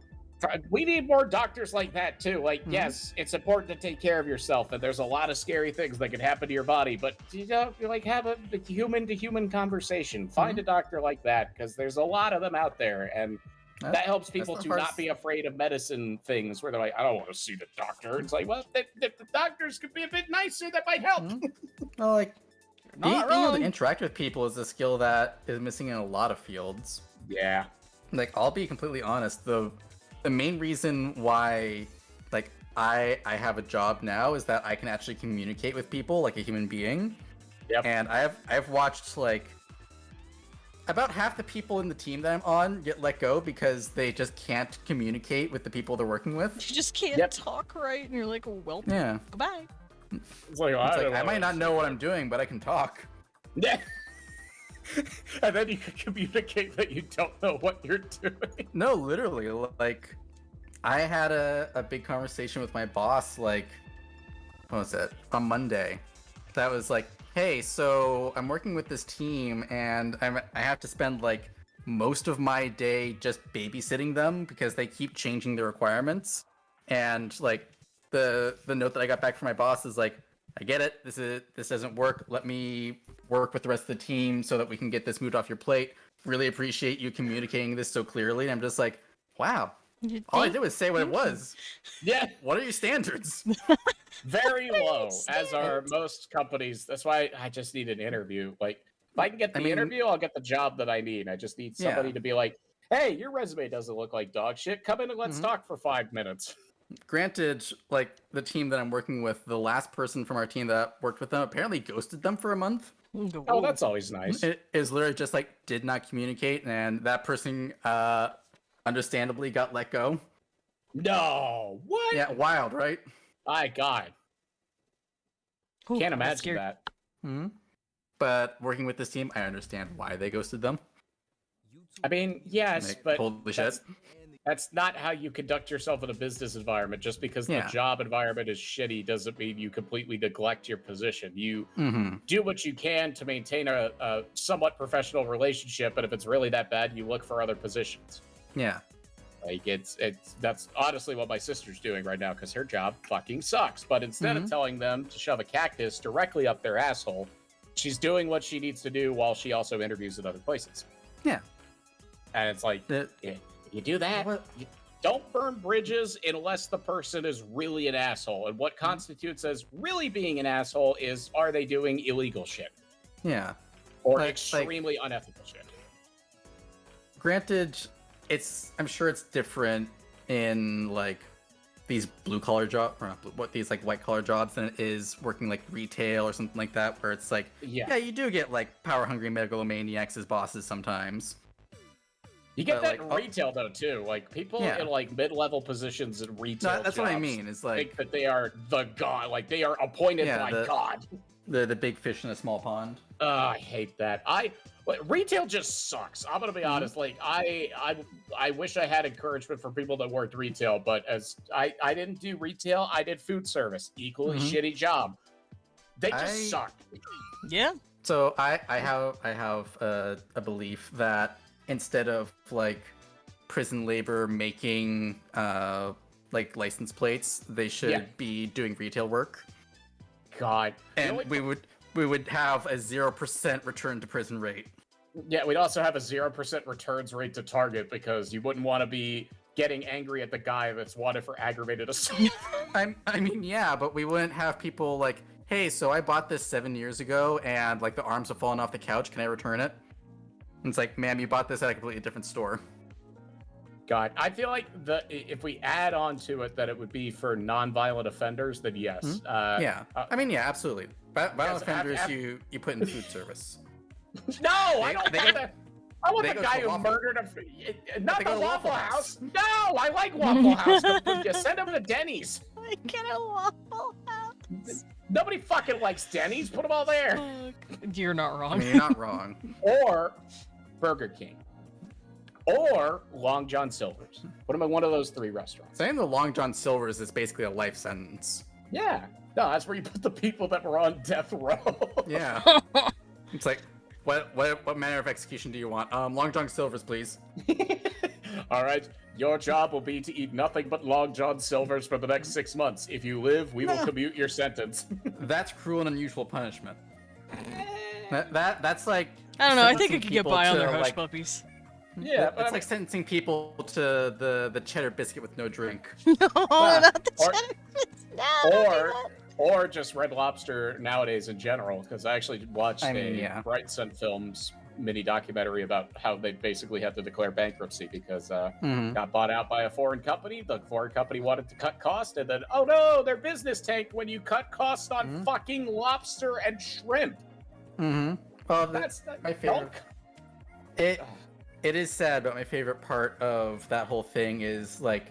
we need more doctors like that too. Like, yes, it's important to take care of yourself, and there's a lot of scary things that can happen to your body, but you know, like, have a human to human conversation. Find a doctor like that, because there's a lot of them out there, and that helps people to not be afraid of medicine things where they're like, I don't want to see the doctor. It's like, well, the doctors could be a bit nicer, that might help. Well, like, being able wrong. to interact with people is a skill that is missing in a lot of fields. Yeah. Like, I'll be completely honest, the main reason why, like, I have a job now is that I can actually communicate with people like a human being. Yep. And I've watched, like, about half the people in the team that I'm on get let go because they just can't communicate with the people they're working with. You just can't talk right, and you're like, well, Yeah. goodbye. It's like, I might not know what I'm doing, but I can talk. Yeah. And then you can communicate that you don't know what you're doing. No, literally, like, I had a big conversation with my boss, like, what was it, on Monday. That was like, hey, so I'm working with this team, and I have to spend, like, most of my day just babysitting them because they keep changing the requirements. And, like, the note that I got back from my boss is like, I get it, this doesn't work, let me work with the rest of the team so that we can get this moved off your plate. Really appreciate you communicating this so clearly. And I'm just like, wow, all I did was say what it was. Yeah. What are your standards? Very low, as are most companies. That's why I just need an interview. Like, if I can get the interview, I'll get the job that I need. I just need somebody to be like, hey, your resume doesn't look like dog shit. Come in and let's talk for 5 minutes. Granted, like, the team that I'm working with, the last person from our team that worked with them apparently ghosted them for a month. Oh, that's always nice. It is literally just, like, did not communicate, and that person understandably got let go. No, what? Yeah, wild, right? My God. Ooh, Can't I'm imagine scared. that. But working with this team, I understand why they ghosted them. I mean, yes, Like, but holy shit. That's not how you conduct yourself in a business environment. Just because the Yeah. job environment is shitty doesn't mean you completely neglect your position. You Mm-hmm. do what you can to maintain a somewhat professional relationship, but if it's really that bad, you look for other positions. Yeah. Like that's honestly what my sister's doing right now because her job fucking sucks. But instead of telling them to shove a cactus directly up their asshole, she's doing what she needs to do while she also interviews at other places. Yeah. And it's like, you do that, you don't burn bridges unless the person is really an asshole. And what constitutes as really being an asshole is, are they doing illegal shit? Yeah. Or Like- extremely unethical shit? Granted, I'm sure it's different in like these blue collar jobs, or not blue, what these like white collar jobs than it is working like retail or something like that, where it's like, Yeah. you do get like power hungry megalomaniacs as bosses sometimes. You get But, that like, in retail though too. Like people Yeah. in like mid-level positions in retail. No, that's what I jobs mean. It's like think that they are the god. Like they are appointed Yeah, by the- God. the big fish in a small pond. I hate that. Retail just sucks. I'm gonna be honest. Like I wish I had encouragement for people that worked retail, but as I didn't do retail, I did food service. Equally shitty job. They just suck. Yeah. So I have a belief that instead of like prison labor making like license plates, they should be doing retail work, God. and we would have a 0% return to prison rate. Yeah, we'd also have a 0% returns rate to target because you wouldn't want to be getting angry at the guy that's wanted for aggravated assault. I mean, yeah, but we wouldn't have people like, hey, so I bought this 7 years ago, and like the arms have fallen off the couch. Can I return it? And it's like, ma'am, you bought this at a completely different store. God, I feel like if we add on to it that it would be for non-violent offenders, then yes. Yeah, I mean, yeah, absolutely. Violent yes, offenders, af- you put in the food service. No, I don't they want go- that. I want they the go guy to who Waffle- murdered not they the go to Waffle Waffle House. House. No, I like Waffle House. Just send him to Denny's. I get a Waffle House. Nobody fucking likes Denny's. Put them all there. You're not I wrong. mean, you're not wrong. Or Burger King. Or Long John Silver's. Put them in one of those three restaurants. Saying the Long John Silver's is basically a life sentence. Yeah. No, that's where you put the people that were on death row. Yeah. It's like, what manner of execution do you want? Long John Silver's, please. All right. Your job will be to eat nothing but Long John Silver's for the next 6 months. If you live, we will commute your sentence. That's cruel and unusual punishment. That's like. I don't know. I think sentencing I could get people by on to, their hush like, puppies. Yeah, but it's like sentencing people to the cheddar biscuit with no drink. No, Well, not the or- cheddar biscuits. No, don't do that. or just Red Lobster nowadays in general, because I actually watched I mean, a yeah. Bright Sun Films mini documentary about how they basically had to declare bankruptcy because got bought out by a foreign company. The foreign company wanted to cut costs, and then, oh no, their business tanked when you cut costs on fucking lobster and shrimp. Mm-hmm. Oh, That's my favorite. It is sad, but my favorite part of that whole thing is like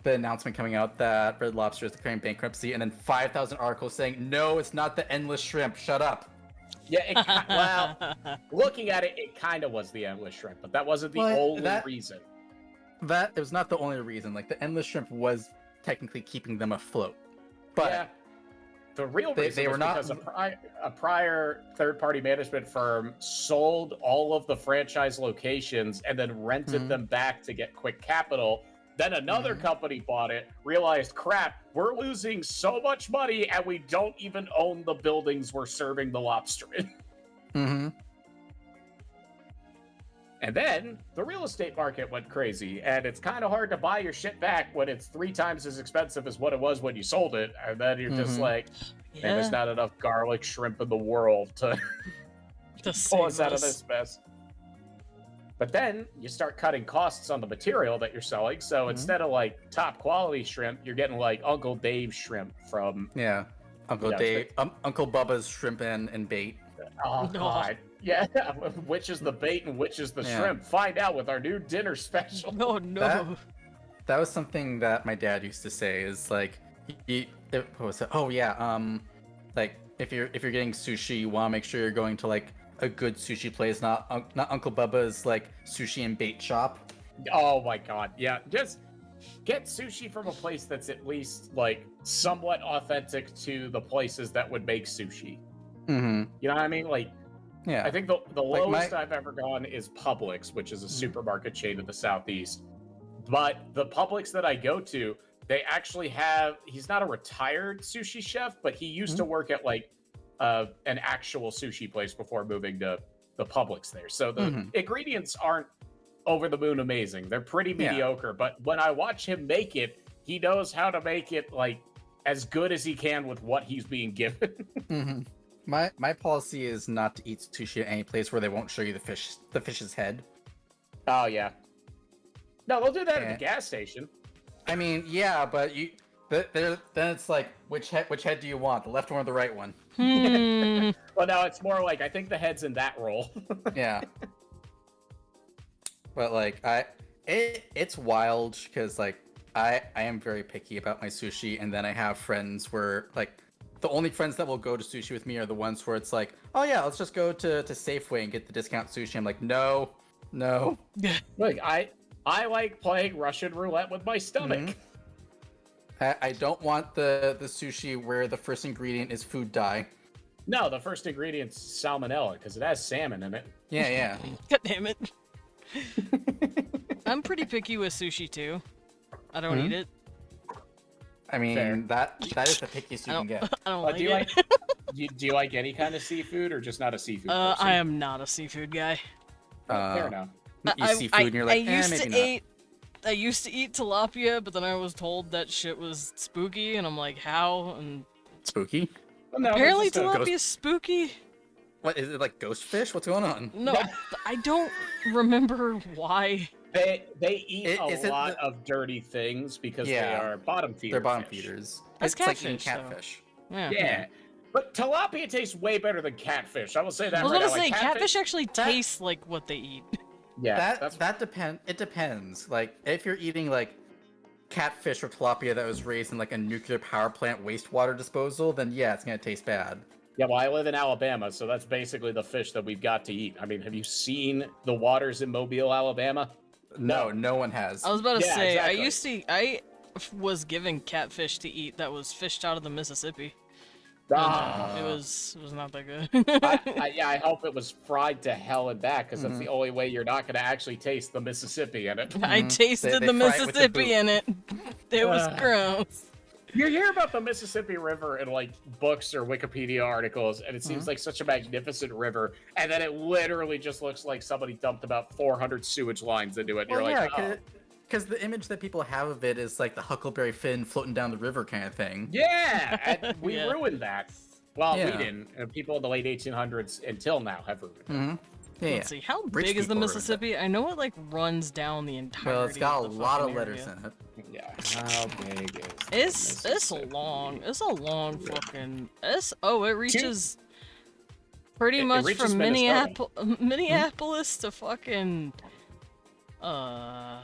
the announcement coming out that Red Lobster is declaring bankruptcy, and then 5,000 articles saying, "No, it's not the endless shrimp. Shut up." Yeah, well, looking at it, it kind of was the endless shrimp, but that wasn't the Well, only that- reason. That it was not the only reason. Like the endless shrimp was technically keeping them afloat, but Yeah. The real They- reason they was were not- because a prior third-party management firm sold all of the franchise locations and then rented them back to get quick capital. Then another company bought it, realized, crap, we're losing so much money and we don't even own the buildings we're serving the lobster in. mm-hmm. And then the real estate market went crazy, and it's kind of hard to buy your shit back when it's 3 times as expensive as what it was when you sold it. And then you're just like, man, there's not enough garlic shrimp in the world to pull us out of this mess. But then you start cutting costs on the material that you're selling. So instead of like top quality shrimp, you're getting like Uncle Dave shrimp from. Yeah, Uncle Yeah, Dave, Uncle Bubba's shrimp and bait. Oh, No. God. Yeah, which is the bait and which is the Yeah. shrimp? Find out with our new dinner special. Oh no. That was something that my dad used to say. Is like, what was it? Oh yeah, like if you're getting sushi, you want to make sure you're going to like a good sushi place, not Uncle Bubba's like sushi and bait shop. Oh my god, yeah. Just get sushi from a place that's at least like somewhat authentic to the places that would make sushi. Mm-hmm. You know what I mean? Like, Yeah. I think the Like lowest I've ever gone is Publix, which is a supermarket chain in the southeast. But the Publix that I go to, they actually have. He's not a retired sushi chef, but he used to work at like an actual sushi place before moving to the Publix there. So the ingredients aren't over the moon amazing. They're pretty mediocre. But when I watch him make it, he knows how to make it like as good as he can with what he's being given. My policy is not to eat sushi at any place where they won't show you the fish's head. Oh yeah. No, they'll do that at the gas station. I mean, yeah, but then it's like which head do you want, the left one or the right one? Well, no, it's more like I think the head's in that roll. Yeah. But like it's wild because like I am very picky about my sushi, and then I have friends where like the only friends that will go to sushi with me are the ones where it's like, oh yeah, let's just go to Safeway and get the discount sushi. I'm like, no. Look, I like playing Russian roulette with my stomach. I don't want the sushi where the first ingredient is food dye. No, the first ingredient's salmonella because it has salmon in it. Yeah. God damn it. I'm pretty picky with sushi too. I don't eat it. I mean, Fair. that is the pickiest you can get. I don't like Do you it. like do you like any kind of seafood or just not a seafood person? I am not a seafood guy. Fair enough. You see food and you're like, I used to eat tilapia, but then I was told that shit was spooky, and I'm like, how? And spooky? Well, no, apparently that's just a tilapia is spooky. What is it, like ghost fish? What's going on? No, I don't remember why. They eat Is a it lot of dirty things because they Yeah. are bottom feeders. They're bottom feeders. That's It's like eating catfish, though. catfish. Yeah. But tilapia tastes way better than catfish. I will say that. I was right gonna now. say, Like, catfish actually tastes like what they eat. Yeah, That depends. It depends. Like if you're eating like catfish or tilapia that was raised in like a nuclear power plant wastewater disposal, then yeah, it's gonna taste bad. Yeah, well, I live in Alabama, so that's basically the fish that we've got to eat. I mean, have you seen the waters in Mobile, Alabama? No one has. I was about to Yeah, say, exactly. I was given catfish to eat that was fished out of the Mississippi. Ah. It was not that good. I hope it was fried to hell and back, because that's the only way you're not going to actually taste the Mississippi in it. I tasted They the fry it with the Mississippi boot. in it. It was gross. You hear about the Mississippi River in like books or Wikipedia articles, and it seems like such a magnificent river, and then it literally just looks like somebody dumped about 400 sewage lines into it. And Well, you're yeah, like, oh. because the image that people have of it is like the Huckleberry Finn floating down the river kind of thing. Yeah, and we Yeah. ruined that. Well, Yeah. we didn't. People in the late 1800s until now have ruined it. Yeah. Let's see, how Rich big is the people ruined it. Mississippi? I know it like runs down the entire. Well, it's got a lot of letters in it. Yeah. How big is the It's long. It's a long fucking. It reaches pretty It much reaches from Minnesota. Minneapolis to fucking all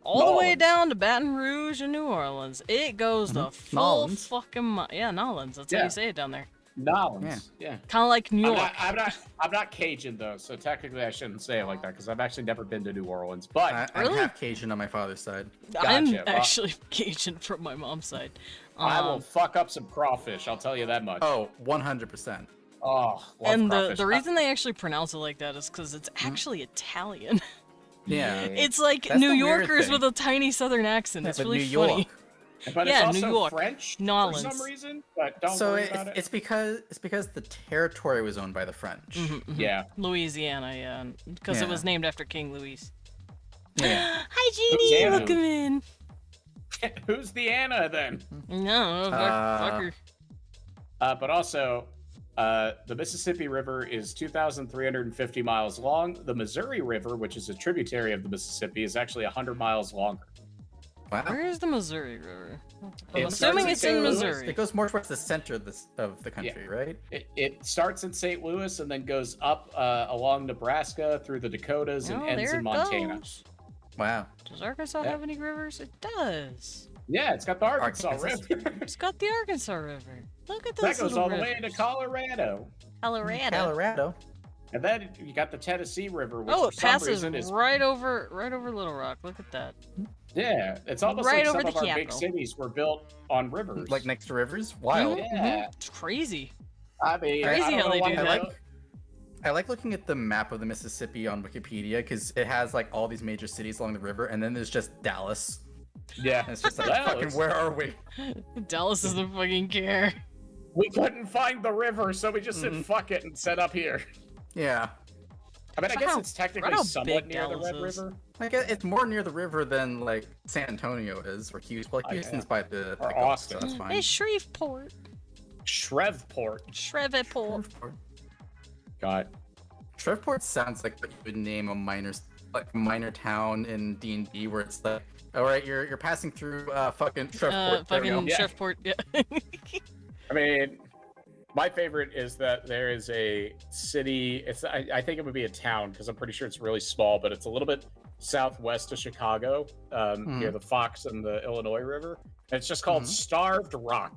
the way Nolans. down to Baton Rouge and New Orleans. It goes the full Nolans. fucking yeah, Nolans. That's how Yeah. you say it down there. Nolans. Yeah. Kind of like New York. I'm not Cajun though, so technically I shouldn't say it like that because I've actually never been to New Orleans. But I'm Really? half Cajun on my father's side. I'm Gotcha. Well- actually Cajun from my mom's side. I will fuck up some crawfish. I'll tell you that much. Oh, 100%. Oh, love And crawfish. the reason they actually pronounce it like that is because it's actually Italian. Yeah. It's like That's New the weird Yorkers thing. with a tiny southern accent. It's but really New funny. York. But yeah, it's New also York. French Nolans. for some reason. But don't So worry about it. it's because the territory was owned by the French. Yeah. Louisiana, yeah, because it Yeah. was named after King Louis. Yeah. Hi, Who's Jeannie, Anna? welcome in. Who's the Anna then? No, fuck her. But also, the Mississippi River is 2,350 miles long. The Missouri River, which is a tributary of the Mississippi, is actually 100 miles longer. Wow. Where is the Missouri River? I'm It assuming starts it's in in St. Louis. Missouri. It goes more towards the center of the country, right? It starts in St. Louis and then goes up along Nebraska through the Dakotas and Oh, ends there in it Montana. goes. Wow. Does Arkansas Yeah. have any rivers? It does. Yeah, it's got the Arkansas Arkansas. River. It's got the Arkansas River. Look at That those goes little all the way rivers. into Colorado. Colorado. Colorado. And then you got the Tennessee River, which Oh, for it some passes reason is right over Little Rock. Look at that. yeah. It's almost right like over some the of our big capital. cities were built on rivers. Like next to rivers. Wild. Yeah. It's crazy. I mean, Crazy I don't how know they what do the that. hell- I like looking at the map of the Mississippi on Wikipedia because it has like all these major cities along the river, and then there's just Dallas. Yeah. And it's just like, Well, fucking, it's- where are we? Dallas doesn't fucking care. We couldn't find the river, so we just said fuck it and set up here. Yeah. I mean, I Right guess how- it's technically right how somewhat big near the Dallas Red is. River. Like it's more near the river than like San Antonio is, or Houston. Well, Oh, Houston's yeah. by the Or Gulf, Austin. so that's fine. Hey, Shreveport. Shreveport. Shreveport. God. Shreveport sounds like what you would name a minor town in D&D, where it's like, all right, you're passing through fucking Shreveport. There we go. Fucking Yeah. Shreveport. Yeah. I mean, my favorite is that there is a city. I think it would be a town because I'm pretty sure it's really small, but it's a little bit southwest of Chicago, near the Fox and the Illinois River. And it's just called Starved Rock.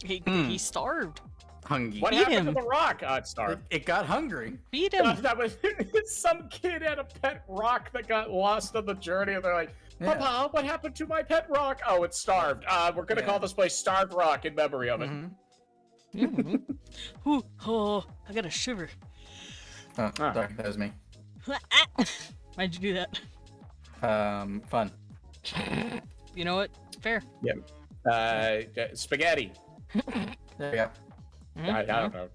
He starved. Hungry. What Feed happened him. to the rock? It's starved. It got hungry. Feed him. That was some kid had a pet rock that got lost on the journey, and they're like, Yeah. "Papa, what happened to my pet rock? Oh, it's starved. We're gonna Yeah. call this place Starved Rock in memory of it." Mhm. Ooh, oh, I got a shiver. Oh, sorry, that was me. Why'd you do that? Fun. You know what? Fair. Spaghetti. There you go. I don't know.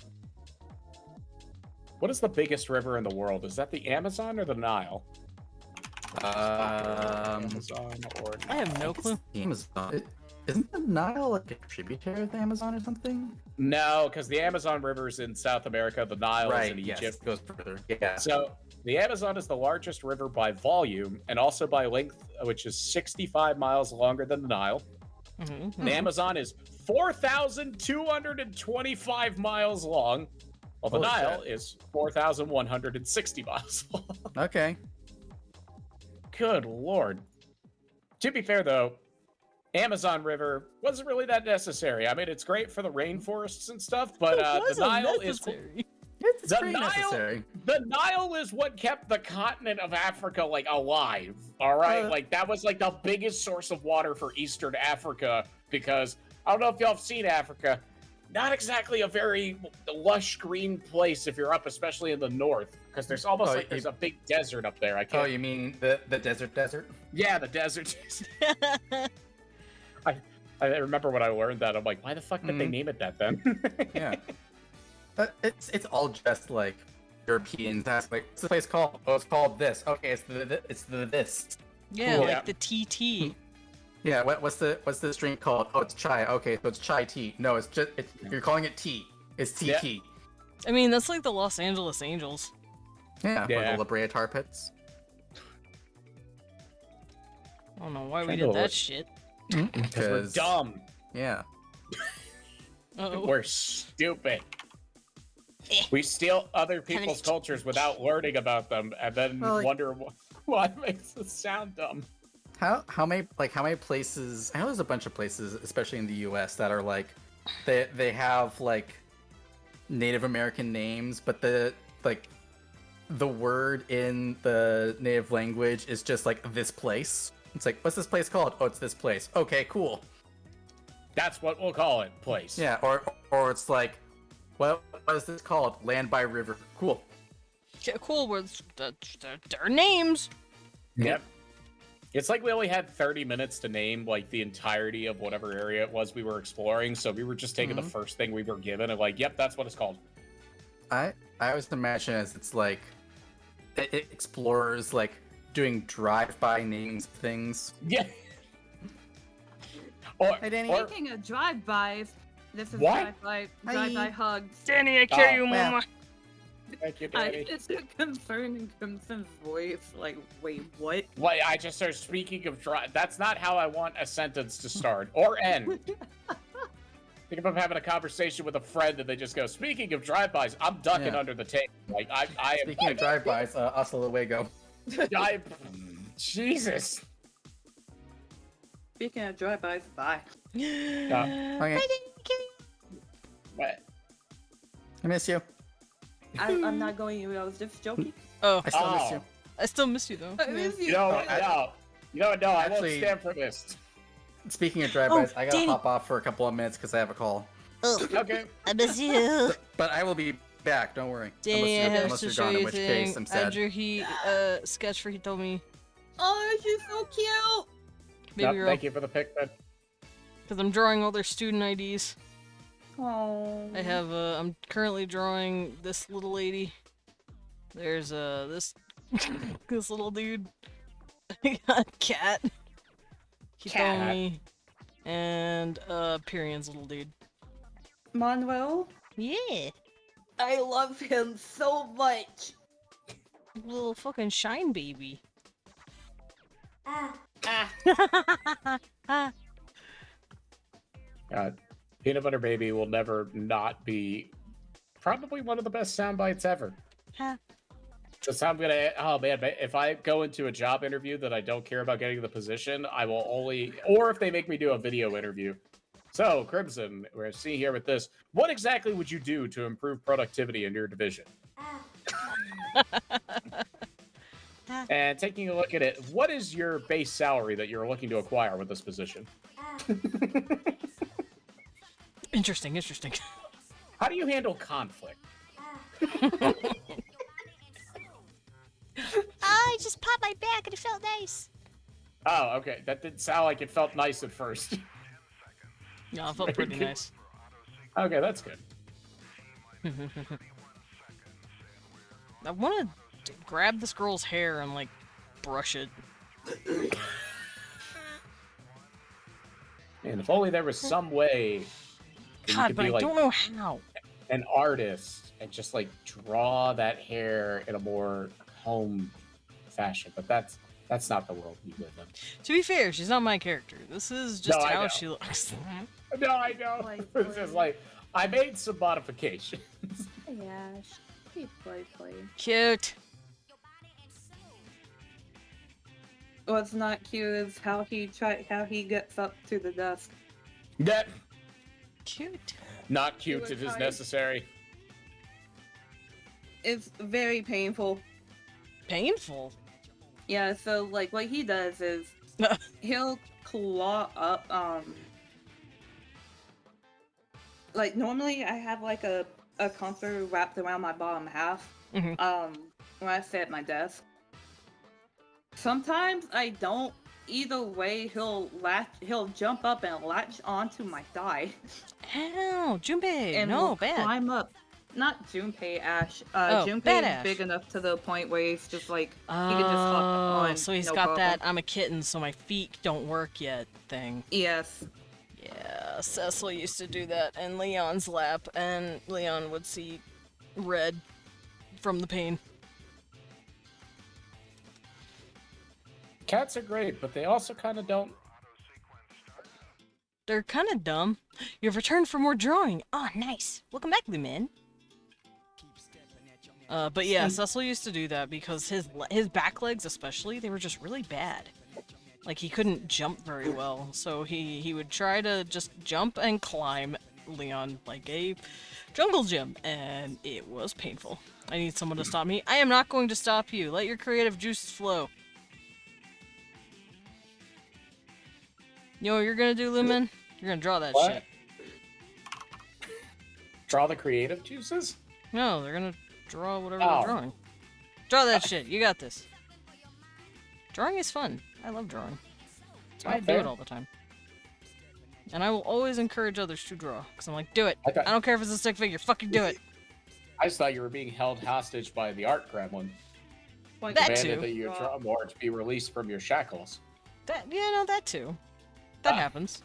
What is the biggest river in the world? Is that the Amazon or the Nile? Amazon or I have no clue. The Amazon. Isn't the Nile like a tributary of the Amazon or something? No, because the Amazon River is in South America. The Nile is in Yes, Egypt. it goes further. Yeah. So the Amazon is the largest river by volume and also by length, which is 65 miles longer than the Nile. The Amazon is 4,225 miles long, while the Holy Nile shit. is 4,160 miles long. Okay. Good lord. To be fair, though, Amazon River wasn't really that necessary. I mean, it's great for the rainforests and stuff, but the Nile is It's The pretty Nile- necessary. the Nile is what kept the continent of Africa like alive. All right, like that was like the biggest source of water for Eastern Africa because I don't know if y'all have seen Africa. Not exactly a very lush green place if you're up, especially in the north, because there's almost like there's a big desert up there. I Oh, can't. you mean the desert? Yeah, the desert. I remember when I learned that. I'm like, why the fuck did they name it that then? Yeah. It's all just like Europeans ask like, what's the place called? Oh, it's called this. Okay, it's the this. Yeah, Cool. like the TT. Yeah, what's this drink called? Oh, it's chai. Okay, so it's chai tea. No, it's just you're calling it tea. It's TT. Yeah. I mean, that's like the Los Angeles Angels. Yeah, or Yeah. the La Brea Tar Pits. I don't know why we Kinda did look- that shit. Because we're dumb. Yeah. Uh-oh. We're stupid. We steal other people's cultures without learning about them, and then Well, like- wonder why it makes us sound dumb. How many places? I know there's a bunch of places, especially in the U.S., that are like they have like Native American names, but the word in the native language is just like this place. It's like, what's this place called? Oh, it's this place. Okay, cool. That's what we'll call it, place. Yeah, or it's like, what is this called? Land by river. Cool. Yeah, cool. Words. Their names. Yep. It's like we only had 30 minutes to name like the entirety of whatever area it was we were exploring, so we were just taking the first thing we were given and like, yep, that's what it's called. I always imagine as it's like it explorers like doing drive-by namings of things. Yeah. Or, Hey, Danny. or Speaking of drive-bys, this is What? drive-by hugs. Danny, I carry you, well. mama. thank you, I Daddy. just a concern in Crimson's voice. Like, wait, what? Wait, I just started speaking of drive. That's not how I want a sentence to start or end. Think if I'm having a conversation with a friend and they just go, speaking of drive-bys, I'm ducking Yeah. under the table. Like, I am. Speaking of drive-bys, hasta luego. Jesus. Speaking of drive-bys, bye. Okay, But, I miss you. I'm not going anywhere. I was just joking. Oh, I still miss you. I still miss you though. I miss you. You know what? I- No. You know what? No, I won't Actually- stand for this. Speaking of drive-bys, I gotta Danny. hop off for a couple of minutes because I have a call. Oh, Okay. I miss you. But I will be back. Don't worry. Danny, I have unless to you're show gone, in you which thing. case I'm I sad. drew sketch for Hitomi. Oh, she's so cute. Baby Nope, girl. thank you for the pic, man. Because I'm drawing all their student IDs. Oh. I have, I'm currently drawing this little lady. There's, this, this little dude. I got Cat. Hitomi. And, Pyrian's little dude. Manuel. Yeah. I love him so much. Little fucking shine baby. God, Peanut Butter Baby will never not be probably one of the best sound bites ever. Just I'm gonna, oh man, if I go into a job interview that I don't care about getting the position, I will only, or if they make me do a video interview. So, Crimson, we're seeing here with this, what exactly would you do to improve productivity in your division? And taking a look at it, what is your base salary that you're looking to acquire with this position? Interesting, interesting. How do you handle conflict? I just popped my back and it felt nice. Oh, okay. That didn't sound like it felt nice at first. Yeah, it felt pretty Very good. nice. Okay, that's good. I want to grab this girl's hair and, like, brush it. And if only there was some way that you God, could but be I like don't know how. an artist and just like draw that hair in a more home fashion. But that's not the world we live in. To be fair, she's not my character. This is just No, I how know. she looks. No, I know. Like, It's just like I made some modifications. Yeah, she play. Cute. What's not cute is how he gets up to the desk. That Cute. not cute was if it's hard. necessary. It's very painful. Painful. Yeah, so like what he does is he'll claw up like normally I have like a comforter wrapped around my bottom half Mhm. when I sit at my desk. Sometimes I don't. Either way, he'll jump up and latch onto my thigh Ow, Junpei. and No, will bad. climb up. Not Junpei, Ash. Oh, Junpei bad is Ash. big enough to the point where he's just like he can just hop on. So he's no got problem. that I'm a kitten, so my feet don't work yet thing. Yes. Yeah, Cecil used to do that in Leon's lap, and Leon would see red from the pain. Cats are great, but they also kind of don't. They're kind of dumb. You've returned for more drawing. Oh, nice. Welcome back, Lumen. But yeah, Cecil used to do that because his back legs, especially, they were just really bad. Like he couldn't jump very well, so he would try to just jump and climb Leon like a jungle gym, and it was painful. I need someone to stop me. I am not going to stop you. Let your creative juices flow. You know what you're gonna do, Lumen? You're gonna draw that What? shit. Draw the creative juices? No, they're gonna draw whatever Oh. they're drawing. Draw that shit. You got this. Drawing is fun. I love drawing. That's why I do fair. it all the time. And I will always encourage others to draw. Because I'm like, do it. Okay. I don't care if it's a stick figure. Fucking do it. I just thought you were being held hostage by the art gremlin. Like, That Demanded too. that you draw more to be released from your shackles. That too. That happens.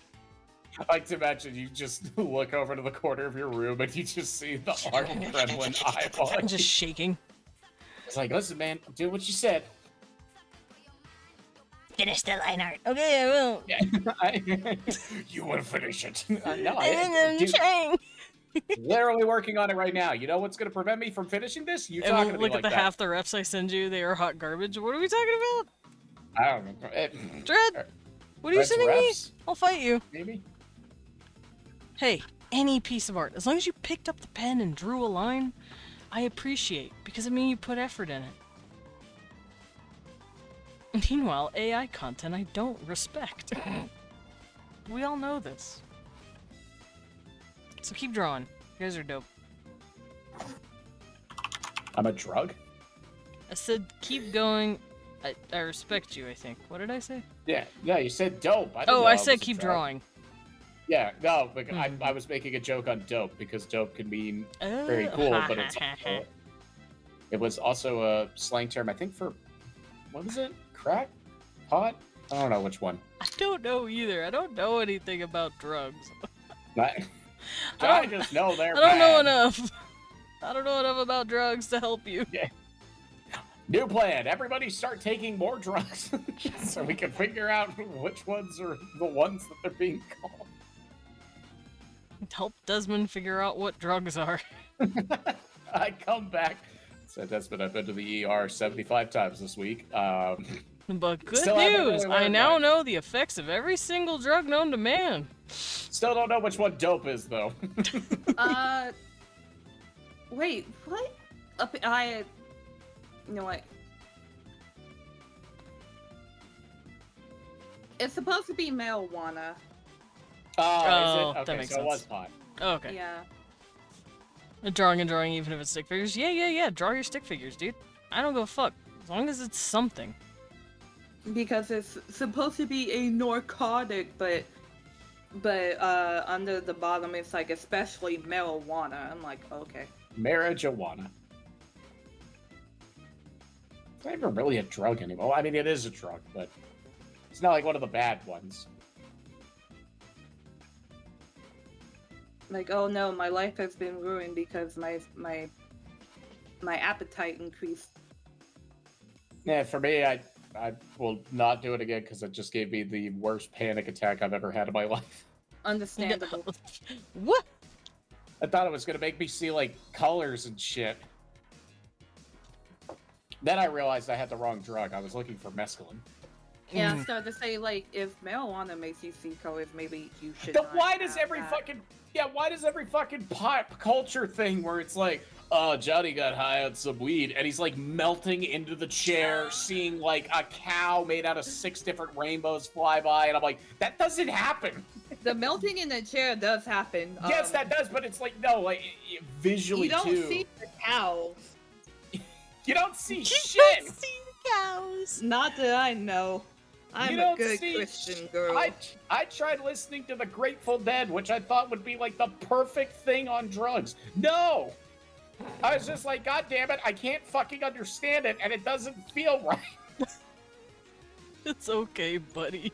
I like to imagine you just look over to the corner of your room and you just see the art gremlin eyeball. I'm just shaking. It's like, listen, man, I'm doing what you said. Finish the line art. Okay, I will. Yeah. You want to finish it. No, I'm dude, trying. literally working on it right now. You know what's going to prevent me from finishing this? You And talking we'll to me look like at the that. half the refs I send you. They are hot garbage. What are we talking about? I don't know. Dread, what are you Red's sending me? refs? I'll fight you. Maybe? Hey, any piece of art, as long as you picked up the pen and drew a line, I appreciate, because it means you put effort in it. Meanwhile, AI content I don't respect. We all know this. So keep drawing. You guys are dope. I'm a drug? I said keep going. I respect you, I think. What did I say? Yeah, you said dope. I didn't know I was said a keep drug. drawing. Yeah, no, because I was making a joke on dope, because dope can mean very cool, but it's also, it was also a slang term, I think, for, what was it? Crack? Pot? I don't know which one. I don't know either. I don't know anything about drugs. I just know they're I don't know bad. enough. I don't know enough about drugs to help you. Yeah. New plan. Everybody start taking more drugs so we can figure out which ones are the ones that they're being called. Help Desmond figure out what drugs are. I come back. So Desmond, I've been to the ER 75 times this week. But good Still haven't news, really I learned now much. know the effects of every single drug known to man. Still don't know which one dope is, though. Wait, what? You know what? It's supposed to be marijuana. Oh, Oh, is it? that Okay, makes so it was sense. pot. Okay. Yeah. Drawing and drawing, even if it's stick figures. Yeah. Draw your stick figures, dude. I don't give a fuck. As long as it's something. Because it's supposed to be a narcotic, but under the bottom it's like especially marijuana. I'm like, okay. Marijuana. It's not even really a drug anymore. I mean, it is a drug, but it's not like one of the bad ones. Like, oh no, my life has been ruined because my appetite increased. Yeah, for me, I will not do it again because it just gave me the worst panic attack I've ever had in my life. Understandable. What? I thought it was going to make me see, like, colors and shit. Then I realized I had the wrong drug. I was looking for mescaline. Yeah, I started to say, like, if marijuana makes you see colors, maybe you should Then not why does have every that. fucking pop culture thing where it's like, oh, Johnny got high on some weed, and he's like melting into the chair, seeing like a cow made out of 6 different rainbows fly by, and I'm like, that doesn't happen. The melting in the chair does happen. Yes, that does, but it's like, no, like visually You don't too. see the cows. You don't see shit. Cows. Not that I know. I'm You a don't good see Christian girl. I tried listening to the Grateful Dead, which I thought would be like the perfect thing on drugs. No! I was just like, God damn it, I can't fucking understand it, and it doesn't feel right. It's okay, buddy.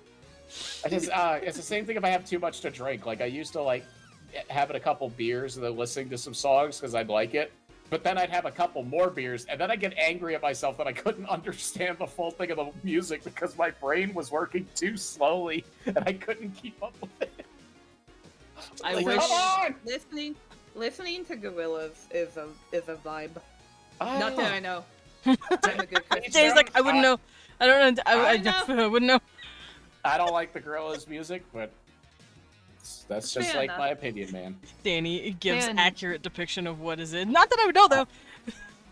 I just, it's the same thing if I have too much to drink. Like, I used to, like, having a couple beers and then listening to some songs because I'd like it. But then I'd have a couple more beers, and then I'd get angry at myself that I couldn't understand the full thing of the music because my brain was working too slowly, and I couldn't keep up with it. I Like, wish. come on! Listening to gorillas is a vibe. Oh. Not that I know. I'm a good Christian. Jay's like, I wouldn't know. I don't know. I know. wouldn't know. I don't like the Gorillaz music, but that's just Fair like enough. my opinion, man. Danny gives Man. accurate depiction of what is it. Not that I would know though.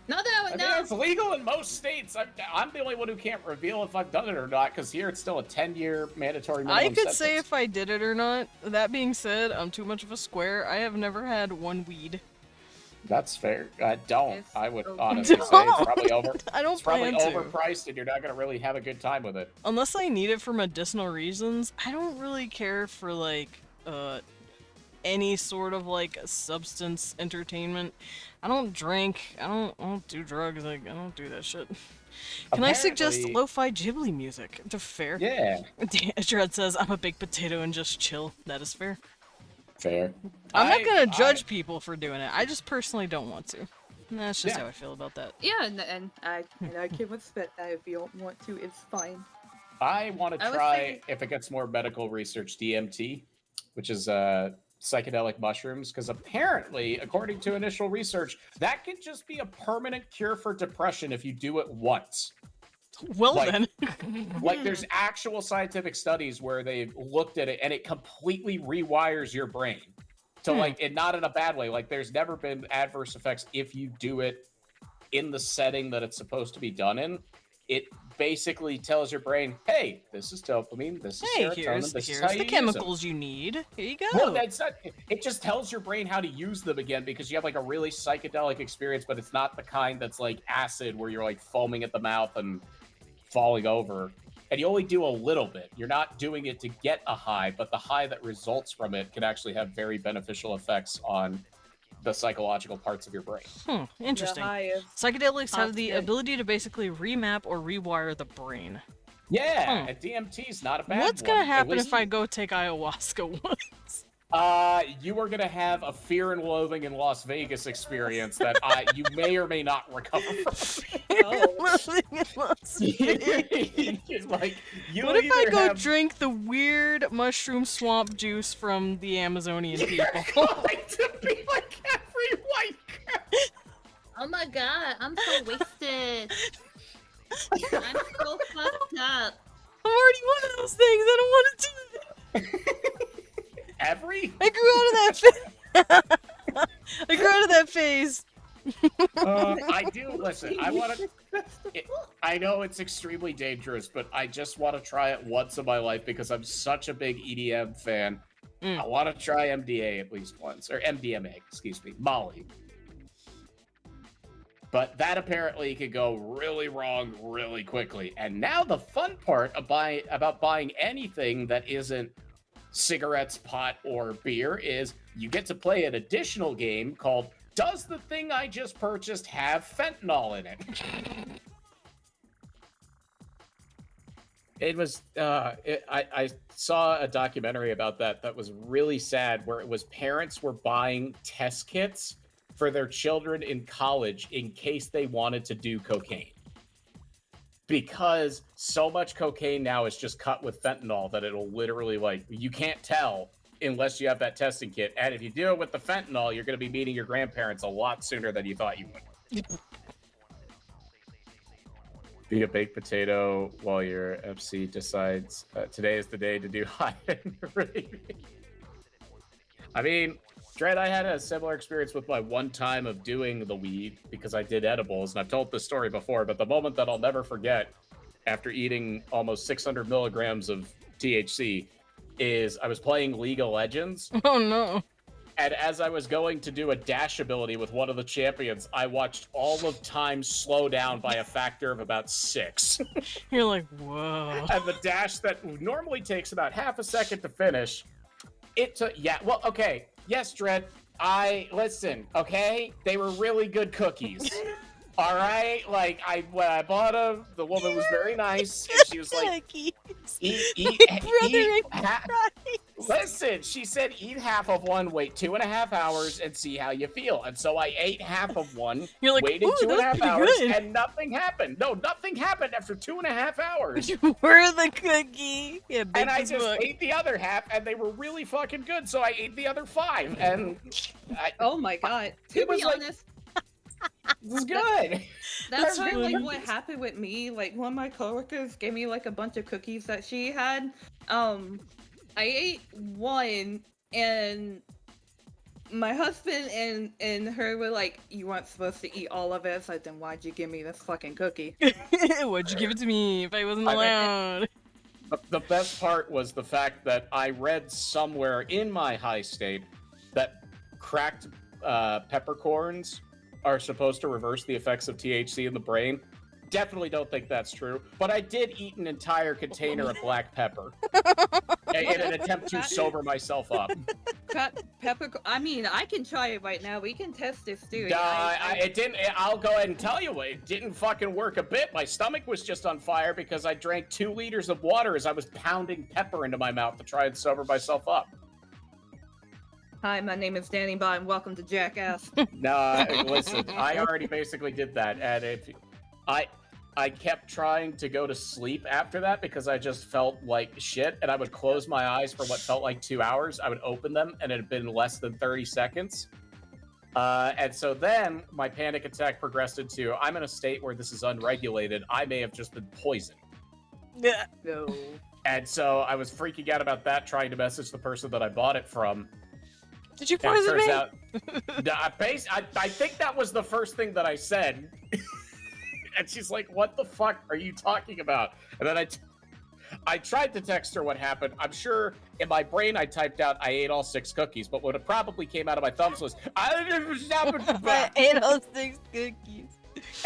Not that I I would mean, know. it's legal in most states. I'm the only one who can't reveal if I've done it or not, because here it's still a 10-year mandatory minimum I could sentence. say if I did it or not. That being said, I'm too much of a square. I have never had one weed. That's fair. I don't. It's I would okay. honestly say it's probably over. I don't It's probably plan to. overpriced, and you're not gonna really have a good time with it. Unless I need it for medicinal reasons, I don't really care for like any sort of like substance entertainment. I don't drink. I don't do drugs. Like I don't do that shit. Can I suggest Apparently- lo-fi Ghibli music? To fair. Yeah, Dread says I'm a baked potato and just chill. That is fair. fair. I'm not gonna judge people for doing it. I just personally don't want to. That's just Yeah. how I feel about that. Yeah, and I can respect that. If you don't want to, it's fine. I want to I was try, thinking- if it gets more medical research, DMT, which is psychedelic mushrooms, because apparently, according to initial research, that can just be a permanent cure for depression if you do it once. Well Like- then. Like, there's actual scientific studies where they've looked at it, and it completely rewires your brain to like, and not in a bad way. Like, there's never been adverse effects if you do it in the setting that it's supposed to be done in. It basically tells your brain, hey, this is dopamine, this is serotonin, this is how you the use chemicals you need. Here you go. Well, that's not, it just tells your brain how to use them again, because you have like a really psychedelic experience, but it's not the kind that's like acid where you're like foaming at the mouth and falling over. And you only do a little bit. You're not doing it to get a high, but the high that results from it can actually have very beneficial effects on the psychological parts of your brain. Interesting. Psychedelics have the ability to basically remap or rewire the brain. Yeah, and DMT's not a bad one. What's gonna happen if I go take ayahuasca once? You are gonna have a fear and loathing in Las Vegas experience that you may or may not recover from. Loathing in Las Vegas. Like, you what if I go have... drink the weird mushroom swamp juice from the Amazonian people? You're going to be like every white girl. Oh my god, I'm so wasted. I'm so fucked up. I'm already one of those things. I don't want to do that. Every? I grew out of that phase. I grew out of that phase. I do. Listen, I want to. I know it's extremely dangerous, but I just want to try it once in my life because I'm such a big EDM fan. I want to try MDA at least once, or MDMA, excuse me, Molly. But that apparently could go really wrong really quickly. And now the fun part about buying anything that isn't cigarettes, pot, or beer is you get to play an additional game called Does the Thing I Just Purchased Have Fentanyl in It? It was, I saw a documentary about that was really sad, where it was parents were buying test kits for their children in college in case they wanted to do cocaine. Because so much cocaine now is just cut with fentanyl that it'll literally, like, you can't tell unless you have that testing kit. And if you do it with the fentanyl, you're going to be meeting your grandparents a lot sooner than you thought you would. Be a baked potato while your FC decides today is the day to do hot and ready. I mean, Dread, I had a similar experience with my one time of doing the weed because I did edibles, and I've told this story before, but the moment that I'll never forget after eating almost 600 milligrams of THC is I was playing League of Legends. Oh no. And as I was going to do a dash ability with one of the champions, I watched all of time slow down by a factor of about 6. You're like, whoa. And the dash that normally takes about half a second to finish, it took, yeah, well, okay. Yes, Dread, listen, okay? They were really good cookies. All right? Like, when I bought them, the woman was very nice. And she was like, listen, she said, eat half of one, wait 2.5 hours, and see how you feel. And so I ate half of one, you're like, waited 2.5 hours, and nothing happened. No, nothing happened after 2.5 hours. You were the cookie. Yeah, and I just ate the other half, and they were really fucking good, so I ate the other 5. And oh my god. To be honest, this is good. That's really what happened with me. Like, one of my coworkers gave me like a bunch of cookies that she had. I ate one, and my husband and her were like, "You weren't supposed to eat all of it." So then why'd you give me this fucking cookie? Why'd you give it to me if I wasn't allowed? The best part was the fact that I read somewhere in my high state that cracked peppercorns are supposed to reverse the effects of THC in the brain. Definitely don't think that's true, but I did eat an entire container of black pepper in an attempt to sober myself up. Pepper. I mean, I can try it right now. We can test this too. It didn't. I'll go ahead and tell you, it didn't fucking work a bit. My stomach was just on fire because I drank 2 liters of water as I was pounding pepper into my mouth to try and sober myself up. Hi, my name is Danny Bond, and welcome to Jackass. No, listen, I already basically did that, and if I kept trying to go to sleep after that because I just felt like shit, and I would close my eyes for what felt like 2 hours. I would open them, and it had been less than 30 seconds. And so then my panic attack progressed into, I'm in a state where this is unregulated. I may have just been poisoned. Yeah. No. And so I was freaking out about that, trying to message the person that I bought it from. Did you And it poison turns me? out, I think that was the first thing that I said. And she's like, "What the fuck are you talking about?" And then I tried to text her what happened. I'm sure in my brain I typed out, "I ate all 6 cookies," but what it probably came out of my thumbs was, I ate all 6 cookies.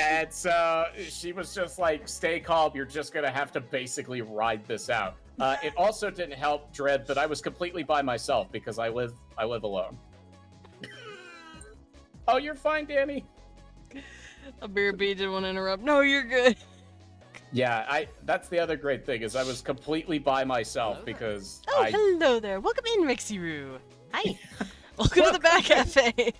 And so she was just like, "Stay calm. You're just gonna have to basically ride this out." It also didn't help, Dread, that I was completely by myself because I live alone. Oh, you're fine, Danny. A beer bee didn't want to interrupt. No, you're good. Yeah, that's the other great thing is I was completely by myself because Oh, hello there. Welcome in, Rexy-Roo. Hi. Welcome to the Back Cafe.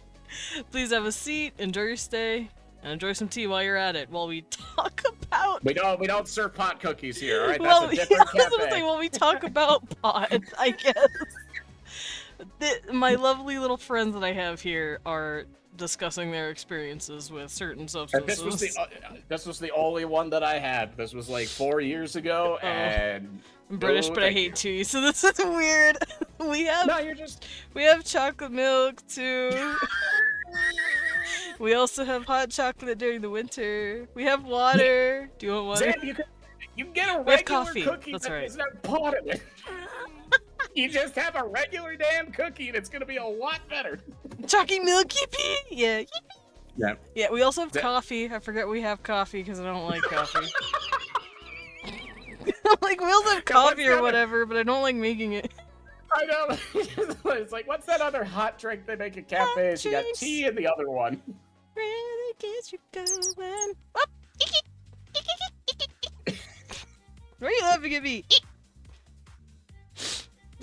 Please have a seat, enjoy your stay, and enjoy some tea while you're at it while we talk about... we don't serve pot cookies here, all right? Well, That's a different I was gonna cafe. say, while we talk about pot, I guess. My lovely little friends that I have here are discussing their experiences with certain And substances. this was the only one that I had. This was like 4 years ago, and I'm British, no, but I thank hate you. tea, so this is weird. We have No, you're just we have chocolate milk too. We also have hot chocolate during the winter. We have water. Do you want water? Zan, you can get a We have regular coffee, cookie that's that right. doesn't have pot in it. You just have a regular damn cookie, and it's gonna be a lot better. Chalky milk, yippee! Yeah. Yeah. Yeah, we also have That- coffee. I forget we have coffee because I don't like coffee. Like, we also have coffee or whatever, but I don't like making it. I know. It's like, what's that other hot drink they make at cafes? You got drinks. tea in the other one. Really gets you going. Oh, why are you laughing at me?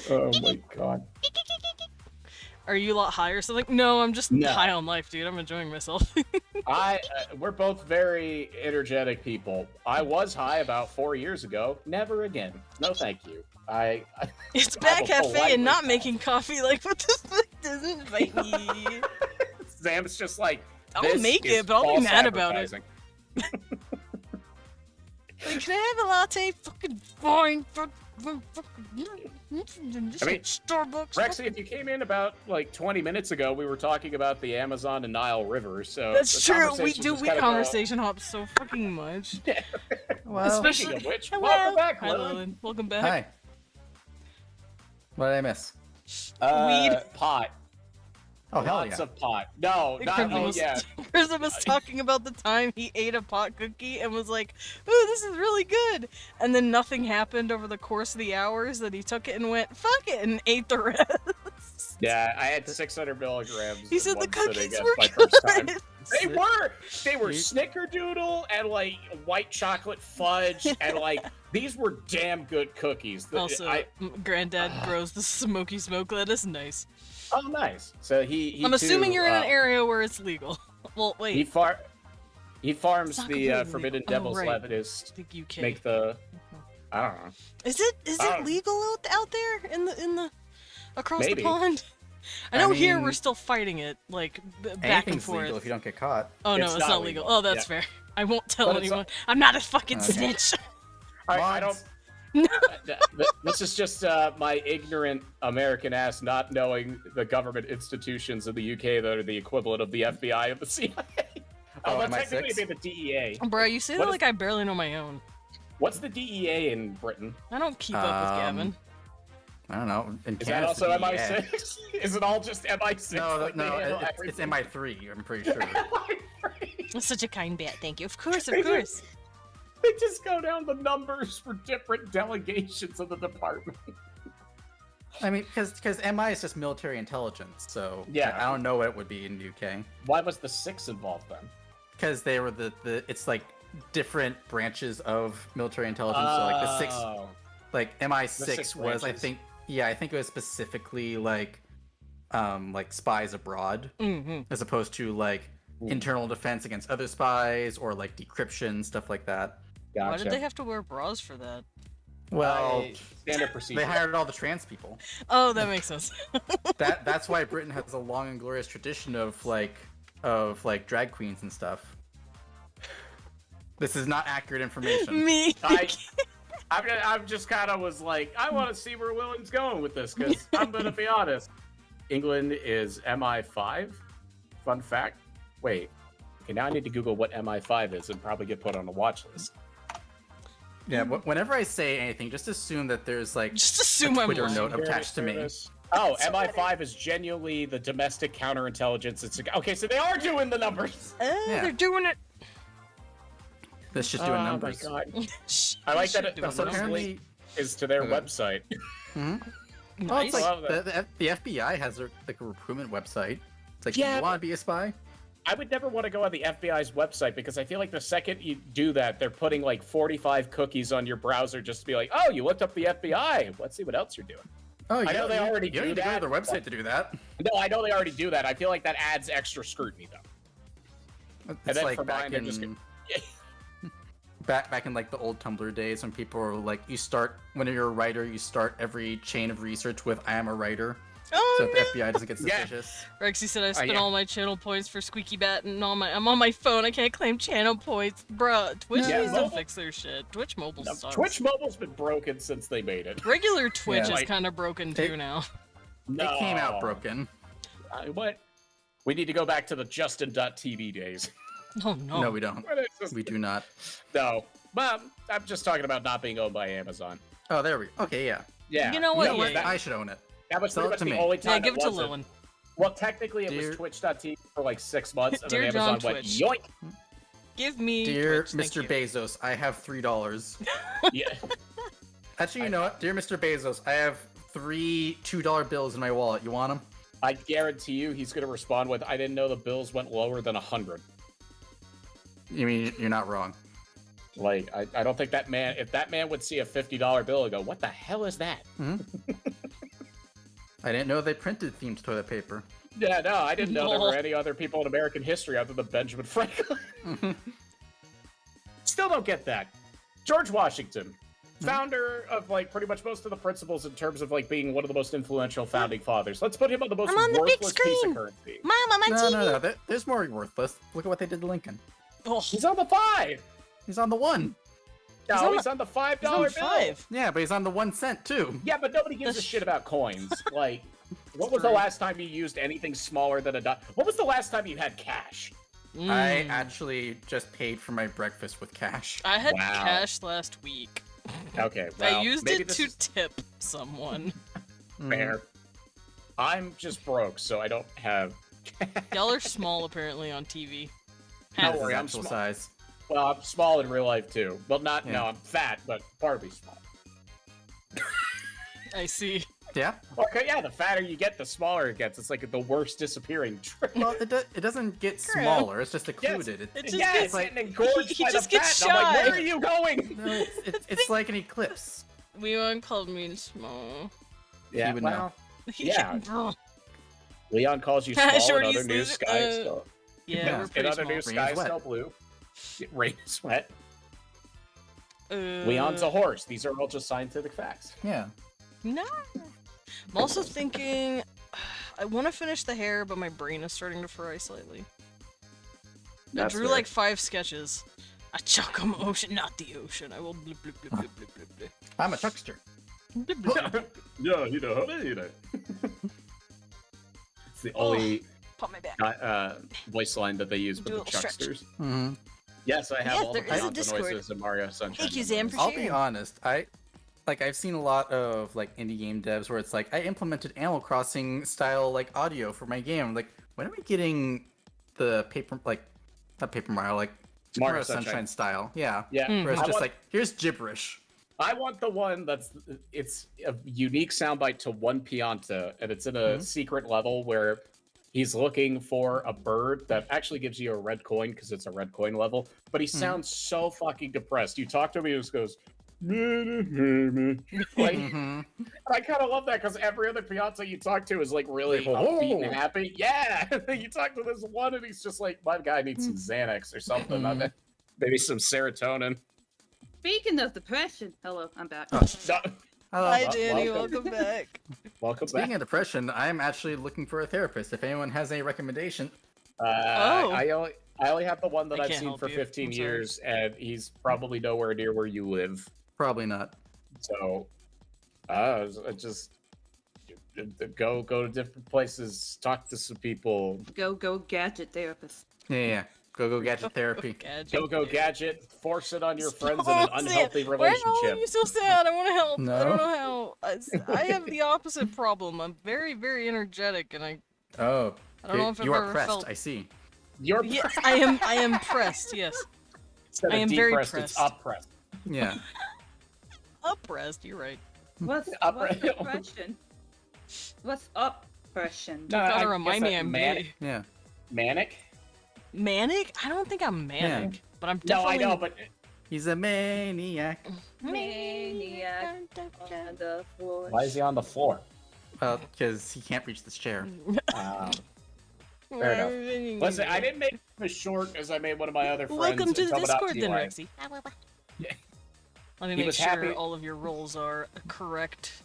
Oh my god. Are you a lot high or something? No, I'm just No. high on life, dude. I'm enjoying myself. We're both very energetic people. I was high about 4 years ago. Never again. No, thank you. It's I Back will Cafe and politely not pass. making coffee. Like, what the fuck doesn't invite me? Sam's just like, I'll this make is it, but I'll be false mad about it. advertising. Like, can I have a latte? Fucking fine. Starbucks. Rexy, if you came in about like 20 minutes ago, we were talking about the Amazon and Nile rivers. So That's the true. We conversation do. just We kind of, conversation hop so fucking much. Well, Especially. Speaking of which, Hello. welcome back, Hi, Lily. Lillian. Welcome back. hi. What did I miss? Weed. Pot. Oh, hell Lots yeah. of pot. No, not Crimson oh was, yeah. Crimson was talking about the time he ate a pot cookie and was like, "Ooh, this is really good," and then nothing happened over the course of the hours that he took it and went, "Fuck it," and ate the rest. Yeah, I had 600 milligrams. He in said the one sitting cookies as were my first time. good. They were snickerdoodle and like white chocolate fudge and like these were damn good cookies. Also, Granddad grows the smoky smoke lettuce. Nice. Oh, nice. So he I'm assuming too, you're in an area where it's legal. Well, wait. He farms It's not the completely forbidden legal. Oh, devil's right. lettuce. I think UK. Make the I don't know. Is it legal out there in the across Maybe. the pond? I I know here mean, we're still fighting it, like back and Anything's forth. legal if you don't get caught. Oh no, It's it's not not legal. legal. Oh, that's fair. I won't tell But it's anyone. I'm not a fucking Okay. snitch. I don't. Mods. This is just my ignorant American ass not knowing the government institutions in the UK that are the equivalent of the FBI and the CIA. Oh, Although am I technically six? it'd be the DEA. Bro, you say What that is- like I barely know my own. What's the DEA in Britain? I don't keep up with Gavin. I don't know. In Is that Canada, also it's the DEA. MI6? Is it all just MI6? No, Like, they no, handle it's everything? MI3. I'm pretty sure. That's such a kind bat. Thank you. Of course, They of course. They just go down the numbers for different delegations of the department. I mean, because MI is just military intelligence, so Yeah. I don't know what it would be in the UK. Why was the 6 involved then? Because they were the it's like different branches of military intelligence. So like the 6, Oh. like MI6 6 was, I branches. think, I think it was specifically like spies abroad, Mm-hmm. as opposed to like internal defense against other spies or like decryption, stuff like that. Gotcha. Why did they have to wear bras for that? Well, Standard procedure. they hired all the trans people. Oh, that makes sense. That's why Britain has a long and glorious tradition of drag queens and stuff. This is not accurate information. Me. I'm just kind of was like, I want to see where William's going with this, because I'm going to be honest. England is MI5. Fun fact. Wait. Okay, now I need to Google what MI5 is and probably get put on a watch list. Yeah, whenever I say anything, just assume that there's like Just assume a I'm Twitter lying. note attached to me. Oh, MI5 is genuinely the domestic counterintelligence. Okay, so they are doing the numbers. Yeah. They're doing it. This just doing numbers. Oh my god. I like that it Also, apparently, is to their Okay. website. oh, Nice. it's like Love that. the FBI has like a recruitment website. It's like, Yeah, you want to be a spy? I would never want to go on the FBI's website because I feel like the second you do that, they're putting like 45 cookies on your browser just to be like, oh, you looked up the FBI. Let's see what else you're doing. Oh, I know they already you do don't need to go that, to their website to do that. No, I know they already do that. I feel like that adds extra scrutiny though. It's then like for back mine, they're just in Yeah. back in like the old Tumblr days when people were like, you start when you're a writer, you start every chain of research with "I am a writer," Oh so no! that the FBI doesn't get Yeah. suspicious. Rexy said I spent yeah. all my channel points for Squeaky Bat, and I'm on my phone. I can't claim channel points, bruh. Twitch Yeah, needs to mobile- fix their shit. Twitch mobile No, sucks. Twitch mobile's been broken since they made it. Regular Twitch Yeah. is Like- kind of broken too It- now. It came out broken. What? We need to go back to the Justin.tv days. Oh no! No, we don't. Where it's just- We do not. No, but I'm just talking about not being owned by Amazon. Oh, there we. Okay, yeah. Yeah. You know what? You know Yeah, what? yeah. I should own it. That was Sell pretty it much to the me. only time Yeah, give it to wasn't. Lewin. Well, technically, it Dear- was Twitch.tv for like 6 months, and Dear then John Amazon went, Twitch. yoink! Give me Dear Twitch, thank Mr. you. Bezos, I have $3. Yeah. Actually, you know what? Dear Mr. Bezos, I have 3 $2 bills in my wallet. You want them? I guarantee you he's going to respond with, I didn't know the bills went lower than 100. You mean you're not wrong? Like, I don't think that man, if that man would see a $50 bill and go, what the hell is that? I didn't know they printed themed toilet paper. Yeah, no, I didn't know there No. were any other people in American history other than Benjamin Franklin. Still don't get that. George Washington, founder of like pretty much most of the principles in terms of like being one of the most influential founding fathers. Let's put him on the most I'm on the big worthless piece screen. of currency. Mom, I'm on No, TV. no, no. There's more worthless. Look at what they did to Lincoln. Oh, He's on the 5. He's on the 1. No, on he's on the $5 he's on bill. 5. Yeah, but he's on the 1 cent too. Yeah, but nobody gives a shit about coins. Like, what was the last time you used anything smaller than a dollar? What was the last time you had cash? I Mm. actually just paid for my breakfast with cash. I had Wow. cash last week. Okay, well, I used maybe it this to is tip someone. fair. I'm just broke, so I don't have. Y'all are small apparently on TV. Don't This worry, is I'm actual small. size. Well, I'm small in real life too. Well, not Yeah. no, I'm fat, but Barbie's small. I see. Yeah. Okay, yeah, the fatter you get, the smaller it gets. It's like the worst disappearing trick. Well, it doesn't get smaller. It's just occluded. It just yeah, gets- it's getting engorged he by just the gets fat. And I'm like, shy. where are you going? No, it's like an eclipse. Leon called me small. Yeah, would well, know. yeah. Leon calls you small, and Shorty's other news losing- sky is still. Yeah, Yeah. we're In pretty other small. news, Rain sky is is wet. still blue. Rain is wet. Uh, Leon's a horse. These are all just scientific facts. Yeah. No. I'm also thinking I want to finish the hair, but my brain is starting to fry slightly. I That's drew fair. like 5 sketches. I chuck 'em ocean, not the ocean. I will blip blip blip blip blip blip blip. I'm a chuckster. Blip, blip, blip. Yeah, you know. It's the only Pop my back. voice line that they use Do with a the little stretch. chucksters. Mm-hmm. Yes, I have Yeah, all the there is a Beyonce Discord. noises in Mario Sunshine. Thank you, Zam, for I'll be sharing. honest. I've seen a lot of like indie game devs where it's like I implemented Animal Crossing style like audio for my game. Like, when are we getting the not Paper Mario, like Mario Mario Sunshine Sunshine. style? Yeah. Yeah, Mm. Where it's I just want- like, here's gibberish. I want the one it's a unique soundbite to one Pianta, and it's in a secret level where he's looking for a bird that actually gives you a red coin because it's a red coin level, but he sounds so fucking depressed. You talk to him, he just goes, like, Mhm. I kind of love that because every other Pianta you talk to is like really upbeat and happy. Yeah, you talk to this one and he's just like, my guy needs some Xanax or something. Mhm. Maybe some serotonin. Speaking of depression, hello, I'm back. No, Hello. Hi, wel- Danny. welcome. Welcome back. welcome Speaking back. of depression, I'm actually looking for a therapist. If anyone has any recommendation, Oh. I only have the one that I I've can't seen help for you. 15 I'm sorry. years, and he's probably nowhere near where you live. probably not. So, just go to different places, talk to some people. Go gadget therapist. Yeah. Go gadget therapy. Go gadget. Force it on your friends in an unhealthy Why are all of relationship. you so sad? I want to help. I No. don't know how. I have the opposite problem. I'm very, very energetic, and I Oh. don't know if you I've are ever pressed. felt. I see. You're Yes, I am pressed. Yes, Instead I of am very depressed, it's pressed. oppressed. Yeah. oppressed. You're right. What's Up- depression? What's oppression? No, Gotta I remind guess me I'm manic. Yeah. Manic? manic. I don't think I'm manic, but I'm No, definitely. I know, but He's a maniac. Maniac on the floor. why is he on the floor? Well, because he can't reach this chair. Fair enough. Listen, I didn't make him as short as I made one of my other friends. Welcome to in the Discord, Tomodachi then, Life. Rexy. Yeah. Let me He make was sure happy- all of your roles are correct.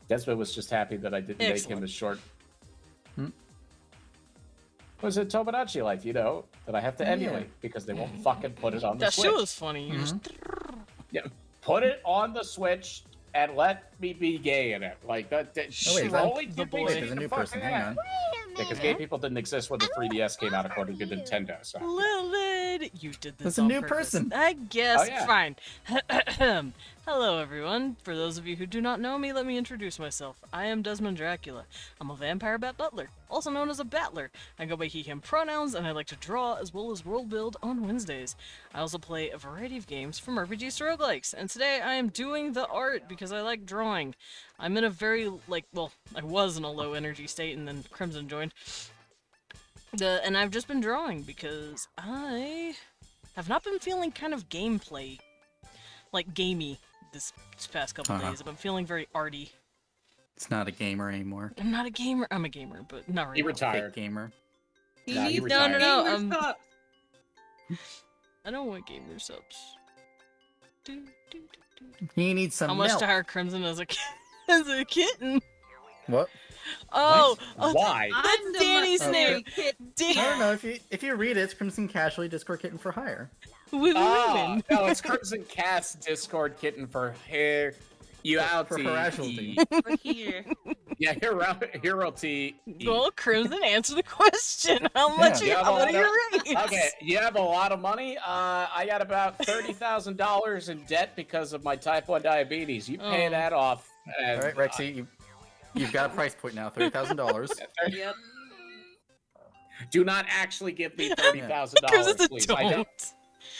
Desmond was just happy that I didn't make him Excellent. as short. Was it Tomodachi Life, you know, that I have to emulate because they won't fucking put it on the That Switch. show is funny. You just Put it on the Switch and let me be gay in it. Like that. Oh, wait, slowly the give me boy. Wait, there's a new fucking person. Hang on. Because gay people didn't exist when the 3DS came out, according to Nintendo. So Lilith, you did this. There's a on new purpose. person. I guess. Oh, yeah. Fine. Hello, everyone. For those of you who do not know me, let me introduce myself. I am Desmond Dracula. I'm a vampire bat butler, also known as a battler. I go by he/him pronouns, and I like to draw as well as world build on Wednesdays. I also play a variety of games from RPGs to roguelikes, and today I am doing the art because I like drawing. I'm in a very, I was in a low energy state, and then Crimson joined. And I've just been drawing because I have not been feeling kind of gameplay, gamey this past couple days. I've been feeling very arty. It's not a gamer anymore. I'm not a gamer. I'm a gamer, but not really. he retired. Fake gamer. He Nah, he needs retired. No, gamer I'm- subs. I don't want gamer subs. Do, do, do, do. He needs some How much milk. to hire Crimson as a as a kitten? What? Oh, Why? I'm the Danny's mercenary name. kid. I don't know if you read it, it's Crimson Casually Discord Kitten for Hire. With Ah, women. no, it's Crimson Cat's Discord kitten for hair. You out For Harashulty. We're here. Yeah, hero T. Well, Crimson, answer the question. How much? Yeah. How much are your rates? Okay, you have a lot of money. I got about $30,000 in debt because of my type 1 diabetes. You pay Oh. that off. And, All right, Rexy, you've got a price point now, $30,000. Yep. do not actually give me $30,000, Crimson, please. don't.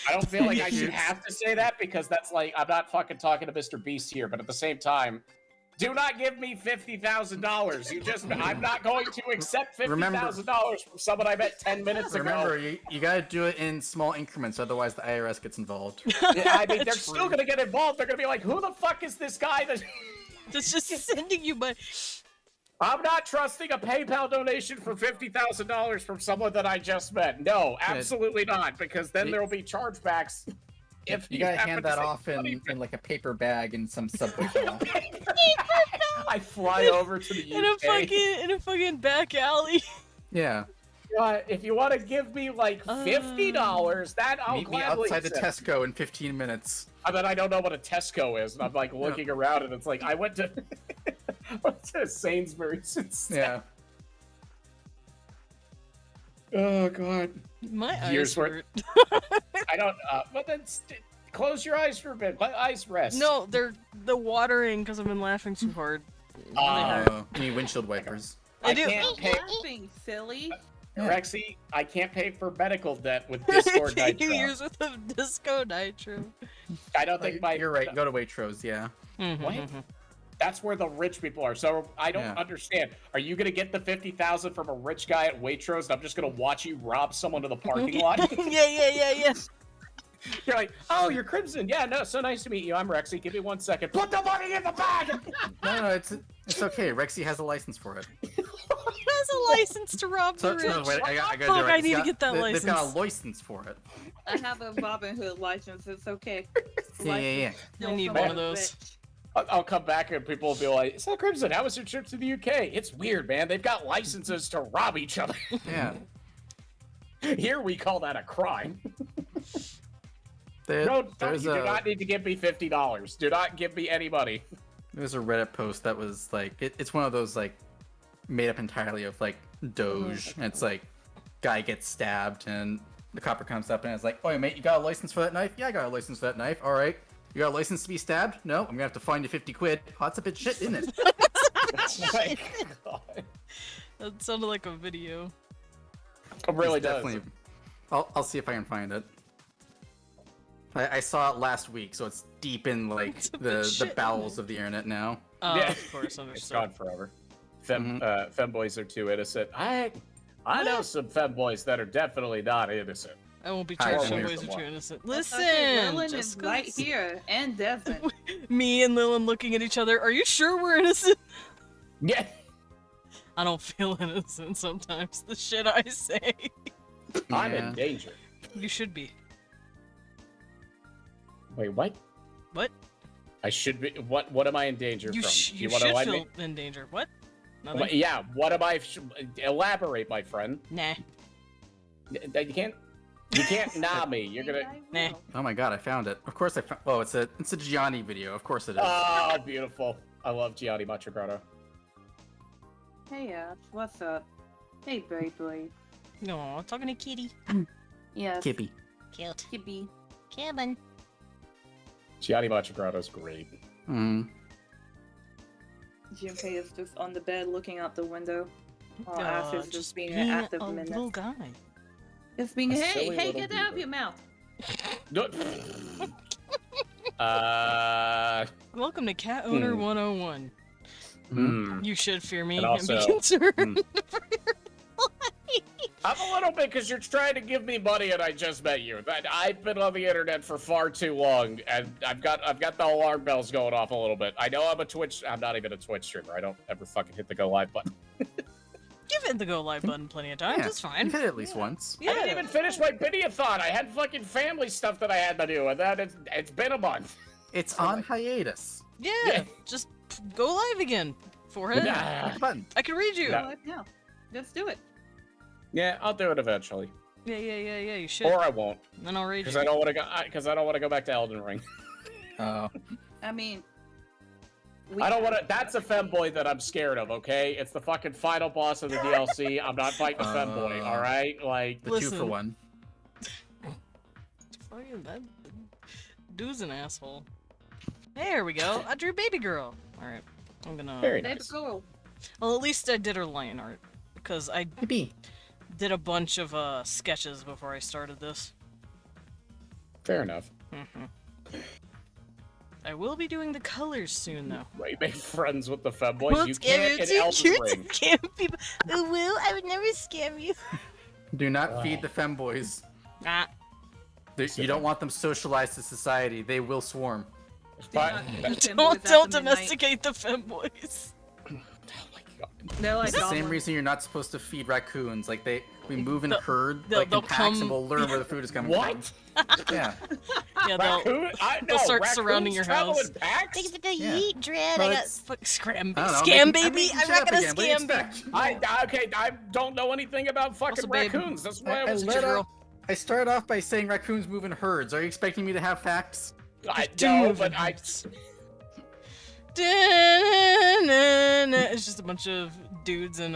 I don't feel like I should have to say that because that's like I'm not fucking talking to Mr. Beast here, but at the same time, do not give me $50,000. I'm not going to accept $50,000 from someone I met 10 minutes ago. Remember, you gotta do it in small increments, otherwise the IRS gets involved. Yeah, I mean, they're True. still gonna get involved. They're gonna be like, "Who the fuck is this guy that?" That's just sending you money. I'm not trusting a PayPal donation for $50,000 from someone that I just met. No, absolutely not, because then there will be chargebacks. If You gotta happen hand to that say off money. in like a paper bag in some subway shop. I fly over to the UK. In a fucking back alley. Yeah. If you want to give me like $50, that I'll Meet me gladly outside the accept. Tesco in 15 minutes. I mean, I don't know what a Tesco is, and I'm like looking around, and it's like I went to Sainsbury's instead. Yeah. Oh god. My Years eyes worth- hurt. I don't. But then close your eyes for a bit. Let eyes rest. No, they're the watering because I've been laughing too hard. You need windshield wipers. I do. Can't pay. Laughing, silly. Rexy, I can't pay for medical debt with Discord 2 Nitro. years worth of Disco Nitro. I don't think my. You're right. Go to Waitrose. Yeah. What? That's where the rich people are. So I don't Yeah. understand. Are you gonna get the $50,000 from a rich guy at Waitrose, and I'm just gonna watch you rob someone to the parking lot? yeah. You're like, oh, you're Crimson. Yeah, no, so nice to meet you. I'm Rexy. Give me 1 second. Put the money in the bag. No, it's okay. Rexy has a license for it. He has a license to rob the rich. No, wait, I gotta do Fuck, it. I need to get that They've got license. a license for it. I have a Robin Hood license. It's okay. Yeah. I need one of those. I'll come back and people will be like, so Crimson, how was your trip to the UK? It's weird, man. They've got licenses to rob each other. Yeah. Here we call that a crime. There, No, you there's do not need to give me $50. Do not give me any money. There's a Reddit post that was like, it's one of those like made up entirely of like Doge, and it's like guy gets stabbed and the copper comes up and it's like, oh mate, you got a license for that knife? Yeah, I got a license for that knife. All right, you got a license to be stabbed? No, I'm gonna have to find you 50 quid. Oh, that's a bit shit, isn't it? Oh my God. That sounded like a video. It really It's does. definitely. I'll see if I can find it. I saw it last week, so it's deep in like It's a bit the shit, bowels isn't of the internet now. Yeah. Of course, It's understood. gone forever. Femboys are too innocent. I know some femboys that are definitely not innocent. I won't be Hi, charged. Emily. Femboys are too innocent. Okay, Listen, Lilin is just right 'cause here, and Desmond. me and Lilin looking at each other. Are you sure we're innocent? Yeah. I don't feel innocent sometimes. The shit I say. I'm Yeah. in danger. You should be. Wait, what? What? I should be. What am I in danger You, from? you wanna should let feel me? in danger. What? Nothing? What, yeah. What am I? Elaborate, my friend. Nah. You can't. You can't nah me. You're gonna. Nah. Oh my god, I found it. Of course I found. Oh, it's a Gianni video. Of course it is. Oh, beautiful. I love Gianni Matrigrano. Hey, what's up? Hey, baby. No, talking to Kitty. Yes. Kippy. Cute. Kibby. Kevin. Gianni Matrigrano's great. Mm. Junpei is just on the bed looking out the window. While Ash is just being being an active a menace. little guy. Just being, A hey, silly hey, little get that out of beaver. your mouth. Welcome to Cat Owner 101. You should fear me And and, be also- concerned for your I'm a little bit because you're trying to give me money and I just met you. I've been on the internet for far too long and I've got the alarm bells going off a little bit. I know I'm not even a Twitch streamer. I don't ever fucking hit the go live button. You've hit the go live button plenty of times. Yeah, It's fine. You hit it at least once. Yeah. I didn't even finish my Bidyathon. I had fucking family stuff that I had to do and then it's been a month. It's on hiatus. Yeah, just go live again. Forehead. Nah. Click the button. I can read you. Yeah. Live now. Let's do it. Yeah, I'll do it eventually. Yeah, you should. Or I won't. Then I'll read Because you. I don't want to go. Because I don't want to go back to Elden Ring. Oh. I mean, I don't want to. That's a femboy that I'm scared of. Okay, it's the fucking final boss of the DLC. I'm not fighting a femboy. All right, like The Listen. 2 for 1. Fucking that dude's an asshole. There we go. I drew baby girl. All right, I'm gonna. very let's nice. go. Well, at least I did her lion art because I Maybe. did a bunch of sketches before I started this. Fair enough. I will be doing the colors soon, though. Well, you make friends with the femboys. Won't You scare can't you in too Elden cute Ring. to scare people. Ooh, woo, I would never scam you. Do not feed the femboys. Ah, You don't want them socialized to society. They will swarm. But, don't domesticate the femboys. They're like It's the same goblins. reason you're not supposed to feed raccoons. Like we move in They'll- herd, they'll- like they'll in packs, come- and we'll learn where the food is coming what? from. Yeah. Yeah, they'll Raccoon? they'll start surrounding raccoons your travel house. in packs? Thanks for the Yeah. yeet, Dread. Well, I got it's- Fuck, scram, I don't know, scam, I'm baby. making I'm shit not up gonna again. What do you scam, baby. expect? Okay, I don't know anything about fucking Also, babe, raccoons. That's why I was. let girl. I started off by saying raccoons move in herds. Are you expecting me to have facts? I do know, move but in I. herds. It's just a bunch of dudes in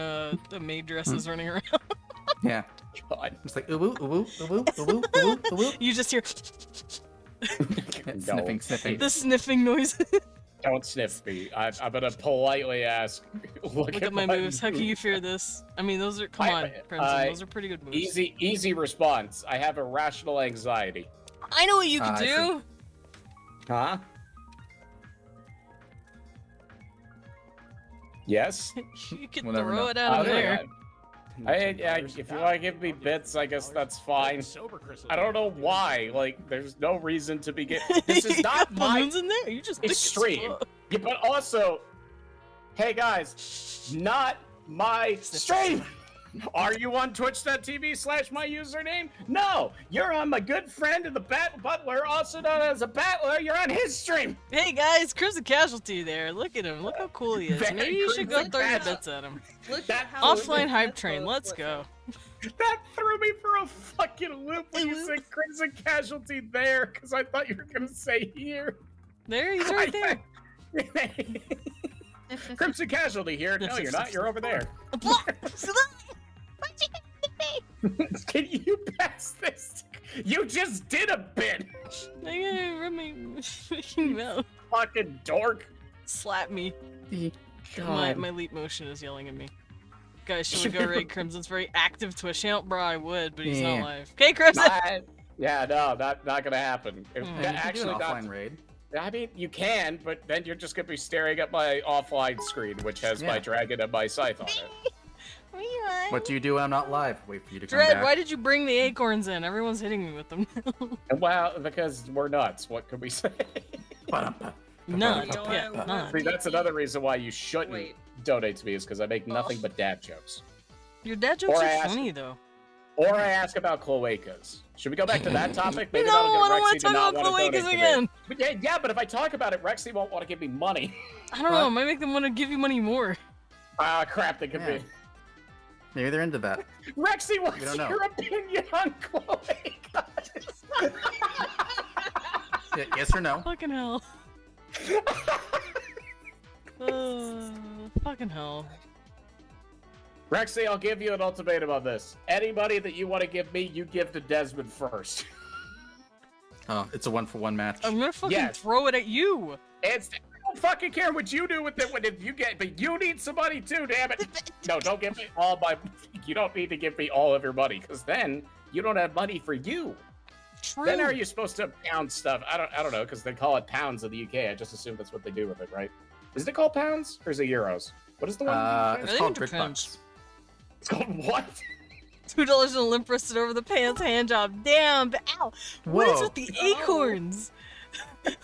maid dresses running around. Yeah. God. It's like ooh ooh ooh ooh ooh ooh ooh. You just hear Sniffing, sniffing. the sniffing noise. Don't sniff me. I'm gonna politely ask. Look at my moves. How can you fear this? I mean, those are come on, Crimson. Those are pretty good moves. Easy response. I have irrational anxiety. I know what you can I do. Huh? Yes. You can We'll never throw know. it out of there. If you want to give me bits, I guess that's fine. I don't know why. Like, there's no reason to begin. This is You not got my balloons in there. You just thick as extreme. fuck. Yeah, but also, hey guys, not my stream. Are you on twitch.tv/my username? No, you're on my good friend of the Bat Butler, also known as a Battler. You're on his stream. Hey guys, Crimson Casualty there. Look at him. Look how cool he is. Very Maybe you should go Crimson throw your Casualty. bits at him. Look That at how Offline good hype this train. was. Let's go. That threw me for a fucking loop when you said Crimson Casualty there, because I thought you were gonna say here. There, he's right there. Crimson Casualty here. No, you're not. You're over there. Why'd you hit me? Can you pass this? You just did a bit. I gotta rub my fucking mouth. Fucking dork. Slap me. God. My leap motion is yelling at me. Guys, should we go raid Crimson's very active Twitch channel? Bro, I would, but he's not live. Okay, Crimson! Yeah, no, not gonna happen. Yeah, you can Actually, do an not. offline raid. I mean, you can, but then you're just gonna be staring at my offline screen, which has my dragon and my scythe on it. What do you do when I'm not live? Wait for you to come Dread, back. why did you bring the acorns in? Everyone's hitting me with them now. Well, because we're nuts. What could we say? Nuts. Yeah, nuts. See, that's another reason why you shouldn't Wait. donate to me, is because I make nothing but dad jokes. Your dad jokes Or I are ask- funny, though. Or I ask about cloacas. Should we go back to that topic? Maybe No, that'll get I don't Rexy want to to not talk about want to donate cloacas to me. again. But yeah, but if I talk about it, Rexy won't want to give me money. I don't know, it might make them want to give you money more. Ah, crap, that could Yeah. be. Maybe they're into that. Rexy, what's We don't know. your opinion on cloacas? Yeah, yes or no? Fucking hell. Fucking hell. Rexy, I'll give you an ultimatum on this. Anybody that you want to give me, you give to Desmond first. Oh, it's a 1-for-1 match. I'm gonna fucking Yes. throw it at you. I don't fucking care what you do with it when you get, but you need some money too, damn it. No, don't give me all my. You don't need to give me all of your money, because then you don't have money for you. True. Then are you supposed to pound stuff? I don't know, because they call it pounds in the UK. I just assume that's what they do with it, right? Is it called pounds or is it euros? What is the one? It's I called think it BritBucks. It's called what? $2 and a limp wristed over the pants hand job. Damn, but ow. What is Whoa. with the acorns?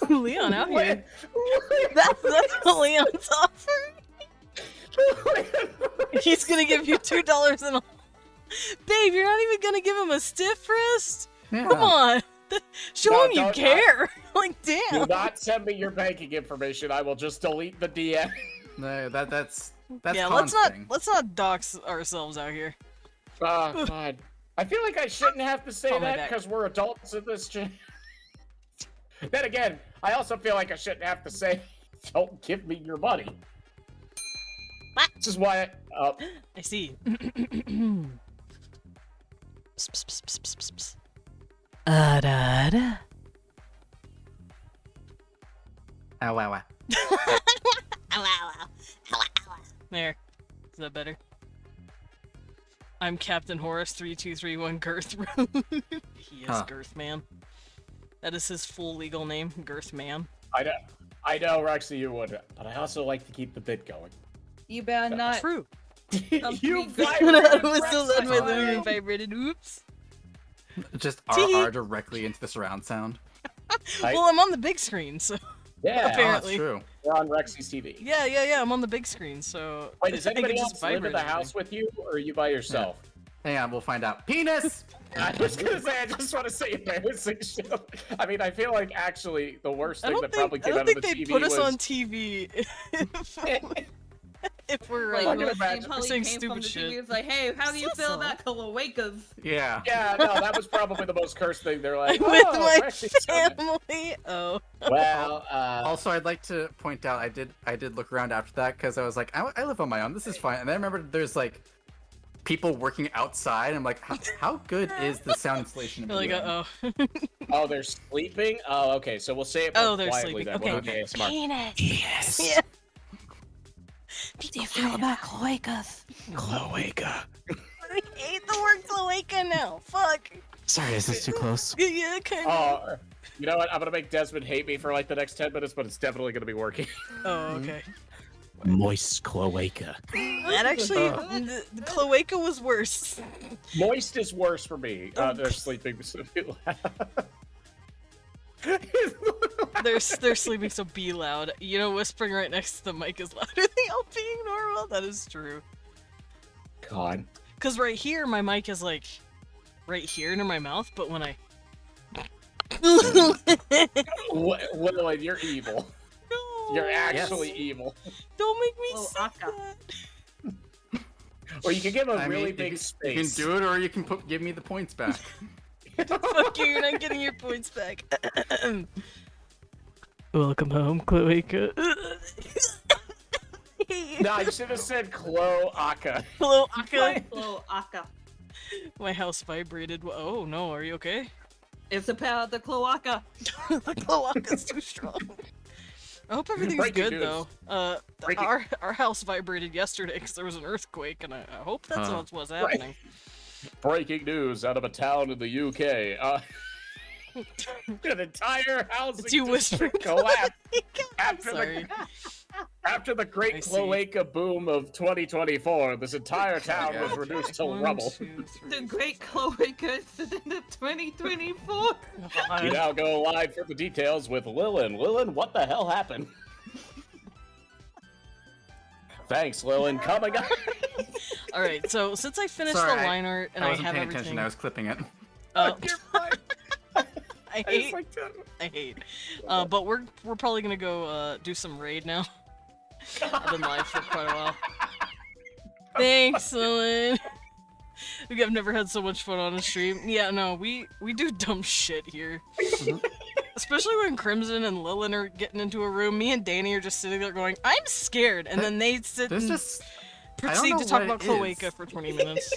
Leon out here. What? That's what Leon's offering. He's gonna give you $2 and a. Babe, you're not even gonna give him a stiff wrist? Yeah. Come on. Show No, him you don't- care. Like, Do damn. not send me your banking information. I will just delete the DM. No, that's Yeah, Khan's thing. let's not dox ourselves out here. Oh, God. I feel like I shouldn't have to say Call me that back. because we're adults in this channel. Then again, I also feel like I shouldn't have to say, don't give me your money. What? This is why I see. Psst, psst, psst, psst, psst, psst. Da, da. Ow, ow, ow. Ow, ow, ow. Ow, ow, ow. There. Is that better? I'm Captain Horace 3231 Girth Road. He is Huh. Girth Man. That is his full legal name, Girth Man. I know, Roxy, you would, but I also like to keep the bit going. You better not. True. You Complete- vibrated, I was still Rexy. in my living room vibrated. Oops. Just Tee. RR directly into the surround sound. Well, I'm on the big screen, so Yeah, Oh, that's apparently. true. we're on Rexy's TV. Yeah, I'm on the big screen, so. Wait, does I think anybody it else just live in the vibrated house me. with you, or are you by yourself? Hang on, we'll find out. Penis! I was gonna say, I just want to say embarrassing shit. I mean, I feel like actually the worst I thing don't that think, probably I came don't out of think the they'd TV put us was... on TV if we're Like, Fucking you imagine. probably saying came stupid from the shit. TV. It's like, hey, how do you feel So-so. about cloacas? Yeah. Yeah, no, that was probably the most cursed thing. They're like, with oh, my Rexy's so good." family. Oh. Well, Also, I'd like to point out I did look around after that because I was like, I live on my own. This is fine. And then I remembered there's like people working outside. I'm like, how good is the sound installation? You're like, of oh, they're sleeping? Oh, okay, so we'll say it more Oh, they're quietly sleeping. then. Okay. We'll do ASMR. Penis. Yeah. How do you feel about cloacas? Cloaca. I hate the word cloaca now. Fuck. Sorry, is this too close? Yeah, kind of. Oh, you know what? I'm gonna make Desmond hate me for like the next 10 minutes, but it's definitely gonna be working. Oh, okay. Moist cloaca. That actually, the cloaca was worse. Moist is worse for me. They're sleeping so They're sleeping, so be loud. You know, whispering right next to the mic is louder than y'all being normal. That is true. God. Cause right here, my mic is like right here near my mouth, but when I Willow, you're evil. No, You're actually evil. don't make me Little say Aka. that. Or you can give a I really mean, big you space. can do it, or you can give me the points back. Fuck you, you're not getting your points back. Welcome home, cloaca. No, you should have said cloaca. Hello, Aka. Cloaca. My house vibrated. Oh no, are you okay? It's the power of the cloaca. The cloaca's too strong. I hope everything's Breaking good news. though. Breaking- Our house vibrated yesterday because there was an earthquake, and I hope that's what's happening. Breaking news out of a town in the UK. An entire housing It's you whispering. district collapsed I'm sorry. after the I great see. cloaca boom of 2024. This entire town Yeah. was reduced to One, rubble. 2, 3. The great cloaca incident of 2024. We now go live for the details with Lilin. Lilin, what the hell happened? Thanks, Lilin. Coming up. All right, so since I finished Sorry, the line art and I I wasn't have paying everything, attention. I was clipping it. You're fine. I hate. But we're probably gonna go do some raid now. I've been live for quite a while. Thanks, Lillian. I've never had so much fun on a stream. Yeah, no, we do dumb shit here. Especially when Crimson and Lillian are getting into a room. Me and Danny are just sitting there going, "I'm scared," and then they sit There's and just proceed know to talk what about it cloaca is. for 20 minutes.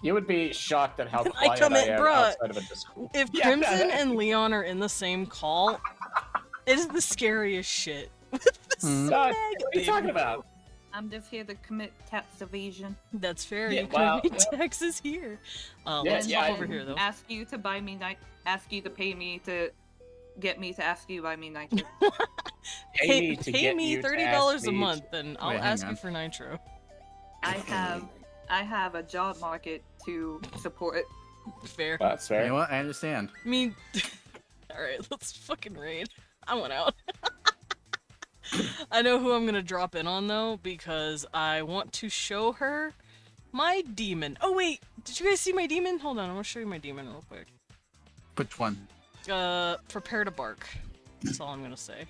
You would be shocked at how I quiet I, come in, am bruh. outside of a Discord. If Yeah. Crimson and Leon are in the same call, it is the scariest shit. Hmm. What are you talking about? I'm just here to commit tax evasion. That's fair. Yeah, You can wow, pay yeah. taxes here. Yeah, Let's yeah, hop I- over here though. Ask you to buy me ask you to pay me to get me to ask you to buy me nitro. Pay me to pay get me you to $30 ask a me month, and I'll Wait, hang ask you on. for nitro. I have a job market to support. Fair. That's You know fair. what? I understand. I mean, all right, let's fucking raid. I went out. I know who I'm gonna drop in on though, because I want to show her my demon. Oh wait, did you guys see my demon? Hold on, I'm gonna show you my demon real quick. Which one? Prepare to bark. That's all I'm gonna say.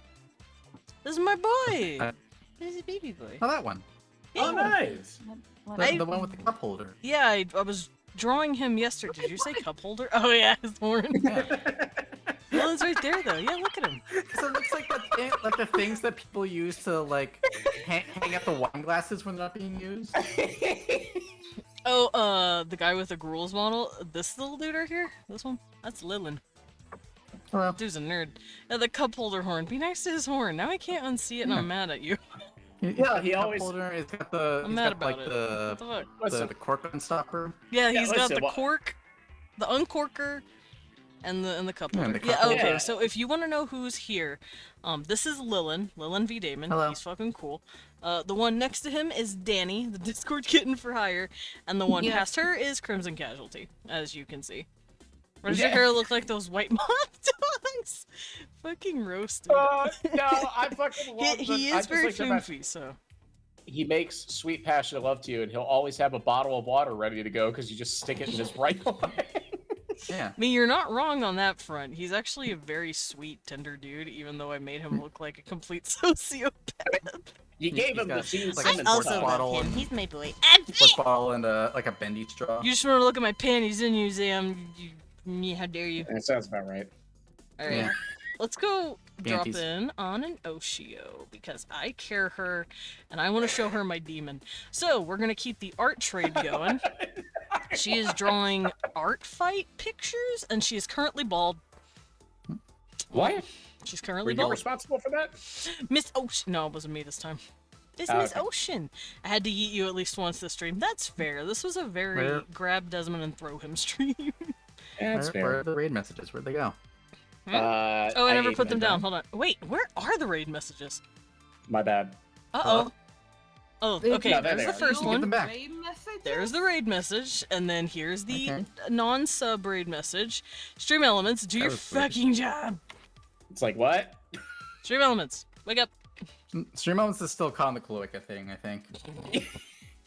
This is my boy. Uh, This is a baby boy. Oh, that one. Oh, nice. The one with the cup holder. Yeah, I was drawing him yesterday. Did you say cup holder? Oh yeah, his horn. Well, it's right there though. Yeah, look at him. So it looks like like the things that people use to like hang up the wine glasses when they're not being used. Oh, the guy with the Gruel's model. This little dude right here. This one. That's Lilin. Hello. Dude's a nerd. Yeah, the cup holder horn. Be nice to his horn. Now I can't unsee it, and I'm mad at you. Yeah, he cup always- holder. It's got the. I'm he's mad got, about like it. What the fuck? the cork unstopper. Yeah, Yeah, he's got listen, the what- cork, the uncorker, and the cup Yeah, holder. the Yeah, cup okay. holder. So if you want to know who's here, this is Lilin V. Damon. Hello. He's fucking cool. The one next to him is Danny, the Discord kitten for hire, and the one Yes. past her is Crimson Casualty, as you can see. Or does Yeah. your hair look like those white mop dogs? Fucking roasted. No, I fucking love He I is just very like the fact- foofy, so. He makes sweet passionate love to you, and he'll always have a bottle of water ready to go because you just stick it in his right leg. Yeah. I mean, you're not wrong on that front. He's actually a very sweet, tender dude, even though I made him look like a complete sociopath. You gave He's him the got, Gene like, Simmons a Also sports style. bottle love him. and He's my boy. sports bottle and like a bendy straw. You just want to look at my panties, didn't you, Sam? How dare you? That sounds about right. Alright, Yeah. let's go drop Panties. in on an Oshio, because I care her, and I want to show her my demon. So, we're going to keep the art trade going. She is drawing art fight pictures, and she is currently bald. What? She's Were currently you bald. responsible for that? Miss Ocean. No, it wasn't me this time. It's Oh, Miss okay. Ocean. I had to eat you at least once this stream. That's fair. This was a very Where- grab Desmond and throw him stream. That's Where are the raid messages? Where'd they go? Oh, I never ate put them it. down. Hold on. Wait, where are the raid messages? My bad. Uh-oh. Oh, okay, No, there there's they the are. first Give one. them back. Raid messages? There's the raid message, and then here's the Okay. non-sub raid message. Stream Elements, do your That was weird. fucking job. It's like, what? Stream Elements, wake up. Stream Moments is still caught in the cloaca thing, I think.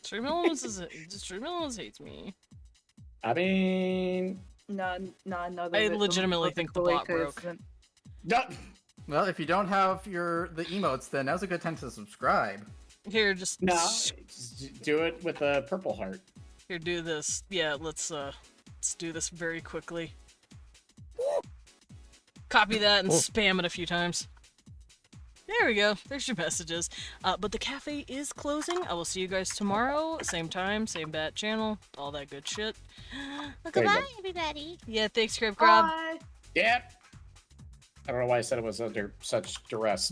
Stream Elements Stream Elements hates me. I mean... No, I legitimately think the bot broke. No. Well, if you don't have the emotes, then now's a good time to subscribe. Here, just No. Just do it with a purple heart. Here, do this. Yeah, let's do this very quickly. Copy that and spam it a few times. There we go. There's your messages. But the cafe is closing. I will see you guys tomorrow. Same time, same bat channel, all that good shit. Well, There you goodbye, go. everybody. Yeah, thanks, Crab Crab. Bye. Yeah. I don't know why I said it was under such duress.